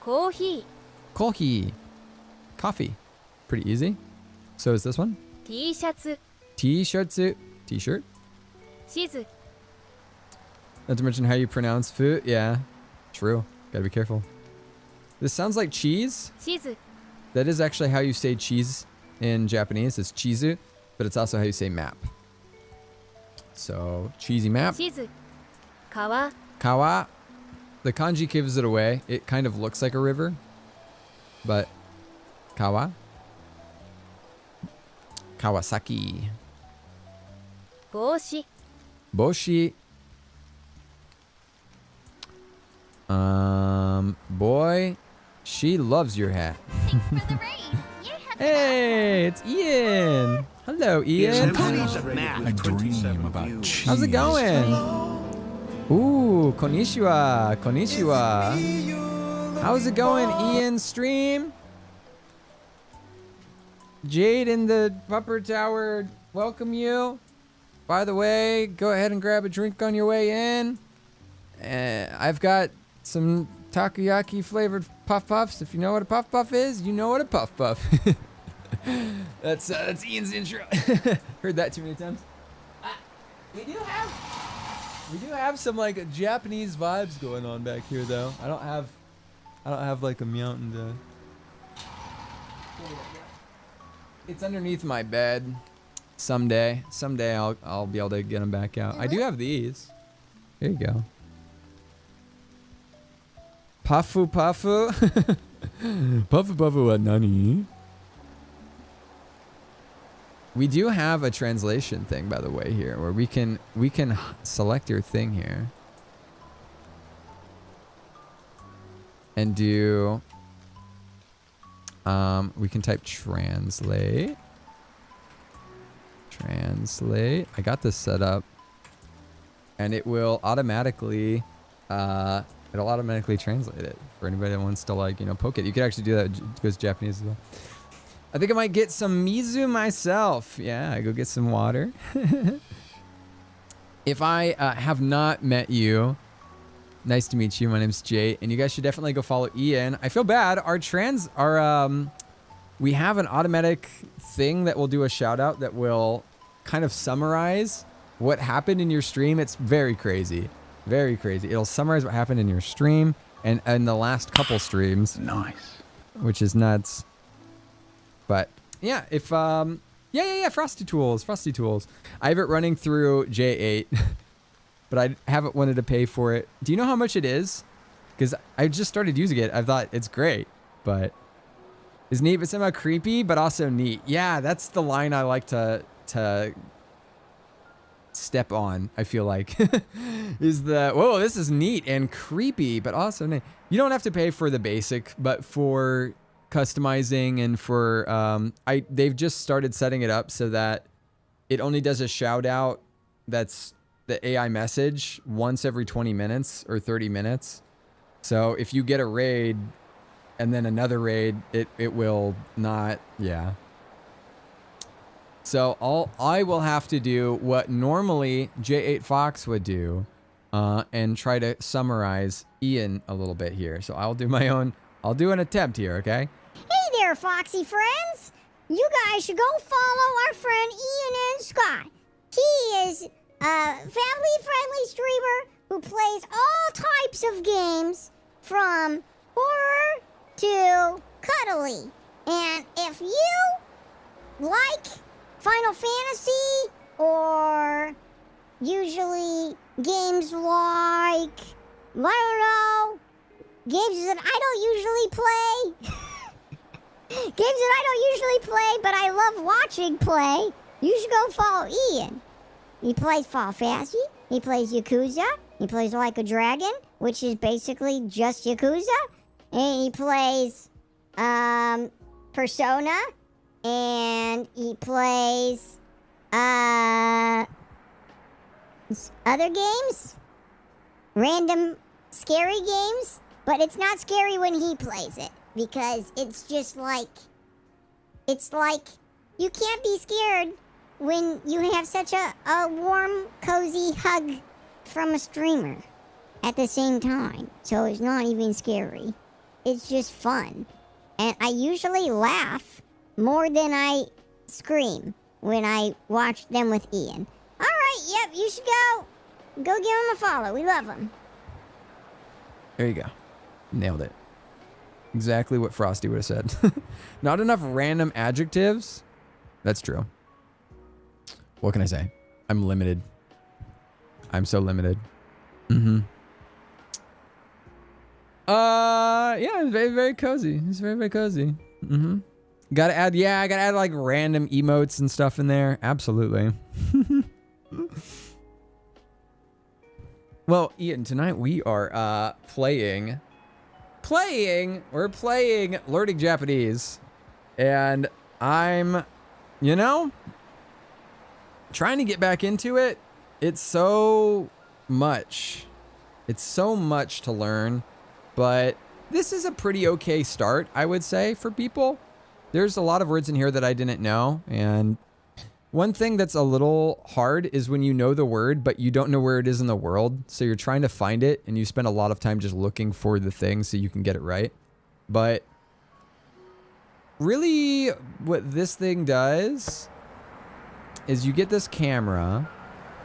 コーヒ Kohi. Coffee. Pretty easy. So is this one? ー T シャツ T-shirt. T-shirt. 地図 Not to mention how you pronounce fu. Yeah, true. Gotta be careful. This sounds like cheese. 地図 That is actually how you say cheese in Japanese. It's chizu, but it's also how you say map. So, cheesy map. 地図川 Kawa. The kanji gives it away. It kind of looks like a river, but kawa. Kawasaki. 帽子 Boshi. Boy, she loves your hat. Hey, it's Ian. Hello, Ian. I dream about cheese. How's it going? Ooh, konnichiwa. Konnichiwa. How's it going, Ian stream? Jade in the Pupper Tower, welcome you. By the way, go ahead and grab a drink on your way in. I've got some takoyaki flavored puff puffs. If you know what a puff puff is, you know what a puff puff. That's Ian's intro. Heard that too many times. We do have some like Japanese vibes going on back here though. I don't have like a mountain to. It's underneath my bed. Someday I'll be able to get them back out. I do have these. Here you go. Pafu. Pafu wa nani? We do have a translation thing, by the way, here, where we can select your thing here. And do we can type translate. I got this set up, and it will automatically translate it for anybody that wants to poke it. You could actually do that. It goes Japanese as well. I think I might get some mizu myself. Yeah, I go get some water. If I have not met you, nice to meet you. My name's Jay, and you guys should definitely go follow Ian. I feel bad. We have an automatic thing that will do a shout out that will kind of summarize what happened in your stream. It's very crazy. Very crazy. It'll summarize what happened in your stream and the last couple streams. Nice. Which is nuts. But yeah, if Frosty Tools. I have it running through J8, but I haven't wanted to pay for it. Do you know how much it is? Because I just started using it. I thought it's great, but it's neat, but somehow creepy, but also neat. Yeah, that's the line I like to step on. I feel like is the whoa, this is neat and creepy, but also neat. You don't have to pay for the basic, but for customizing and for they've just started setting it up so that it only does a shout out that's the AI message once every 20 minutes or 30 minutes. So if you get a raid and then another raid, it will not, yeah. So I will have to do what normally J8 Fox would do and try to summarize Ian a little bit here. So I'll do an attempt here, okay? Hey there, Foxy friends! You guys should go follow our friend Ian and Scott. He is a family-friendly streamer who plays all types of games from horror to cuddly. And if you like Final Fantasy or usually games like, I don't know, games that I don't usually play. Games that I don't usually play, but I love watching play. You should go follow Ian. He plays Final Fantasy. He plays Yakuza. He plays Like a Dragon, which is basically just Yakuza. And he plays Persona. And he plays other games, random scary games, but it's not scary when he plays it because it's just like, it's like you can't be scared when you have such a warm, cozy hug from a streamer at the same time. So it's not even scary. It's just fun. And I usually laugh more than I scream when I watch them with Ian. Alright, yep, you should go. Go give him a follow. We love him. There you go. Nailed it. Exactly what Frosty would have said. Not enough random adjectives. That's true. What can I say? I'm limited. I'm so limited. Mm-hmm. Yeah, it's very, very cozy. It's very, very cozy. Mm-hmm. I gotta add like random emotes and stuff in there. Absolutely. Well, Ian, tonight we are playing Learning Japanese. And I'm, trying to get back into it. It's so much. It's so much to learn. But this is a pretty okay start, I would say, for people. There's a lot of words in here that I didn't know. And one thing that's a little hard is when you know the word, but you don't know where it is in the world. So you're trying to find it, and you spend a lot of time just looking for the thing so you can get it right. But really, what this thing does is you get this camera,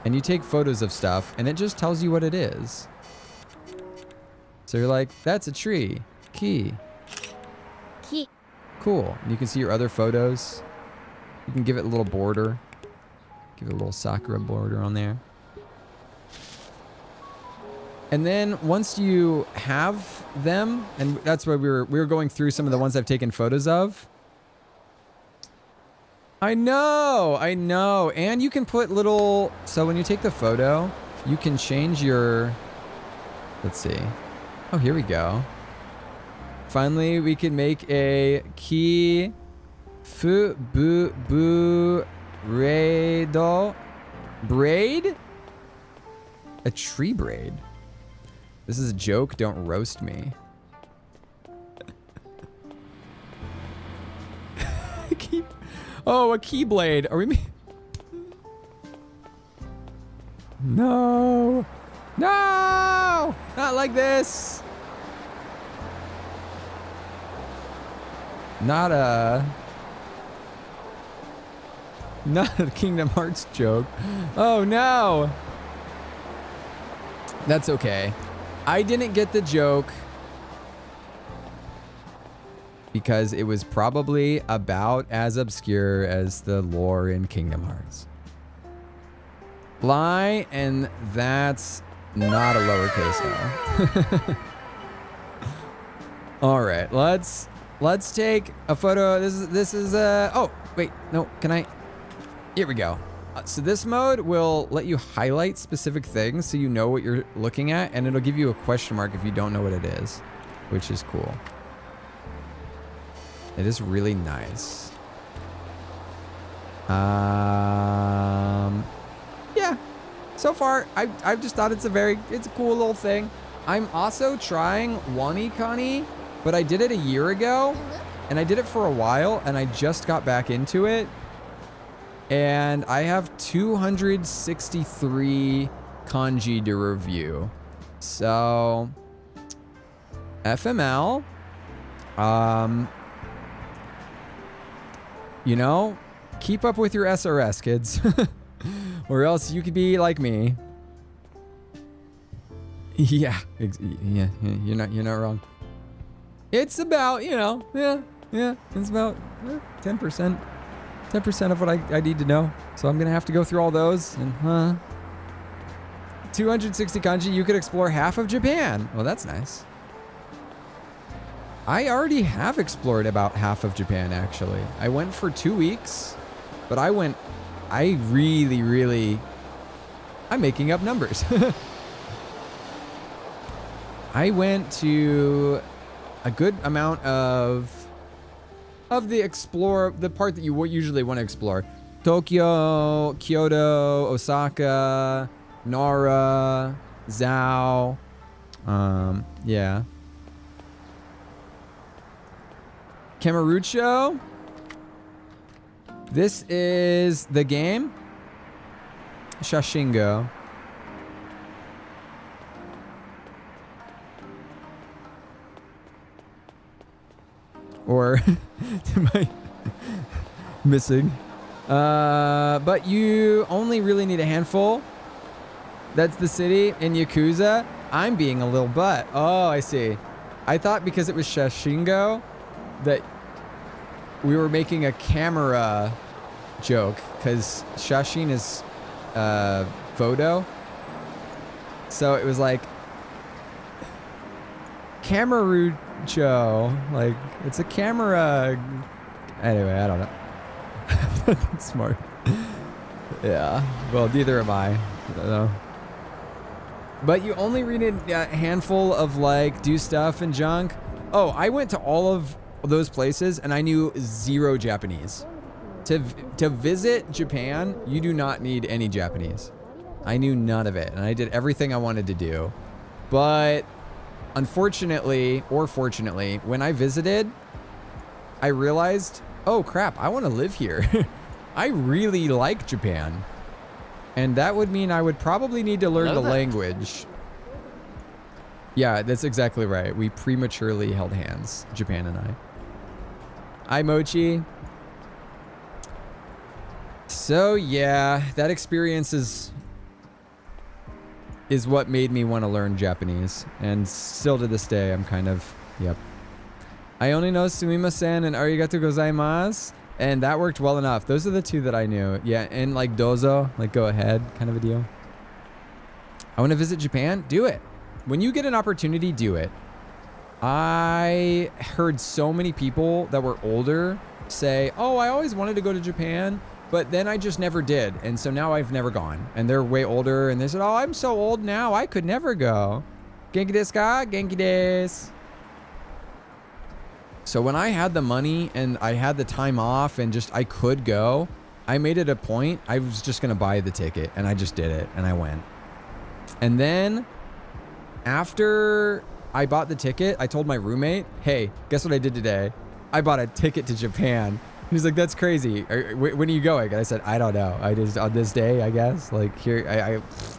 and you take photos of stuff, and it just tells you what it is. So you're like, that's a tree. Key. Key. Cool. And you can see your other photos. You can give it a little border. Give it a little Sakura border on there. And then once you have them, and that's why we were going through some of the ones I've taken photos of. I know. And you can put little, so when you take the photo, you can change your, let's see. Oh, here we go. Finally, we can make a key fu bu bu raido braid? A tree braid. This is a joke, don't roast me. Oh, a keyblade. Are we No! No! Not like this! Not a Kingdom Hearts joke. Oh no! That's okay. I didn't get the joke because it was probably about as obscure as the lore in Kingdom Hearts. Lie, and that's not a lowercase L. All right, let's take a photo. This is oh wait, no, can I? Here we go. So this mode will let you highlight specific things so you know what you're looking at, and it'll give you a question mark if you don't know what it is, which is cool. It is really nice. Yeah. So far, I've just thought it's a cool little thing. I'm also trying WaniKani, but I did it a year ago, and I did it for a while, and I just got back into it. And I have 263 kanji to review. So, FML, keep up with your SRS, kids. Or else you could be like me. Yeah, you're not wrong. It's about, it's about 10%. 10% of what I need to know. So I'm going to have to go through all those. And 260 kanji, you could explore half of Japan. Well, that's nice. I already have explored about half of Japan, actually. I went for 2 weeks, but I'm making up numbers. I went to a good amount of the part that you usually want to explore. Tokyo, Kyoto, Osaka, Nara, Zhao. Yeah. Kamurocho. This is the game. Shashingo. Or am I missing? But you only really need a handful. That's the city in Yakuza. I'm being a little butt. Oh, I see. I thought because it was Shashingo that we were making a camera joke because Shashin is photo. So it was like Kamurocho. Like it's a camera. Anyway, I don't know. That's smart. Yeah. Well, neither am I. I don't know. But you only read a handful of like do stuff and junk. Oh, I went to all of those places and I knew zero Japanese. To visit Japan, you do not need any Japanese. I knew none of it and I did everything I wanted to do. But unfortunately, or fortunately, when I visited, I realized, oh crap, I want to live here. I really like Japan. And that would mean I would probably need to learn the language. Yeah, that's exactly right. We prematurely held hands, Japan and I. Hi, Mochi. So yeah, that experience is what made me want to learn Japanese. And still to this day, I'm kind of, yep. I only know sumimasen and arigatou gozaimasu. And that worked well enough. Those are the two that I knew. Yeah, and like dozo, like go ahead kind of a deal. I want to visit Japan. Do it. When you get an opportunity, do it. I heard so many people that were older say, oh, I always wanted to go to Japan, but then I just never did. And so now I've never gone. And they're way older. And they said, oh, I'm so old now. I could never go. Genki desu ka? Genki desu. So when I had the money and I had the time off and just I could go, I made it a point. I was just going to buy the ticket and I just did it and I went. And then after I bought the ticket, I told my roommate, hey, guess what I did today? I bought a ticket to Japan. He's like, that's crazy. When are you going? And I said, I don't know. I just on this day, I guess. Like here,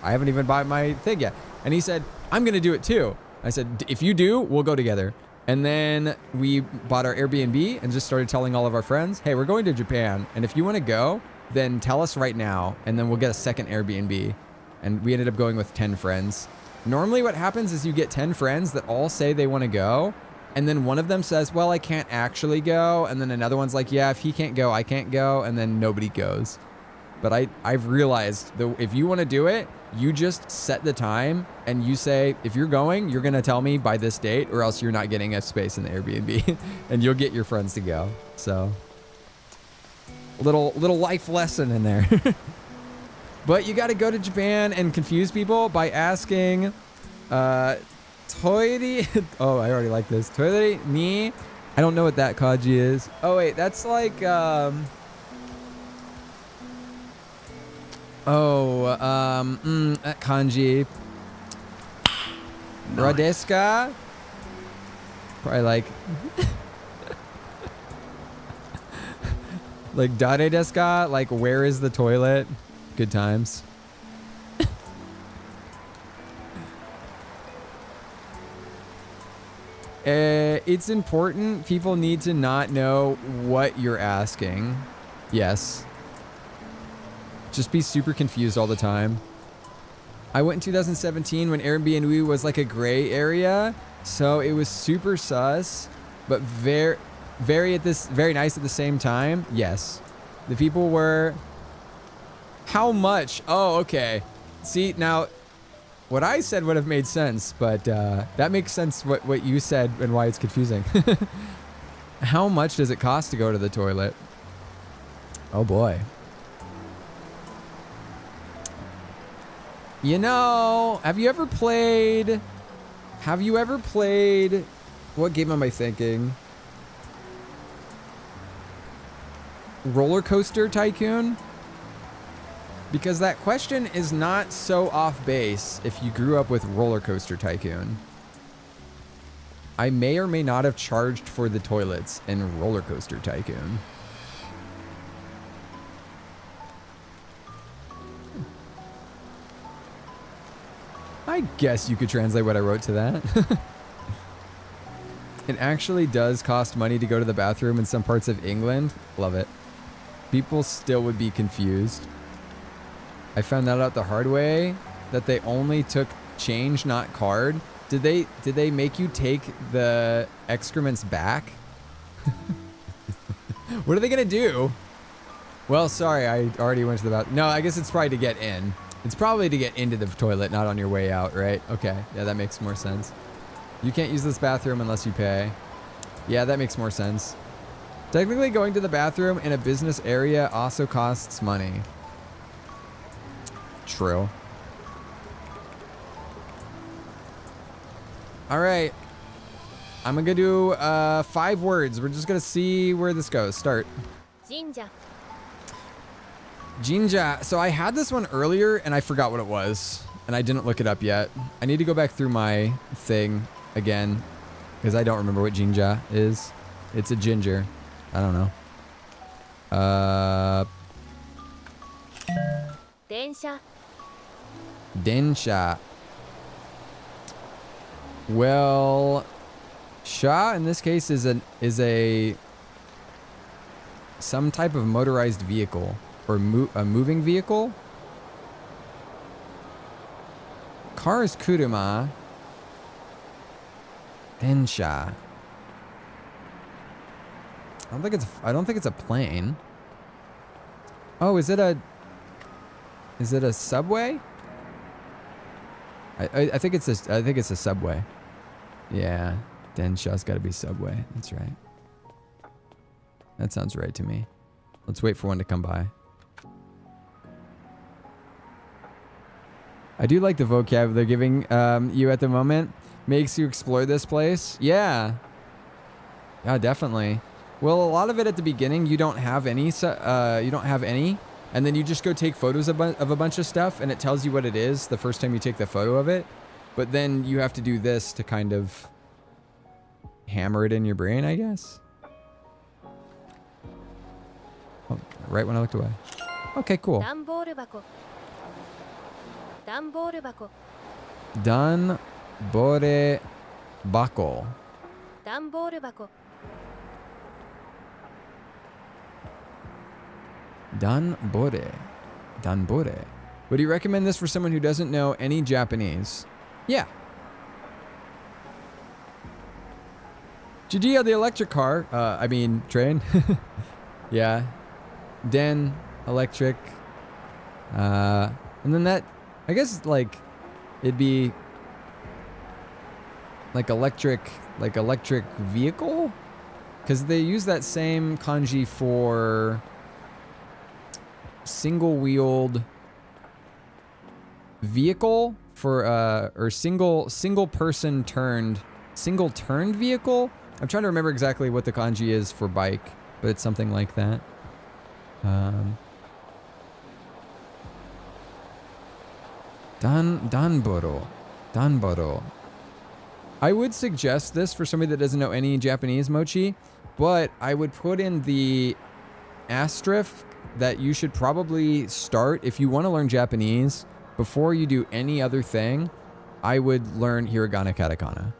I haven't even bought my thing yet. And he said, I'm going to do it too. I said, if you do, we'll go together. And then we bought our Airbnb and just started telling all of our friends, hey, we're going to Japan. And if you want to go, then tell us right now. And then we'll get a second Airbnb. And we ended up going with 10 friends. Normally what happens is you get 10 friends that all say they want to go. And then one of them says, well, I can't actually go. And then another one's like, yeah, if he can't go, I can't go. And then nobody goes. But I've realized that if you want to do it, you just set the time and you say, if you're going, you're going to tell me by this date or else you're not getting a space in the Airbnb and you'll get your friends to go. So little life lesson in there. But you got to go to Japan and confuse people by asking, Toiri. Oh, I already like this. Toiri ni. I don't know what that kanji is. Oh, wait, that's like, that kanji. Radeska? Probably like like dare desu ka? Like where is the toilet? Good times. It's important. People need to not know what you're asking. Yes. Just be super confused all the time. I went in 2017 when Airbnb was like a gray area, so it was super sus, but very nice at the same time. Yes, the people were. How much? Oh, okay. See now, what I said would have made sense, but that makes sense. What you said and why it's confusing. How much does it cost to go to the toilet? Oh boy. You know, have you ever played, what game am I thinking? Roller Coaster Tycoon? Because that question is not so off base if you grew up with Roller Coaster Tycoon. I may or may not have charged for the toilets in Roller Coaster Tycoon. I guess you could translate what I wrote to that. It actually does cost money to go to the bathroom in some parts of England. Love it. People still would be confused. I found that out the hard way, that they only took change, not card. Did they make you take the excrements back? What are they gonna do? Well, sorry, I already went to the bathroom. No, I guess it's probably to get in. It's probably to get into the toilet, not on your way out, right? Okay, yeah, that makes more sense. You can't use this bathroom unless you pay. Yeah, that makes more sense. Technically, going to the bathroom in a business area also costs money. True. All right. I'm gonna do 5 words. We're just gonna see where this goes. Start. Jinja. Jinja. So I had this one earlier and I forgot what it was. And I didn't look it up yet. I need to go back through my thing again. Because I don't remember what Jinja is. It's a ginger. I don't know. Densha. Densha. Well, sha in this case is a some type of motorized vehicle or a moving vehicle. Car is kuruma. Densha. I don't think it's a plane. Oh, is it a subway? I think it's a subway. Yeah, Densha's got to be subway. That's right. That sounds right to me. Let's wait for one to come by. I do like the vocab they're giving you at the moment. Makes you explore this place. Yeah. Yeah, definitely. Well, a lot of it at the beginning, you don't have any. And then you just go take photos of a bunch of stuff, and it tells you what it is the first time you take the photo of it. But then you have to do this to kind of hammer it in your brain, I guess. Oh, right when I looked away. Okay, cool. Danboru bako. Danboru bako. Danbore bako. Danboru bako. Danbore. Danbore. Would you recommend this for someone who doesn't know any Japanese? Yeah. Judia, the electric car. I mean, train. Yeah. Den, electric. And then that, I guess, like, it'd be like electric vehicle? Because they use that same kanji for single-wheeled vehicle for or single person turned vehicle. I'm trying to remember exactly what the kanji is for bike, but it's something like that. Danboro. I would suggest this for somebody that doesn't know any Japanese, Mochi, but I would put in the asterisk that you should probably start, if you want to learn Japanese, before you do any other thing, I would learn hiragana katakana.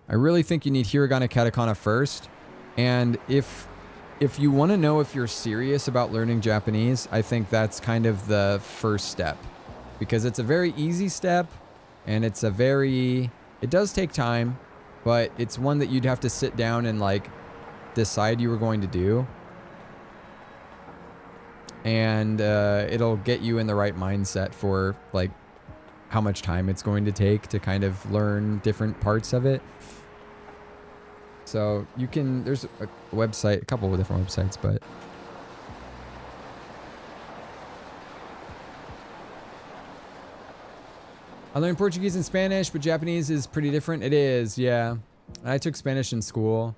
I really think you need hiragana katakana first, and if you want to know if you're serious about learning Japanese, I think that's kind of the first step, because it's a very easy step, and it does take time, but it's one that you'd have to sit down and like decide you were going to do. And it'll get you in the right mindset for like how much time it's going to take to kind of learn different parts of it. So you can, there's a website, a couple of different websites, but I learned Portuguese and Spanish, but Japanese is pretty different. It is, yeah. I took Spanish in school.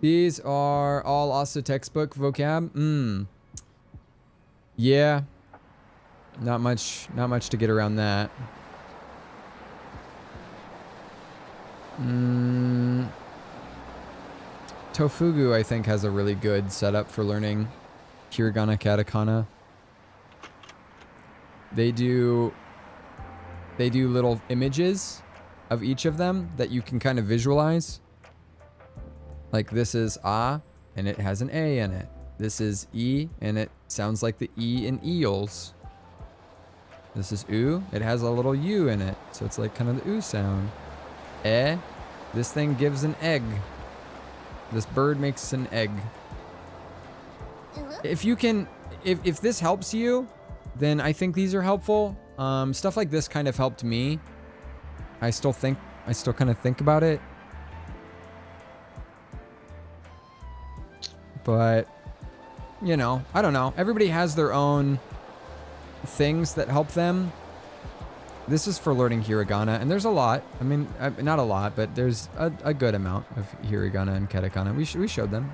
These are all also textbook vocab. Yeah. Not much to get around that. Tofugu, I think, has a really good setup for learning hiragana, katakana. They do little images of each of them that you can kind of visualize. Like this is A, and it has an A in it. This is E, and it sounds like the E in eels. This is U, it has a little U in it, so it's like kind of the U sound. E, this thing gives an egg. This bird makes an egg. If you can, if this helps you, then I think these are helpful. Stuff like this kind of helped me. I still kind of think about it. But, you know, I don't know. Everybody has their own things that help them. This is for learning hiragana, and there's a lot. I mean, not a lot, but there's a good amount of hiragana and katakana. We showed them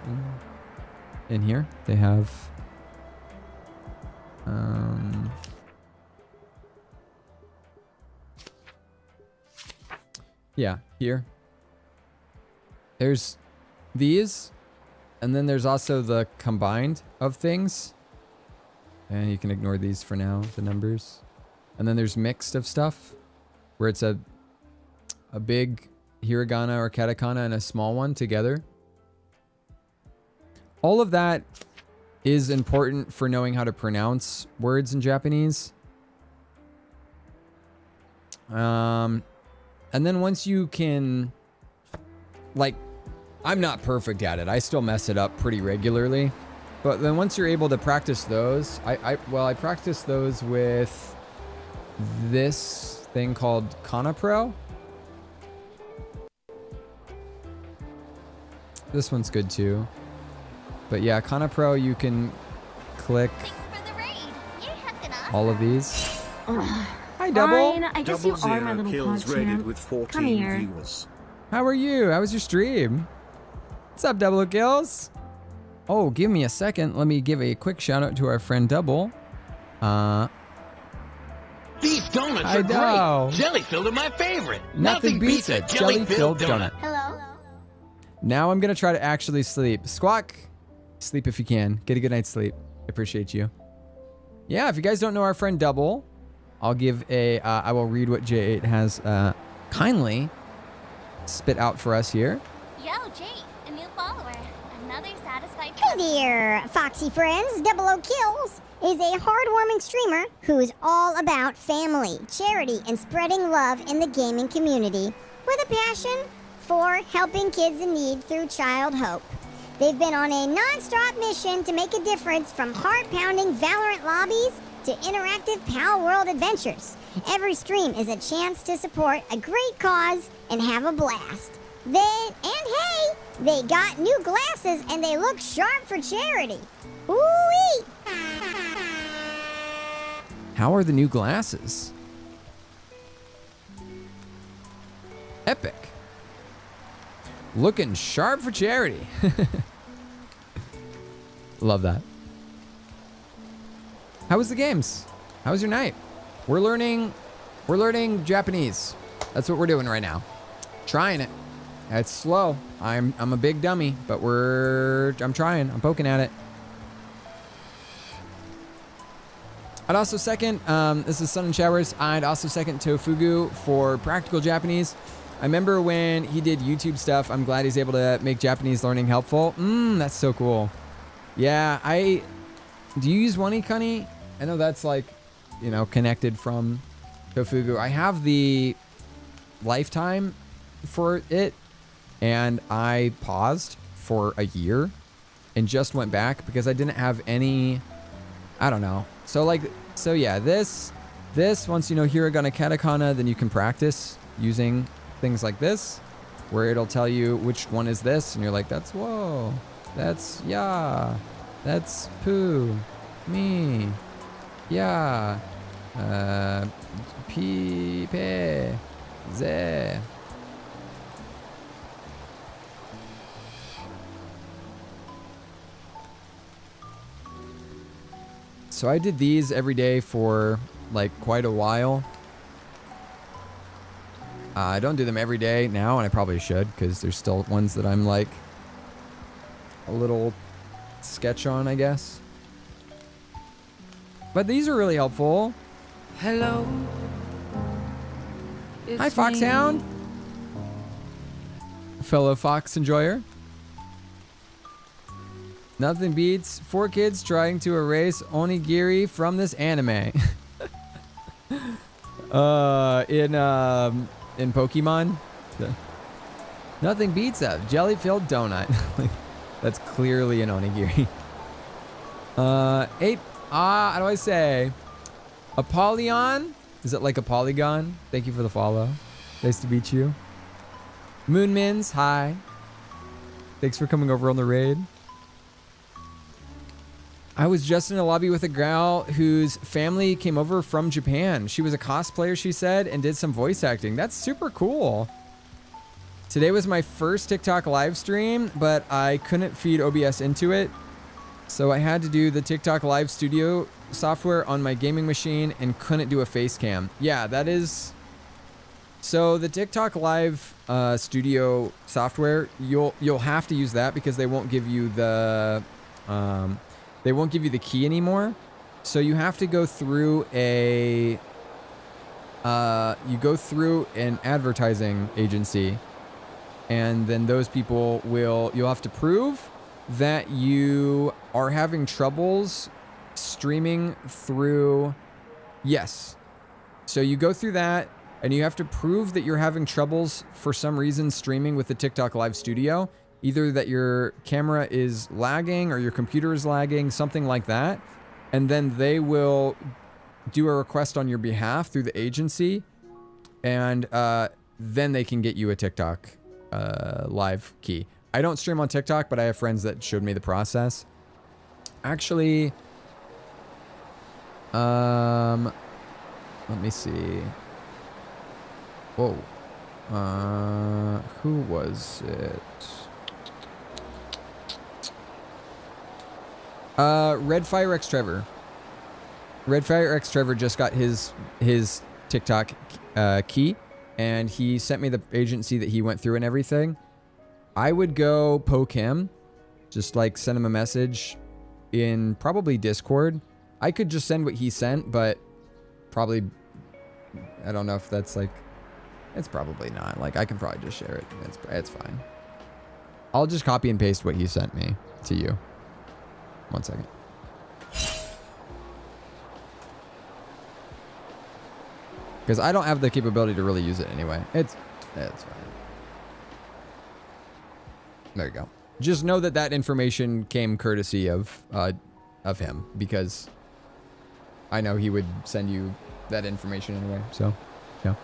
in here. They have... yeah, here. There's these, and then there's also the combined of things. And you can ignore these for now, the numbers. And then there's mixed of stuff, where it's a big hiragana or katakana and a small one together. All of that is important for knowing how to pronounce words in Japanese. And then once you can, like, I'm not perfect at it. I still mess it up pretty regularly. But then once you're able to practice those, I practice those with this thing called Kana Pro. This one's good too. But yeah, Kana Pro, you can click all of these. Hi, Double. Fine, I guess you are my little pod champ. Come here. Viewers. How are you? How was your stream? What's up, Double Kills? Oh, give me a second. Let me give a quick shout out to our friend Double. These donuts I are know. great. Jelly-filled are my favorite. Nothing beats a jelly-filled donut. Hello? Now I'm going to try to actually sleep. Squawk. Sleep if you can. Get a good night's sleep. I appreciate you. Yeah, if you guys don't know our friend Double, I'll give a, I will read what J8 has kindly spit out for us here. Yo, Jake, a new follower. Another satisfied Hey there, Foxy friends. Double O Kills is a heartwarming streamer who's all about family, charity, and spreading love in the gaming community with a passion for helping kids in need through Child Hope. They've been on a non-stop mission to make a difference from heart-pounding Valorant lobbies to interactive Pal World adventures. Every stream is a chance to support a great cause and have a blast. Hey, they got new glasses and they look sharp for charity. Ooh-wee! How are the new glasses? Epic. Looking sharp for charity. Love that. How was the games? How was your night? We're learning Japanese. That's what we're doing right now. Trying it. It's slow. I'm a big dummy, but I'm trying. I'm poking at it. I'd also second, this is Sun and Showers. I'd also second Tofugu for practical Japanese. I remember when he did YouTube stuff. I'm glad he's able to make Japanese learning helpful. That's so cool. Yeah, do you use Wanikani? I know that's like, you know, connected from Tofugu. I have the lifetime for it, and I paused for a year and just went back because I didn't have any, I don't know. So yeah, this, once you know hiragana, katakana, then you can practice using things like this, where it'll tell you which one is this, and you're like, that's whoa, that's yeah, that's poo, me, yeah, pi, pe, ze. So I did these every day for like quite a while. I don't do them every day now, and I probably should, because there's still ones that I'm like a little sketch on, I guess. But these are really helpful. Hello. Hi, Foxhound. Fellow Fox enjoyer. Nothing beats 4 kids trying to erase onigiri from this anime. In Pokemon, nothing beats a jelly-filled donut. That's clearly an onigiri. How do I say? Apollyon? Is it like a polygon? Thank you for the follow. Nice to meet you. Moonmins, hi. Thanks for coming over on the raid. I was just in a lobby with a gal whose family came over from Japan. She was a cosplayer, she said, and did some voice acting. That's super cool. Today was my first TikTok live stream, but I couldn't feed OBS into it. So I had to do the TikTok Live Studio software on my gaming machine and couldn't do a face cam. Yeah, that is... So the TikTok Live Studio software, you'll have to use that because they won't give you the... They won't give you the key anymore. So you have to go through an advertising agency, and then those people you'll have to prove that you are having troubles streaming through. Yes. So you go through that, and you have to prove that you're having troubles for some reason streaming with the TikTok Live Studio. Either that your camera is lagging or your computer is lagging, something like that. And then they will do a request on your behalf through the agency. And then they can get you a TikTok live key. I don't stream on TikTok, but I have friends that showed me the process. Actually, let me see. Whoa. Who was it? Redfire X Trevor. Redfire X Trevor just got his TikTok key, and he sent me the agency that he went through and everything. I would go poke him, just like send him a message in probably Discord. I could just send what he sent, but probably, I don't know if that's like, it's probably not. Like, I can probably just share it. It's fine. I'll just copy and paste what he sent me to you. 1 second. Because I don't have the capability to really use it anyway. It's fine. There you go. Just know that that information came courtesy of him, because I know he would send you that information anyway. So, yeah.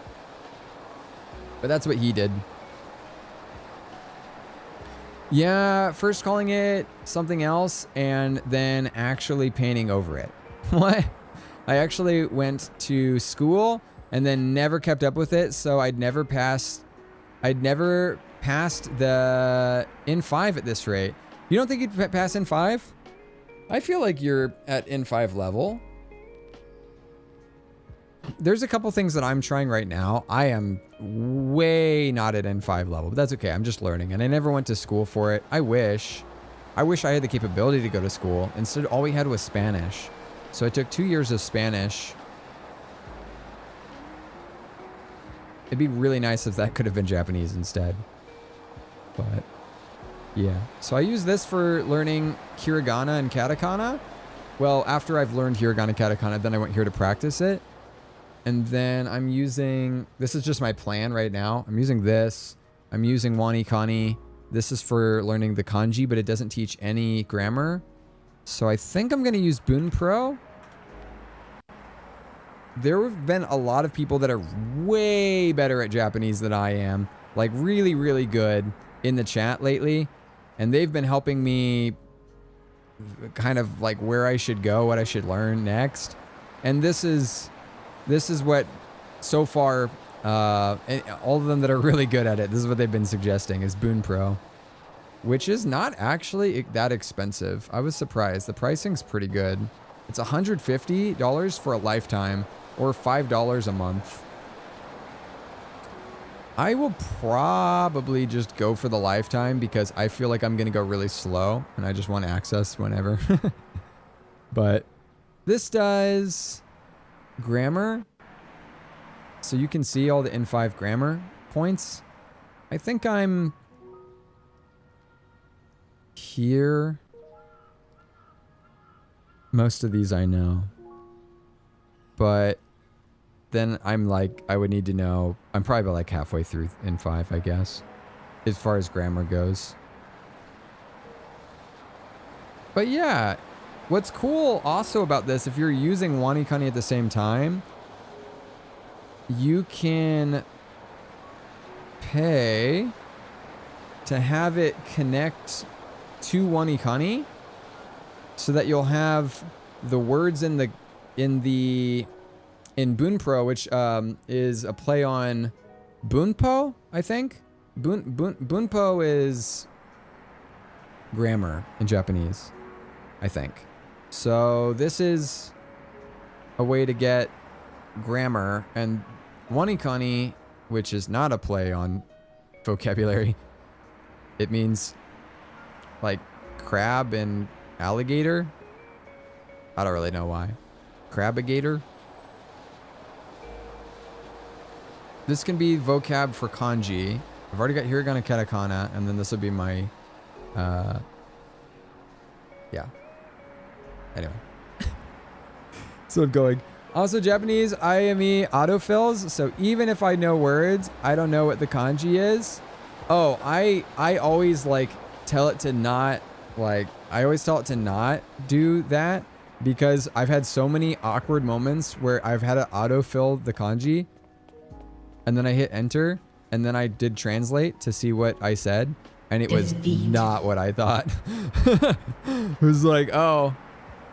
But that's what he did. Yeah, first calling it something else and then actually painting over it. What? I actually went to school and then never kept up with it, so I'd never passed the N5 at this rate. You don't think you'd pass N5? I feel like you're at N5 level. There's a couple things that I'm trying right now. I am way not at N5 level, but that's okay. I'm just learning, and I never went to school for it. I wish I had the capability to go to school. Instead, all we had was Spanish. So I took 2 years of Spanish. It'd be really nice if that could have been Japanese instead. But yeah. So I use this for learning hiragana and katakana. Well, after I've learned hiragana and katakana, then I went here to practice it. And then I'm using, this is just my plan right now. I'm using this. I'm using Wani Kani. This is for learning the kanji, but it doesn't teach any grammar. So I think I'm going to use Boon Pro. There have been a lot of people that are way better at Japanese than I am. Like really, really good in the chat lately. And they've been helping me kind of like where I should go, what I should learn next. And this is what, so far, and all of them that are really good at it, this is what they've been suggesting, is Boon Pro. Which is not actually that expensive. I was surprised. The pricing's pretty good. It's $150 for a lifetime or $5 a month. I will probably just go for the lifetime because I feel like I'm going to go really slow and I just want access whenever. But this does grammar. So you can see all the N5 grammar points. I think I'm here. Most of these I know. But then I'm like, I would need to know, I'm probably like halfway through N5, I guess, as far as grammar goes. But yeah, what's cool also about this, if you're using WaniKani at the same time, you can pay to have it connect to WaniKani so that you'll have the words in Bunpro, which is a play on Bunpo, I think. Bunpo is grammar in Japanese, I think. So this is a way to get grammar, and WaniKani, which is not a play on vocabulary, it means like crab and alligator. I don't really know why. Crabigator. This can be vocab for kanji. I've already got hiragana, katakana, and then this will be my, yeah. Anyway. So I'm going. Also, Japanese IME autofills. So even if I know words, I don't know what the kanji is. Oh, I always like tell it to not, like, I always tell it to not do that because I've had so many awkward moments where I've had to autofill the kanji. And then I hit enter, and then I did translate to see what I said, and it was not what I thought. It was like, oh,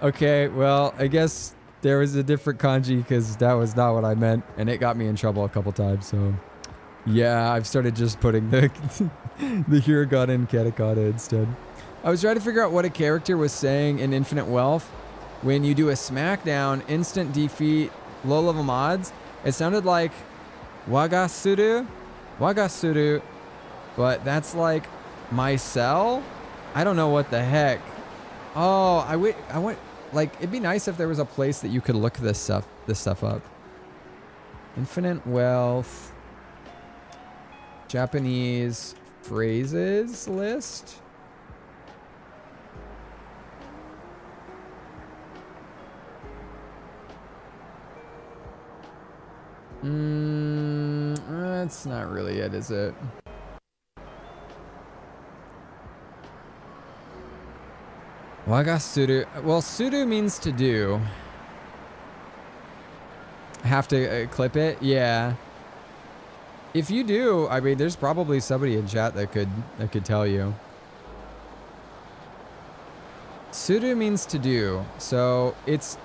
okay, well, I guess there was a different kanji because that was not what I meant, and it got me in trouble a couple times, so yeah, I've started just putting the hiragana and katakana instead. I was trying to figure out what a character was saying in Infinite Wealth. When you do a smackdown, instant defeat, low level mods, it sounded like Wagasuru, but that's like my cell. I don't know what the heck. Oh, I went like it'd be nice if there was a place that you could look this stuff up. Infinite Wealth, Japanese phrases list. That's not really it, is it? Wagasuru. Well, suru means to do. I have to clip it? Yeah. If you do, I mean, there's probably somebody in chat that could tell you. Suru means to do. So it's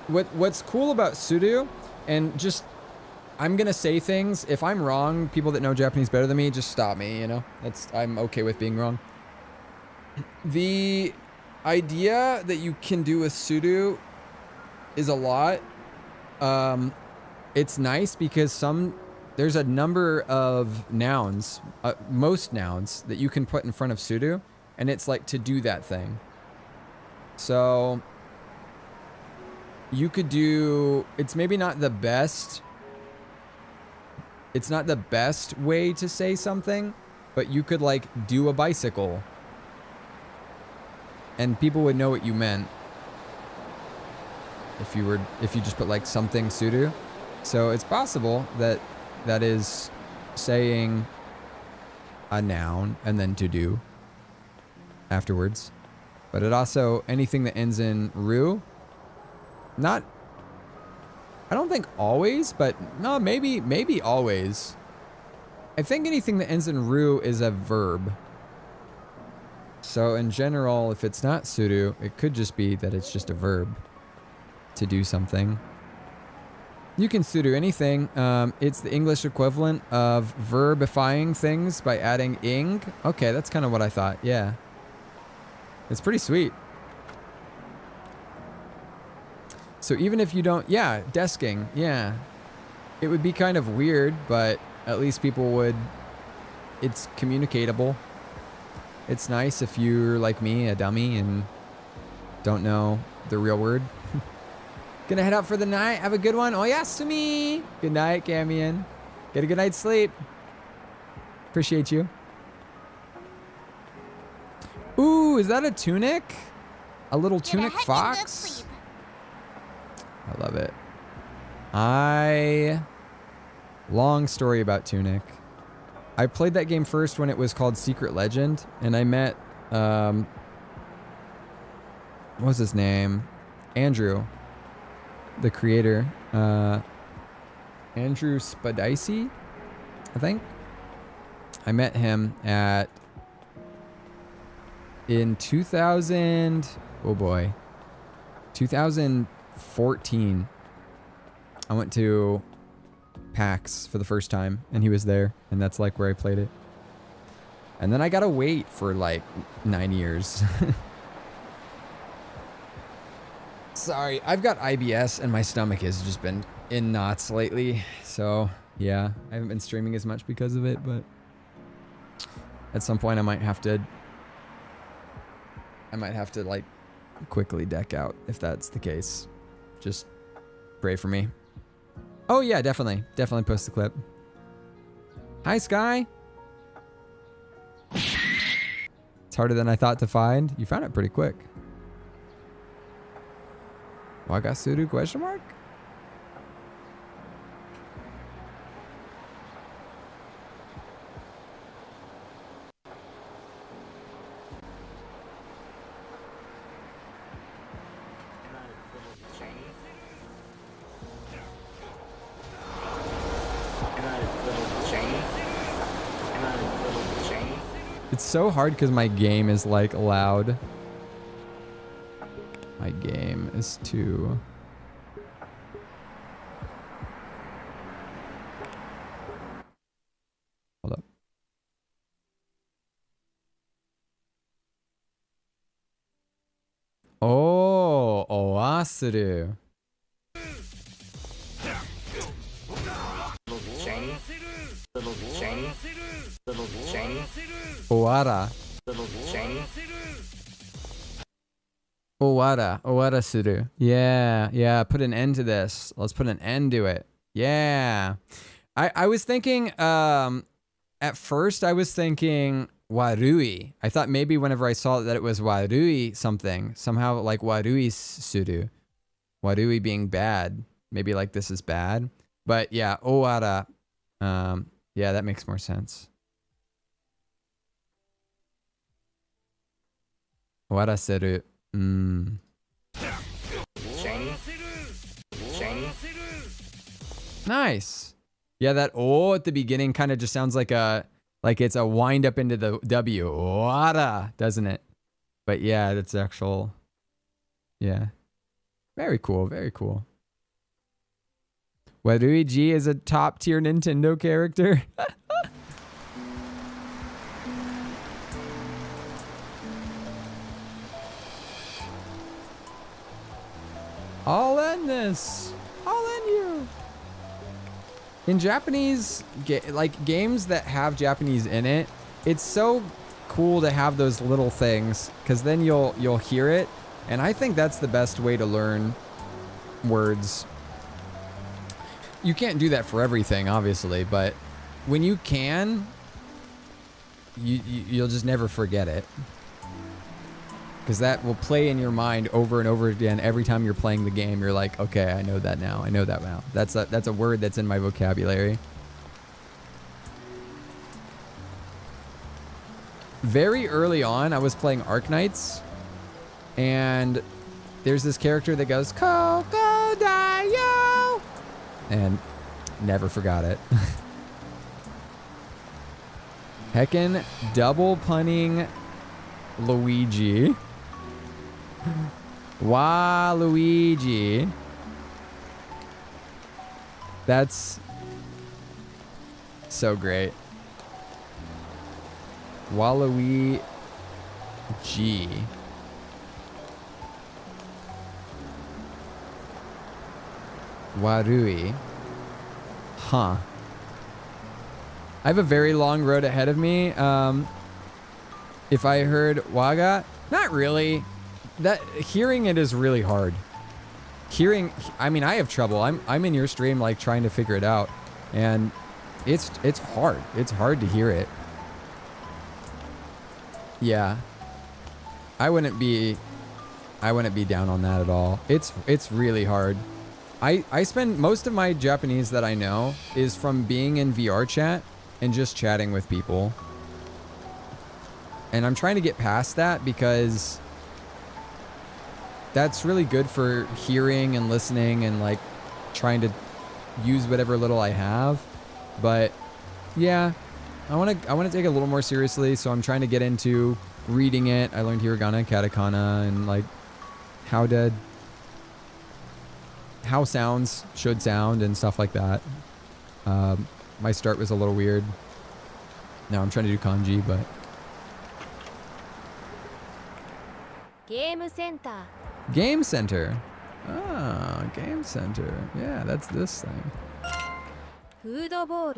what's cool about suru, and just I'm gonna say things. If I'm wrong, people that know Japanese better than me, just stop me, you know? I'm okay with being wrong. The idea that you can do with suru is a lot. It's nice because there's a number of nouns, most nouns that you can put in front of suru, and it's like to do that thing. So you could do, it's maybe not the best. It's not the best way to say something, but you could like do a bicycle and people would know what you meant if you just put like something suru. So it's possible that that is saying a noun and then to do afterwards. But it also, anything that ends in ru, not, I don't think always, but no, maybe always. I think anything that ends in ru is a verb. So in general, if it's not suru, it could just be that it's just a verb to do something. You can suru anything. It's the English equivalent of verbifying things by adding ing. Okay, that's kind of what I thought. Yeah. It's pretty sweet. So even if you don't, yeah, desking, yeah. It would be kind of weird, but at least people would, it's communicatable. It's nice if you're like me, a dummy, and don't know the real word. Gonna head out for the night. Have a good one. Oyasumi. Good night, Camion. Get a good night's sleep. Appreciate you. Ooh, is that a tunic? A little tunic fox? I love it. Long story about Tunic. I played that game first when it was called Secret Legend, and I met, what was his name? Andrew, the creator. Andrew Spadici, I think. I met him in 2014. I went to PAX for the first time, and he was there, and that's like where I played it. And then I gotta wait for like 9 years. Sorry, I've got IBS, and my stomach has just been in knots lately. So yeah, I haven't been streaming as much because of it, but at some point I might have to like quickly deck out if that's the case. Just pray for me. Oh yeah, definitely post the clip. Hi, Sky. It's harder than I thought to find. You found it pretty quick. Wagasuru question mark? It's so hard because my game is like loud. My game is too... Hold up. Oh, Oasuru. Owara. Owara suru. Yeah, put an end to this. Let's put an end to it. Yeah. I was thinking, at first I was thinking warui. I thought maybe whenever I saw that it was warui something, somehow like warui suru. Warui being bad. Maybe like this is bad. But yeah, owara. Yeah, that makes more sense. Waraseru. Nice. Yeah, that O at the beginning kind of just sounds like it's a wind up into the W. Wara, doesn't it? But yeah, that's actual. Yeah. Very cool, very cool. Waruigi is a top tier Nintendo character. All in this. All in you. In Japanese, like games that have Japanese in it, it's so cool to have those little things, because then you'll hear it, and I think that's the best way to learn words. You can't do that for everything, obviously, but when you can, you'll just never forget it. Because that will play in your mind over and over again every time you're playing the game. You're like, okay, I know that now. I know that now. That's a word that's in my vocabulary. Very early on, I was playing Arknights, and there's this character that goes, Crocodile! And never forgot it. Heckin' double punning Luigi. Waluigi. That's so great. Waluigi. Warui. Huh. I have a very long road ahead of me. If I heard Waga, not really. That hearing it is really hard. Hearing, I mean, I have trouble. I'm in your stream like trying to figure it out, and it's hard. It's hard to hear it. Yeah. I wouldn't be down on that at all. It's really hard. I spend most of my Japanese that I know is from being in VR chat and just chatting with people. And I'm trying to get past that because that's really good for hearing and listening and like trying to use whatever little I have. But yeah, I want to take it a little more seriously, so I'm trying to get into reading it. I learned hiragana, katakana, and like how sounds should sound and stuff like that. My start was a little weird. Now I'm trying to do kanji, but Game Center. Game Center. Ah, Game Center. Yeah, that's this thing. Football.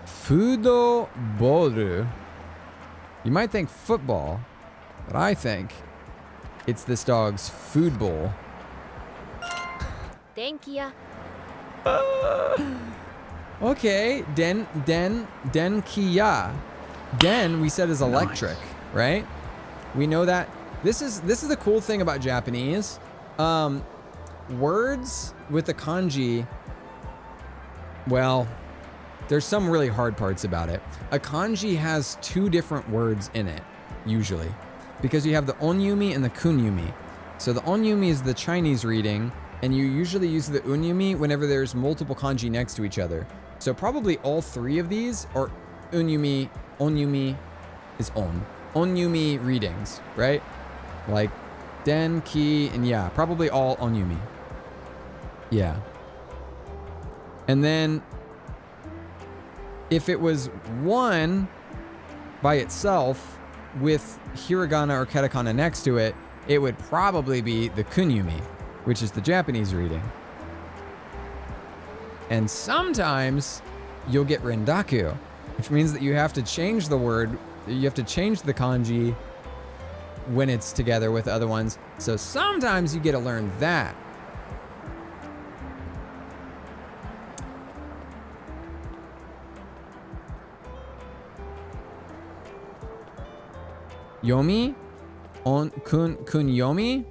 Football. You might think football, but I think it's this dog's food bowl. Denkiya. Okay, denkiya. Den we said is electric, right? We know that. This is the cool thing about Japanese. Words with the kanji, well, there's some really hard parts about it. A kanji has two different words in it, usually, because you have the onyumi and the kunyumi. So the onyumi is the Chinese reading, and you usually use the unyumi whenever there's multiple kanji next to each other. So probably all three of these are unyumi. Onyumi is onyumi readings, right? Like den, ki, and yeah, probably all onyumi. Yeah. And then if it was one by itself with hiragana or katakana next to it, it would probably be the kunyumi, which is the Japanese reading. And sometimes you'll get rendaku, which means that you have to change the word, you have to change the kanji when it's together with other ones. So sometimes you get to learn that. Yomi? On kunyomi?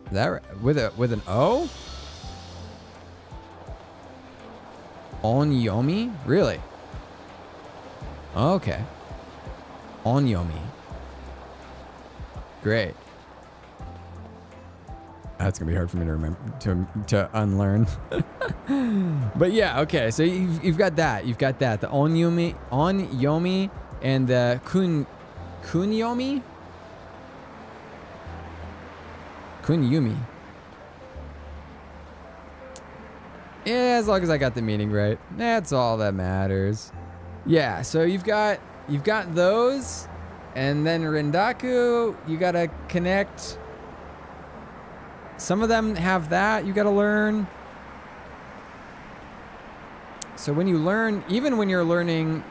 Is that right? With an O? Onyomi? Really? Okay. Onyomi. Great. That's gonna be hard for me to remember to unlearn. But yeah, okay. So you've got that. You've got that. The onyomi, and the kunyomi. Kunyumi. Yeah, as long as I got the meaning right. That's all that matters. Yeah, so you've got those, and then rendaku, you gotta connect. Some of them have that you gotta learn. So when you learn, even when you're learning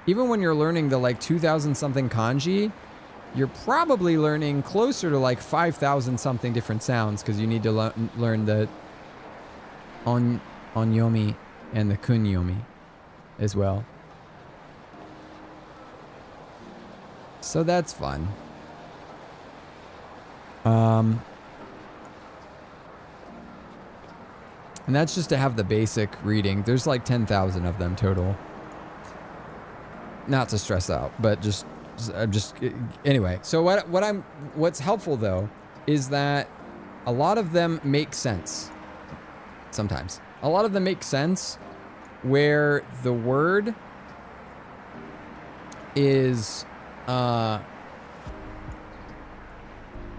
the like 2,000 something kanji, you're probably learning closer to like 5,000 something different sounds, because you need to learn the onyomi and the kunyomi as well. So that's fun. And that's just to have the basic reading. There's like 10,000 of them total. Not to stress out, but just anyway. So what's helpful though is that a lot of them make sense. Sometimes a lot of them make sense where the word is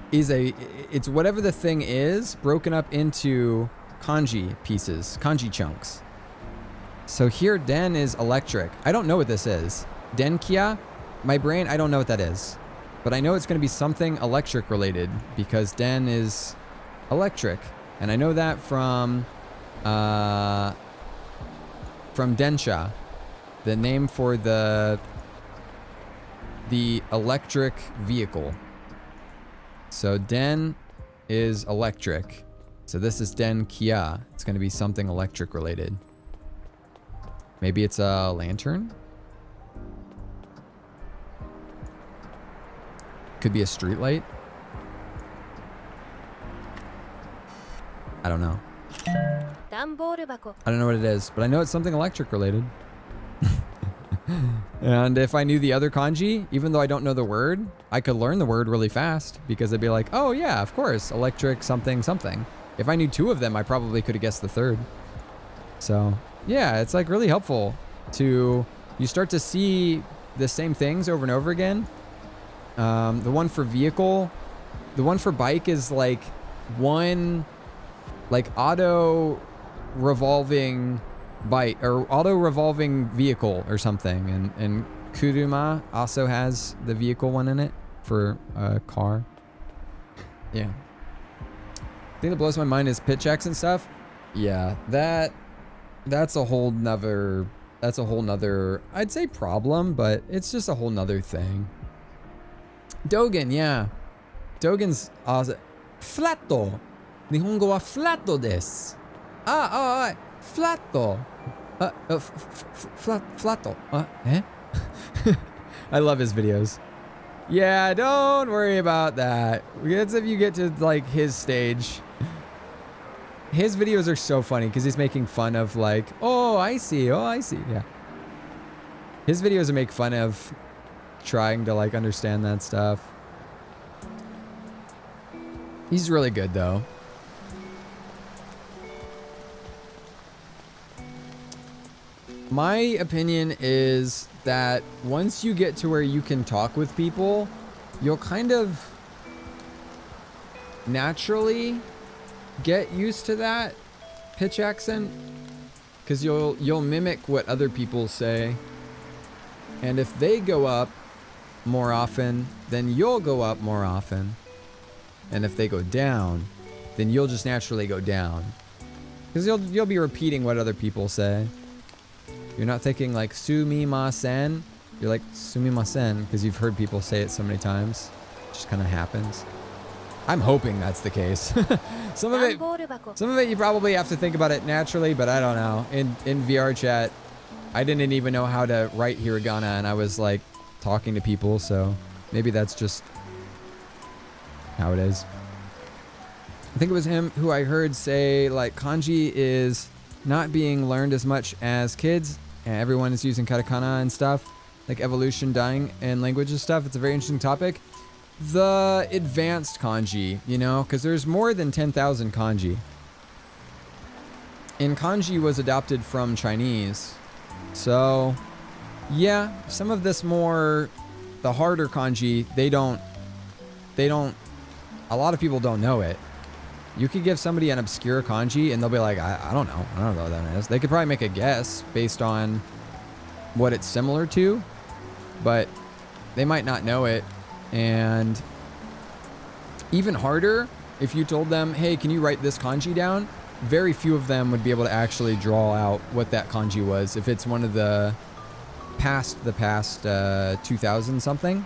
it's whatever the thing is broken up into kanji pieces, kanji chunks. So here, den is electric. I don't know what this is. Denkia? My brain, I don't know what that is. But I know it's going to be something electric related because den is electric. And I know that from Densha, the name for the electric vehicle. So den is electric. So this is Denkia. It's going to be something electric related. Maybe it's a lantern? Could be a street light? I don't know. 段ボール箱 I don't know what it is, but I know it's something electric related. And if I knew the other kanji, even though I don't know the word, I could learn the word really fast because I'd be like, oh yeah, of course, electric something something. If I knew 2 of them, I probably could have guessed the 3rd. So yeah, it's like really helpful to, you start to see the same things over and over again. The one for vehicle, the one for bike is like one, like auto revolving bike or auto revolving vehicle or something. And Kuruma also has the vehicle one in it for a car. Yeah. The thing that blows my mind is pit checks and stuff. Yeah, that's a whole nother, I'd say problem, but it's just a whole nother thing. Dogen, yeah. Dogen's awesome. Flatto. Nihongo wa flatto desu. Flatto. Flatto. Eh? I love his videos. Yeah, don't worry about that. It's if you get to like his stage. His videos are so funny because he's making fun of like, oh, I see. Yeah. His videos are make fun of trying to like understand that stuff. He's really good though. My opinion is that once you get to where you can talk with people, you'll kind of naturally get used to that pitch accent because you'll mimic what other people say, and if they go up more often, then you'll go up more often, and if they go down, then you'll just naturally go down because you'll be repeating what other people say. You're not thinking like sumimasen, you're like sumimasen because you've heard people say it so many times. It just kind of happens. I'm hoping that's the case. Some of it you probably have to think about it naturally, but I don't know. In VR chat, I didn't even know how to write hiragana, and I was like talking to people, so maybe that's just how it is. I think it was him who I heard say like kanji is not being learned as much as kids, and everyone is using katakana and stuff, like evolution, dying, and language and stuff. It's a very interesting topic. The advanced kanji, you know, because there's more than 10,000 kanji. And kanji was adopted from Chinese. So, yeah, some of this more, the harder kanji, they don't, a lot of people don't know it. You could give somebody an obscure kanji and they'll be like, I don't know what that is. They could probably make a guess based on what it's similar to, but they might not know it. And even harder, if you told them, hey, can you write this kanji down? Very few of them would be able to actually draw out what that kanji was if it's one of the past 2000 something.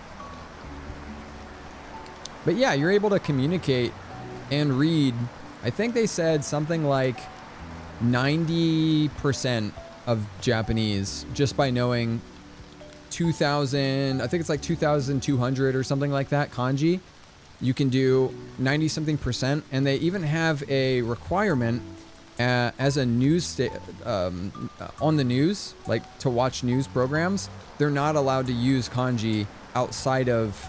But yeah, you're able to communicate and read. I think they said something like 90% of Japanese just by knowing 2,000, I think it's like 2,200 or something like that kanji. You can do 90 something percent, and they even have a requirement as a news on the news, like to watch news programs. They're not allowed to use kanji outside of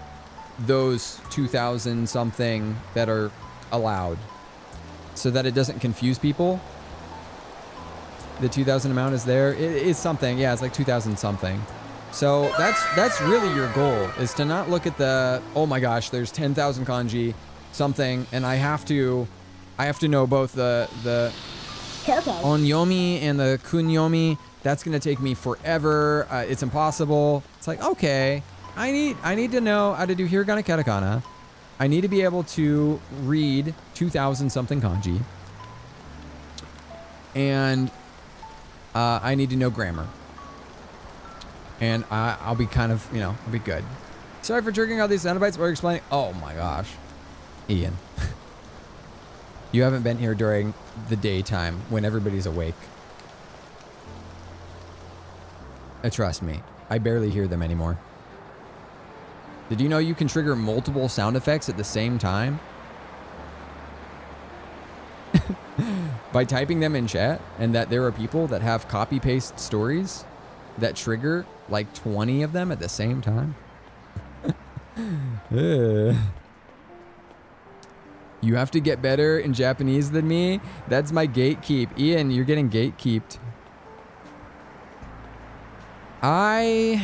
those 2,000 something that are allowed, so that it doesn't confuse people. The 2,000 amount is there. It is something, yeah, it's like 2,000 something. So that's really your goal, is to not look at the, oh my gosh, there's 10,000 kanji something, and I have to know both the onyomi and the kunyomi, That's gonna take me forever. It's impossible. It's like, okay, I need to know how to do hiragana, katakana. I need to be able to read 2,000 something kanji. And I need to know grammar. And I'll be kind of, I'll be good. Sorry for jerking out these sound bites while you're explaining. Oh my gosh. Ian. You haven't been here during the daytime when everybody's awake. Trust me, I barely hear them anymore. Did you know you can trigger multiple sound effects at the same time? By typing them in chat, and that there are people that have copy-paste stories that trigger like 20 of them at the same time? You have to get better in Japanese than me? That's my gatekeep. Ian, you're getting gatekeeped. I'm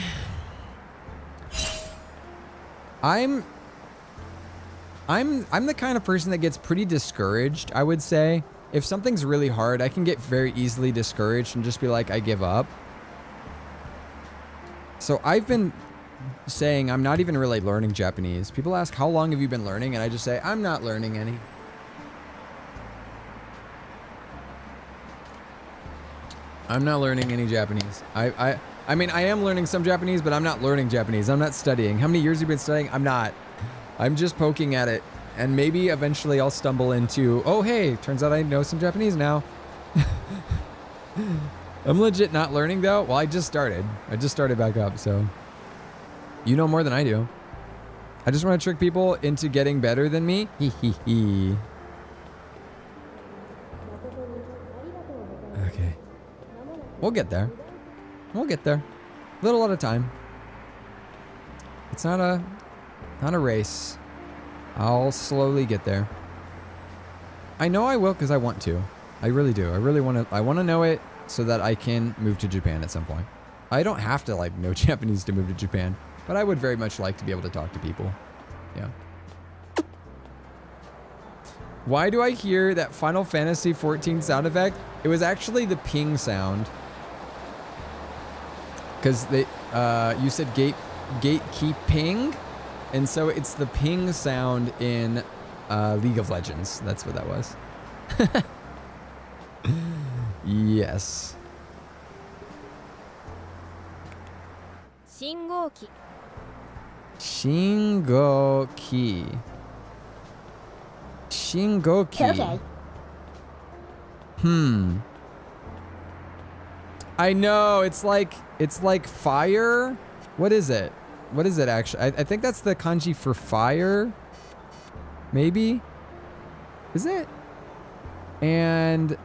the kind of person that gets pretty discouraged, I would say. If something's really hard, I can get very easily discouraged and just be like, I give up. So I've been saying I'm not even really learning Japanese. People ask, how long have you been learning? And I just say, I'm not learning any. I'm not learning any Japanese. I mean, I am learning some Japanese, but I'm not learning Japanese. I'm not studying. How many years have you been studying? I'm not. I'm just poking at it. And maybe eventually I'll stumble into, oh, hey, turns out I know some Japanese now. I'm legit not learning, though. Well, I just started. I just started back up, so. You know more than I do. I just want to trick people into getting better than me. Hee hee hee. Okay. We'll get there. We'll get there. Little at a time. It's not a race. I'll slowly get there. I know I will because I want to. I really do. I really want to. I want to know it so that I can move to Japan at some point. I don't have to like know Japanese to move to Japan, but I would very much like to be able to talk to people. Yeah. Why do I hear that Final Fantasy 14 sound effect? It was actually the ping sound. Because they, you said gatekeeping, and so it's the ping sound in League of Legends. That's what that was. Yes. Shingoki. Shingoki. Shingoki. Okay. I know, it's like fire. What is it? What is it actually? I think that's the kanji for fire. Maybe? Is it? And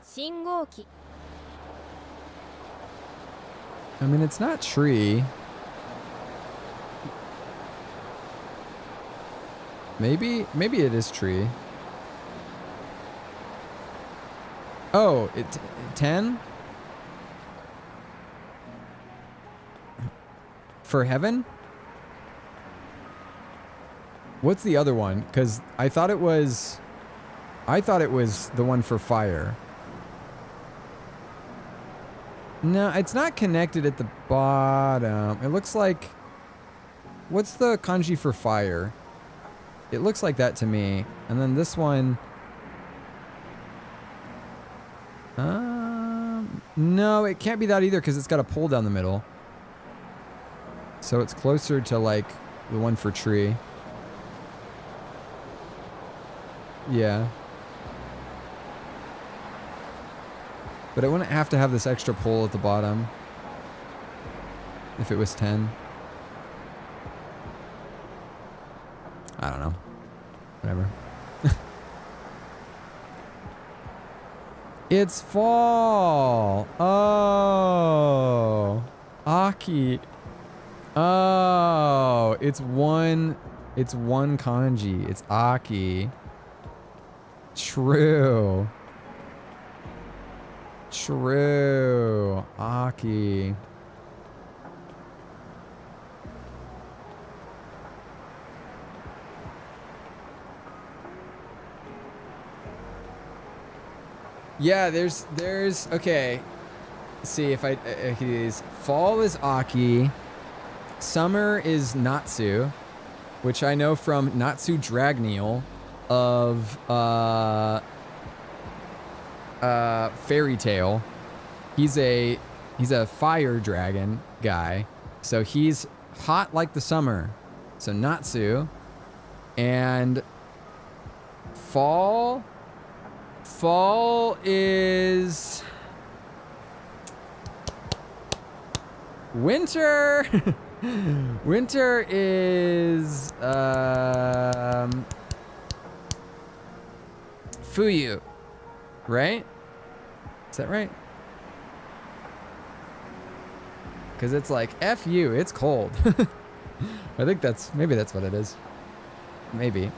Shingoki. I mean, it's not tree. Maybe it is tree. Oh, 10? For heaven? What's the other one? Because I thought it was the one for fire. No, it's not connected at the bottom. It looks like, what's the kanji for fire? It looks like that to me. And then this one, no, it can't be that either because it's got a pole down the middle. So it's closer to like the one for tree. Yeah. But it wouldn't have to have this extra pole at the bottom if it was 10. I don't know. Whatever. It's fall. Oh. Aki. Oh. It's one kanji. It's Aki. True. True. Aki. Yeah, there's okay. Let's see if I these. Fall is Aki. Summer is Natsu, which I know from Natsu Dragneel of Fairy Tail. He's a fire dragon guy. So he's hot like the summer. So Natsu. And Fall is Winter. Winter is Fuyu, right? Is that right? Because it's like F you, it's cold. I think maybe that's what it is. Maybe.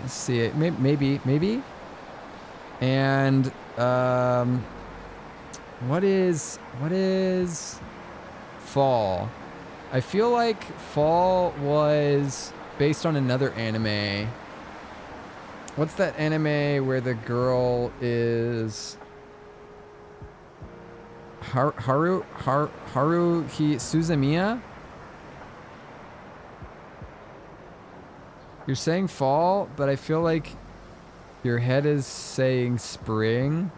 Let's see it. Maybe. And what is Fall? I feel like Fall was based on another anime. What's that anime where the girl is Haruhi Suzumiya? You're saying fall, but I feel like your head is saying spring.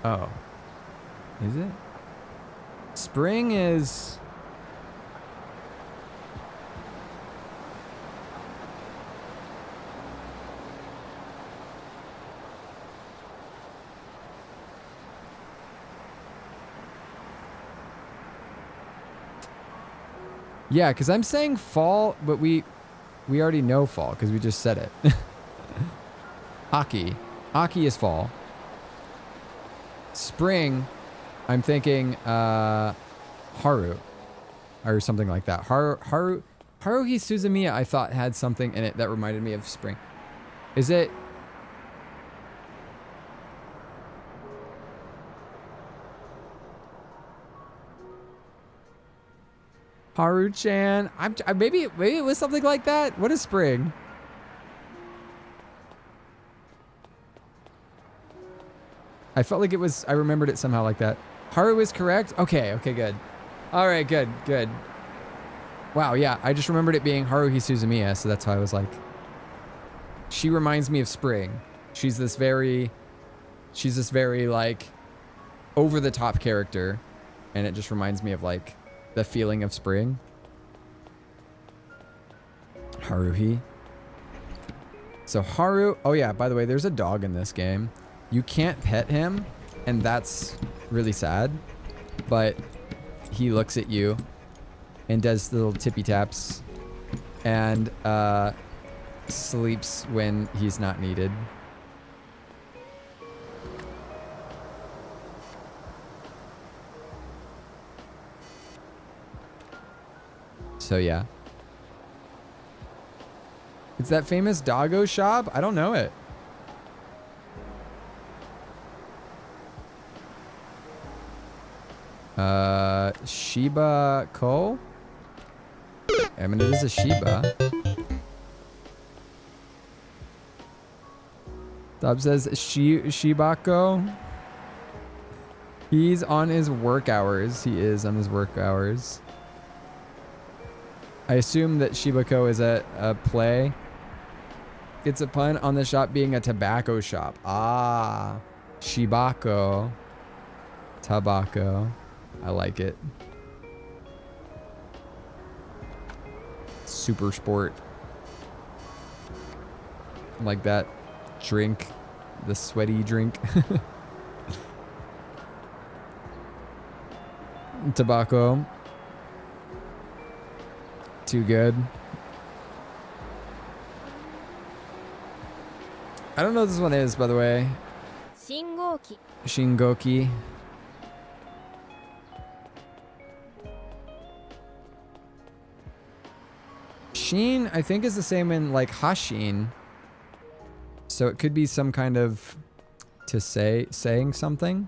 Oh. Is it? Spring is... Yeah, because I'm saying fall, but we already know fall because we just said it. Aki. Aki is fall. Spring, I'm thinking Haru or something like that. Haruhi Suzumiya I thought had something in it that reminded me of spring. Is it... Haru-chan. Maybe it was something like that. What is spring? I felt like it was. I remembered it somehow like that. Haru is correct. Okay, good. All right, good. Wow, yeah. I just remembered it being Haruhi Suzumiya, so that's why I was like. She reminds me of spring. She's this very like over the top character, and it just reminds me of like the feeling of spring. Haruhi. So Haru, oh yeah, by the way, there's a dog in this game. You can't pet him, and that's really sad, but he looks at you and does little tippy taps and sleeps when he's not needed. So yeah. It's that famous doggo shop? I don't know it. Shiba Ko? I mean, it is a Shiba. Dub says Shibako. He's on his work hours. He is on his work hours. I assume that Shibako is a play. It's a pun on the shop being a tobacco shop. Ah, Shibako. Tobacco. I like it. Super sport. Like that drink. The sweaty drink. Tobacco. Too good. I don't know what this one is, by the way. Shingoki. Shin, I think, is the same in like Hashin. So it could be some kind of saying something.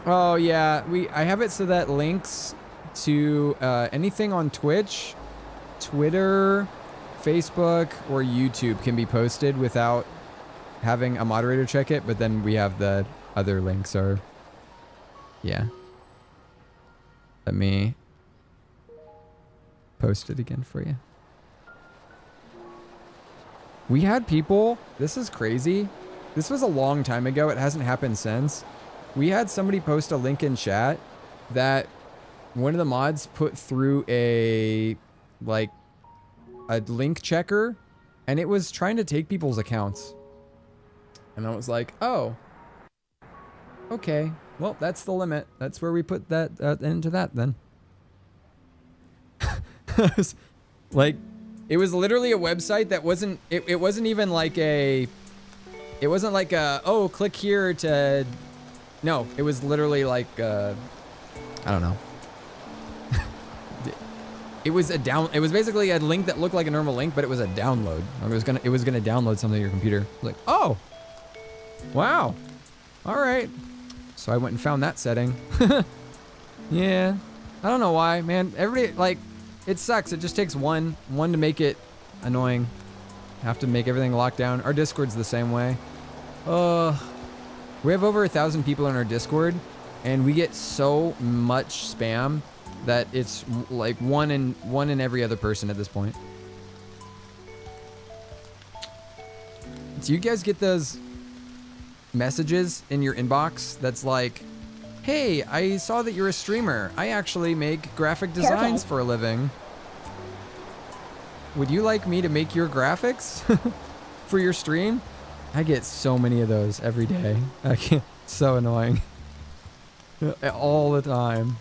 Oh yeah, I have it so that links to anything on Twitch, Twitter, Facebook, or YouTube can be posted without having a moderator check it, but then we have the other links are, yeah. Let me post it again for you. We had people, this is crazy. This was a long time ago. It hasn't happened since. We had somebody post a link in chat that one of the mods put through a link checker, and it was trying to take people's accounts. And I was like, oh, okay. Well, that's the limit. That's where we put that into that then. Like, it was literally a website that wasn't, it wasn't even like it wasn't like oh, click here to, no, it was literally like, I don't know. It was basically a link that looked like a normal link, but it was a download. It was gonna download something to your computer. Like, oh, wow, all right. So I went and found that setting. Yeah, I don't know why, man. Everybody, like, it sucks. It just takes one to make it annoying. Have to make everything locked down. Our Discord's the same way. We have over 1,000 people in our Discord, and we get so much spam that it's like one in every other person at this point. Do you guys get those messages in your inbox that's like, hey, I saw that you're a streamer. I actually make graphic designs for a living. Would you like me to make your graphics for your stream? I get so many of those every day. I can't, it's so annoying. All the time.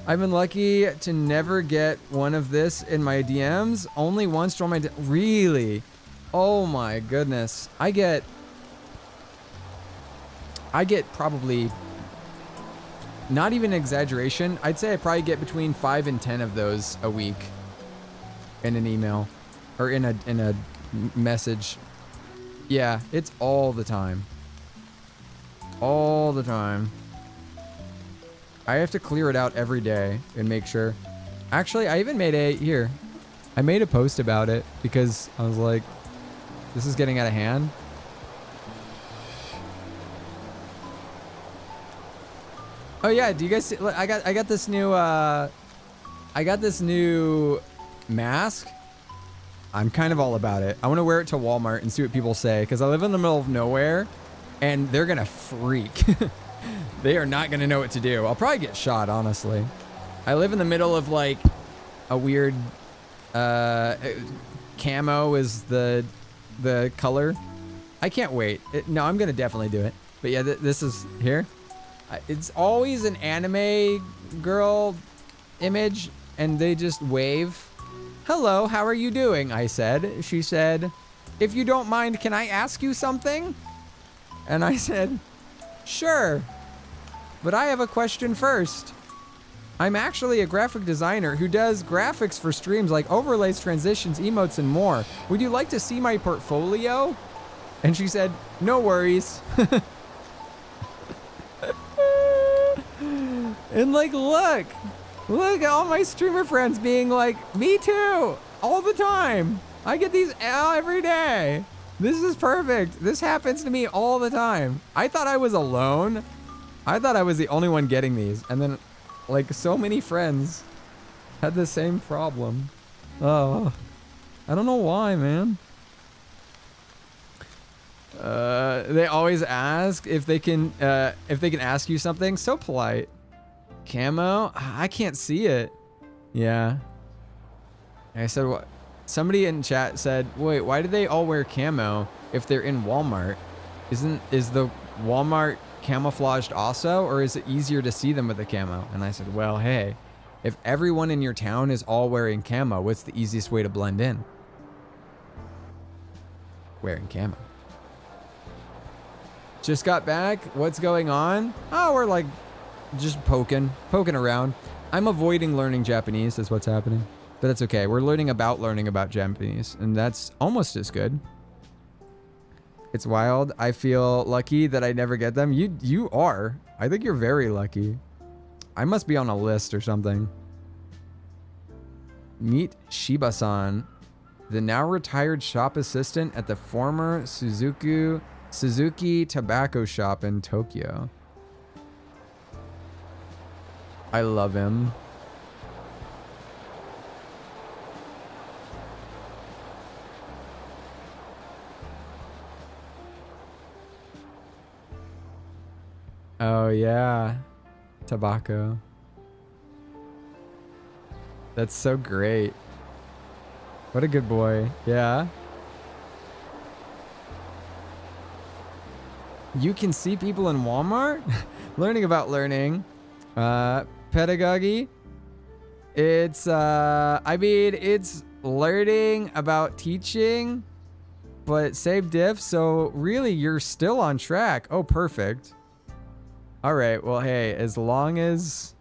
I've been lucky to never get one of this in my DMs. Only once from my really? Oh my goodness. I get probably, not even exaggeration, I'd say I probably get between 5 and 10 of those a week in an email or in a message. Yeah, it's all the time. All the time. I have to clear it out every day and make sure. Actually, I even made I made a post about it because I was like, this is getting out of hand. Oh yeah, do you guys see, look, I got this new mask. I'm kind of all about it. I want to wear it to Walmart and see what people say, because I live in the middle of nowhere and they're gonna freak. They are not gonna know what to do. I'll probably get shot, honestly. I live in the middle of like a weird camo is the color. I can't wait. No, I'm gonna definitely do it. But yeah, this is here. It's always an anime girl image, and they just wave. Hello, how are you doing? I said. She said, if you don't mind, can I ask you something? And I said, sure. But I have a question first. I'm actually a graphic designer who does graphics for streams like overlays, transitions, emotes, and more. Would you like to see my portfolio? And she said, no worries. And like, look at all my streamer friends being like, me too, all the time. I get these every day. This is perfect. This happens to me all the time. I thought I was alone. I thought I was the only one getting these. And then like so many friends had the same problem. Oh, I don't know why, man. They always ask if they can ask you something. So polite. Camo? I can't see it. Yeah. I said what? Somebody in chat said, wait, why do they all wear camo if they're in Walmart? Is the Walmart camouflaged also, or is it easier to see them with the camo? And I said, well, hey, if everyone in your town is all wearing camo, what's the easiest way to blend in? Wearing camo. Just got back. What's going on? Oh, we're like just poking around. I'm avoiding learning Japanese is what's happening, but that's okay. We're learning about Japanese, and that's almost as good. It's wild. I feel lucky that I never get them. You are. I think you're very lucky. I must be on a list or something. Meet Shiba-san, the now retired shop assistant at the former Suzuki tobacco shop in Tokyo. I love him. Oh yeah, tobacco. That's so great. What a good boy. Yeah. You can see people in Walmart? Learning about learning. Pedagogy. It's, I mean, it's learning about teaching, but same diff. So really, you're still on track. Oh, perfect. All right. Well, hey, as long as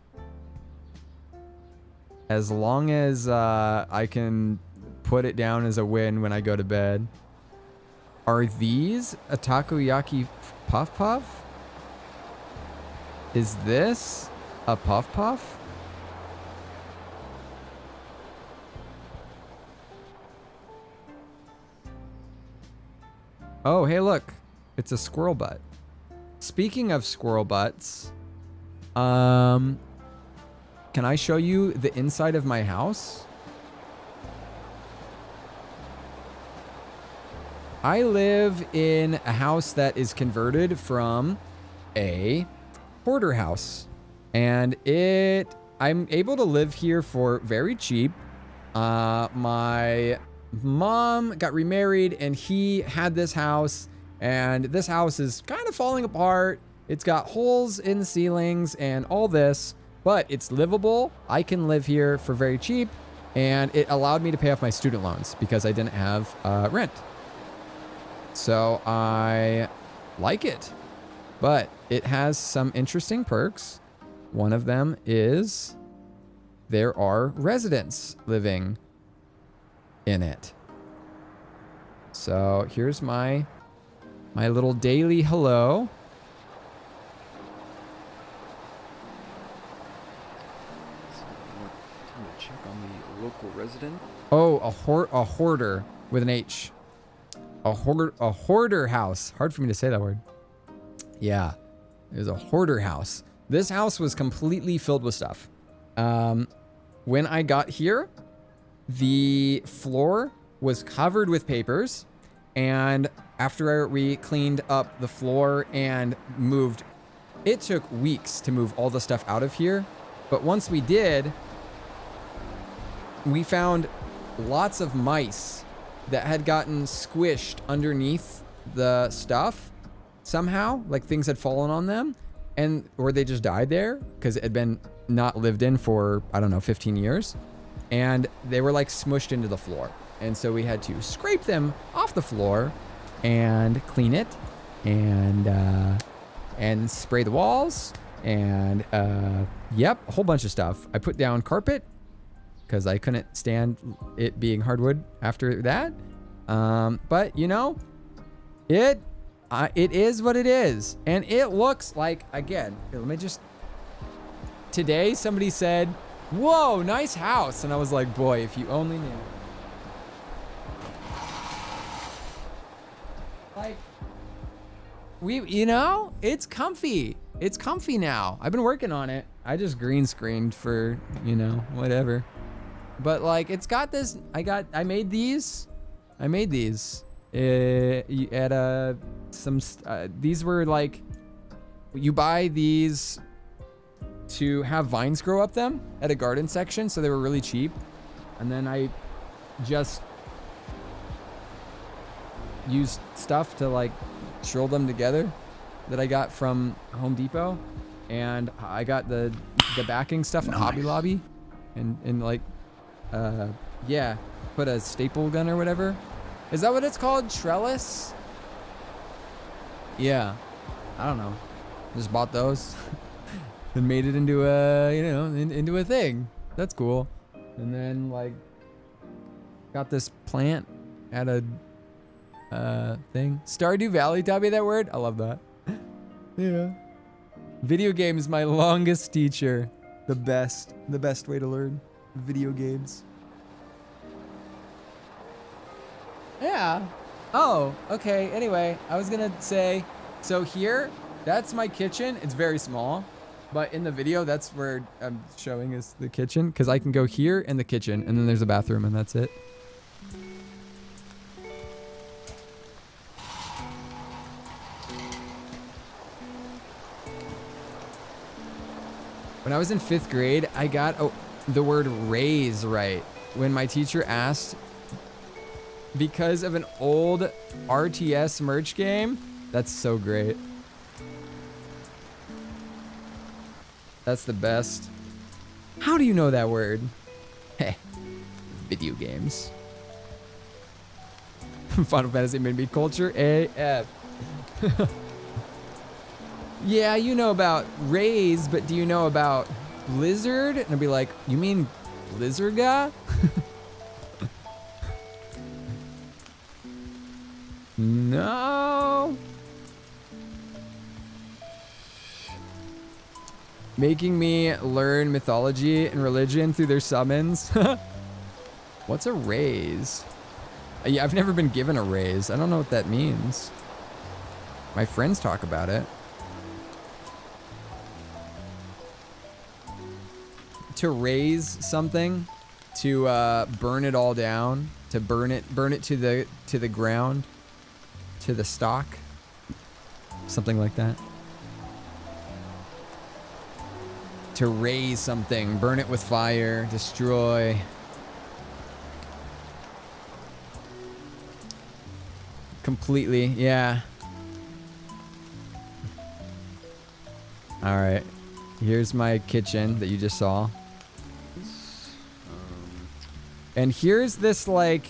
I can put it down as a win when I go to bed. Are these a takoyaki puff puff? Is this a puff puff? Oh, hey, look. It's a squirrel butt. Speaking of squirrel butts, can I show you the inside of my house? I live in a house that is converted from a hoarder house. And I'm able to live here for very cheap. My mom got remarried and he had this house. And this house is kind of falling apart. It's got holes in the ceilings and all this. But it's livable. I can live here for very cheap. And it allowed me to pay off my student loans because I didn't have rent. So I like it. But it has some interesting perks. One of them is there are residents living in it. So here's my little daily hello. Check on the local resident. Oh, a hoarder with an H. A hoarder house. Hard for me to say that word. Yeah, it was a hoarder house. This house was completely filled with stuff. When I got here, the floor was covered with papers, and after we cleaned up the floor and moved, it took weeks to move all the stuff out of here. But once we did, we found lots of mice that had gotten squished underneath the stuff somehow, like things had fallen on them, or they just died there because it had been not lived in for, I don't know, 15 years. And they were like smushed into the floor. And so we had to scrape them off the floor and clean it and spray the walls and yep, a whole bunch of stuff. I put down carpet because I couldn't stand it being hardwood after that. But you know, it is what it is. And it looks like, again, let me just, today somebody said, whoa, nice house. And I was like, boy, if you only knew. Like, you know, it's comfy. It's comfy now. I've been working on it. I just green screened for, you know, whatever. But like, it's got this, I made these at these were like, you buy these to have vines grow up them at a garden section. So they were really cheap. And then I just used stuff to like drill them together that I got from Home Depot. And I got the backing stuff at Hobby Lobby and like, yeah, put a staple gun or whatever. Is that what it's called? Trellis? Yeah, I don't know. Just bought those and made it into a, you know, into a thing. That's cool. And then like got this plant at a thing. Stardew Valley taught me that word. I love that. Yeah. Video game is my longest teacher. The best way to learn video games. Yeah. Oh, okay. Anyway, I was gonna say, so here, that's my kitchen. It's very small, but in the video, that's where I'm showing is the kitchen, because I can go here in the kitchen, and then there's a bathroom, and that's it. When I was in 5th grade, I got the word raise right when my teacher asked, because of an old RTS merch game. That's so great. That's the best. How do you know that word? Heh. Video games. Final Fantasy made me culture AF. Yeah, you know about Raze, but do you know about Blizzard? And I'd be like, you mean Blizzardga? No. Making me learn mythology and religion through their summons. What's a raise? Yeah, I've never been given a raise. I don't know what that means. My friends talk about it. To raise something, to burn it all down, to burn it to the ground, to the stock, something like that. To raise something, burn it with fire, destroy. Completely, yeah. All right, here's my kitchen that you just saw. And here's this, like,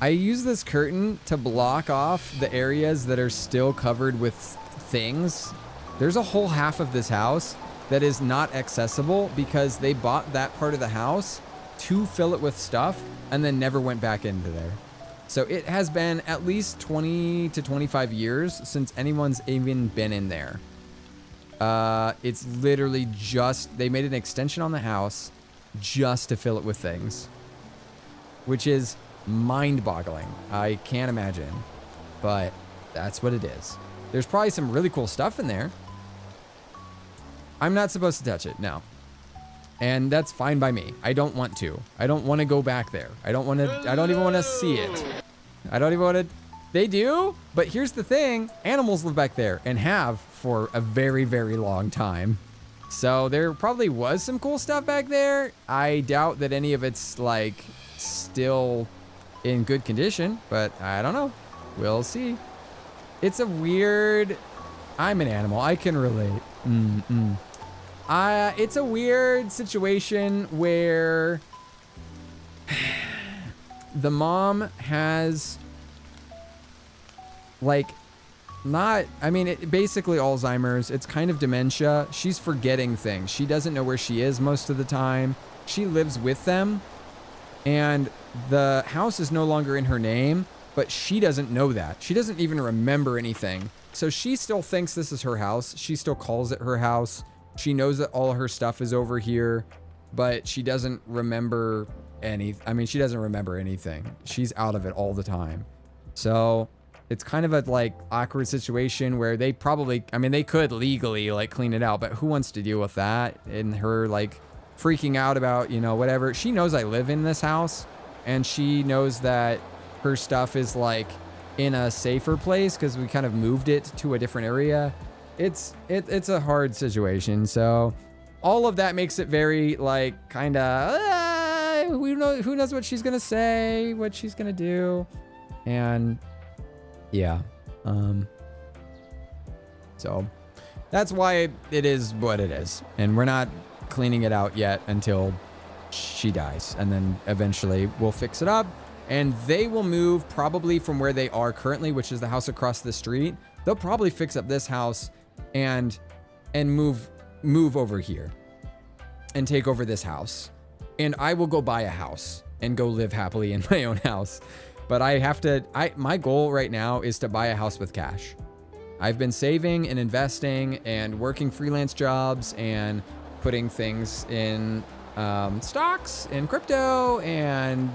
I use this curtain to block off the areas that are still covered with things. There's a whole half of this house that is not accessible because they bought that part of the house to fill it with stuff and then never went back into there. So it has been at least 20 to 25 years since anyone's even been in there. It's literally just, they made an extension on the house just to fill it with things, which is mind-boggling. I can't imagine, but that's what it is. There's probably some really cool stuff in there. I'm not supposed to touch it, no. And that's fine by me. I don't want to. I don't want to go back there. I don't even want to see it. I don't even want to. They do, but here's the thing. Animals live back there and have for a very, very long time. So there probably was some cool stuff back there. I doubt that any of it's like still in good condition, but I don't know. We'll see. It's a weird, I'm an animal. I can relate. It's a weird situation where the mom has like basically Alzheimer's. It's kind of dementia. She's forgetting things. She doesn't know where she is most of the time. She lives with them and the house is no longer in her name, but she doesn't know that. She doesn't even remember anything. So she still thinks this is her house. She still calls it her house. She knows that all her stuff is over here, but she doesn't remember she doesn't remember anything. She's out of it all the time. So it's kind of a like awkward situation where they probably, they could legally like clean it out, but who wants to deal with that? And her like freaking out about, whatever. She knows I live in this house and she knows that her stuff is like in a safer place because we kind of moved it to a different area. It's a hard situation. So all of that makes it very like kind of, who knows what she's going to say, what she's going to do. And yeah. So that's why it is what it is. And we're not cleaning it out yet until she dies. And then eventually we'll fix it up and they will move probably from where they are currently, which is the house across the street. They'll probably fix up this house and move over here and take over this house. And I will go buy a house and go live happily in my own house. But my goal right now is to buy a house with cash. I've been saving and investing and working freelance jobs and putting things in stocks and crypto and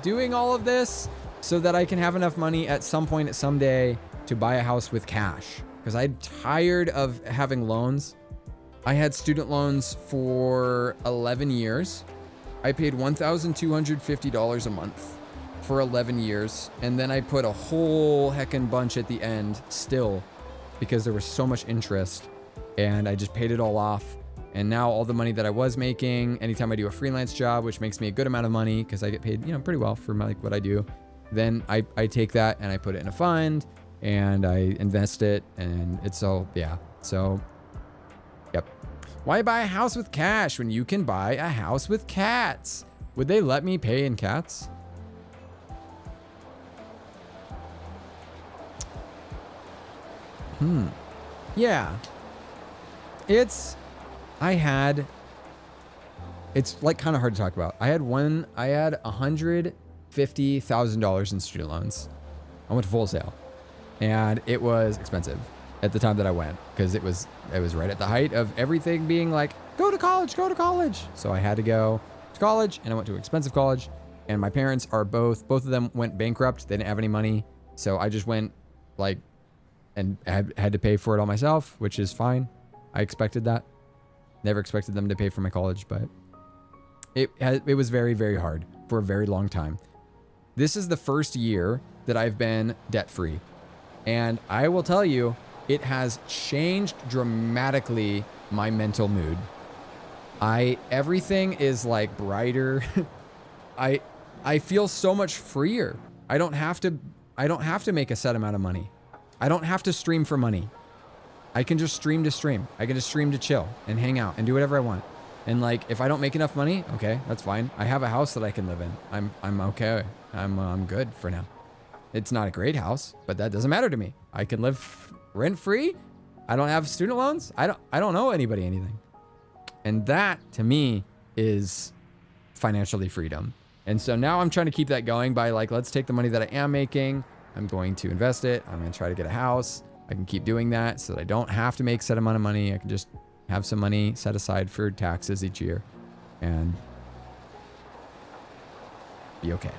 doing all of this so that I can have enough money at some point at some day to buy a house with cash. Because I'm tired of having loans. I had student loans for 11 years. I paid $1,250 a month for 11 years. And then I put a whole heckin' bunch at the end still because there was so much interest, and I just paid it all off. And now all the money that I was making, anytime I do a freelance job, which makes me a good amount of money because I get paid, pretty well for like what I do, then I take that and I put it in a fund and I invest it, and it's all, yeah. So, yep. Why buy a house with cash when you can buy a house with cats? Would they let me pay in cats? Yeah. It's like kind of hard to talk about. I had $150,000 in student loans. I went to Full Sail, and it was expensive at the time that I went because it was right at the height of everything being like, go to college. So I had to go to college, and I went to an expensive college, and my parents are both of them went bankrupt. They didn't have any money. So I just went like, and had to pay for it all myself, which is fine. I expected that. Never expected them to pay for my college, but it was very, very hard for a very long time. This is the first year that I've been debt-free. And I will tell you, it has changed dramatically my mental mood. Everything is like brighter. I feel so much freer. I don't have to make a set amount of money. I don't have to stream for money. I can just stream to stream. I can just stream to chill and hang out and do whatever I want. And like, if I don't make enough money, okay, that's fine. I have a house that I can live in. I'm okay. I'm good for now. It's not a great house, but that doesn't matter to me. I can live rent free. I don't have student loans. I don't owe anybody anything. And that to me is financially freedom. And so now I'm trying to keep that going by like, let's take the money that I am making. I'm going to invest it. I'm going to try to get a house. I can keep doing that so that I don't have to make a set amount of money. I can just have some money set aside for taxes each year and be okay.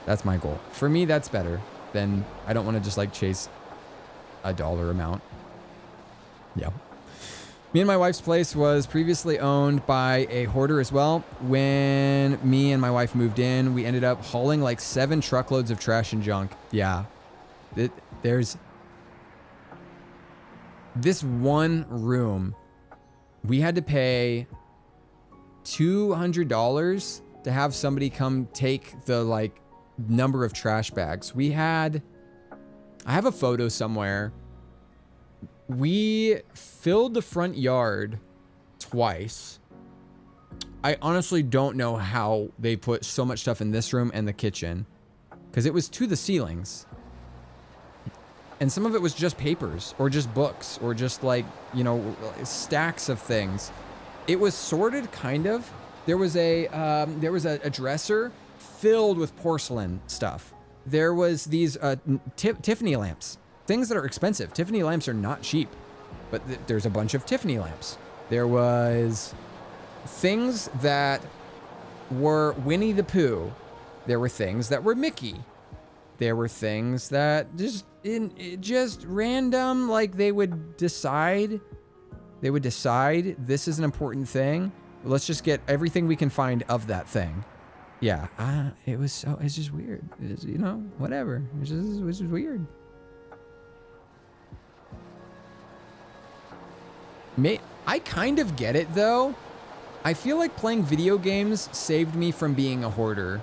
That's my goal. For me, that's better than, I don't want to just like chase a dollar amount. Yeah. Me and my wife's place was previously owned by a hoarder as well. When me and my wife moved in, we ended up hauling like 7 truckloads of trash and junk. Yeah. There's this one room. We had to pay $200 to have somebody come take the like number of trash bags. I have a photo somewhere. We filled the front yard twice. I honestly don't know how they put so much stuff in this room and the kitchen, because it was to the ceilings. And some of it was just papers or just books or just like, stacks of things. It was sorted kind of. There was a dresser filled with porcelain stuff. There was these Tiffany lamps. Things that are expensive. Tiffany lamps are not cheap, but there's a bunch of Tiffany lamps. There was things that were Winnie the Pooh. There were things that were Mickey. There were things that just random, like they would decide this is an important thing. Let's just get everything we can find of that thing. Yeah, it's just weird. It's, whatever. It was just weird. I kind of get it though. I feel like playing video games saved me from being a hoarder.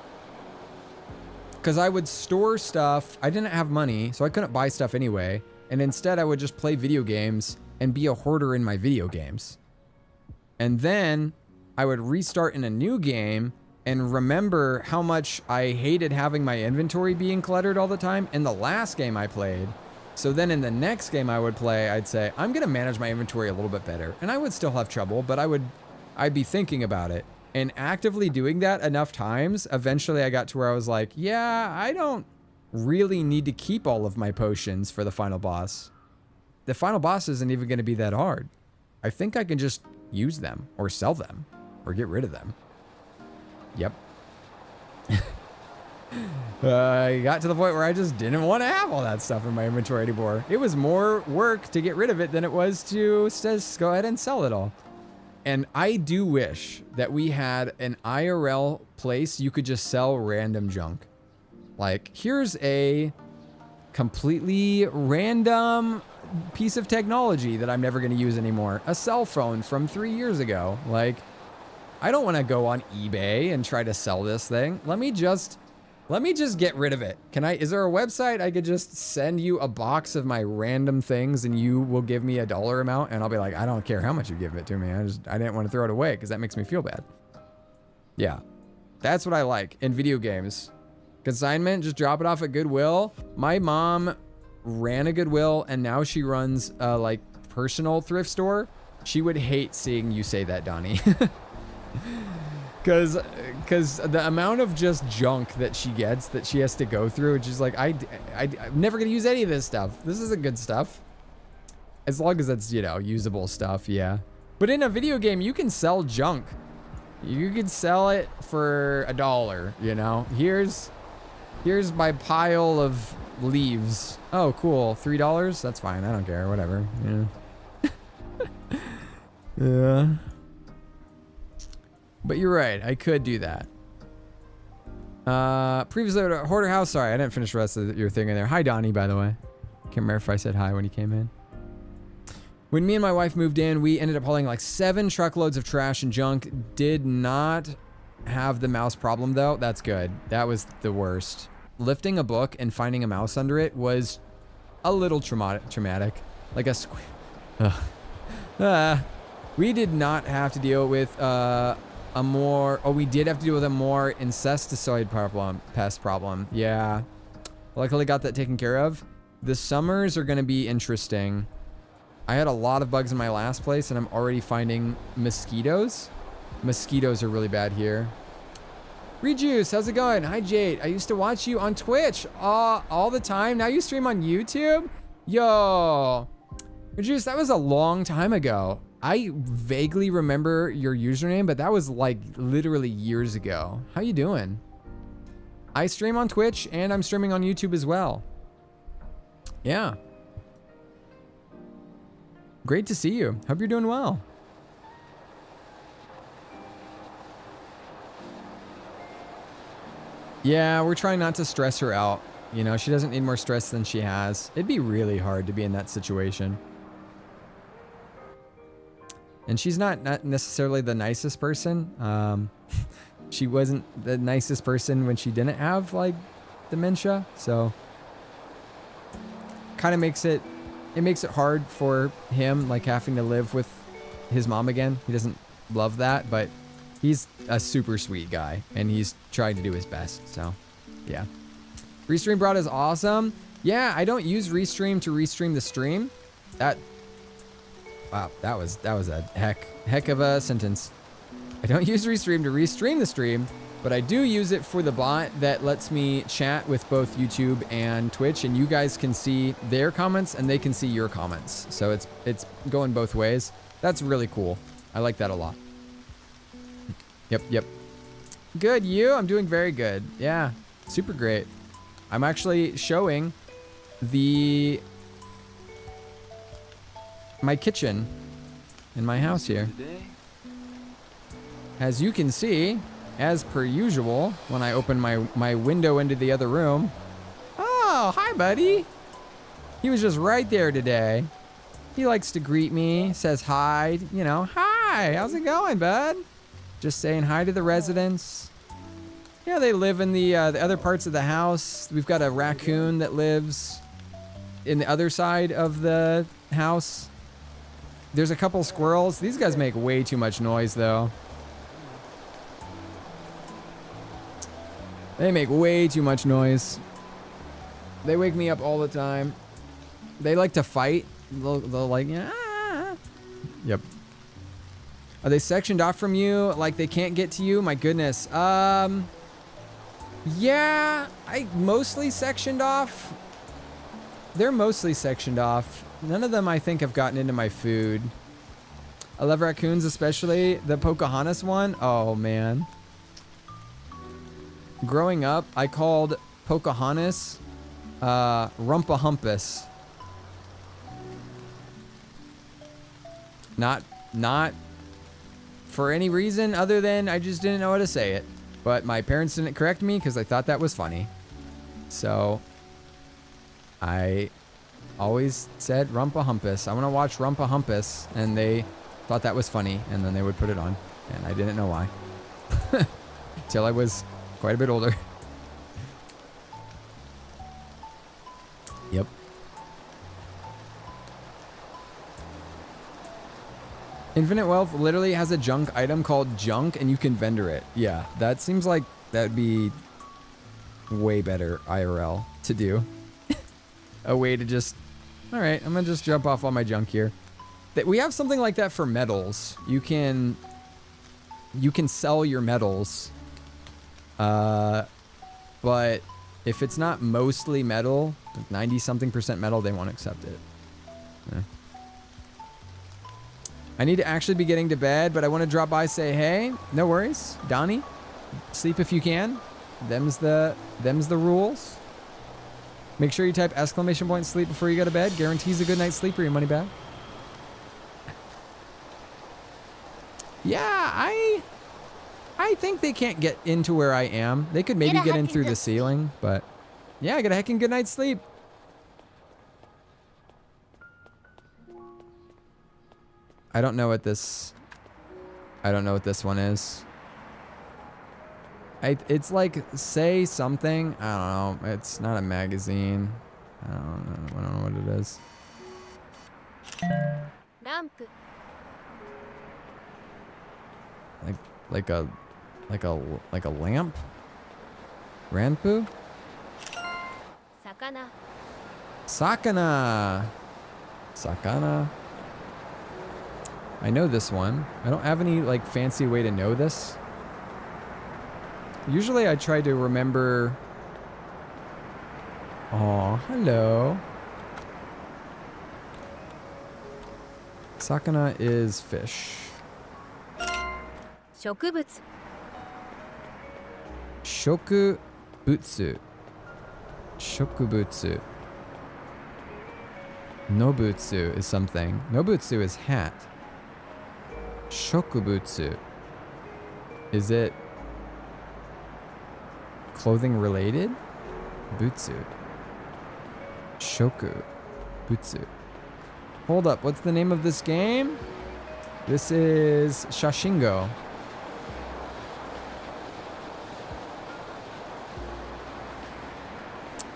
Because I would store stuff. I didn't have money, so I couldn't buy stuff anyway. And instead I would just play video games and be a hoarder in my video games. And then I would restart in a new game and remember how much I hated having my inventory being cluttered all the time in the last game I played. So then in the next game I would play, I'd say, I'm going to manage my inventory a little bit better. And I would still have trouble, but I'd be thinking about it. And actively doing that enough times, eventually I got to where I was like, yeah, I don't really need to keep all of my potions for the final boss. The final boss isn't even going to be that hard. I think I can just use them or sell them or get rid of them. Yep. I got to the point where I just didn't want to have all that stuff in my inventory anymore. It was more work to get rid of it than it was to just go ahead and sell it all. And I do wish that we had an IRL place you could just sell random junk. Like, here's a completely random piece of technology that I'm never going to use anymore. A cell phone from 3 years ago. Like, I don't want to go on eBay and try to sell this thing. Let me just get rid of it. Is there a website I could just send you a box of my random things and you will give me a dollar amount and I'll be like, I don't care how much you give it to me. I didn't want to throw it away because that makes me feel bad. Yeah. That's what I like in video games. Consignment, just drop it off at Goodwill. My mom ran a Goodwill and now she runs a like personal thrift store. She would hate seeing you say that, Donnie. Cause the amount of just junk that she gets that she has to go through, it's just like, I'm never gonna use any of this stuff. This isn't good stuff. As long as it's, you know, usable stuff, yeah. But in a video game, you can sell junk. You can sell it for $1, you know? Here's my pile of leaves. Oh, cool, $3? That's fine, I don't care, whatever, yeah. Yeah. But you're right, I could do that. Previously at Hoarder House, sorry, I didn't finish the rest of your thing in there. Hi, Donnie, by the way. Can't remember if I said hi when he came in. When me and my wife moved in, we ended up hauling like 7 truckloads of trash and junk. Did not have the mouse problem though. That's good. That was the worst. Lifting a book and finding a mouse under it was a little traumatic. Like a we did not have to deal with we did have to deal with a more incesticide pest problem. Yeah. Luckily got that taken care of. The summers are going to be interesting. I had a lot of bugs in my last place and I'm already finding mosquitoes. Mosquitoes are really bad here. Rejuice, how's it going? Hi, Jade. I used to watch you on Twitch all the time. Now you stream on YouTube? Yo. Rejuice, that was a long time ago. I vaguely remember your username, but that was like literally years ago. How you doing? I stream on Twitch and I'm streaming on YouTube as well. Yeah. Great to see you. Hope you're doing well. Yeah, we're trying not to stress her out. You know, she doesn't need more stress than she has. It'd be really hard to be in that situation. And she's not necessarily the nicest person. She wasn't the nicest person when she didn't have like dementia. So kind of makes it hard for him, like having to live with his mom again. He doesn't love that, but he's a super sweet guy and he's trying to do his best. So yeah. Restream Broad is awesome. Yeah, I don't use Restream to restream the stream. Wow, that was a heck of a sentence. I don't use Restream to restream the stream, but I do use it for the bot that lets me chat with both YouTube and Twitch, and you guys can see their comments and they can see your comments. So it's going both ways. That's really cool. I like that a lot. Yep. Good, you? I'm doing very good. Yeah, super great. I'm actually showing my kitchen in my house here. As you can see, as per usual, when I open my window into the other room. Oh, hi, buddy. He was just right there today. He likes to greet me, says hi, you know, hi, how's it going, bud? Just saying hi to the residents. Yeah, they live in the other parts of the house. We've got a raccoon that lives in the other side of the house. There's a couple squirrels. These guys make way too much noise, though. They make way too much noise. They wake me up all the time. They like to fight. They'll like, yeah. Yep. Are they sectioned off from you? Like they can't get to you? My goodness. Yeah, I mostly sectioned off. They're mostly sectioned off. None of them, I think, have gotten into my food. I love raccoons, especially the Pocahontas one. Oh, man. Growing up, I called Pocahontas Rumpahumpus. Not for any reason other than I just didn't know how to say it. But my parents didn't correct me because I thought that was funny. So I always said Rumpahumpus. I want to watch Rumpahumpus, and they thought that was funny, and then they would put it on, and I didn't know why. Till I was quite a bit older. Yep. Infinite Wealth literally has a junk item called junk, and you can vendor it. Yeah, that seems like that'd be way better IRL to do. A way to just, all right, I'm gonna just jump off all my junk here. We have something like that for metals. You can sell your metals, but if it's not mostly metal, 90-something% metal, they won't accept it. Yeah. I need to actually be getting to bed, but I want to drop by, say hey. No worries, Donnie. Sleep if you can. Them's the rules. Make sure you type !sleep before you go to bed. Guarantees a good night's sleep or your money back. Yeah, I think they can't get into where I am. They could maybe get in through the ceiling, but yeah, I got a heckin' good night's sleep. I don't know what this one is. It's like say something. I don't know. It's not a magazine. I don't know what it is. Lamp. Like a lamp? Ranpu? Sakana. Sakana. Sakana. I know this one. I don't have any like fancy way to know this. Usually I try to remember. Oh, hello. Sakana is fish. 植物 Shokubutsu. Shokubutsu. Nobutsu is something. Nobutsu is hat. Shokubutsu. Is it clothing related? Butsu. Shokubutsu. Hold up, what's the name of this game? This is Shashingo.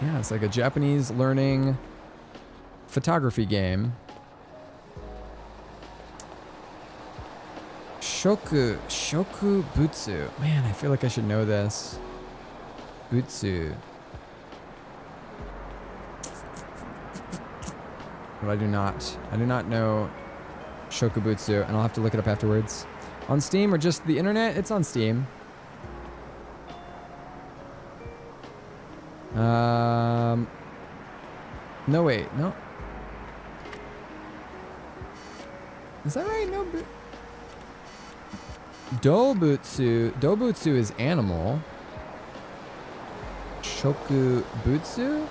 Yeah, it's like a Japanese learning photography game. Shokubutsu. Man, I feel like I should know this. Butsu. But I do not. I do not know Shokubutsu, and I'll have to look it up afterwards. On Steam or just the internet? It's on Steam. No, wait, no. Is that right? No. Dobutsu. Dobutsu is animal. Shokubutsu?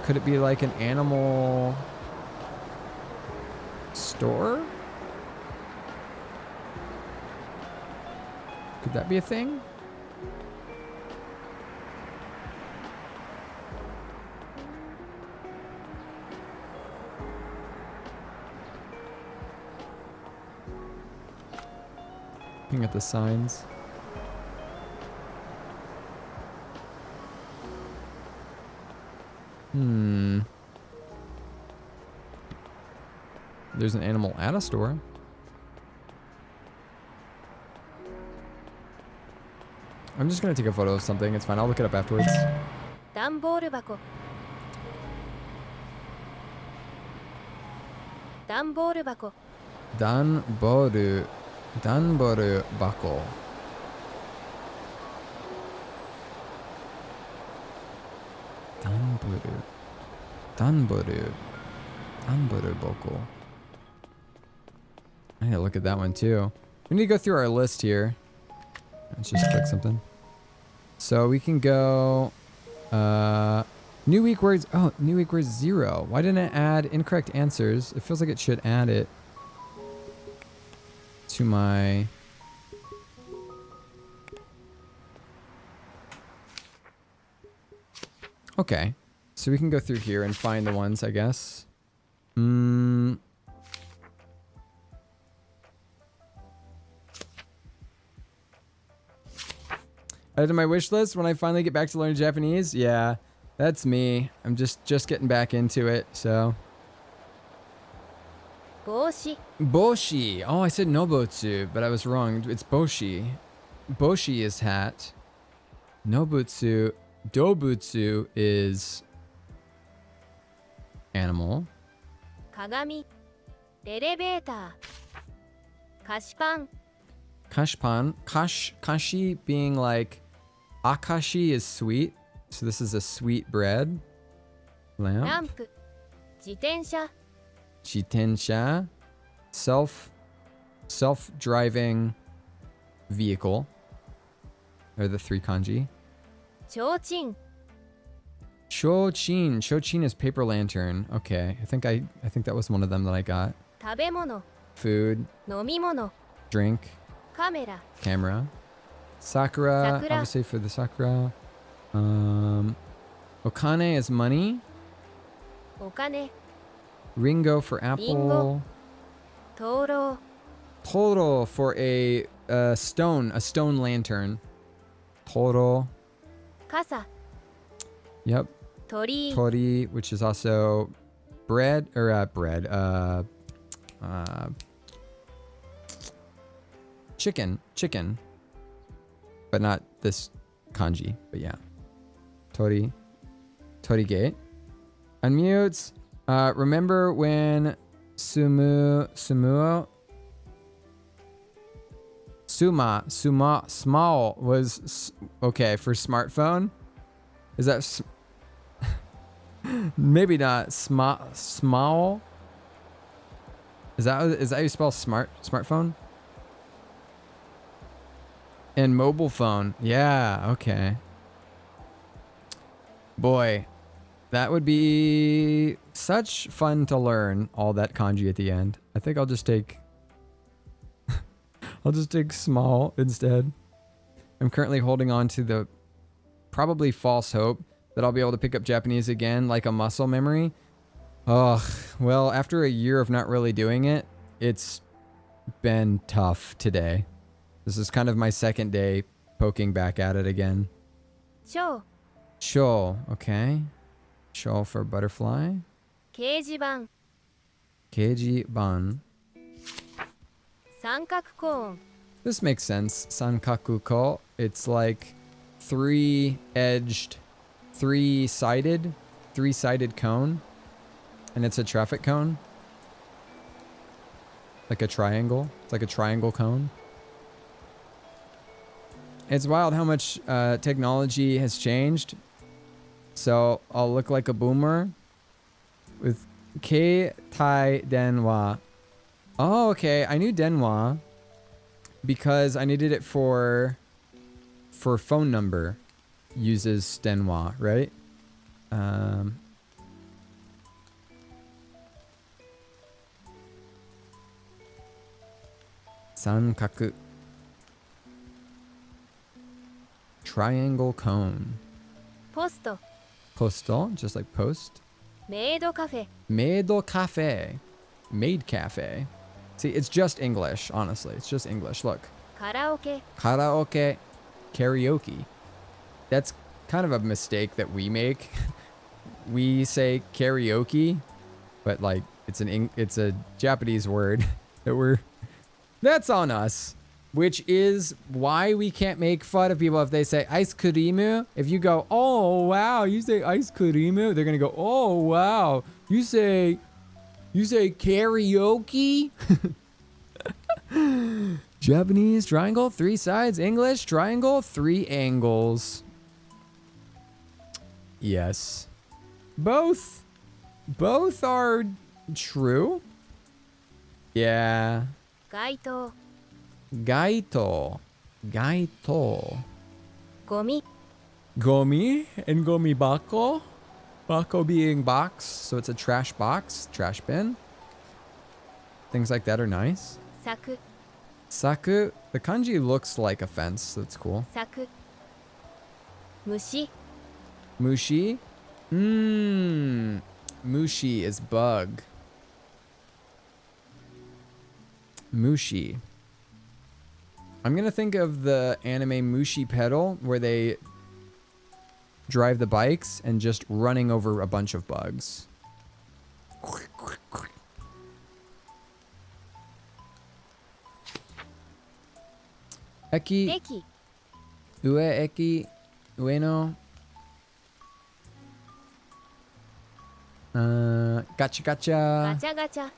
Could it be like an animal store? Could that be a thing? Looking at the signs. There's an animal at a store. I'm just gonna take a photo of something. It's fine. I'll look it up afterwards. ダンボール箱ダンボール箱 Danboru bako. Danboru bako. I need to look at that one too. We need to go through our list here. Let's just click something. So we can go, new week words. Oh, new week words 0. Why didn't it add incorrect answers? It feels like it should add it to my... Okay. So we can go through here and find the ones, I guess. Add to my wish list when I finally get back to learning Japanese. Yeah, that's me. I'm just getting back into it, so. Boshi. Boshi. Oh, I said nobutsu, but I was wrong. It's boshi. Boshi is hat. Nobutsu. Dobutsu is animal. Kagami. Elevator. Kashipan. Kashpan. Kashi being like, akashi is sweet. So this is a sweet bread. Lamp. Lamp. Jitensha. Jitensha. Self-driving vehicle. Are the 3 kanji. Chochin. Shochin. Shochin is paper lantern. Okay. I think that was one of them that I got. Tabemono. Food. Nomimono. Drink. Camera. Camera. Sakura. Obviously for the Sakura. Okane is money. Okane. Ringo for apple. Ringo. Toro. Toro for a stone lantern. Toro. Kasa. Yep. Tori. Tori, which is also bread or chicken, but not this kanji. But yeah, Tori gate. Unmutes. Remember when Small was okay for smartphone? Is that maybe not small? Is that how you spell smartphone? And mobile phone. Yeah, okay. Boy, that would be such fun to learn all that kanji at the end. I think I'll just take small instead. I'm currently holding on to the probably false hope that I'll be able to pick up Japanese again like a muscle memory. Ugh, well, after a year of not really doing it, it's been tough today. This is kind of my second day poking back at it again. Sho. Okay. Sho for butterfly. Keijiban. Keijiban. Sankaku kon. This makes sense. Sankaku ko. It's like three-sided cone. And it's a traffic cone. Like a triangle. It's like a triangle cone. It's wild how much technology has changed. So I'll look like a boomer with Keitai Denwa. Oh, okay. I knew Denwa because I needed it for phone number. Uses Denwa, right? Sankaku. Triangle cone. Posto. Postal, just like post. Meido cafe. Meido cafe. Maid cafe. See, it's just English, honestly. It's just English. Look. Karaoke. Karaoke. Karaoke. That's kind of a mistake that we make. We say karaoke, but like it's a Japanese word that's on us. Which is why we can't make fun of people if they say ice kurimu. If you go, oh wow, you say ice kurimu, they're gonna go, oh wow, you say karaoke. Japanese triangle, 3 sides. English triangle, 3 angles. Yes, both are true. Yeah. 街灯 Gaito. Gaito. ゴミ Gomi and gomi bako. Bako being box, so it's a trash box, trash bin. Things like that are nice. 柵 Saku. The kanji looks like a fence, so that's cool. 柵虫 Mushi. Mushi is bug. Mushi. I'm gonna think of the anime Mushi Pedal, where they drive the bikes and just running over a bunch of bugs. Eki, 駅 ue eki, ueno. Gotcha, ガ gotcha. チャガチャ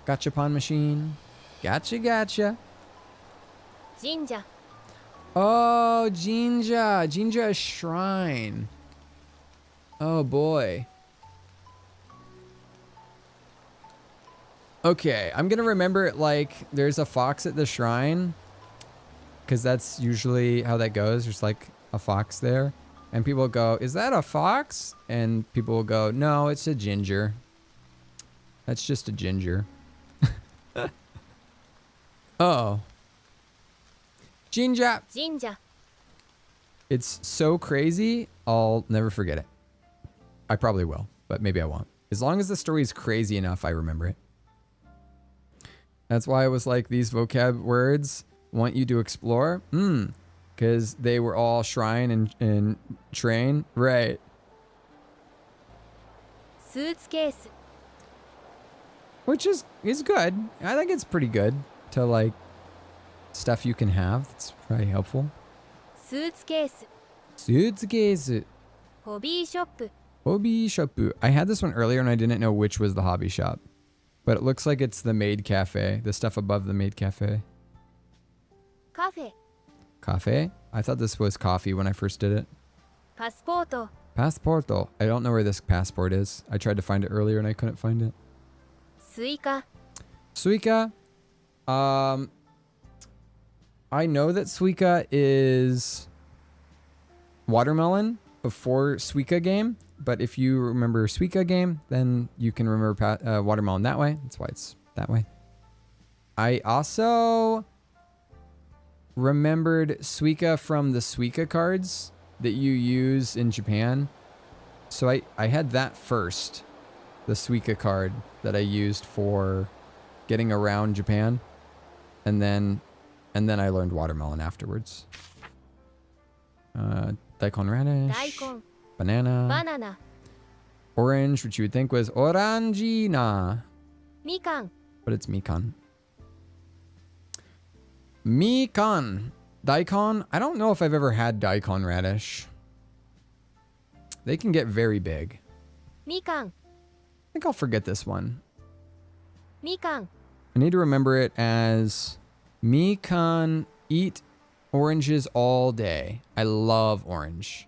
Gachapon machine. Gotcha, gotcha. 神社 Oh, Jinja. Jinja is shrine. Oh, boy. Okay, I'm gonna remember it like there's a fox at the shrine. Because that's usually how that goes. There's like a fox there. And people go, is that a fox? And people will go, no, it's a ginger. That's just a ginger. Uh-oh. Jinja. 神社 It's so crazy, I'll never forget it. I probably will, but maybe I won't. As long as the story is crazy enough, I remember it. That's why I was like, these vocab words want you to explore. Because they were all shrine and train. Right. スーツケース Which is good. I think it's pretty good to like stuff you can have. It's probably helpful. スーツケース Suitcase. ホビーショップ Hobby shop. I had this one earlier and I didn't know which was the hobby shop. But it looks like it's the maid cafe. The stuff above the maid cafe. カフェ Cafe? I thought this was coffee when I first did it. パスポート Passporto. I don't know where this passport is. I tried to find it earlier and I couldn't find it. スイカ Suica. I know that Suica is watermelon before Suica game. But if you remember Suica game, then you can remember watermelon that way. That's why it's that way. I also remembered Suica from the Suica cards that you use in Japan. So I had that first, the Suica card that I used for getting around Japan. And then I learned watermelon afterwards. Daikon radish. 大根 Banana. バナナ Orange, which you would think was orangina. みかん But it's mikan. Mikan. Daikon. I don't know if I've ever had daikon radish. They can get very big. みかん I think I'll forget this one. みかん I need to remember it as mikan. Eat oranges all day. I love orange.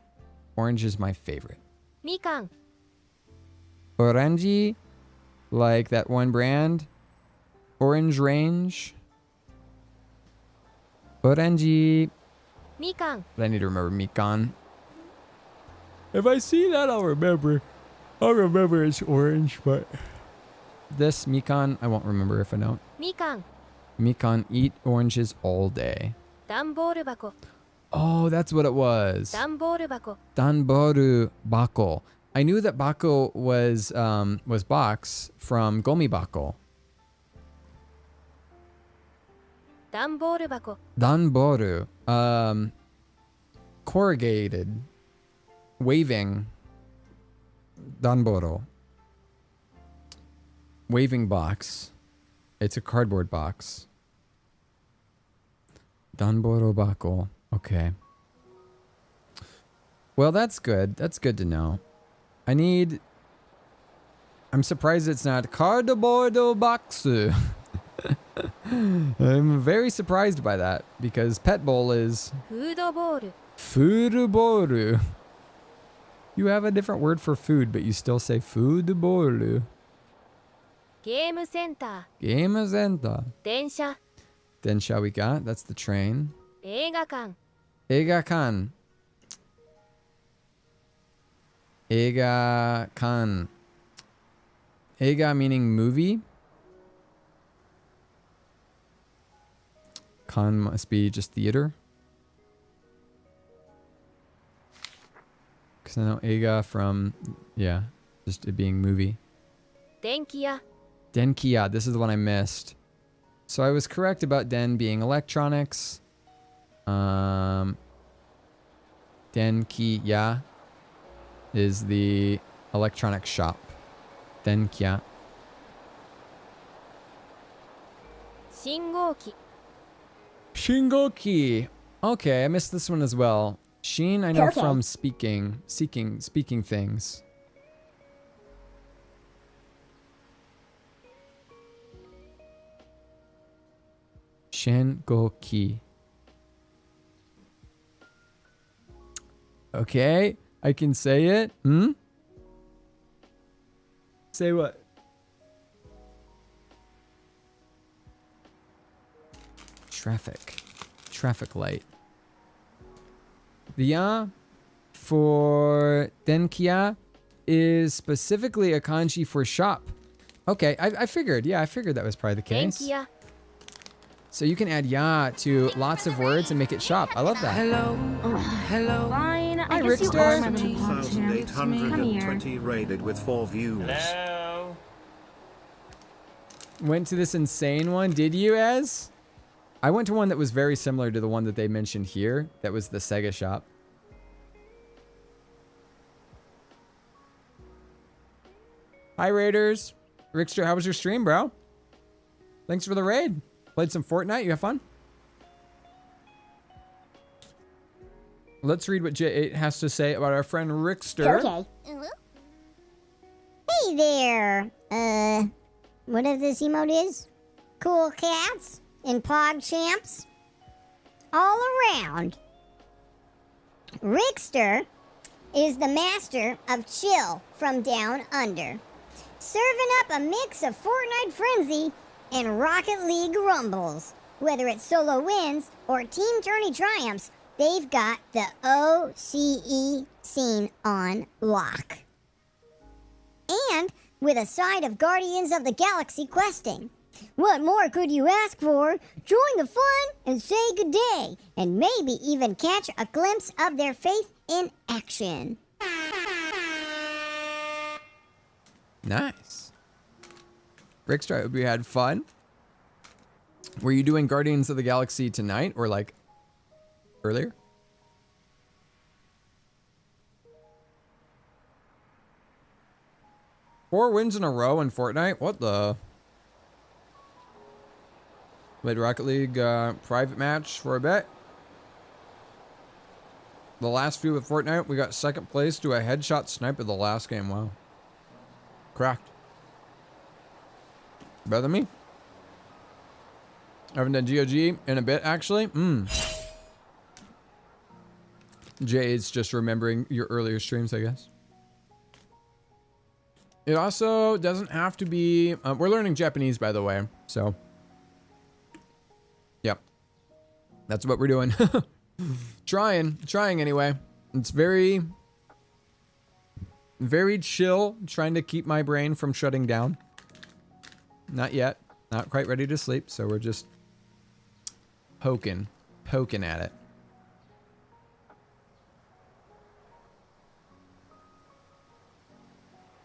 Orange is my favorite. みかん Orangi, like that one brand. Orange Range. Orangi. みかん But I need to remember Mikan. If I see that, I'll remember. I'll remember it's orange, but this Mikan, I won't remember if I don't. みかん Mikan, eat oranges all day. 段ボール箱 Oh, that's what it was. 段ボール箱 Danboru Bako. I knew that Bako was box from Gomi Bako. 段ボール箱 Danboru. Corrugated. Waving. Danboro. Waving box. It's a cardboard box. Danboro Bako. Okay. Well, that's good. That's good to know. I'm surprised it's not cardboard box. I'm very surprised by that because pet bowl is フードボール food bowl. You have a different word for food, but you still say food bowl. ゲームセンター Game center. 電車 Densha we got. That's the train. 映画館 Eigakan. Eigakan. Eiga meaning movie. Kan must be just theater. Because I know Eiga from, yeah, just it being movie. 電気屋 Denkiya, this is the one I missed. So I was correct about Den being electronics. Denkiya is the electronic shop. Denkiya. 信号機 Shingoki. Okay, I missed this one as well. Shin, I know Okay. from speaking things. Shingoki. Okay, I can say it. Hmm? Say what? Traffic light. The ya for Denkiya is specifically a kanji for shop. Okay, I figured. Yeah, I figured that was probably the 電 case. 気屋 So you can add ya to lots of words and make it shop. I love that. Fine, Hi, I guess you Rickster. are my little pod champ. Come here. 2820 rated with 4 views. Hello. Went to this insane one. Did you, Ez? I went to one that was very similar to the one that they mentioned here. That was the Sega shop. Hi, Raiders. Rickster, how was your stream, bro? Thanks for the raid. Played some Fortnite. You have fun? Let's read what J8 has to say about our friend Rickster. Okay. Hey there. Whatever this emote is. Cool cats and pog champs. All around. Rickster is the master of chill from down under. Serving up a mix of Fortnite frenzy and Rocket League rumbles. Whether it's solo wins or team tourney triumphs, they've got the OCE scene on lock. And with a side of Guardians of the Galaxy questing. What more could you ask for? Join the fun and say good day, and maybe even catch a glimpse of their faith in action. Nice. Rickster, I hope you had fun. Were you doing Guardians of the Galaxy tonight or like earlier? Four wins in a row in Fortnite? What the? Played Rocket League private match for a bit. The last few with Fortnite, we got second place to a headshot sniper the last game. Wow. Cracked. Better than me. I haven't done GOG in a bit, actually. Jade's just remembering your earlier streams, I guess. It also doesn't have to be... we're learning Japanese, by the way, so... Yep. That's what we're doing. Trying anyway. It's very chill, trying to keep my brain from shutting down. Not yet. Not quite ready to sleep, so we're just poking at it.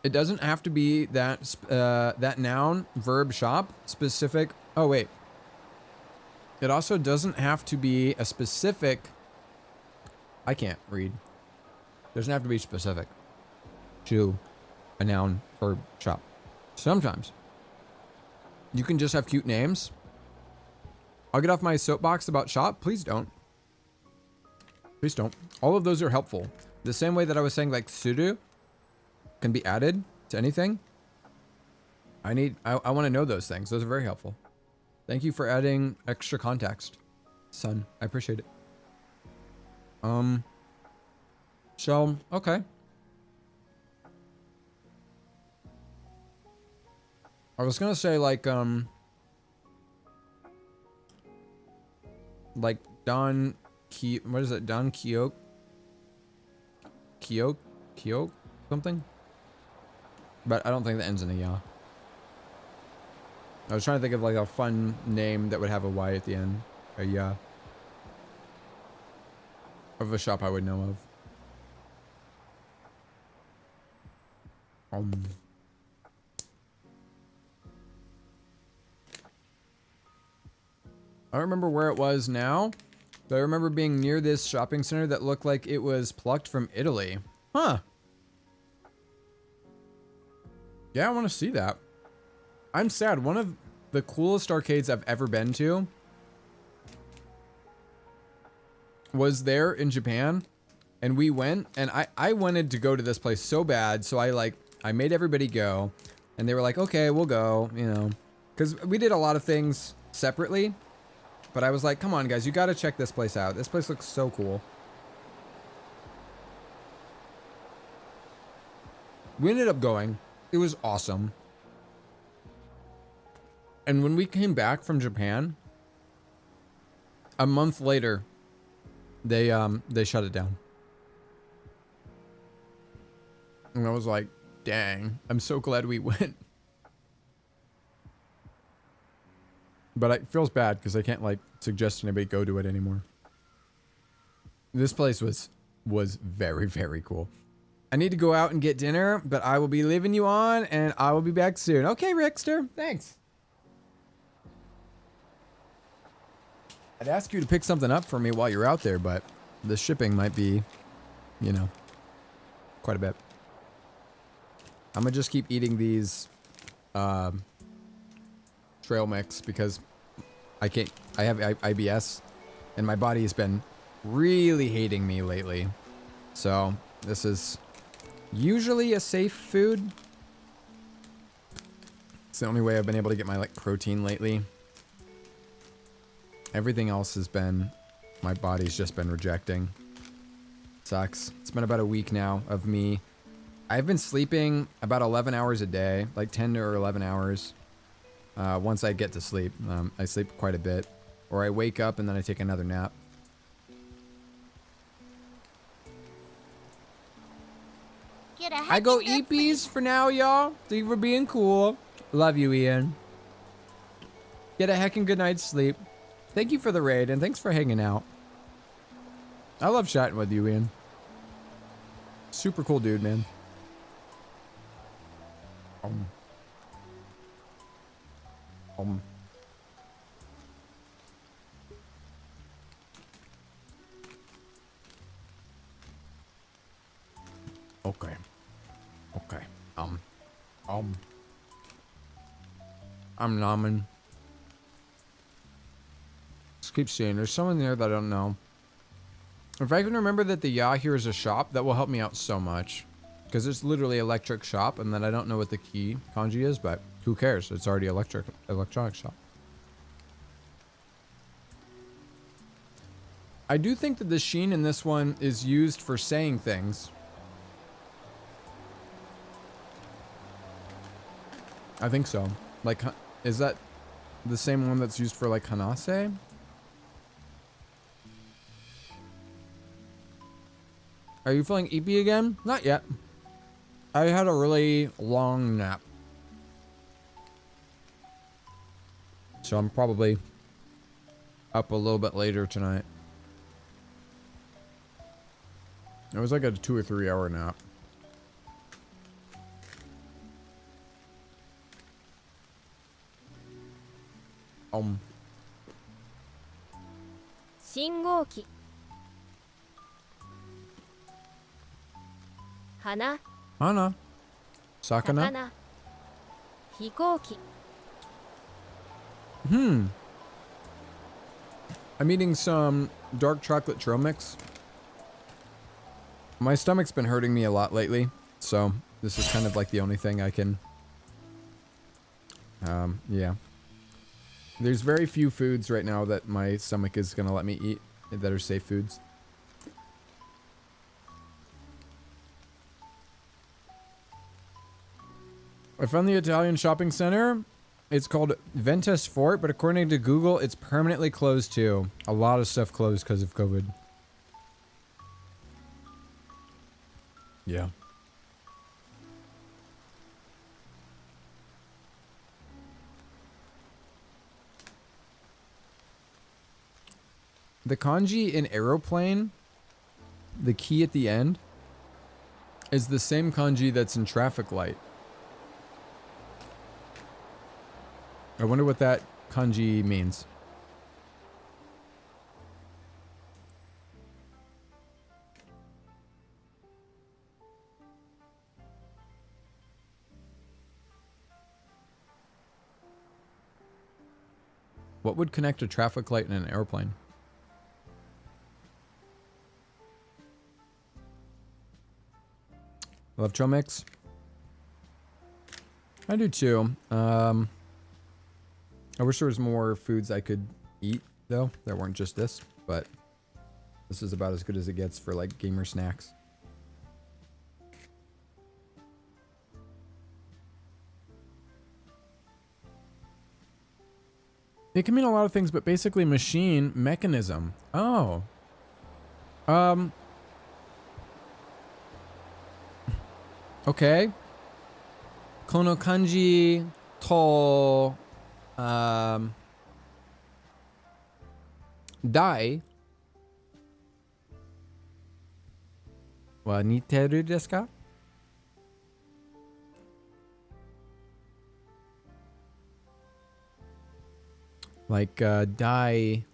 It doesn't have to be that noun, verb, shop, specific. Oh, wait. It also doesn't have to be a specific... I can't read. Doesn't have to be specific to a noun, verb, shop. Sometimes. You can just have cute names. I'll get off my soapbox about shop. Please don't. Please don't. All of those are helpful. The same way that I was saying like suru can be added to anything. I want to know those things. Those are very helpful. Thank you for adding extra context, son. I appreciate it. So, okay. I was gonna say like, like what is it? Don Quixote? Quixote? Something? But I don't think that ends in a ya. I was trying to think of like a fun name that would have a Y at the end. A ya. Of a shop I would know of. I don't remember where it was now, but I remember being near this shopping center that looked like it was plucked from Italy. Huh. Yeah, I want to see that. I'm sad. One of the coolest arcades I've ever been to was there in Japan, and we went, and I wanted to go to this place so bad, so I made everybody go, and they were like, okay, we'll go, you know, because we did a lot of things separately, but I was like, come on guys, you got to check this place out. This place looks so cool. We ended up going. It was awesome. And when we came back from Japan, a month later, they shut it down. And I was like, dang, I'm so glad we went. But it feels bad because I can't like suggest anybody go to it anymore. This place was very, very cool. I need to go out and get dinner, but I will be leaving you on and I will be back soon. Okay, Rickster, thanks. I'd ask you to pick something up for me while you're out there, but the shipping might be, you know, quite a bit. I'm gonna just keep eating these trail mix because I have IBS and my body has been really hating me lately. So this is usually a safe food. It's the only way I've been able to get my like protein lately. Everything else has been, my body's just been rejecting. Sucks. It's been about a week now of me. I've been sleeping about 11 hours a day, like 10 or 11 hours. Once I get to sleep, I sleep quite a bit, or I wake up and then I take another nap. I go EPs for now, y'all. Thank you for being cool. Love you, Ian. Get a heckin' good night's sleep. Thank you for the raid, and thanks for hanging out. I love chatting with you, Ian. Super cool dude, man. Okay. Okay. I'm nomming. Just keep seeing. There's someone there that I don't know. If I can remember that the Ya here is a shop, that will help me out so much. Because it's literally electric shop, and then I don't know what the key kanji is, but who cares? It's already electronic shop. I do think that the sheen in this one is used for saying things. I think so. Like, is that the same one that's used for like hanase? Are you feeling EP again? Not yet. I had a really long nap. So I'm probably up a little bit later tonight. It was like a 2 or 3 hour nap. Shingouki. Hana. Hana. Sakana. Sakana. Hikouki. I'm eating some dark chocolate trail mix. My stomach's been hurting me a lot lately, so this is kind of like the only thing I can... yeah. There's very few foods right now that my stomach is gonna let me eat that are safe foods. I found the Italian shopping center. It's called Ventus Fort, but according to Google, it's permanently closed too. A lot of stuff closed because of COVID. Yeah. The kanji in aeroplane, the key at the end, is the same kanji that's in traffic light. I wonder what that kanji means. What would connect a traffic light in an airplane? Love trail mix. I do too. I wish there was more foods I could eat though that weren't just this, but this is about as good as it gets for like gamer snacks. It can mean a lot of things, but basically machine mechanism. Oh. Okay. Kono kanji to dai wa niteru desu ka? Like dai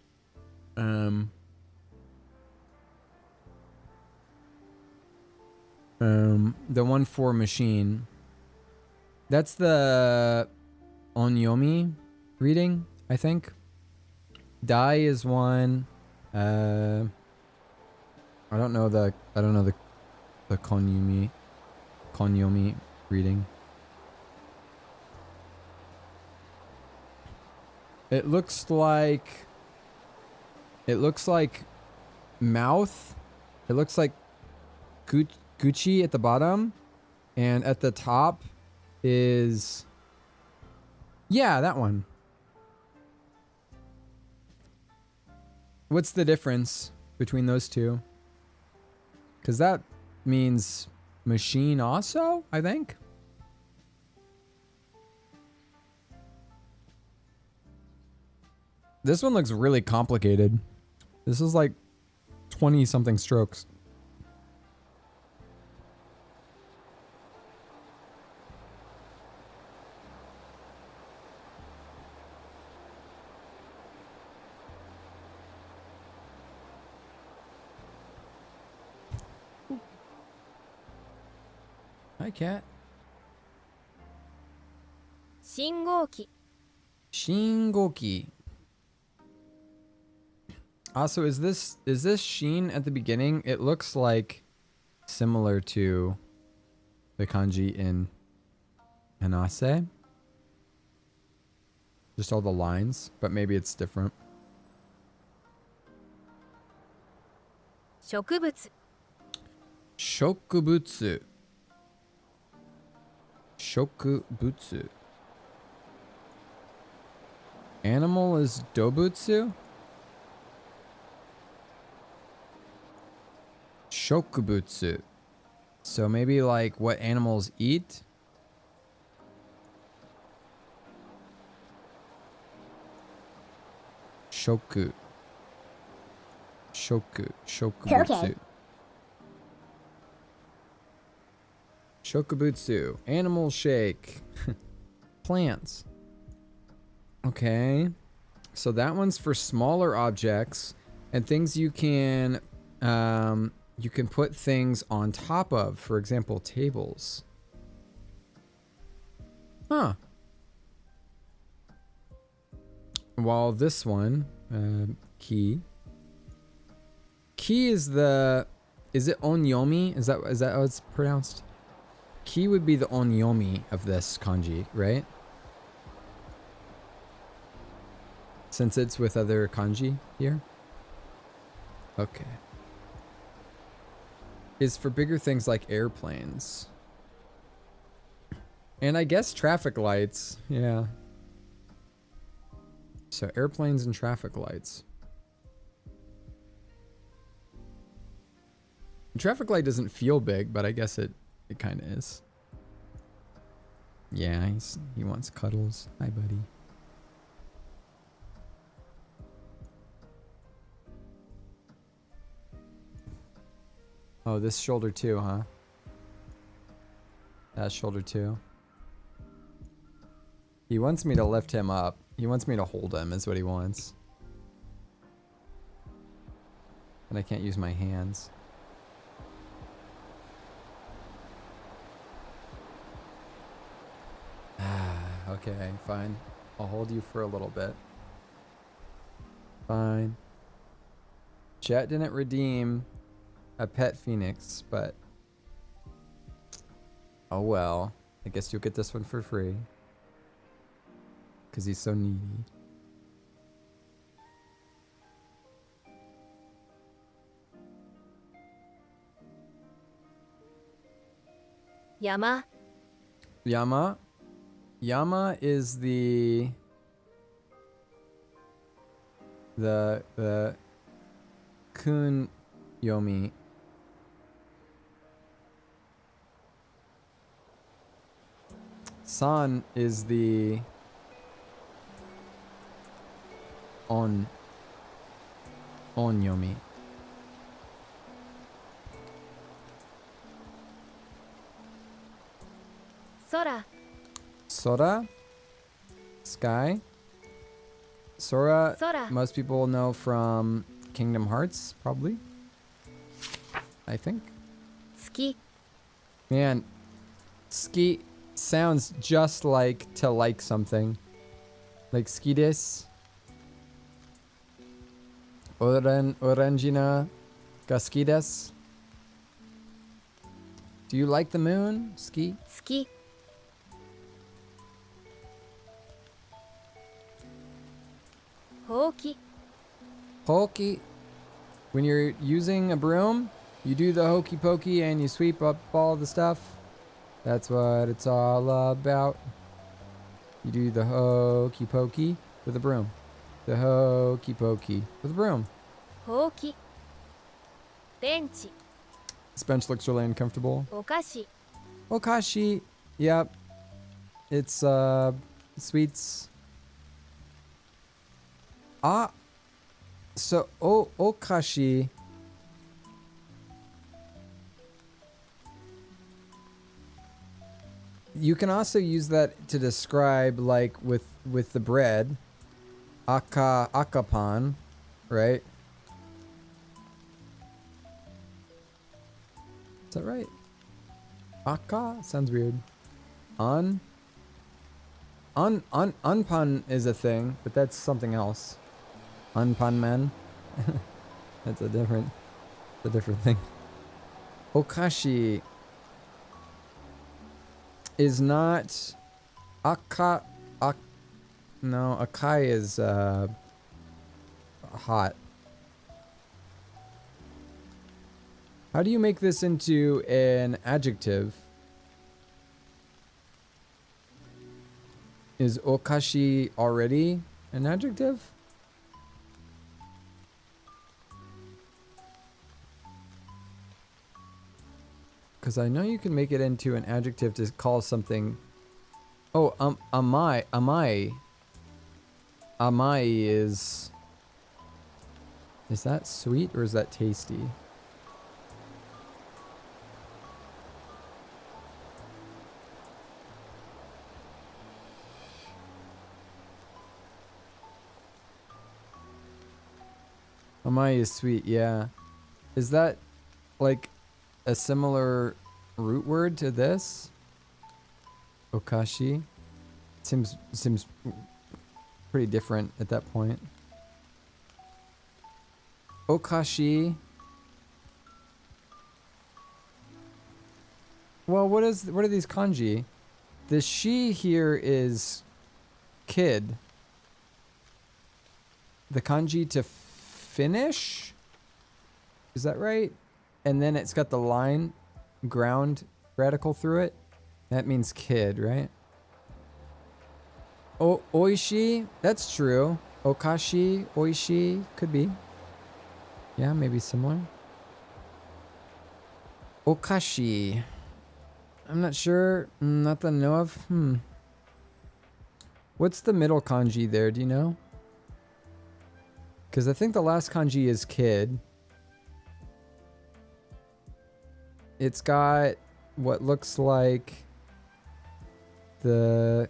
the one for machine. That's the onyomi reading, I think. Dai is one. I don't know the konyomi reading. It looks like mouth. It looks like Gucci at the bottom, and at the top is, yeah, that one. What's the difference between those two? Because that means machine also, I think. This one looks really complicated. This is like 20 something strokes. Hi, cat. Shingoki. Shingoki. Also, is this Shin at the beginning? It looks like similar to the kanji in Hanase. Just all the lines, but maybe it's different. 植物 Shokubutsu. Shokubutsu. Animal is Dobutsu? Shokubutsu. So maybe like what animals eat? Shokubutsu. Okay. Shokubutsu. Animal shake. Plants. Okay. So that one's for smaller objects and things you can put things on top of. For example, tables. Huh. While this one, key. Key is the, is it onyomi? Is that how it's pronounced? Key would be the onyomi of this kanji, right? Since it's with other kanji here. Okay. Is for bigger things like airplanes. And I guess traffic lights, yeah. So airplanes and traffic lights. The traffic light doesn't feel big, but I guess it kind of is. Yeah, he wants cuddles. Hi, buddy. Oh, this shoulder too, huh? That shoulder too. He wants me to lift him up. He wants me to hold him is what he wants. And I can't use my hands. Okay, fine. I'll hold you for a little bit. Fine. Chat didn't redeem a pet phoenix, but oh well. I guess you'll get this one for free. Because he's so needy. Yama. Yama. Yama is the kun yomi. San is the on yomi. Sora. Sora, sky. Sora, Sora. most people know from Kingdom Hearts, probably. I think. Ski. Man, ski sounds just like to like something. Like ski desu. Orangina ga ski desu. Do you like the moon? Ski? Ski. Hoki. Hokey. When you're using a broom, you do the hokey pokey and you sweep up all the stuff. That's what it's all about. You do the hokey pokey with a broom. The hokey pokey with a broom. Hoki. Benchi. This bench looks really uncomfortable. Okashi. Okashi. Yep. It's sweets. Ah. So okashi. You can also use that to describe like with the bread. Akapan, right? Is that right? Aka sounds weird. Unpan is a thing, but that's something else. Unpan men. That's a different thing. Okashi is not no, akai is hot. How do you make this into an adjective? Is okashi already an adjective? Because I know you can make it into an adjective to call something. Oh, amai. Amai is that sweet or is that tasty? Amai is sweet, yeah. Is that like a similar root word to this? Okashi? Seems pretty different at that point. Okashi. Well, what are these kanji? The shi here is kid. The kanji to finish? Is that right? And then it's got the line ground radical through it. That means kid, right? Oh, oishi, that's true. Okashi, oishi, could be. Yeah, maybe similar. Okashi. I'm not sure. Not that I know of. What's the middle kanji there? Do you know? Because I think the last kanji is kid. It's got what looks like the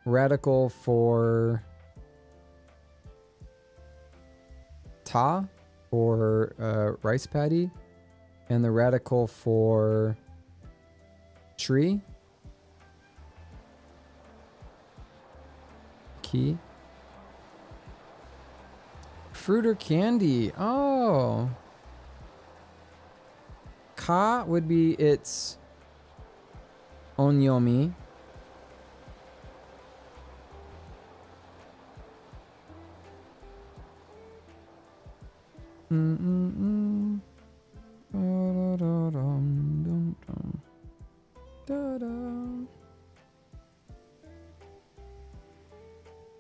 radical for ta, or rice paddy, and the radical for tree. Key. Fruit or candy. Oh. Ka would be its onyomi.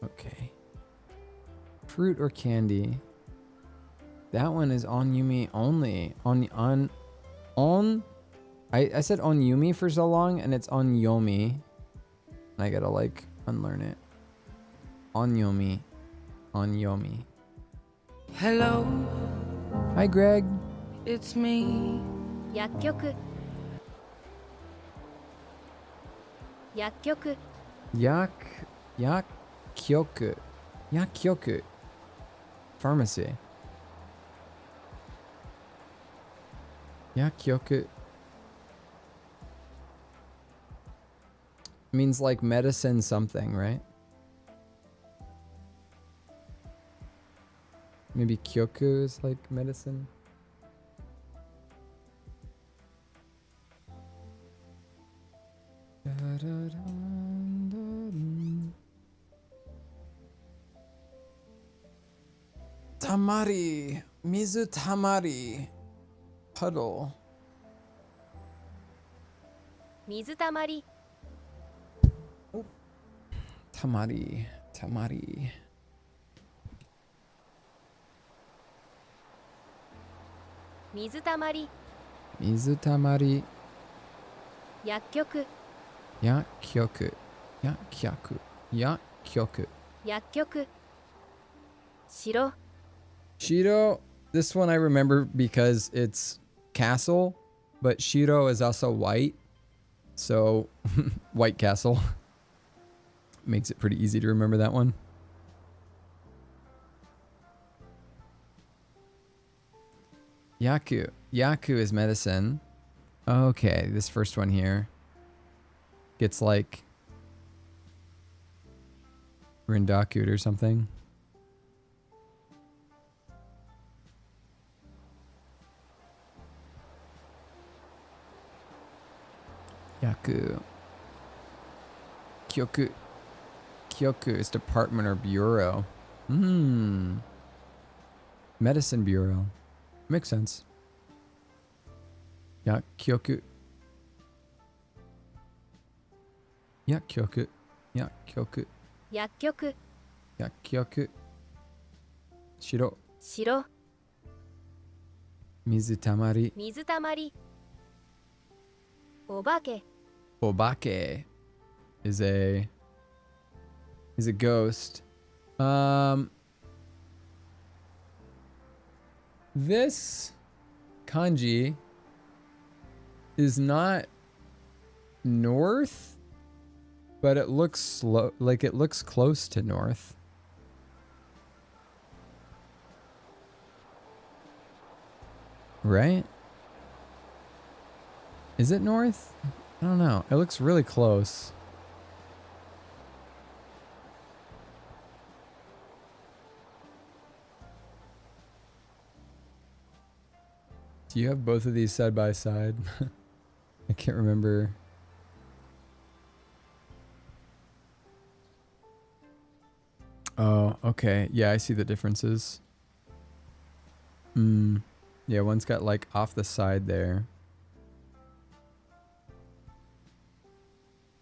Okay. Fruit or candy. That one is on Yumi only. I said on Yumi for so long and it's on Yomi. And I gotta like unlearn it. On Yomi. On Yomi. Hello. Hi Greg. It's me. 薬局 薬局 Yakyoku. Yakyoku. Pharmacy. Yakyoku. Means like medicine something, right? Maybe kyoku is like medicine. Tamari. Mizu tamari. Puddle. 水たまり Tamari. Tamari. 水たまり Mizu tamari. 薬局 Yakyoku. Yakyoku. Yakyoku. 薬局城 Shiro. This one I remember because it's castle, but Shiro is also white. So, White Castle. Makes it pretty easy to remember that one. Yaku. Yaku is medicine. Okay, this first one here gets like Rindaku or something. Yaku. Kyoku. Kyoku is department or bureau. Medicine bureau. Makes sense. Yakyoku. Yakyoku. Yakyoku. 薬局 Yakyoku. Shiro. 城 Mizu tamari. 水たまりお化け Obake is a ghost. This kanji is not north, but it looks like it looks close to north. Right? Is it north? I don't know. It looks really close. Do you have both of these side by side? I can't remember. Oh, okay. Yeah, I see the differences. Yeah, one's got like off the side there.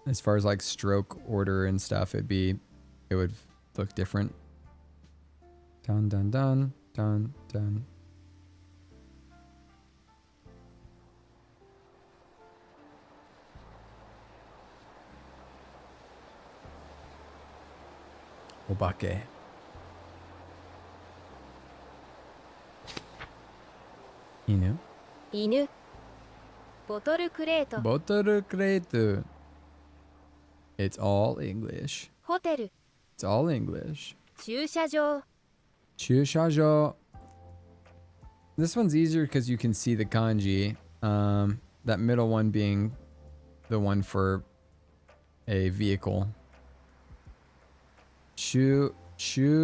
As far as like stroke order and stuff, it'd be it would look different. Dun dun dun dun dun. Obake. Inu. 犬ボトルクレート Botoru crate. It's all English. ホテル It's all English. 駐車場 Chushajo. This one's easier because you can see the kanji. That middle one being the one for a vehicle. Chushajo.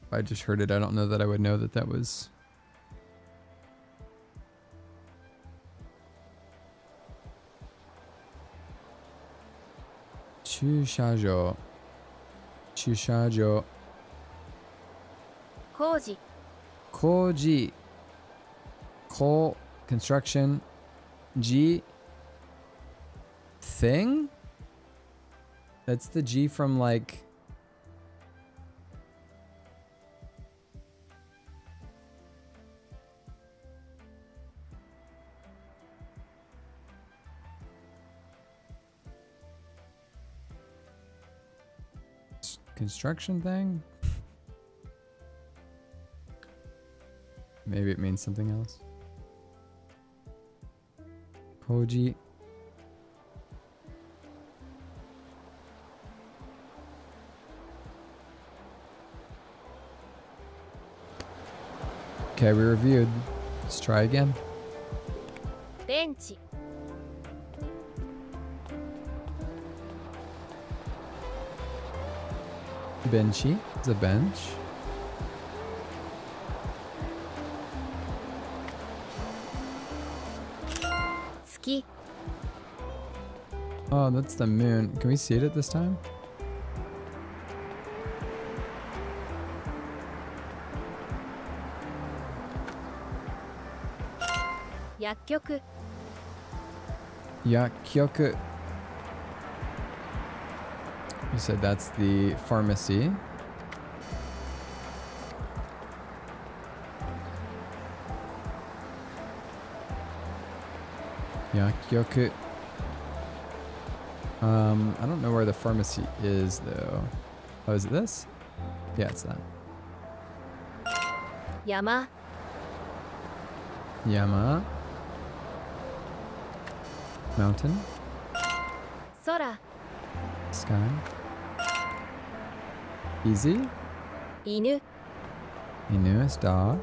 If I just heard it, I don't know that I would know that that was. Chushajo. Chushajo. 工事 Koji. Ko. Construction. G. Thing? That's the G from like. Construction thing? Maybe it means something else. Koji. Okay, we reviewed. Let's try again. ベンチ Benchy. It's a bench. Tsuki Oh, that's the moon. Can we see it at this time? Yakkyoku Yakkyoku. You said that's the pharmacy. Yakkyoku. I don't know where the pharmacy is though. Oh, is it this? Yeah, it's that. Yama Yama. Mountain. Sora Sky. Easy. 犬 Inu is dog.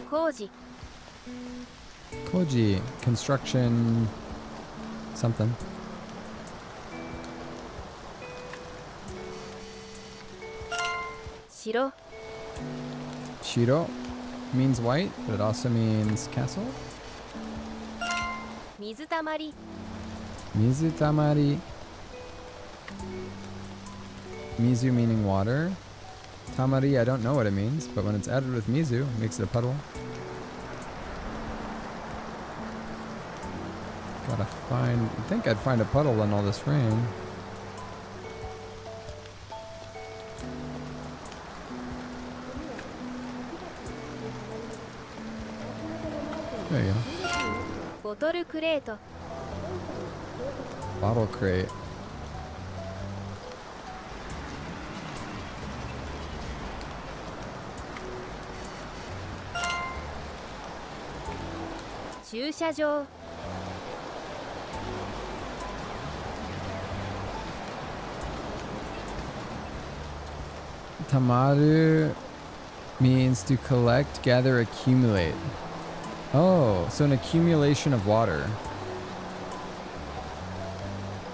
Koji Koji. Construction. Something. Shiro Shiro means white, but it also means castle. 水たまり Mizutamari. Mizu meaning water. Tamari, I don't know what it means, but when it's added with Mizu, it makes it a puddle. Gotta find. I think I'd find a puddle in all this rain. There you go. ボトルクレート Bottle crate.駐車場 Tamaru means to collect, gather, accumulate. Oh, so an accumulation of water.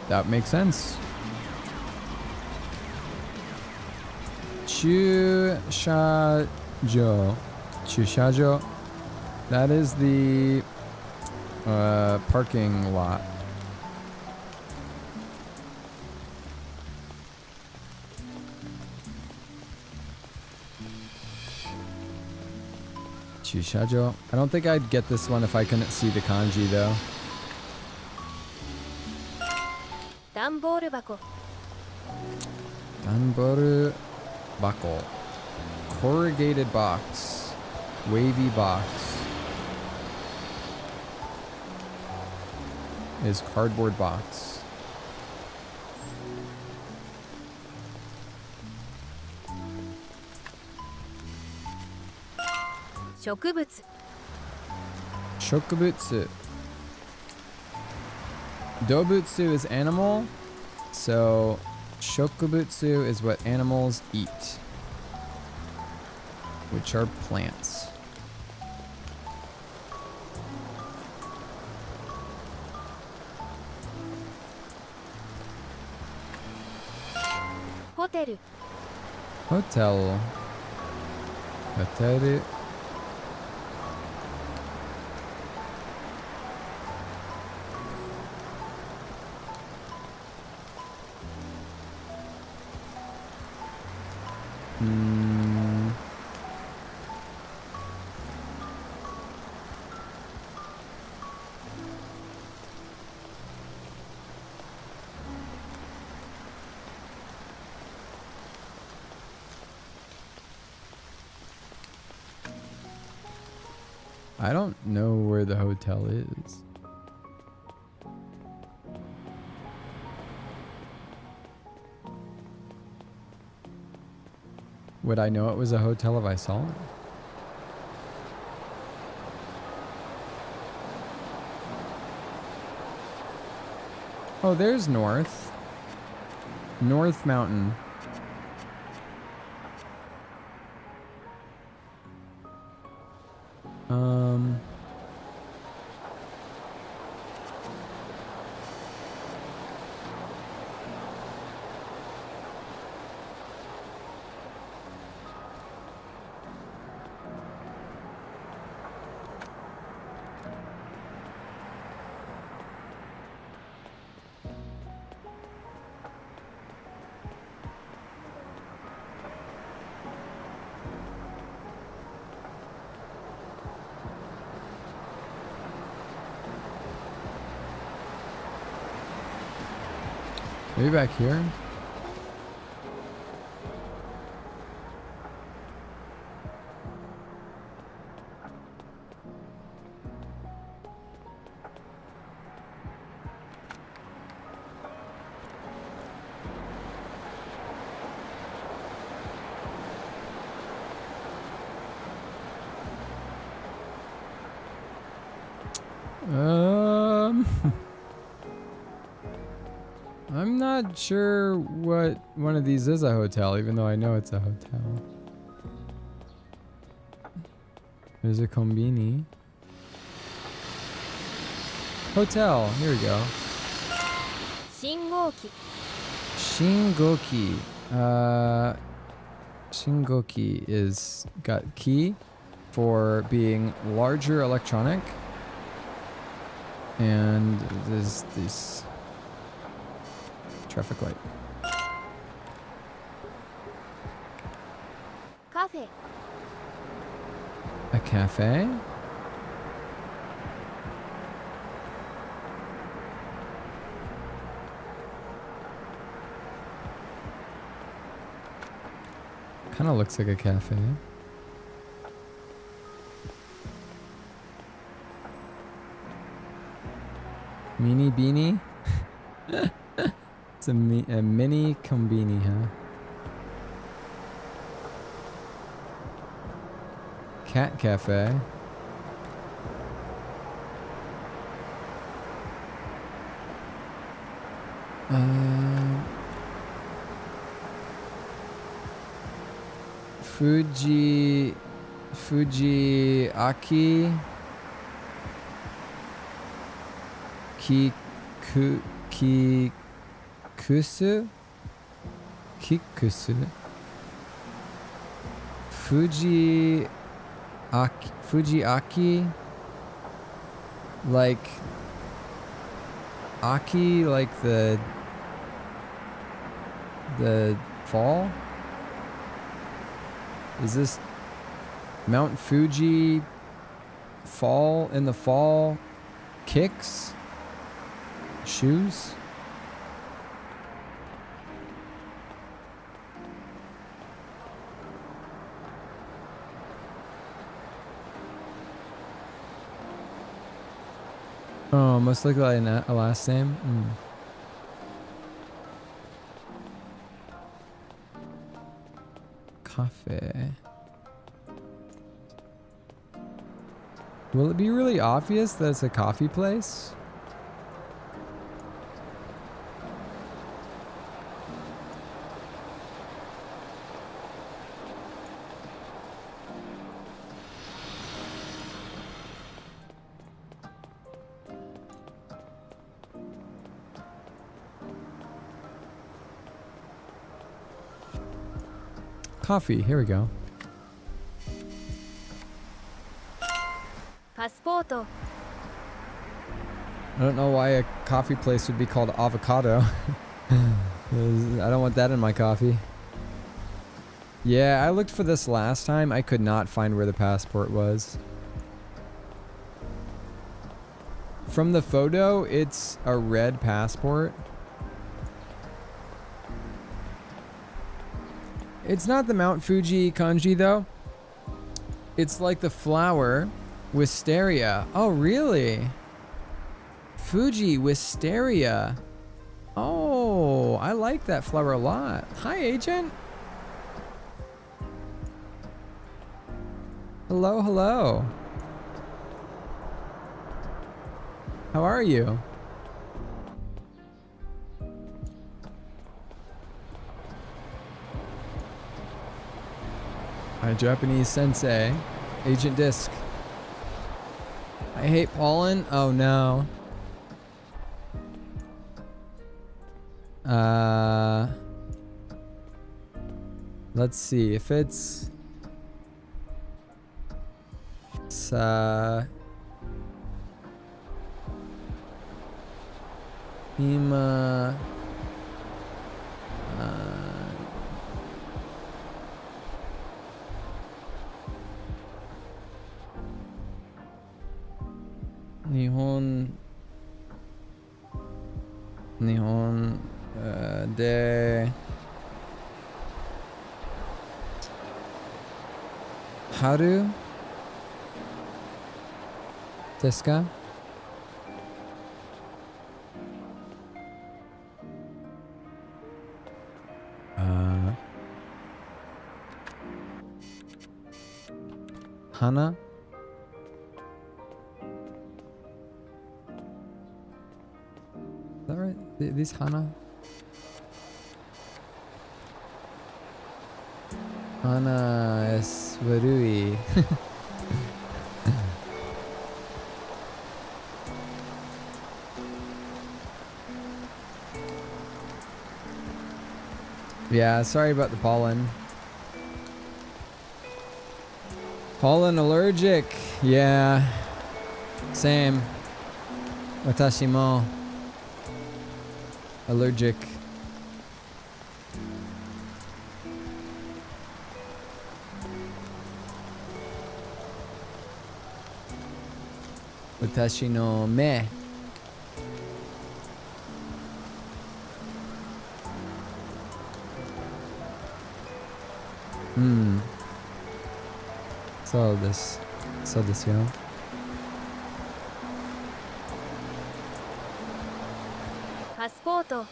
That makes sense. Chushajo. Chushajo. That is the parking lot. Chishajo. I don't think I'd get this one if I couldn't see the kanji though. 段ボール箱 Danboru bako. Corrugated box. Wavy box. Is cardboard box. Shokubutsu Shokubutsu. Dobutsu is animal, so shokubutsu is what animals eat, which are plants. Hotel Hotel. Hotel. I don't know where the hotel is. Would I know it was a hotel if I saw it? Oh, there's North. North Mountain. Maybe back here? I'm not sure what one of these is a hotel, even though I know it's a hotel. There's a kombini. Hotel, here we go. Shingoki Shingoki. Shingoki is got ki for being larger electronic. And there's this traffic light. Cafe A cafe? Kind of looks like a cafe. Mini beanie? It's a mini kombini, huh? Cat cafe. Fuji Aki Kikusu Fuji Aki Like Aki, like the fall? Is this Mount Fuji fall in the fall kicks? Shoes? Oh, must look like a last name. Cafe. Will it be really obvious that it's a coffee place? Coffee, here we go. Passport. I don't know why a coffee place would be called Avocado. I don't want that in my coffee. Yeah, I looked for this last time. I could not find where the passport was. From the photo, it's a red passport. It's not the Mount Fuji kanji though. It's like the flower wisteria. Oh, really? Fuji wisteria. Oh, I like that flower a lot. Hi, agent. Hello, hello. How are you? Hi, Japanese sensei. Agent Disc. I hate pollen. Oh no. Let's see if it's Hima. Nihon de Haru desu ka? Hana? Is that right? These Hana? Hana es warui. Yeah, sorry about the pollen. Pollen allergic. Yeah. Same. Watashi mo. Allergic. Watashi no me. So this, yeah. Passport.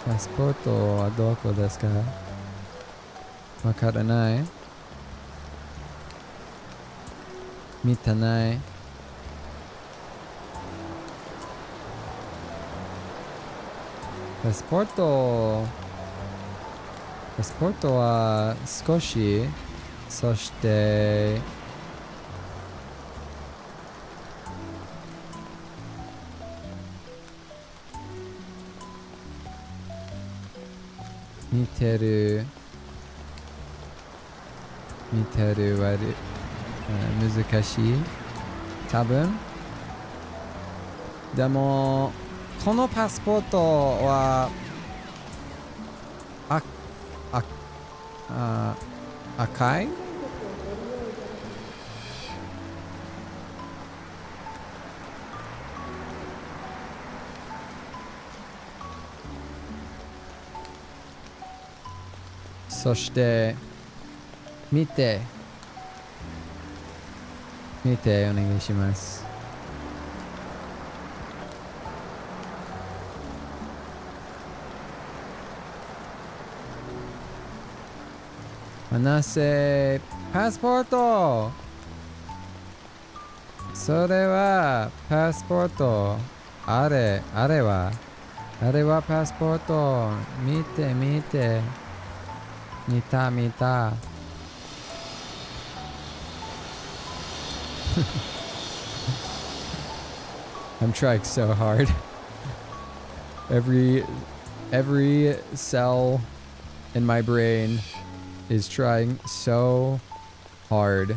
Passport wa doko desu ka? Wakaranai. Mitanai. Passporto wa skoshi. そして見てる難しい多分でもこのパスポートは赤いそして見てお願いします。話せパスポート。それはパスポート。あれはパスポート。見て見たI'm trying so hard. Every cell in my brain is trying so hard.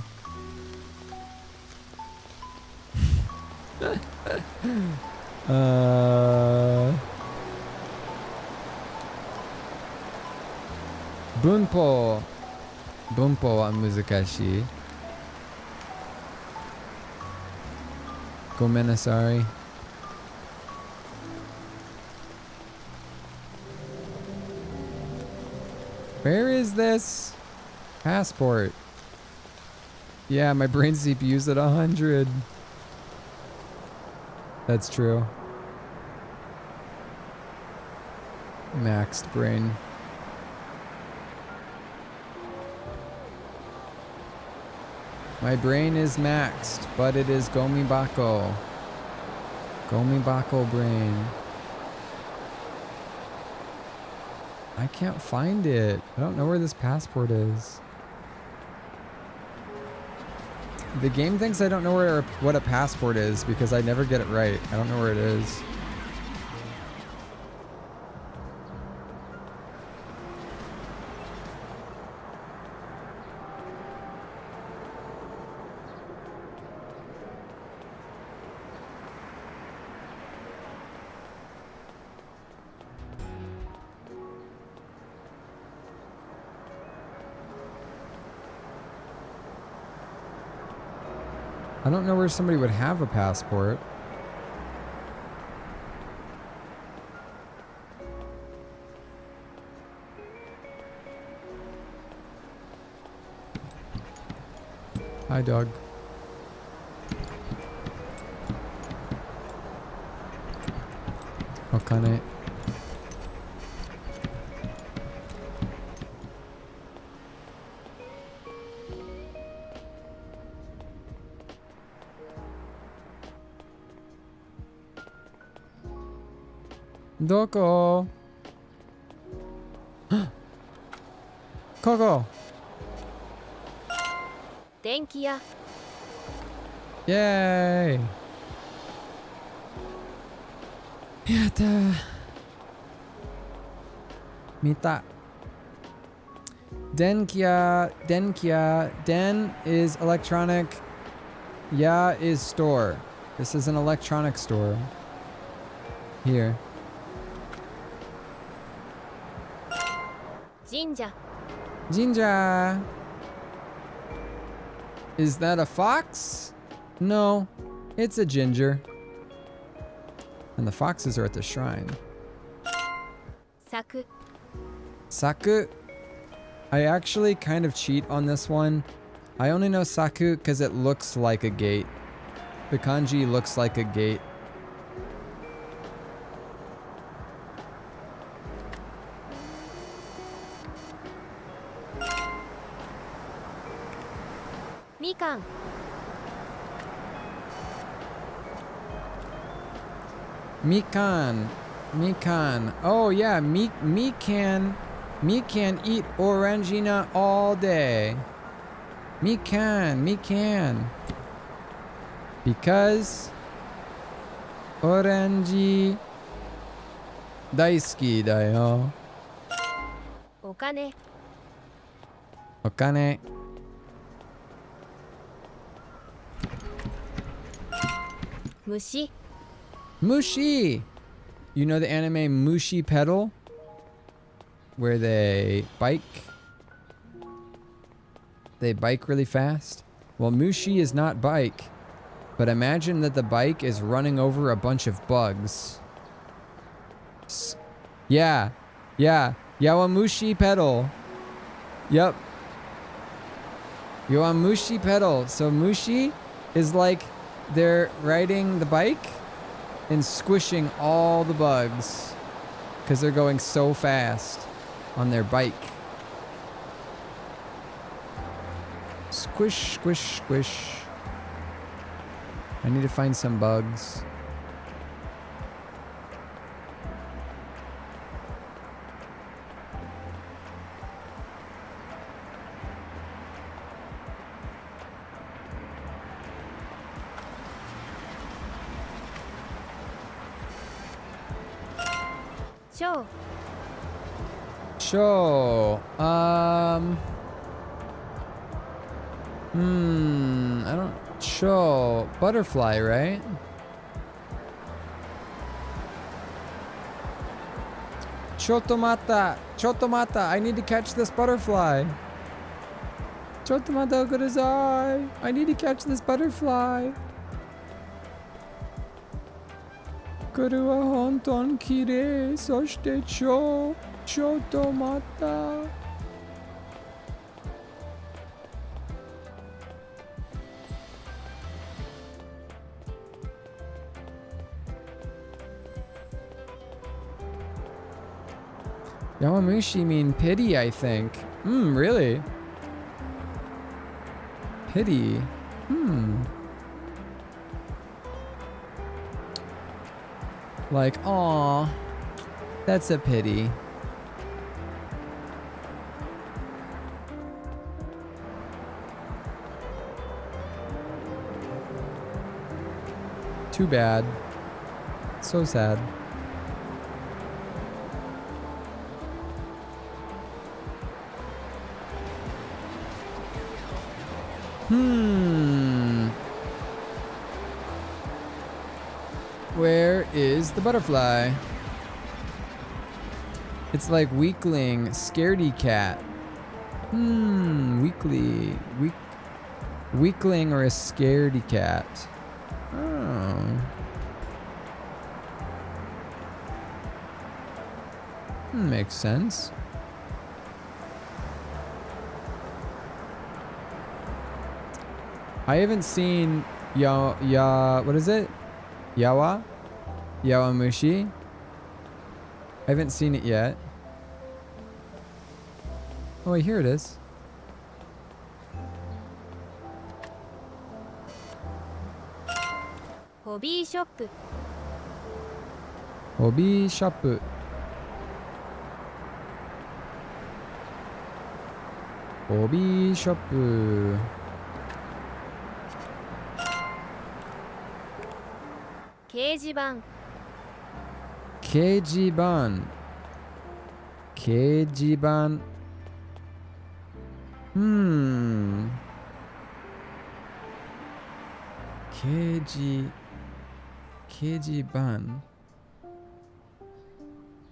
Bunpo wa muzukashii. Gomenasari. Where is this passport? Yeah, my brain CPU's at 100. That's true. Maxed brain. My brain is maxed, but it is Gomibako. Gomibako brain. I can't find it. I don't know where this passport is. The game thinks I don't know what a passport is because I never get it right. I don't know where it is. I don't know where somebody would have a passport. Hi, dog. Okane. Doko? Koko! 電気屋 Yay! Yatta! Mita. Denkia. Den is electronic. Ya is store. This is an electronic store. Here. 神社 Jinja. Is that a fox? No, it's a ginger. And the foxes are at the shrine. 柵 Saku. I actually kind of cheat on this one. I only know Saku because it looks like a gate. The kanji looks like a gate. Mikan Mikan. Oh yeah, Mikan eat orangina all day. Mikan. Because orange daisuki da yo. お金 Okane. Mushi. Mushi! You know the anime Mushi Pedal? Where they bike? They bike really fast? Well, Mushi is not bike, but imagine that the bike is running over a bunch of bugs. Yeah. Yawamushi Pedal. Yep. Yawamushi Pedal. So Mushi is like they're riding the bike and squishing all the bugs because they're going so fast on their bike. Squish, squish, squish. I need to find some bugs. Show. Show. I don't show butterfly, right? Chotomata, chotomata. I need to catch this butterfly. Chotomata kudasai. I need to catch this butterfly. Kuru wa honton kirei, soshite chotomata. Yawamushi mean pity, I think. Really? Pity. Like, aw, that's a pity. Too bad. So sad. Where is the butterfly? It's like weakling, scaredy cat. Weakling or a scaredy cat. Oh. Makes sense. I haven't seen what is it? Yawamushi? I haven't seen it yet. Oh wait, here it is. Hobby shop. Hobby shop. Hobby shop. 掲示板。掲示板。掲示板。掲示板。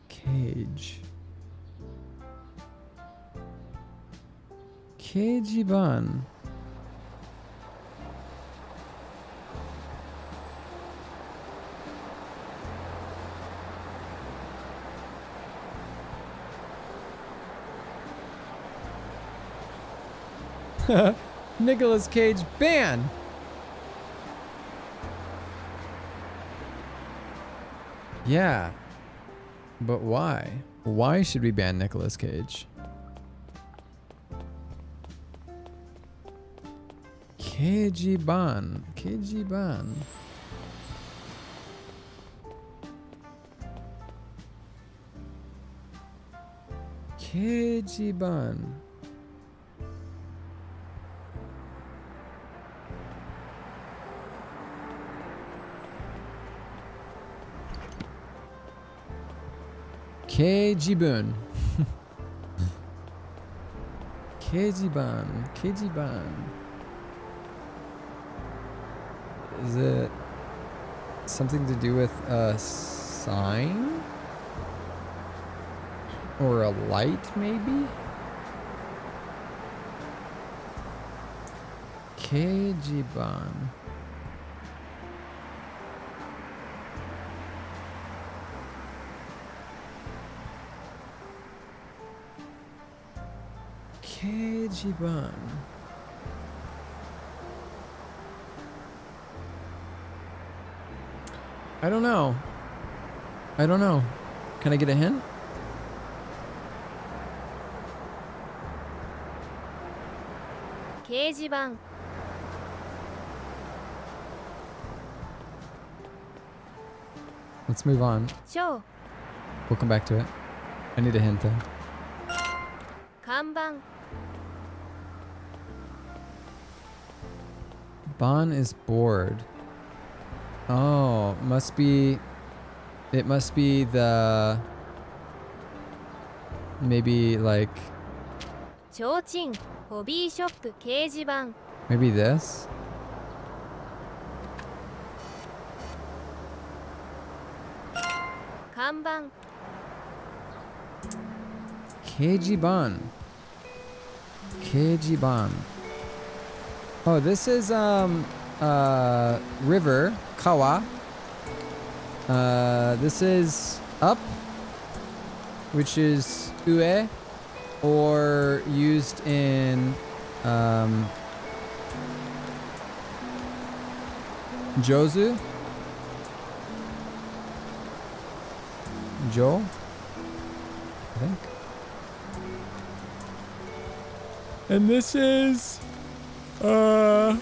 Cage。掲示板。Nicolas Cage ban. Yeah. But why? Why should we ban Nicolas Cage? Keijiban. Keijiban. Keijiban. Keijibun. Keijiban. Keijiban. Is it? something to do with a sign? Or a light, maybe? Keijiban. Keijiban. I don't know. I don't know. Can I get a hint? Keijiban. Let's move on. Show. We'll come back to it. I need a hint though. Kanban. Bon is bored. Oh, must be... It must be the... Maybe like... 提灯ホビーショップ掲示板 Maybe this? Kanban. Keijiban. Keijiban. Oh, this is river, kawa. This is up, which is ue, or used in jozu. Jo, I think. And this is the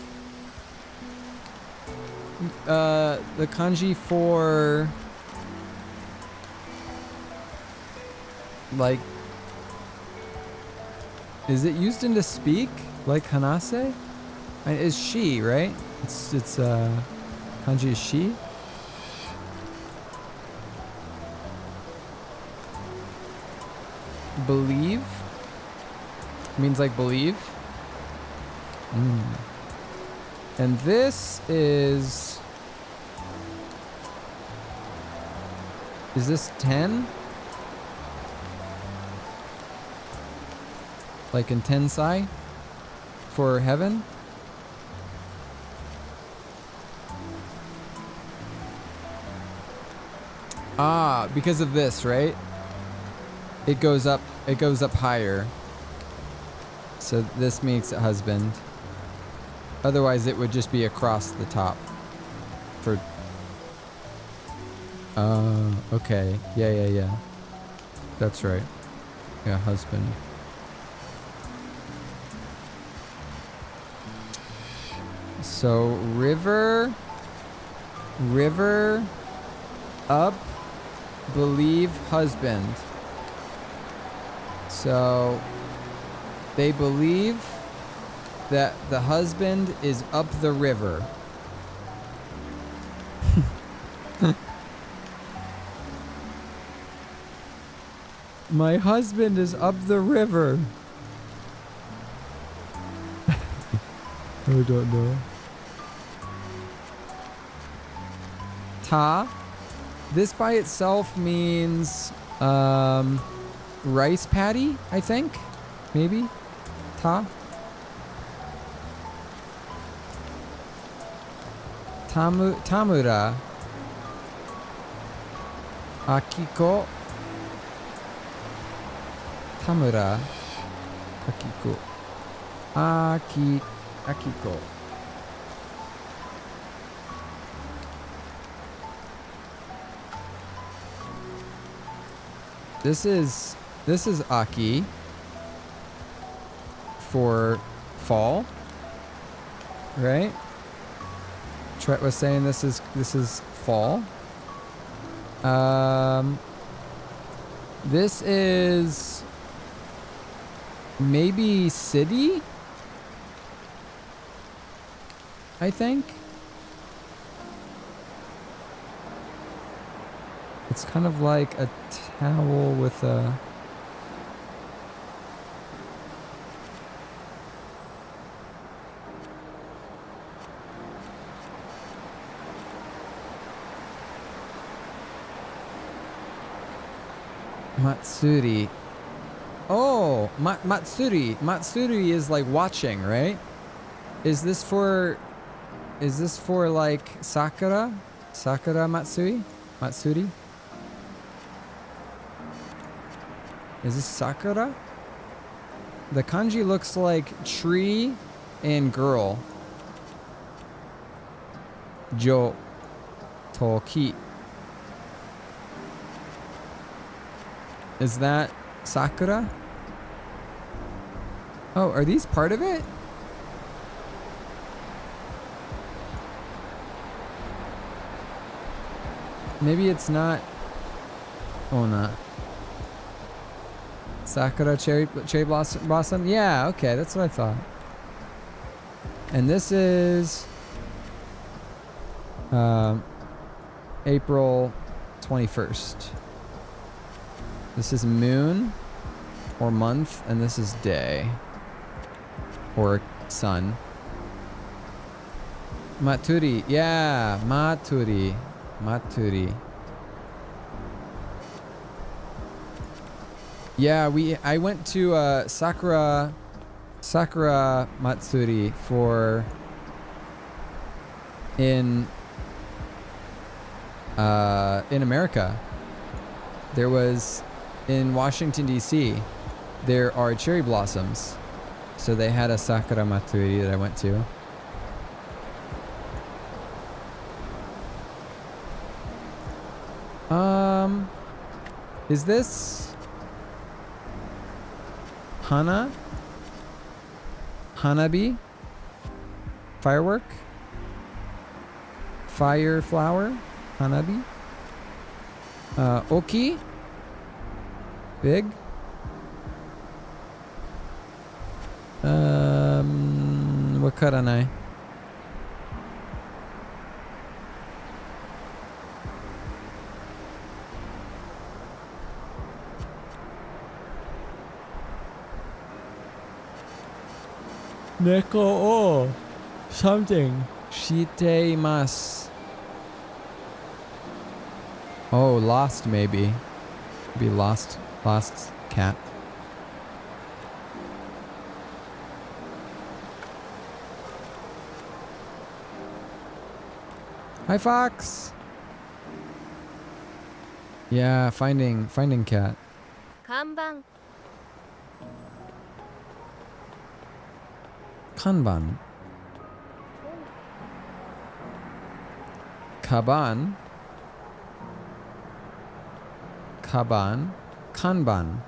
kanji for like, is it used in to speak like hanase? Is she, right? It's kanji is she. Believe means like believe. And this is this 10? Like in tensai for heaven? Ah, because of this, right? It goes up higher. So this makes it husband. Otherwise it would just be across the top. For okay. Yeah. That's right. Yeah, husband. So river up, believe husband. So they believe that the husband is up the river. My husband is up the river. I don't know. Ta. This by itself means rice paddy, I think. Maybe. Ta. Tamura. Akiko. Tamura. Akiko. Akiko. This is Aki for fall, right? Tret was saying this is fall. This is maybe city, I think. It's kind of like a towel with a... Matsuri. Oh, Matsuri. Matsuri is like watching, right? Is this for like Sakura? Sakura Matsuri? Matsuri? Is this Sakura? The kanji looks like tree and girl. Jo. Toki. Is that Sakura? Oh, are these part of it? Maybe it's not. Oh, not. Sakura cherry blossom? Yeah, okay, that's what I thought. And this is April 21st. This is moon or month, and this is day or sun. Maturi, yeah, Maturi. Maturi. Yeah, I went to Sakura Matsuri in America. There was in Washington D.C. there are cherry blossoms. So they had a Sakura Matsuri that I went to. Is this Hanabi? Firework? Fire flower? Hanabi? Oki? Big? Wakaranai. Neko o something. Shiteimasu. Oh, lost maybe. Be lost cat. Hi, Fox. Yeah, finding cat. Kanban. Kanban. Kaban. Kaban. Kanban.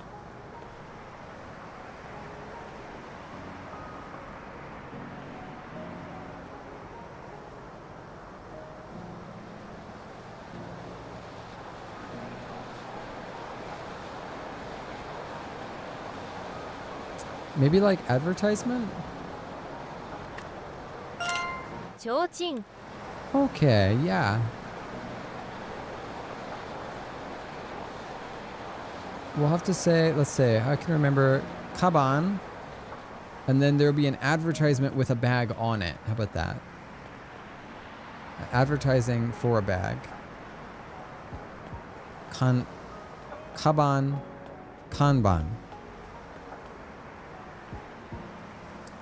Maybe like advertisement? Chochin. Okay, yeah. We'll have to say, let's say, I can remember Kaban, and then there'll be an advertisement with a bag on it. How about that? Advertising for a bag. Kaban, Kanban.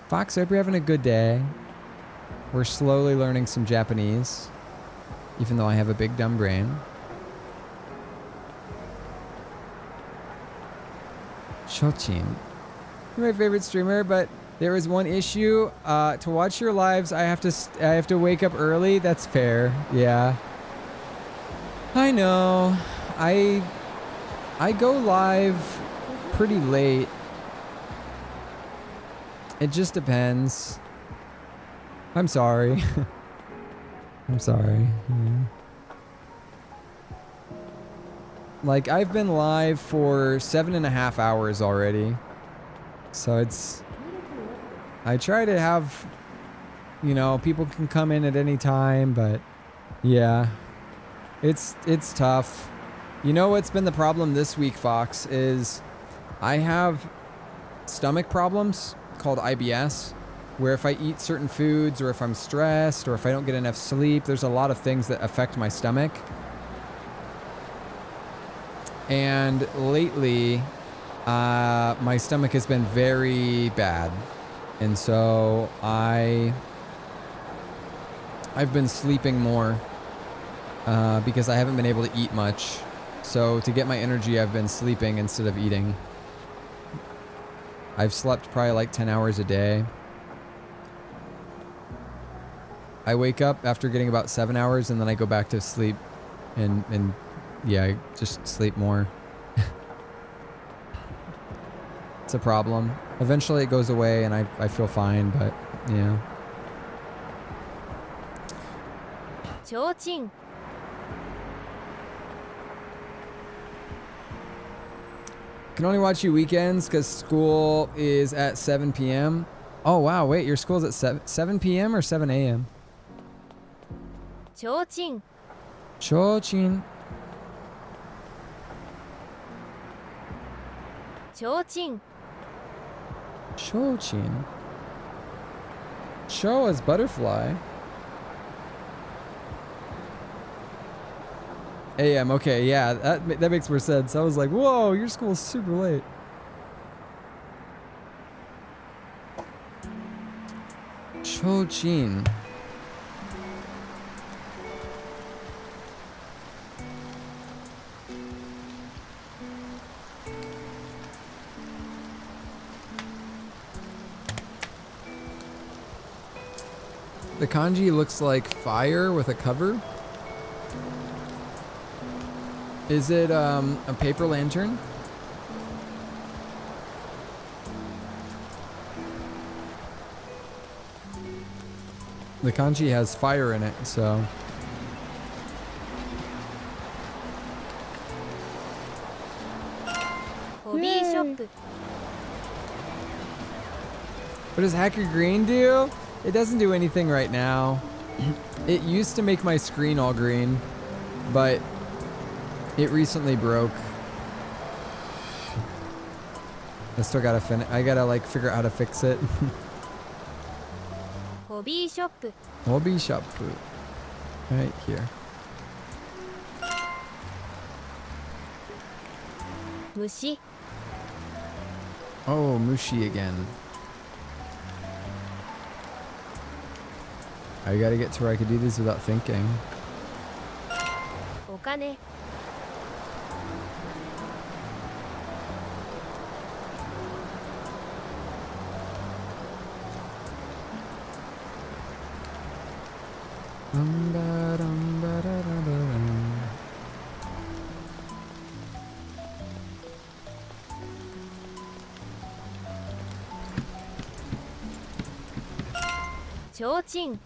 Fox, I hope you're having a good day. We're slowly learning some Japanese, even though I have a big dumb brain. Chochin. You're my favorite streamer, but there is one issue. To watch your lives, I have to wake up early. That's fair. Yeah. I know. I go live pretty late. It just depends. I'm sorry. I'm sorry. Yeah. Like, I've been live for 7.5 hours already. So I try to have, you know, people can come in at any time, but yeah. It's tough. You know what's been the problem this week, Fox, is I have stomach problems called IBS, where if I eat certain foods or if I'm stressed or if I don't get enough sleep, there's a lot of things that affect my stomach. And lately, my stomach has been very bad. And so I've been sleeping more because I haven't been able to eat much. So to get my energy, I've been sleeping instead of eating. I've slept probably like 10 hours a day. I wake up after getting about 7 hours and then I go back to sleep and yeah, I just sleep more. It's a problem. Eventually it goes away and I feel fine, but yeah. 提灯 Can only watch you weekends because school is at 7 p.m. Oh wow, wait, your school's at 7 p.m. or 7 a.m.? 提灯 Chochin. 提灯 Chochin. Cho is butterfly. AM, okay, yeah, that makes more sense. I was like, whoa, your school's super late. Chochin. The kanji looks like fire with a cover. Is it a paper lantern? The kanji has fire in it, so. Hobby shop. What does Hacker Green do? It doesn't do anything right now. It used to make my screen all green, but it recently broke. I still gotta I gotta like figure out how to fix it. Hobby shop. Hobby shop. Right here. Mushi. Oh, Mushi again. I gotta get to where I could do this without thinking. お金 提灯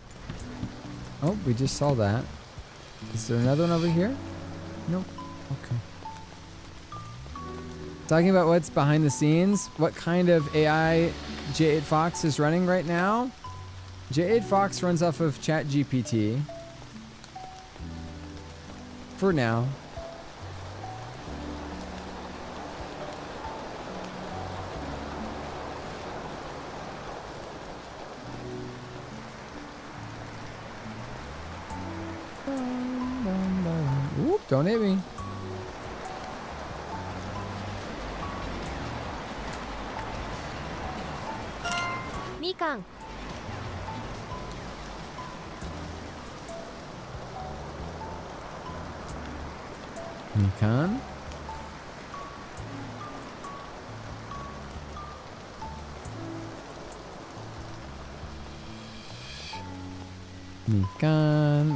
Oh, we just saw that. Is there another one over here? Nope. Okay. Talking about what's behind the scenes, what kind of AI J8 Fox is running right now? J8 Fox runs off of ChatGPT. For now. Whoop, don't hit me. Mikan. Mikan?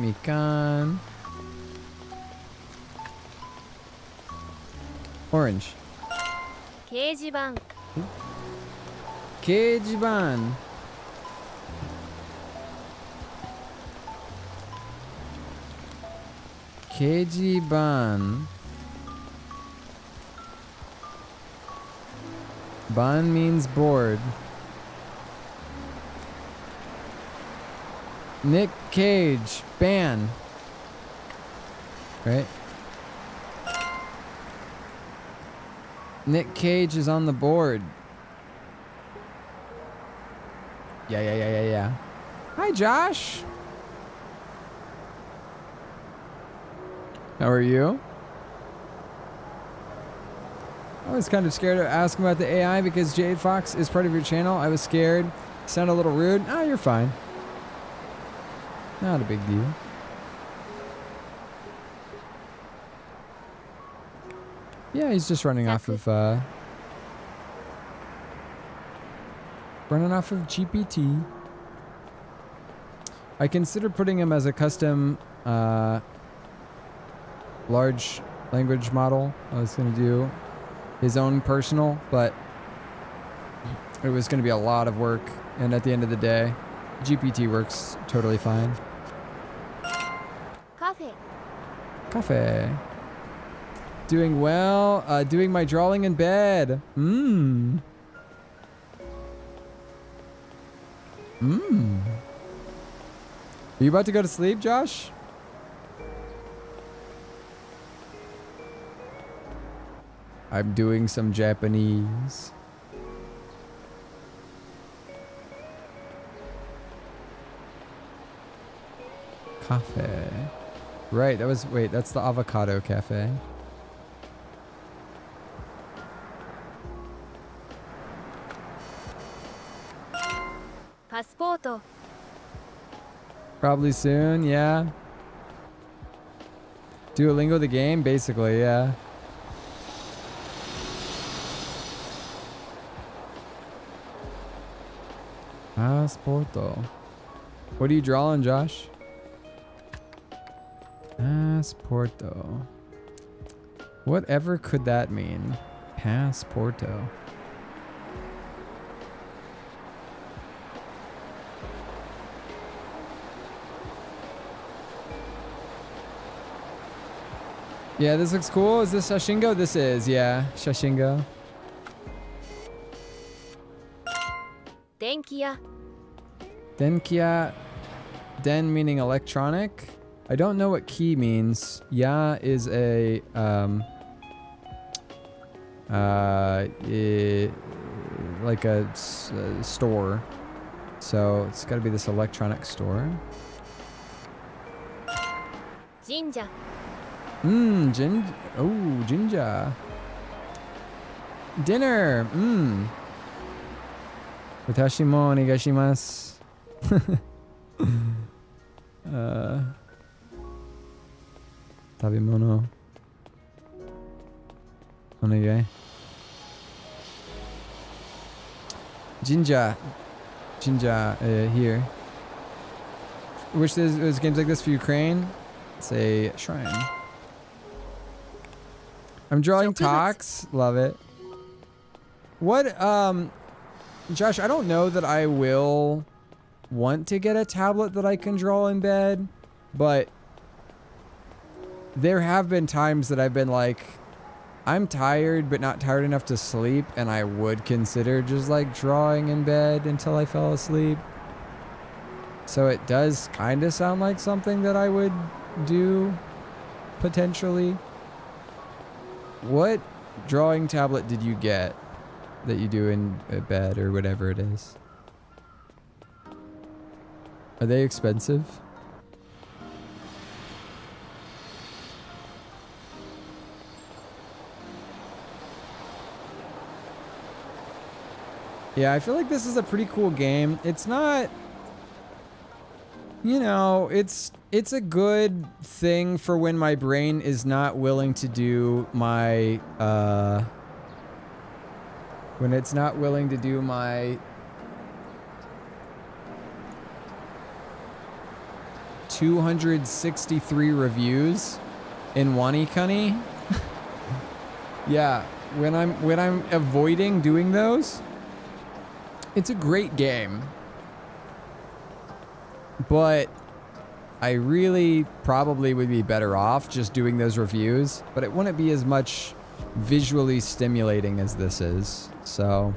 Mikan. Orange. 掲示板 Keijiban. Keijiban. Ban means board. Nick Cage. Ban. Right? Nick Cage is on the board. Yeah. Hi, Josh. How are you? I was kind of scared to ask about the AI because Jade Fox is part of your channel. I was scared. Sound a little rude. Oh, you're fine. Not a big deal. Yeah, he's just running off of GPT. I considered putting him as a custom large language model. I was going to do his own personal, but it was going to be a lot of work. And at the end of the day, GPT works totally fine. Coffee. Coffee. Doing well. Doing my drawing in bed. Are you about to go to sleep, Josh? I'm doing some Japanese. Cafe. Right, that was, wait, that's the avocado cafe. Passport. Probably soon, yeah. Duolingo the game, basically, yeah. Passporto. What are you drawing, Josh? Passporto. Whatever could that mean? Passporto. Yeah, this looks cool. Is this Shashingo? This is, yeah, Shashingo. Denkia. Denkia. Den meaning electronic. I don't know what key means. Ya is a like a store. So it's got to be this electronic store. Jinja. Jinja. Dinner. Watashi mo onegaishimasu. Tabemono. Onegai. Jinja here. Wish there's games like this for Ukraine. It's a shrine. I'm drawing talks. Love it. What, Josh, I don't know that I will want to get a tablet that I can draw in bed, but there have been times that I've been like, I'm tired, but not tired enough to sleep, and I would consider just like drawing in bed until I fell asleep. So it does kind of sound like something that I would do, potentially. What drawing tablet did you get that you do in bed or whatever it is? Are they expensive? Yeah, I feel like this is a pretty cool game. It's not, you know, it's a good thing for when my brain is not willing to do my, when it's not willing to do my 263 reviews in WaniKuni. Yeah, when I'm avoiding doing those, it's a great game. But I really probably would be better off just doing those reviews, but it wouldn't be as much visually stimulating as this is. So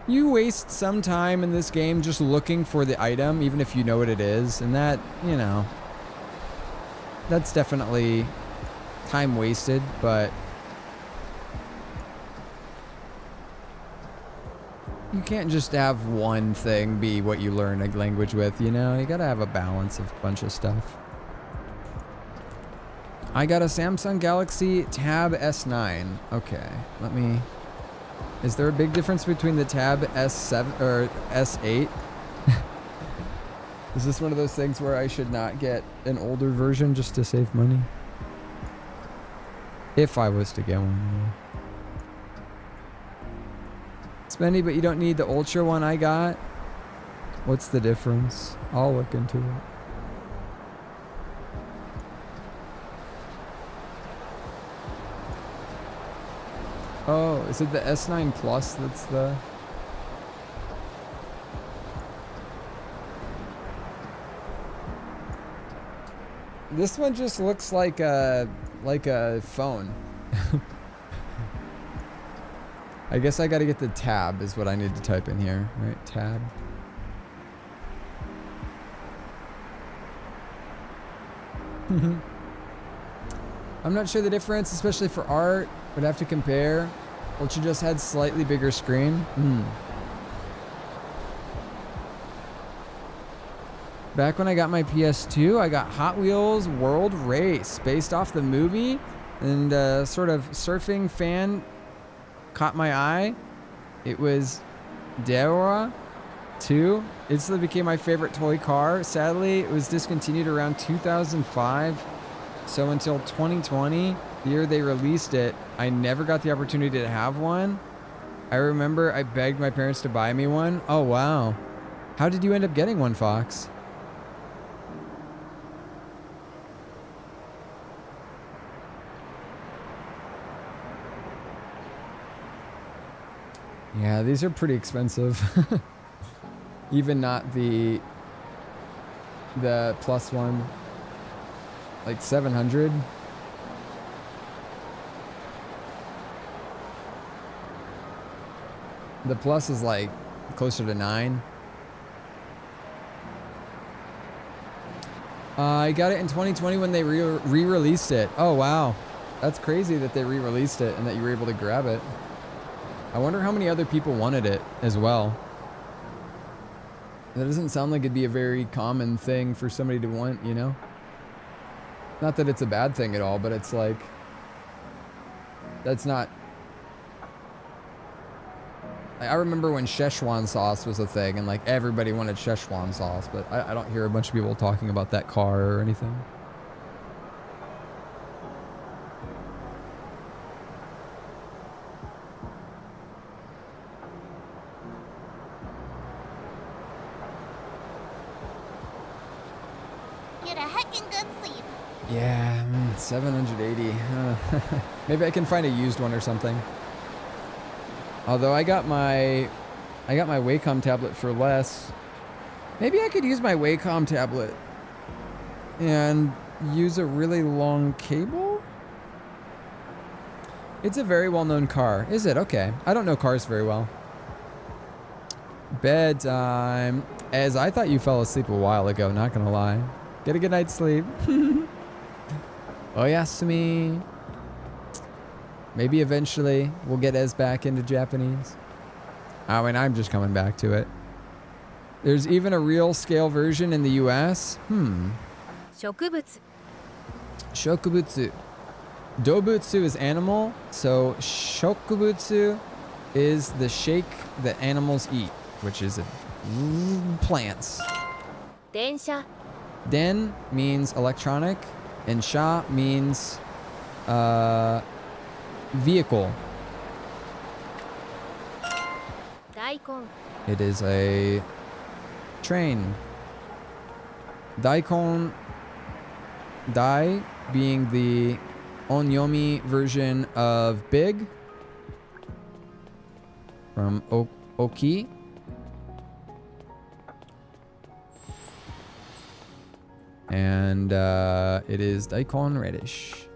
you waste some time in this game just looking for the item, even if you know what it is, and that, you know, that's definitely time wasted, but you can't just have one thing be what you learn a language with, you know? You gotta have a balance of a bunch of stuff. I got a Samsung Galaxy Tab S9. Okay, let me... Is there a big difference between the Tab S7 or S8? Is this one of those things where I should not get an older version just to save money? If I was to get one. Spendy, but you don't need the Ultra one I got? What's the difference? I'll look into it. Oh, is it the S9 Plus that's the... This one just looks like a phone. I guess I gotta get the tab is what I need to type in here, right? Tab. I'm not sure the difference, especially for art. Would have to compare. Ultra just had slightly bigger screen. Back when I got my PS2, I got Hot Wheels World Race based off the movie, and sort of surfing fan caught my eye. It was Deora 2. Instantly became my favorite toy car. Sadly, it was discontinued around 2005. So until 2020, the year they released it, I never got the opportunity to have one. I remember I begged my parents to buy me one. Oh, wow. How did you end up getting one, Fox? Yeah, these are pretty expensive. Even not the plus one. Like 700. The plus is like closer to 9. I got it in 2020 when they re-released it. Oh wow, that's crazy that they re-released it and that you were able to grab it. I wonder how many other people wanted it as well. That doesn't sound like it'd be a very common thing for somebody to want, you know? Not that it's a bad thing at all, but it's like, that's not... I remember when Szechuan sauce was a thing and like everybody wanted Szechuan sauce, but I don't hear a bunch of people talking about that car or anything. Get a heckin' good sleep. Yeah, 780. Maybe I can find a used one or something. Although I got my Wacom tablet for less. Maybe I could use my Wacom tablet and use a really long cable? It's a very well-known car. Is it? Okay. I don't know cars very well. Bedtime. As I thought you fell asleep a while ago, not gonna lie. Get a good night's sleep. Oyasumi. Maybe eventually we'll get Ez back into Japanese. Oh, and I'm just coming back to it. There's even a real scale version in the US. Shokubutsu. Shokubutsu. Dobutsu is animal, so shokubutsu is the shake that animals eat, which is plants. Densha. Den means electronic, and sha means vehicle. Daikon. It is a train. Daikon. Dai being the onyomi version of big from Oki. And it is daikon radish.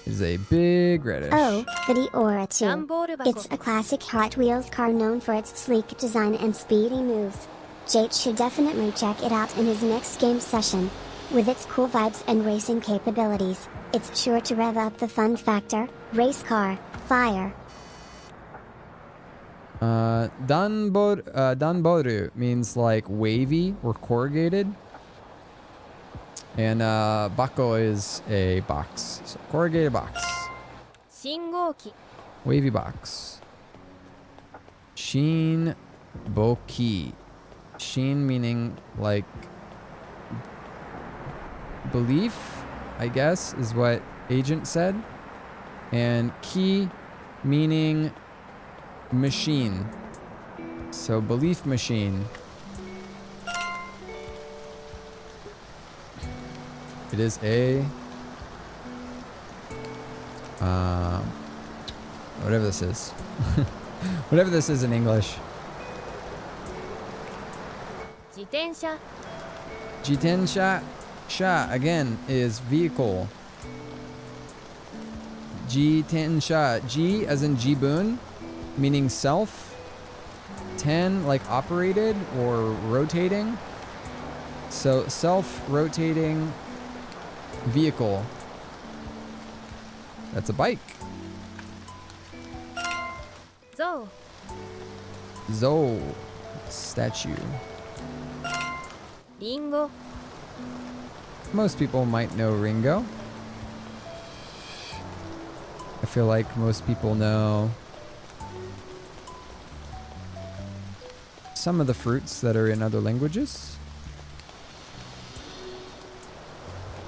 It is a big radish. Oh, the Deora 2. It's a classic Hot Wheels car known for its sleek design and speedy moves. Jake should definitely check it out in his next game session. With its cool vibes and racing capabilities, it's sure to rev up the fun factor. Race car, fire. Danboru means like wavy or corrugated. And bako is a box. So corrugated box. 信号機 Wavy box. Shin boki. Shin meaning like belief, I guess, is what Agent said. And ki meaning machine. So belief machine. It is a whatever this is. Whatever this is in English. 自転車 Jitensha sha again is vehicle. Jitensha. Ji as in jibun, meaning self. Ten like operated or rotating. So self-rotating vehicle. That's a bike. 象 Zo. Statue. リンゴ Most people might know Ringo. I feel like most people know some of the fruits that are in other languages.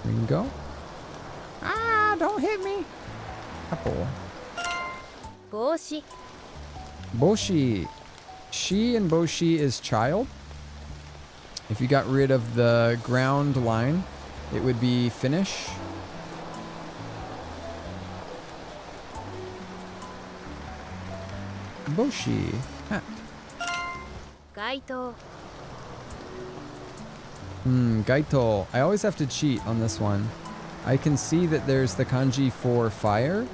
Ringo. Ah, don't hit me. Apple. 帽子 Boshi. She and Boshi is child. If you got rid of the ground line, it would be finish. Boshi. Hat. 街灯 Gaito. I always have to cheat on this one. I can see that there's the kanji for fire.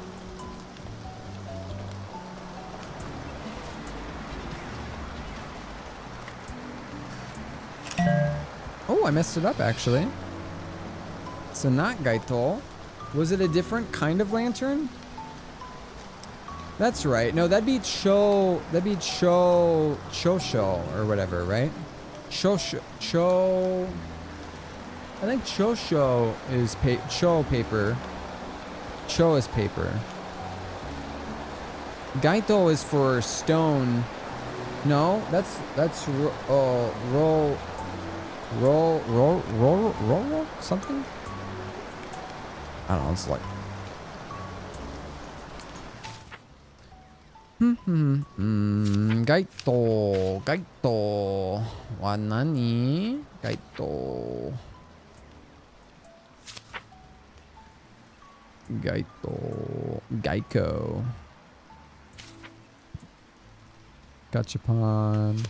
Oh, I messed it up actually. So not Gaito. Was it a different kind of lantern? That's right. No, that'd be Chosho or whatever, right? Cho. I think Chosho is Cho paper. Cho is paper. Gaito is for stone. No, that's roll something. I don't know. It's like. Gaito. Wa nani? Gaito. Geico. Gachapon.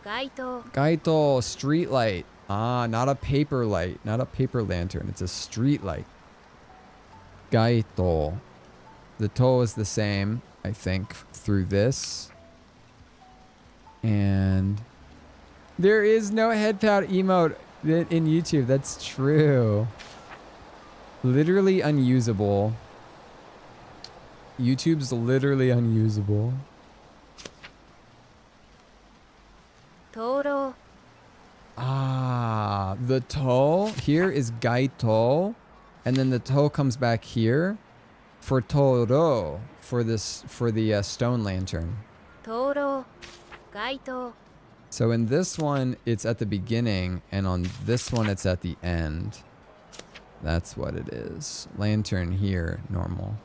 街灯 Gaito, street light. Ah, not a paper light. Not a paper lantern. It's a street light. Gaito. The to is the same, I think, through this. And there is no head pout emote in YouTube. That's true. Literally unusable. YouTube's literally unusable. 灯籠 Ah, the to here is gaito, and then the to comes back here for toro for the stone lantern. 灯籠街灯 So in this one it's at the beginning, and on this one it's at the end. That's what it is. Lantern here, normal.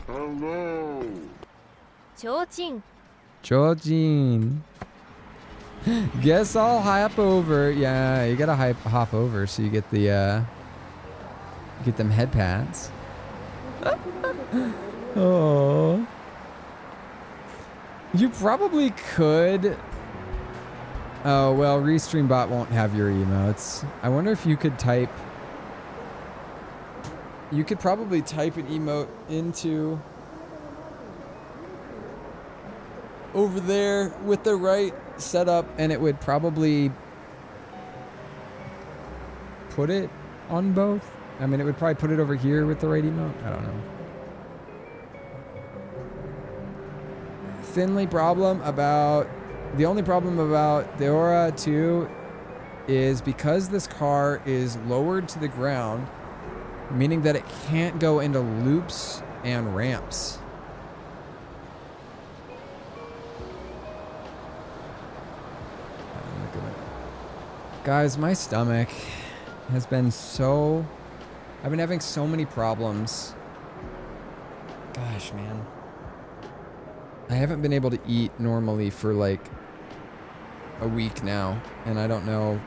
Hello. 提灯 Jojin. Guess I'll hop over. Yeah, you gotta hop over so you get the get them head pads. Oh. You probably could. Oh well, ReStreamBot won't have your emotes. I wonder if you could type. You could probably type an emote into over there with the right setup, and it would probably put it on both. I mean, it would probably put it over here with the right emote. I don't know. Thinly problem about The only problem about the Aura 2 is because this car is lowered to the ground, meaning that it can't go into loops and ramps. Guys, my stomach has been so... I've been having so many problems. Gosh, man. I haven't been able to eat normally for like a week now, and I don't know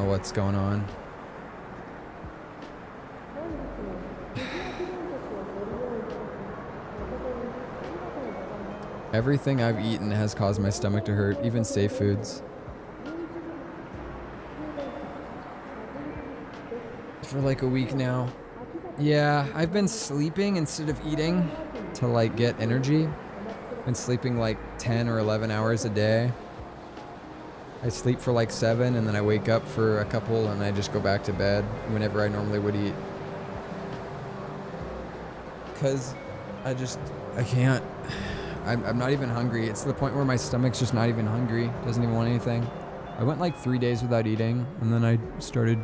what's going on. Everything I've eaten has caused my stomach to hurt, even safe foods. For like a week now. Yeah, I've been sleeping instead of eating to like get energy. Been sleeping like 10 or 11 hours a day. I sleep for like 7 and then I wake up for a couple and I just go back to bed whenever I normally would eat. Cause I can't. I'm not even hungry. It's to the point where my stomach's just not even hungry. Doesn't even want anything. I went like 3 days without eating and then I started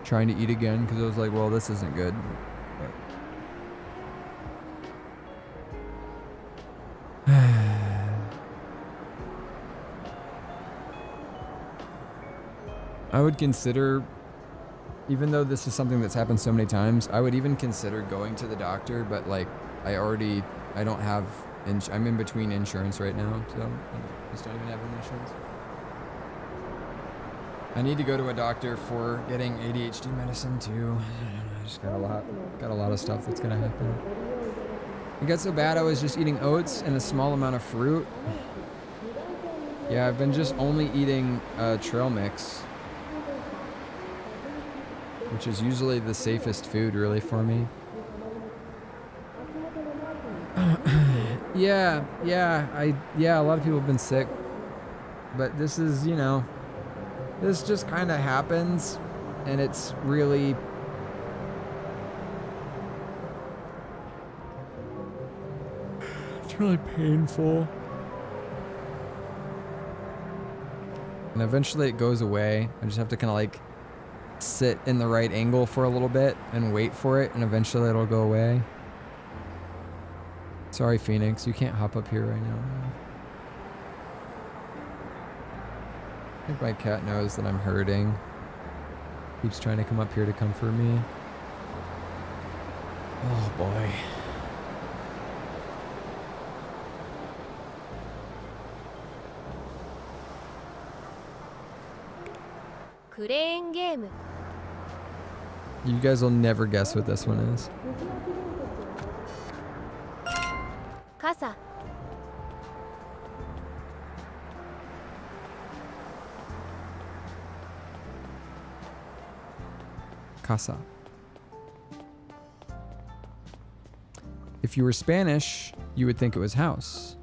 trying to eat again because I was like, well, this isn't good. I would consider, even though this is something that's happened so many times, I would even consider going to the doctor, but like I don't have, I'm in between insurance right now, so I just don't even have insurance. I need to go to a doctor for getting ADHD medicine too. I just got a lot of stuff that's gonna happen. It got so bad I was just eating oats and a small amount of fruit. Yeah, I've been just only eating trail mix, which is usually the safest food really for me. Yeah, a lot of people have been sick, but this is, you know, this just kind of happens, and it's really... It's really painful. And eventually it goes away. I just have to kind of like sit in the right angle for a little bit and wait for it, and eventually it'll go away. Sorry, Phoenix, you can't hop up here right now. I think my cat knows that I'm hurting. Keeps trying to come up here to comfort me. Oh boy. Crane game. You guys will never guess what this one is. Casa. Casa. If you were Spanish, you would think it was house.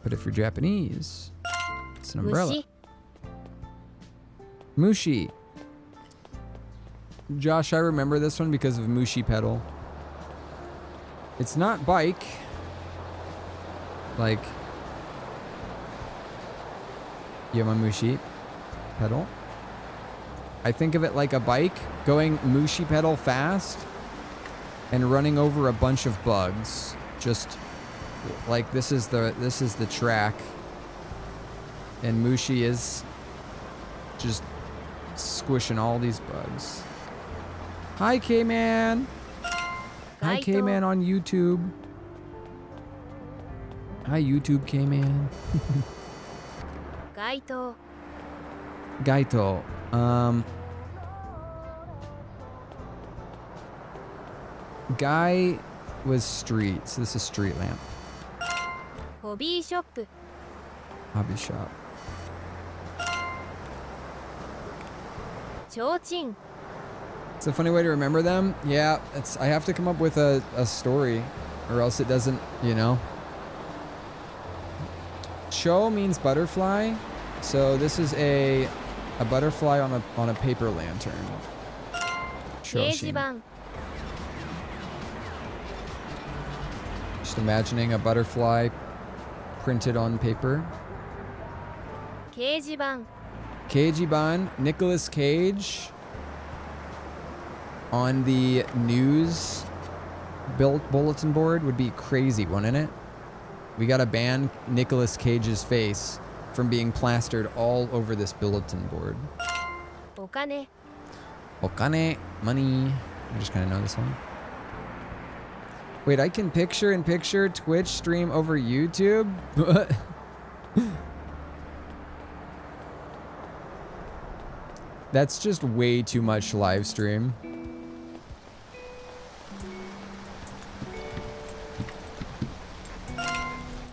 But if you're Japanese, it's an umbrella. Mushi. Josh, I remember this one because of Mushi pedal. It's not bike. Like, Yamamushi pedal. I think of it like a bike going Mushi pedal fast and running over a bunch of bugs. Just like this is the track, and Mushi is just squishing all these bugs. Hi, K-Man. Hi, K-Man on YouTube. Hi, YouTube K-Man. Gaito. Gaito. Guy was street, so this is street lamp. Hobby shop. Hobby shop. Chochin. It's a funny way to remember them. Yeah, I have to come up with a story, or else it doesn't, you know. Cho means butterfly, so this is a butterfly on a paper lantern. Choshin. Just imagining a butterfly printed on paper. 掲示板 Keijiban, Nicolas Cage on the news bulletin board would be crazy, wouldn't it? We gotta ban Nicolas Cage's face from being plastered all over this bulletin board. お金 Okane, money. I just kind of know this one. Wait, I can picture-in-picture Twitch stream over YouTube? What? That's just way too much live stream.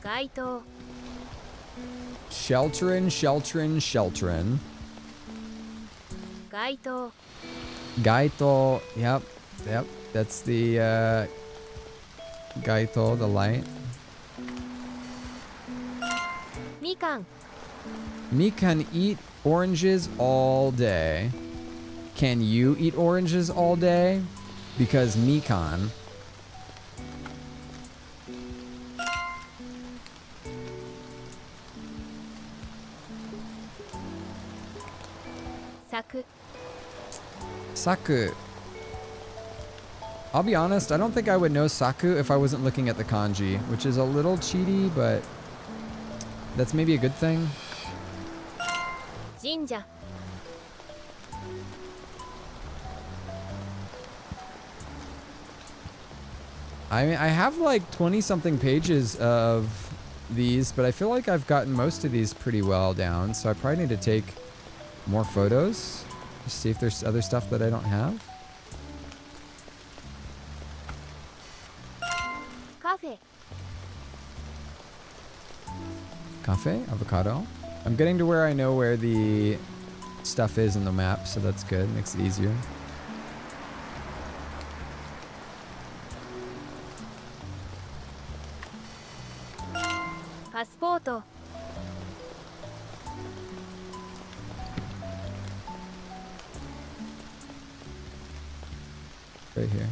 Gaito Shelterin. Gaito Gaito, yep. That's the Gaito, the light. Mikan Me can eat oranges all day. Can you eat oranges all day? Because me can. Saku Saku. I'll be honest, I don't think I would know Saku if I wasn't looking at the kanji, which is a little cheaty, but that's maybe a good thing. Jinja I mean, I have like 20 something pages of these, but I feel like I've gotten most of these pretty well down, so I probably need to take more photos. Just see if there's other stuff that I don't have. Cafe Cafe, avocado. I'm getting to where I know where the stuff is in the map, so that's good. Makes it easier. Passport Right here.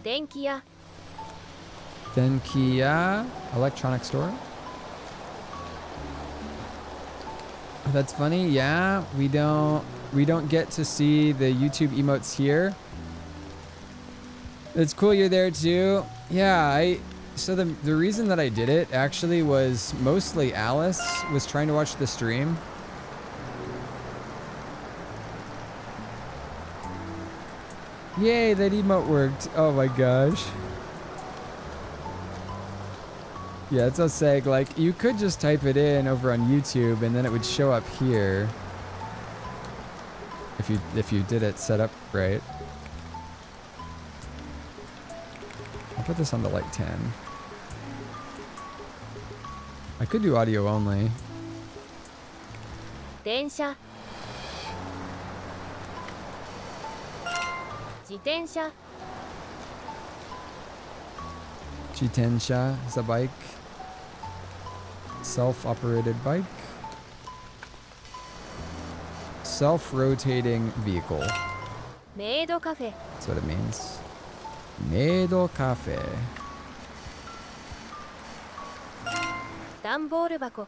Denkiya Denkiya, electronic store. That's funny. Yeah, we don't get to see the YouTube emotes here. It's cool you're there too. Yeah, so the reason that I did it actually was mostly Alice was trying to watch the stream. Yay, that emote worked. Oh my gosh. Yeah, it's so sick. Like, you could just type it in over on YouTube and then it would show up here. If you did it set up right. I'll put this on to like 10. I could do audio only. 電車自転車 Jitensha is a bike. Self-operated bike. Self-rotating vehicle. メイドカフェ That's what it means. Meido Cafe. 段ボール箱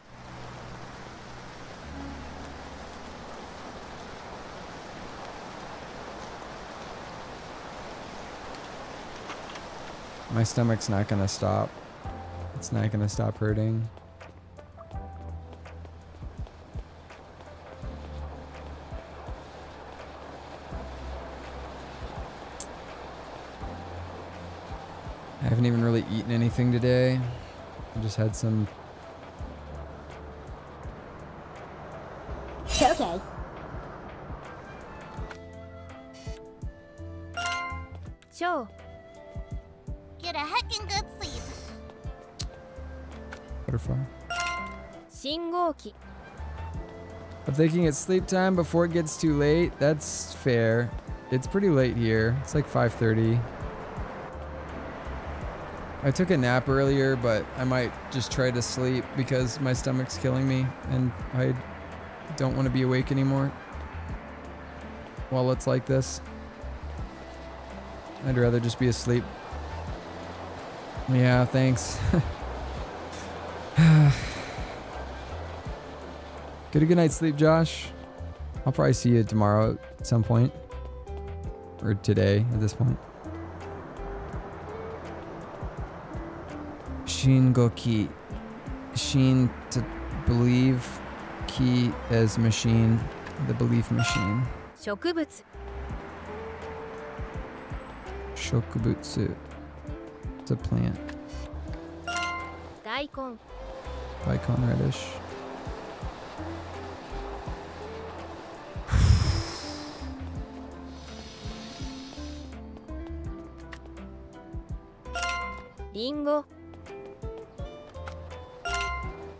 My stomach's not gonna stop. It's not gonna stop hurting. I haven't even really eaten anything today. I just had some. Okay. Show Get a heckin' good sleep. Butterfly. 信号機 I'm thinking it's sleep time before it gets too late. That's fair. It's pretty late here. It's like 5:30. I took a nap earlier, but I might just try to sleep because my stomach's killing me and I don't want to be awake anymore while it's like this. I'd rather just be asleep. Yeah, thanks. Get a good night's sleep, Josh. I'll probably see you tomorrow at some point. Or today at this point. Shin Goki. Shin to believe. Ki as machine. The belief machine. 植物 Shokubutsu. It's a plant. 大根 Daikon radish. Ringo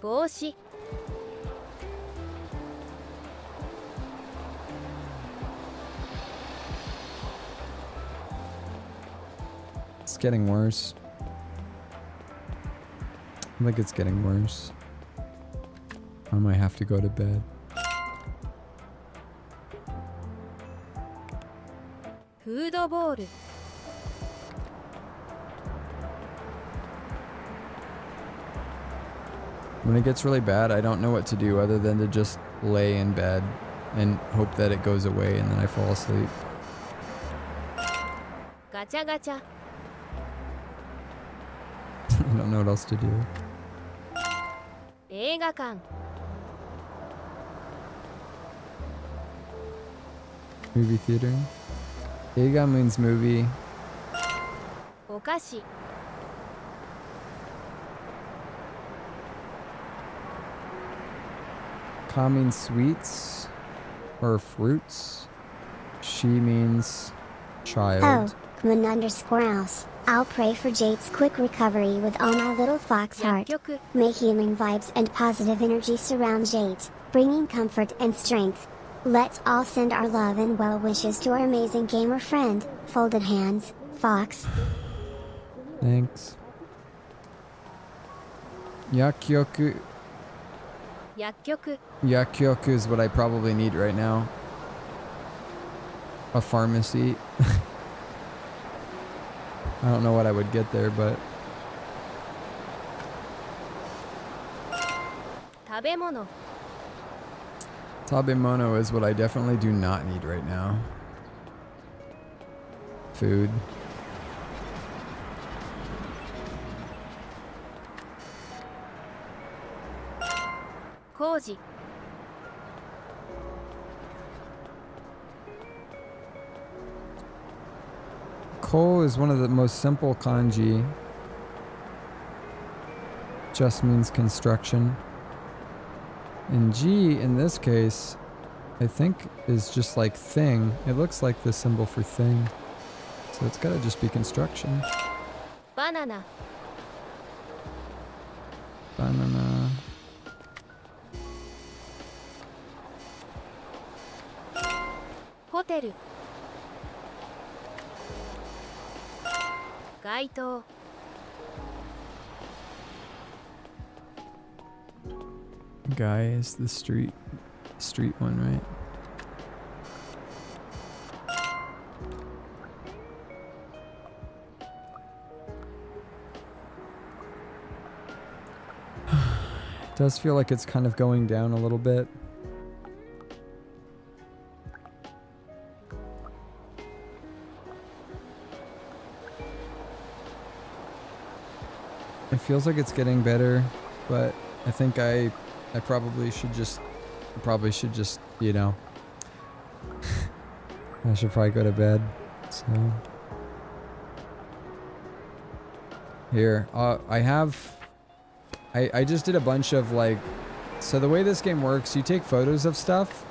帽子 It's getting worse. I think it's getting worse. I might have to go to bed. フードボール When it gets really bad, I don't know what to do other than to just lay in bed and hope that it goes away and then I fall asleep. ガチャガチャ I don't know what else to do. 映画館 Movie theater. Eiga means movie. お菓子 Ka means sweets or fruits. She means child. Oh, Kmun_house. I'll pray for Jade's quick recovery with all my little fox heart. 薬局 May healing vibes and positive energy surround Jade, bringing comfort and strength. Let's all send our love and well wishes to our amazing gamer friend, Folded Hands, Fox. Thanks. Yakyoku. 薬局 Yakyoku is what I probably need right now. A pharmacy. I don't know what I would get there, but 食べ物 tabemono is what I definitely do not need right now. Food. Koji Ko is one of the most simple kanji. Just means construction. And Ji, in this case, I think is just like thing. It looks like the symbol for thing. So it's gotta just be construction. Banana Banana. Hotel 街灯 Guy is the street one, right? It does feel like it's kind of going down a little bit. It feels like it's getting better, but I think I probably should just, you know, I should probably go to bed. So here, I just did a bunch of like, so the way this game works, you take photos of stuff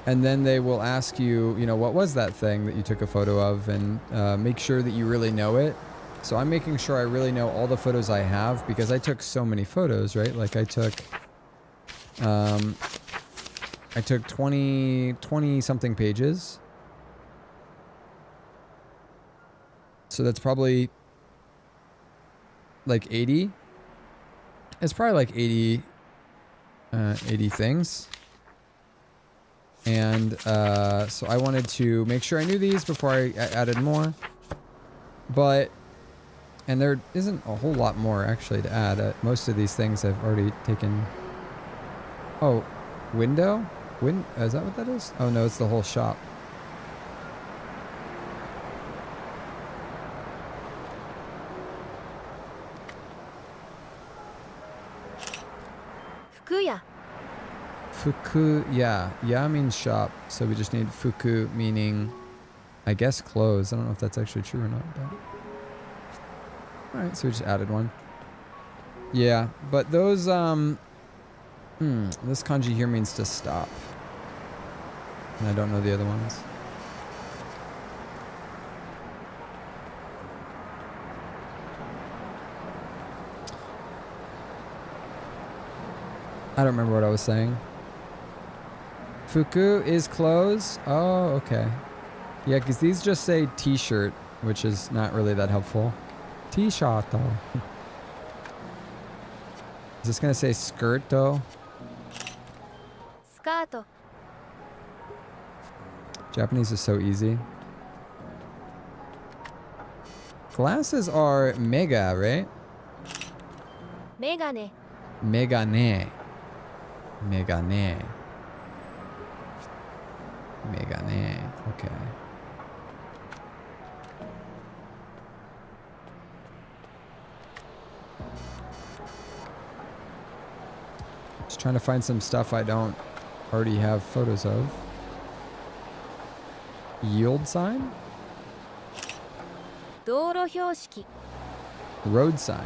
and then they will ask you, you know, what was that thing that you took a photo of, and make sure that you really know it. So I'm making sure I really know all the photos I have because I took so many photos, right? Like I took 20 something pages. So that's probably like 80. It's probably like 80 things. And so I wanted to make sure I knew these before I added more. But And there isn't a whole lot more actually to add. Most of these things I've already taken. Oh, window? Is that what that is? Oh no, it's the whole shop. Fukuya. Fuku, yeah. Ya means shop, so we just need fuku meaning, I guess, clothes. I don't know if that's actually true or not, but... Alright, so we just added one. Yeah, but those, this kanji here means to stop. And I don't know the other ones. I don't remember what I was saying. Fuku is clothes? Oh, okay. Yeah, because these just say t-shirt, which is not really that helpful. T-shirt, though. Is this going to say skirt, though? Skato. Japanese is so easy. Glasses are mega, right? Megane. Megane. Megane. Megane. Okay. Just trying to find some stuff I don't already have photos of. Yield sign? 道路標識 Road sign.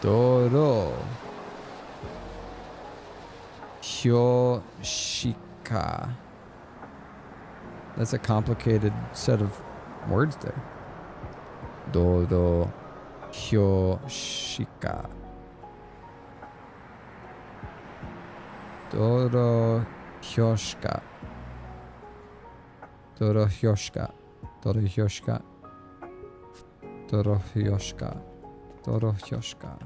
Doro. Hyoshika. That's a complicated set of words there. Doro. Hyoshika. Doro Hyoshika. Doro Hyoshika. Doro Hyoshika. Doro Hyoshika. Doro Hyoshika.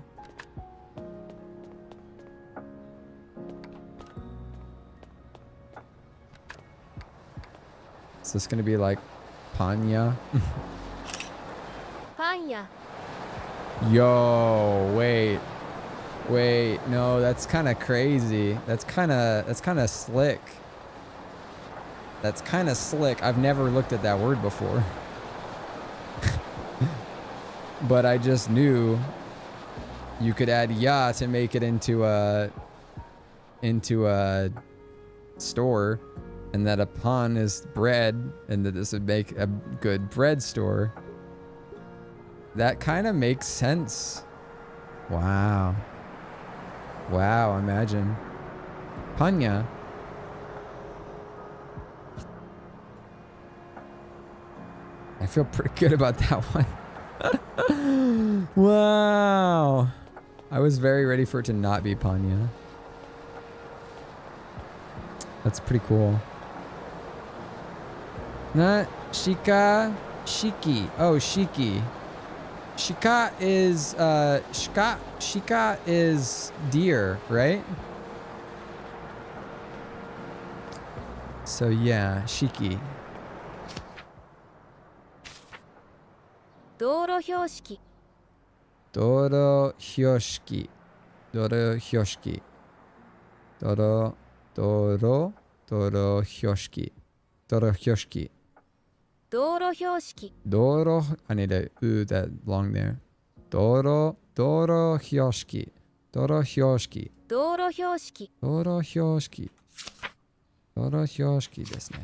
Is this gonna be like Panya? パン屋 Yo, wait. Wait, no, that's kind of crazy. That's kind of slick. That's kind of slick. I've never looked at that word before. But I just knew you could add ya to make it into a store, and that a pan is bread, and that this would make a good bread store. That kind of makes sense. Wow. Wow, imagine. Panya. I feel pretty good about that one. Wow. I was very ready for it to not be Panya. That's pretty cool. Not Shika. Shiki. Oh, Shiki. Shika is Shika is deer, right? So yeah, Shiki. 道路標識 Doro Hyoshiki. Doro Hyoshiki. Doro Hyoshiki. Doro Hyoshiki. 道路標識 Doro, I need a ooh that long there. Doro Hyoshiki. Doro Hyoshiki. 道路標識 Doro Hyoshiki. Doro Hyoshiki ですね。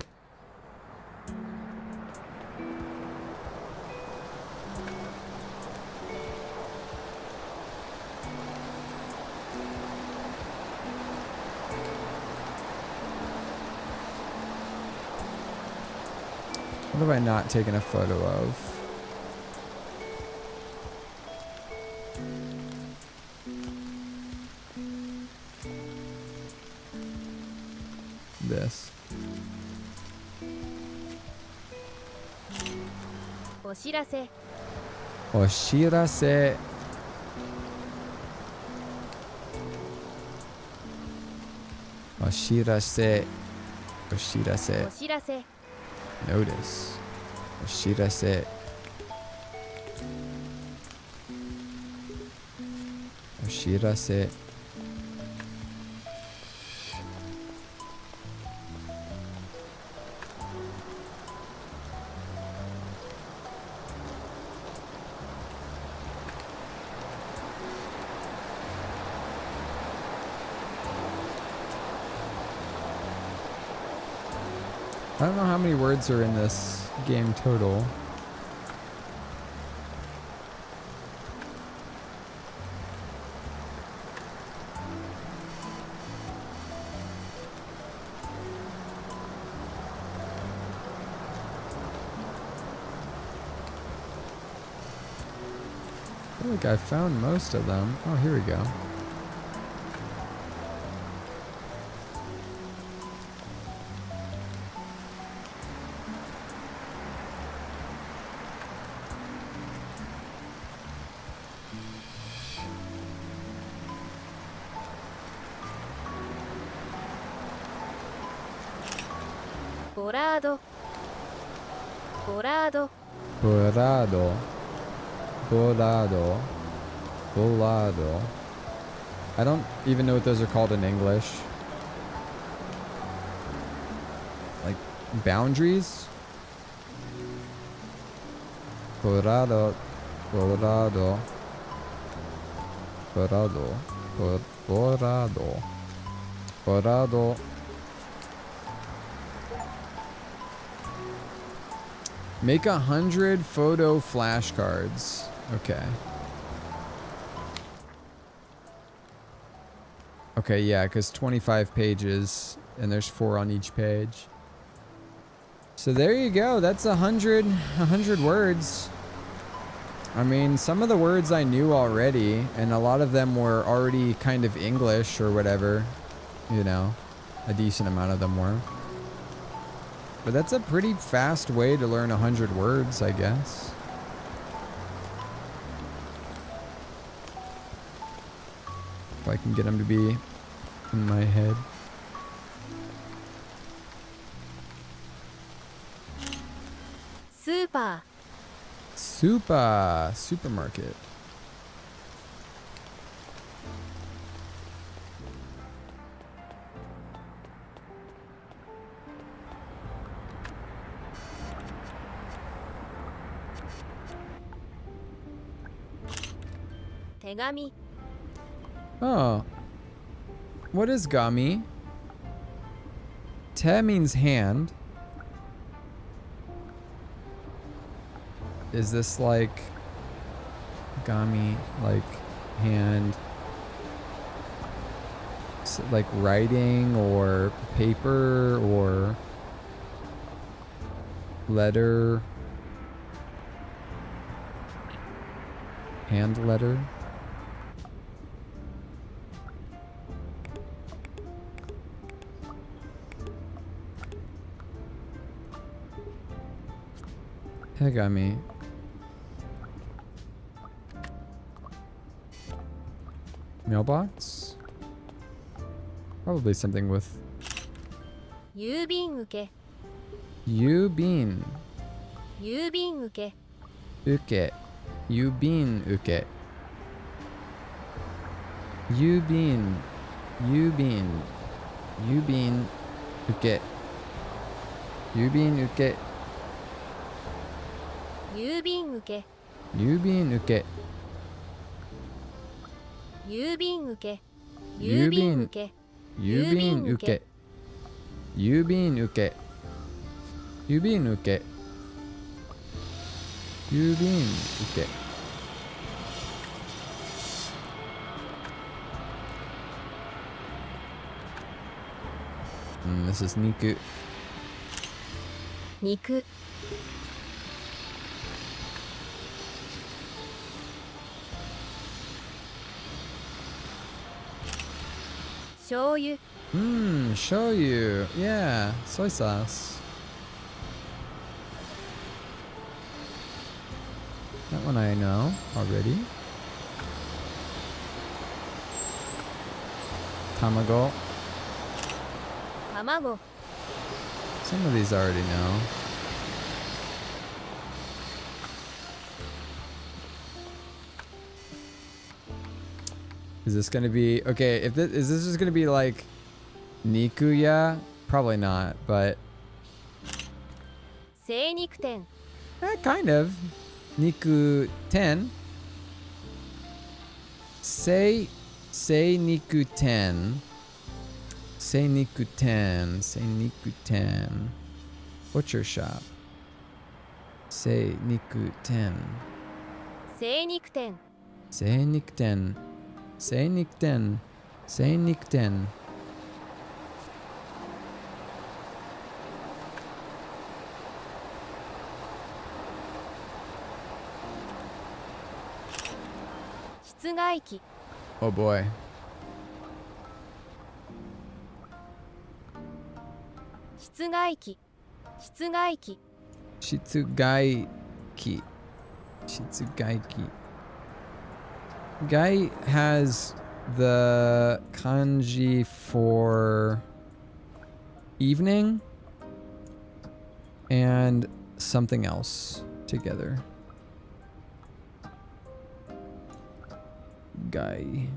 What have I not taken a photo of? This. お知らせ Oshirase. Oshirase. Oshirase. お知らせ Notice. Oshirase. Oshirase. I don't know how many words are in this game total. I feel like I found most of them. Oh, here we go. Borado. Borado. Borado. Bolado. Bolado. I don't even know what those are called in English. Like boundaries? Borado. Borado. Borado. Borado. Borado. Make 100 photo flashcards. Okay. Okay, yeah, because 25 pages, and there's 4 on each page. So there you go. That's 100 words. I mean, some of the words I knew already, and a lot of them were already kind of English or whatever. You know, a decent amount of them were. But that's a pretty fast way to learn 100 words, I guess. If I can get them to be in my head. Super. Supermarket. Tegami. Oh. What is gami? Te means hand. Is this like gami, like hand, like writing or paper or letter, hand letter? Tegami. Mailbox? Probably something with 郵便受け。 Yubin 郵便受け。 uke. Yubin uke. Yubin. Yubin. Yubin uke. Yubin uke. 郵便受け。 Yubin uke. 郵便受け。 郵便受け。 Yubin uke. Yubin uke. Yubin uke. Yubin uke. This is Niku. 肉。 醤油。 Shoyu. Yeah, soy sauce. That one I know already. Tamago. 卵。 Some of these I already know. Is this gonna be okay? If this is this just gonna be like Nikuya? Probably not, but 精肉店 kind of. Niku 10. Say Niku 10. Say Niku 10. Say Niku 10. Butcher shop. Say Niku 10. 精肉店 Say Niku 10. Say Niku 10. Say Niku 10. Oh boy. Shitsugaiki. Shitsugaiki. Gai has the kanji for evening and something else together. Gai.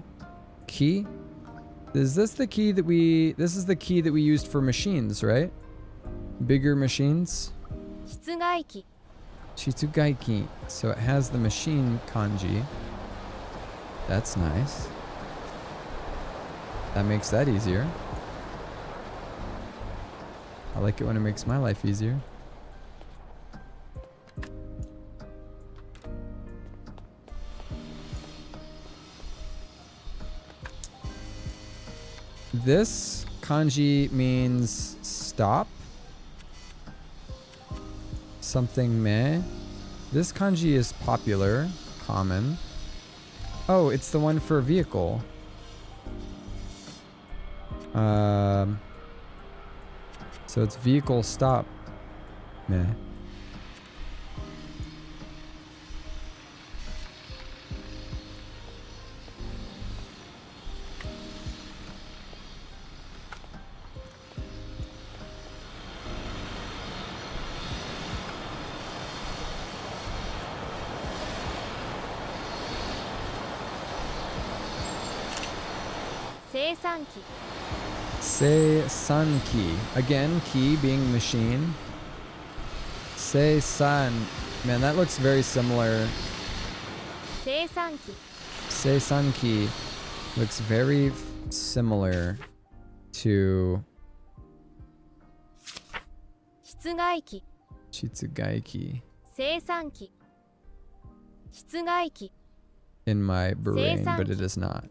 Key? Is this the key that this is the key that we used for machines, right? Bigger machines? Shitsugaiki. So it has the machine kanji. That's nice. That makes that easier. I like it when it makes my life easier. This kanji means stop. Something meh. This kanji is popular, common. Oh, it's the one for vehicle. So it's vehicle stop. Meh. Seisanki. Again, key being machine. Seisan. Man, that looks very similar. Seisanki looks very similar to Shitsugaiki in my brain, but it is not.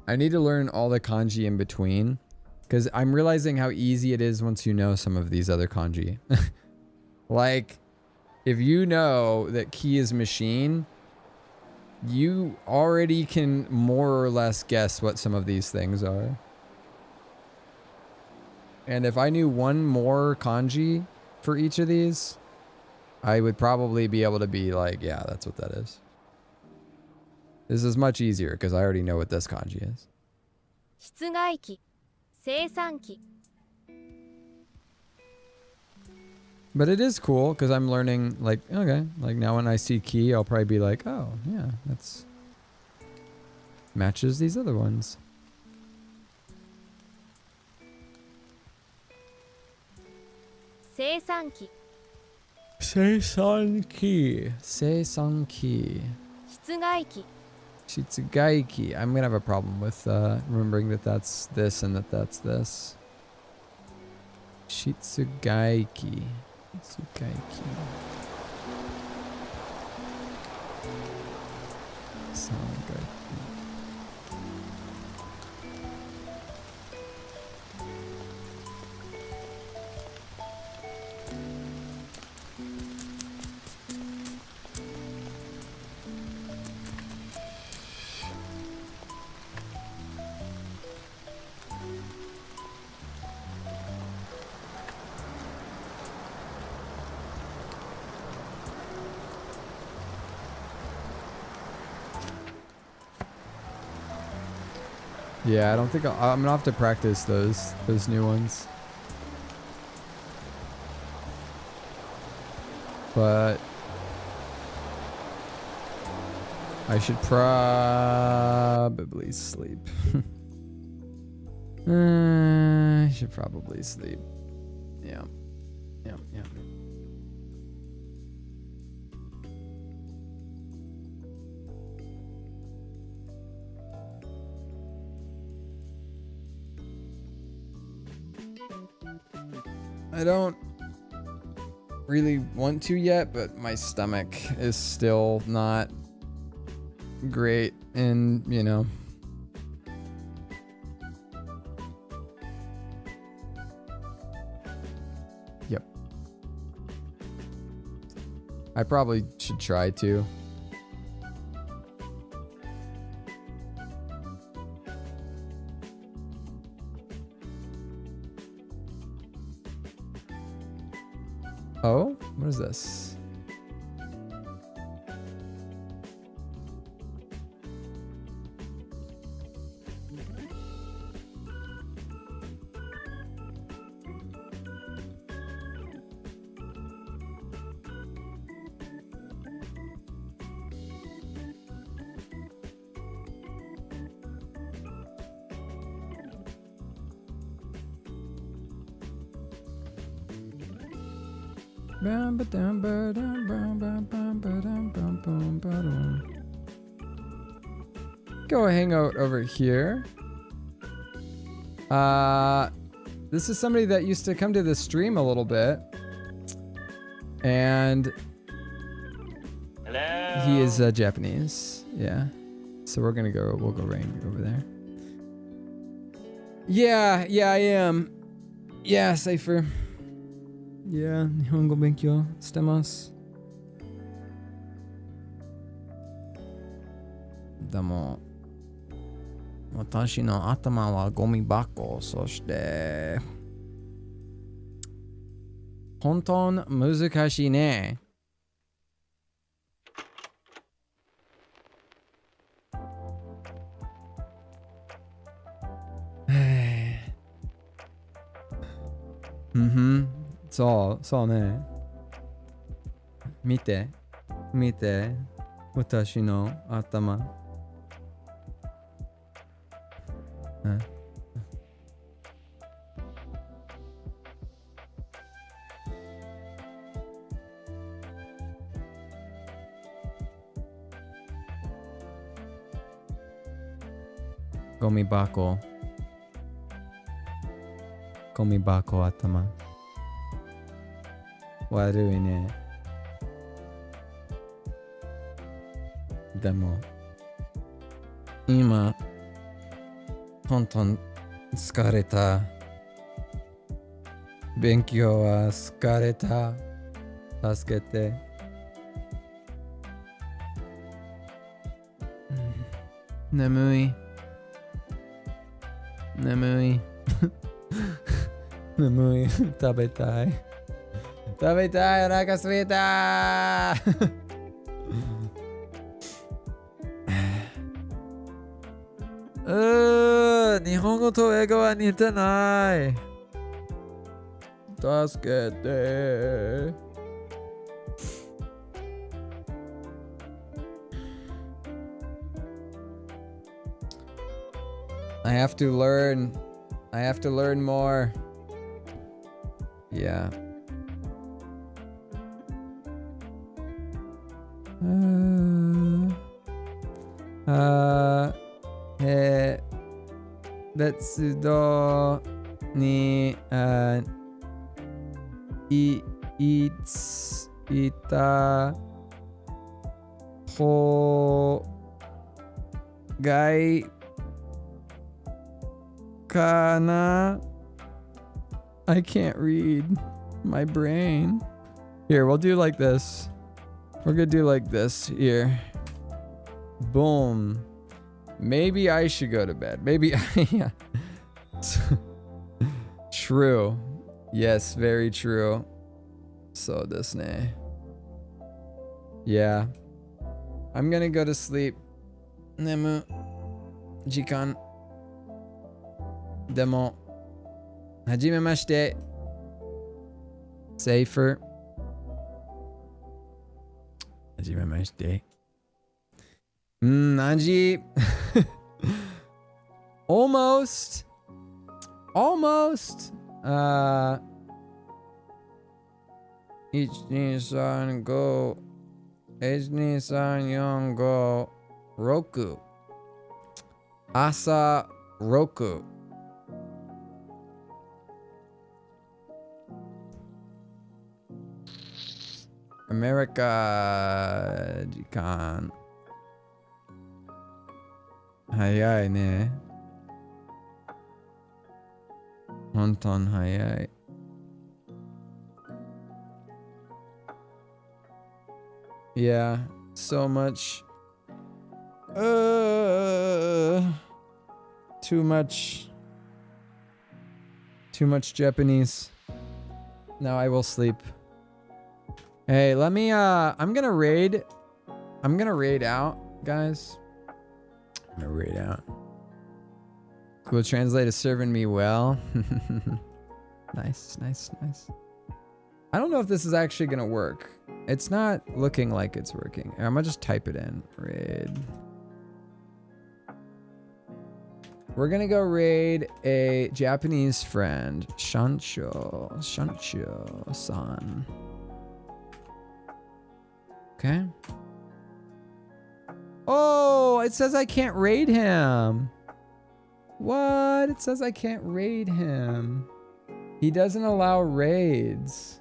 I need to learn all the kanji in between because I'm realizing how easy it is once you know some of these other kanji. Like, if you know that key is machine, you already can more or less guess what some of these things are. And if I knew one more kanji for each of these, I would probably be able to be like, yeah, that's what that is. This is much easier because I already know what this kanji is. But it is cool because I'm learning, like, okay, like now when I see key, I'll probably be like, oh, yeah, that's matches these other ones. Seisanki. Seisanki. Shitsugaiki. I'm gonna have a problem with remembering that that's this and that that's this. Shitsugaiki. Shitsugaiki. Sangaiki. Yeah, I don't think I'm gonna have to practice those new ones. But I should probably sleep. I should probably sleep. Yeah. Yeah. I don't really want to yet, but my stomach is still not great, and you know. Yep. I probably should try to. Oh, what is this? Go hang out over here. This is somebody that used to come to the stream a little bit, and Hello. he is Japanese. Yeah, so we'll go hang over there. Yeah, I am. Yeah, Cypher. Yeah, 日本語勉強してます。でも、私の頭はゴミ箱、そして、本当に難しいね。そうね。見て、私の頭。ゴミ箱頭。悪いね。でも、今、本当に疲れた。勉強は疲れた。助けて。眠い。眠い。食べたい。お腹すいた日本語と英語は似てない。助けて。I have to learn more. Yeah.別動にいた方がいかな I can't read my brain. Here, we'll do like this. We're gonna do like this here. Boom. Maybe I should go to bed. Maybe yeah. True. Yes, very true. So desu ne. Yeah. I'm gonna go to sleep. Nemu. Jikan. Demo. Hajimemashite. Safer. Hajimemashite. Nanji. Almost. Ichi-ni-san go. Ichi-ni-san yon go. Roku. Asa Roku. America Jikan. Hayai ne. Honton hayai. Yeah, so much. Too much Japanese. Now I will sleep. Hey, let me I'm gonna raid out, guys. I'm gonna raid out. Google Translate is serving me well. Nice. I don't know if this is actually gonna work. It's not looking like it's working. I'm gonna just type it in. Raid. We're gonna go raid a Japanese friend. Shancho-san. Okay. Oh, it says I can't raid him. What? It says I can't raid him. He doesn't allow raids.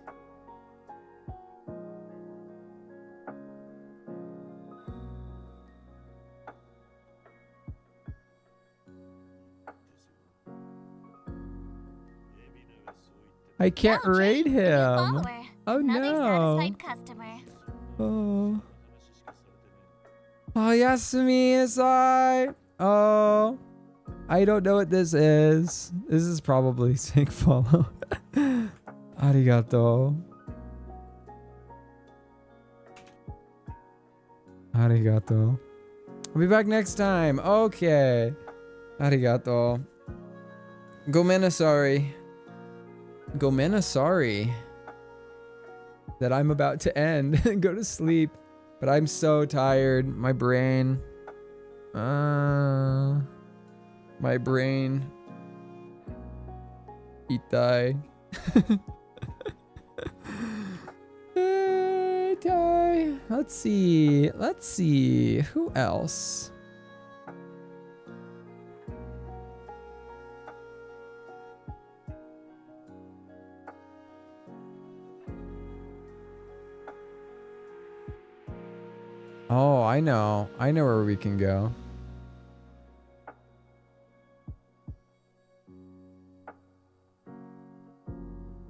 I can't raid him. Oh no. Oh. Oh, Yasumi-isai. Oh. I don't know what this is. This is probably saying follow. Arigato. Arigato. I'll be back next time. Okay. Arigato. Gomenasari. Gomenasari. That I'm about to end and go to sleep. But I'm so tired. My brain. My brain. Itai. Itai. Let's see. Who else? Oh, I know where we can go.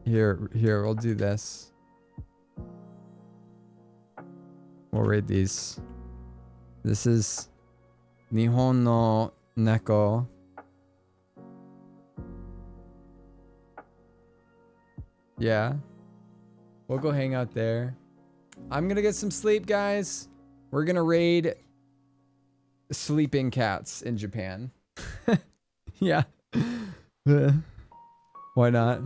Here, we'll do this. We'll raid these. This is Nihon no Neko. Yeah. We'll go hang out there. I'm gonna get some sleep, guys. We're gonna raid sleeping cats in Japan. Yeah. Why not?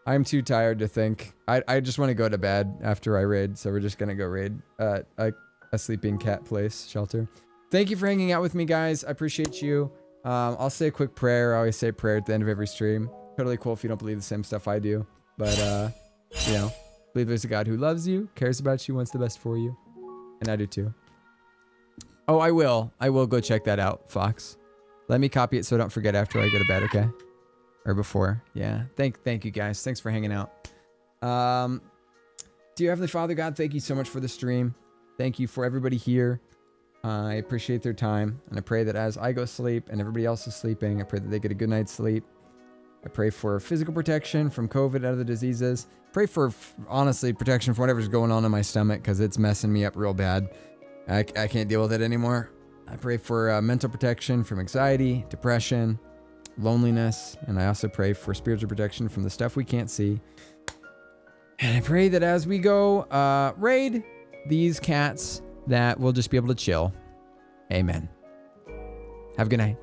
I'm too tired to think. I just want to go to bed after I raid, so we're just gonna go raid a sleeping cat place, shelter. Thank you for hanging out with me, guys. I appreciate you. I'll say a quick prayer. I always say a prayer at the end of every stream. Totally cool if you don't believe the same stuff I do. But, you know, believe there's a God who loves you, cares about you, wants the best for you. And I do too. Oh, I will go check that out, Fox. Let me copy it so I don't forget after I go to bed, okay? Or before. Yeah. Thank you, guys. Thanks for hanging out. Dear Heavenly Father, God, thank you so much for the stream. Thank you for everybody here. I appreciate their time. And I pray that as I go sleep and everybody else is sleeping, I pray that they get a good night's sleep. I pray for physical protection from COVID and other diseases. Pray for, honestly, protection from whatever's going on in my stomach because it's messing me up real bad. I can't deal with it anymore. I pray for mental protection from anxiety, depression, loneliness. And I also pray for spiritual protection from the stuff we can't see. And I pray that as we go raid these cats, that we'll just be able to chill. Amen. Have a good night.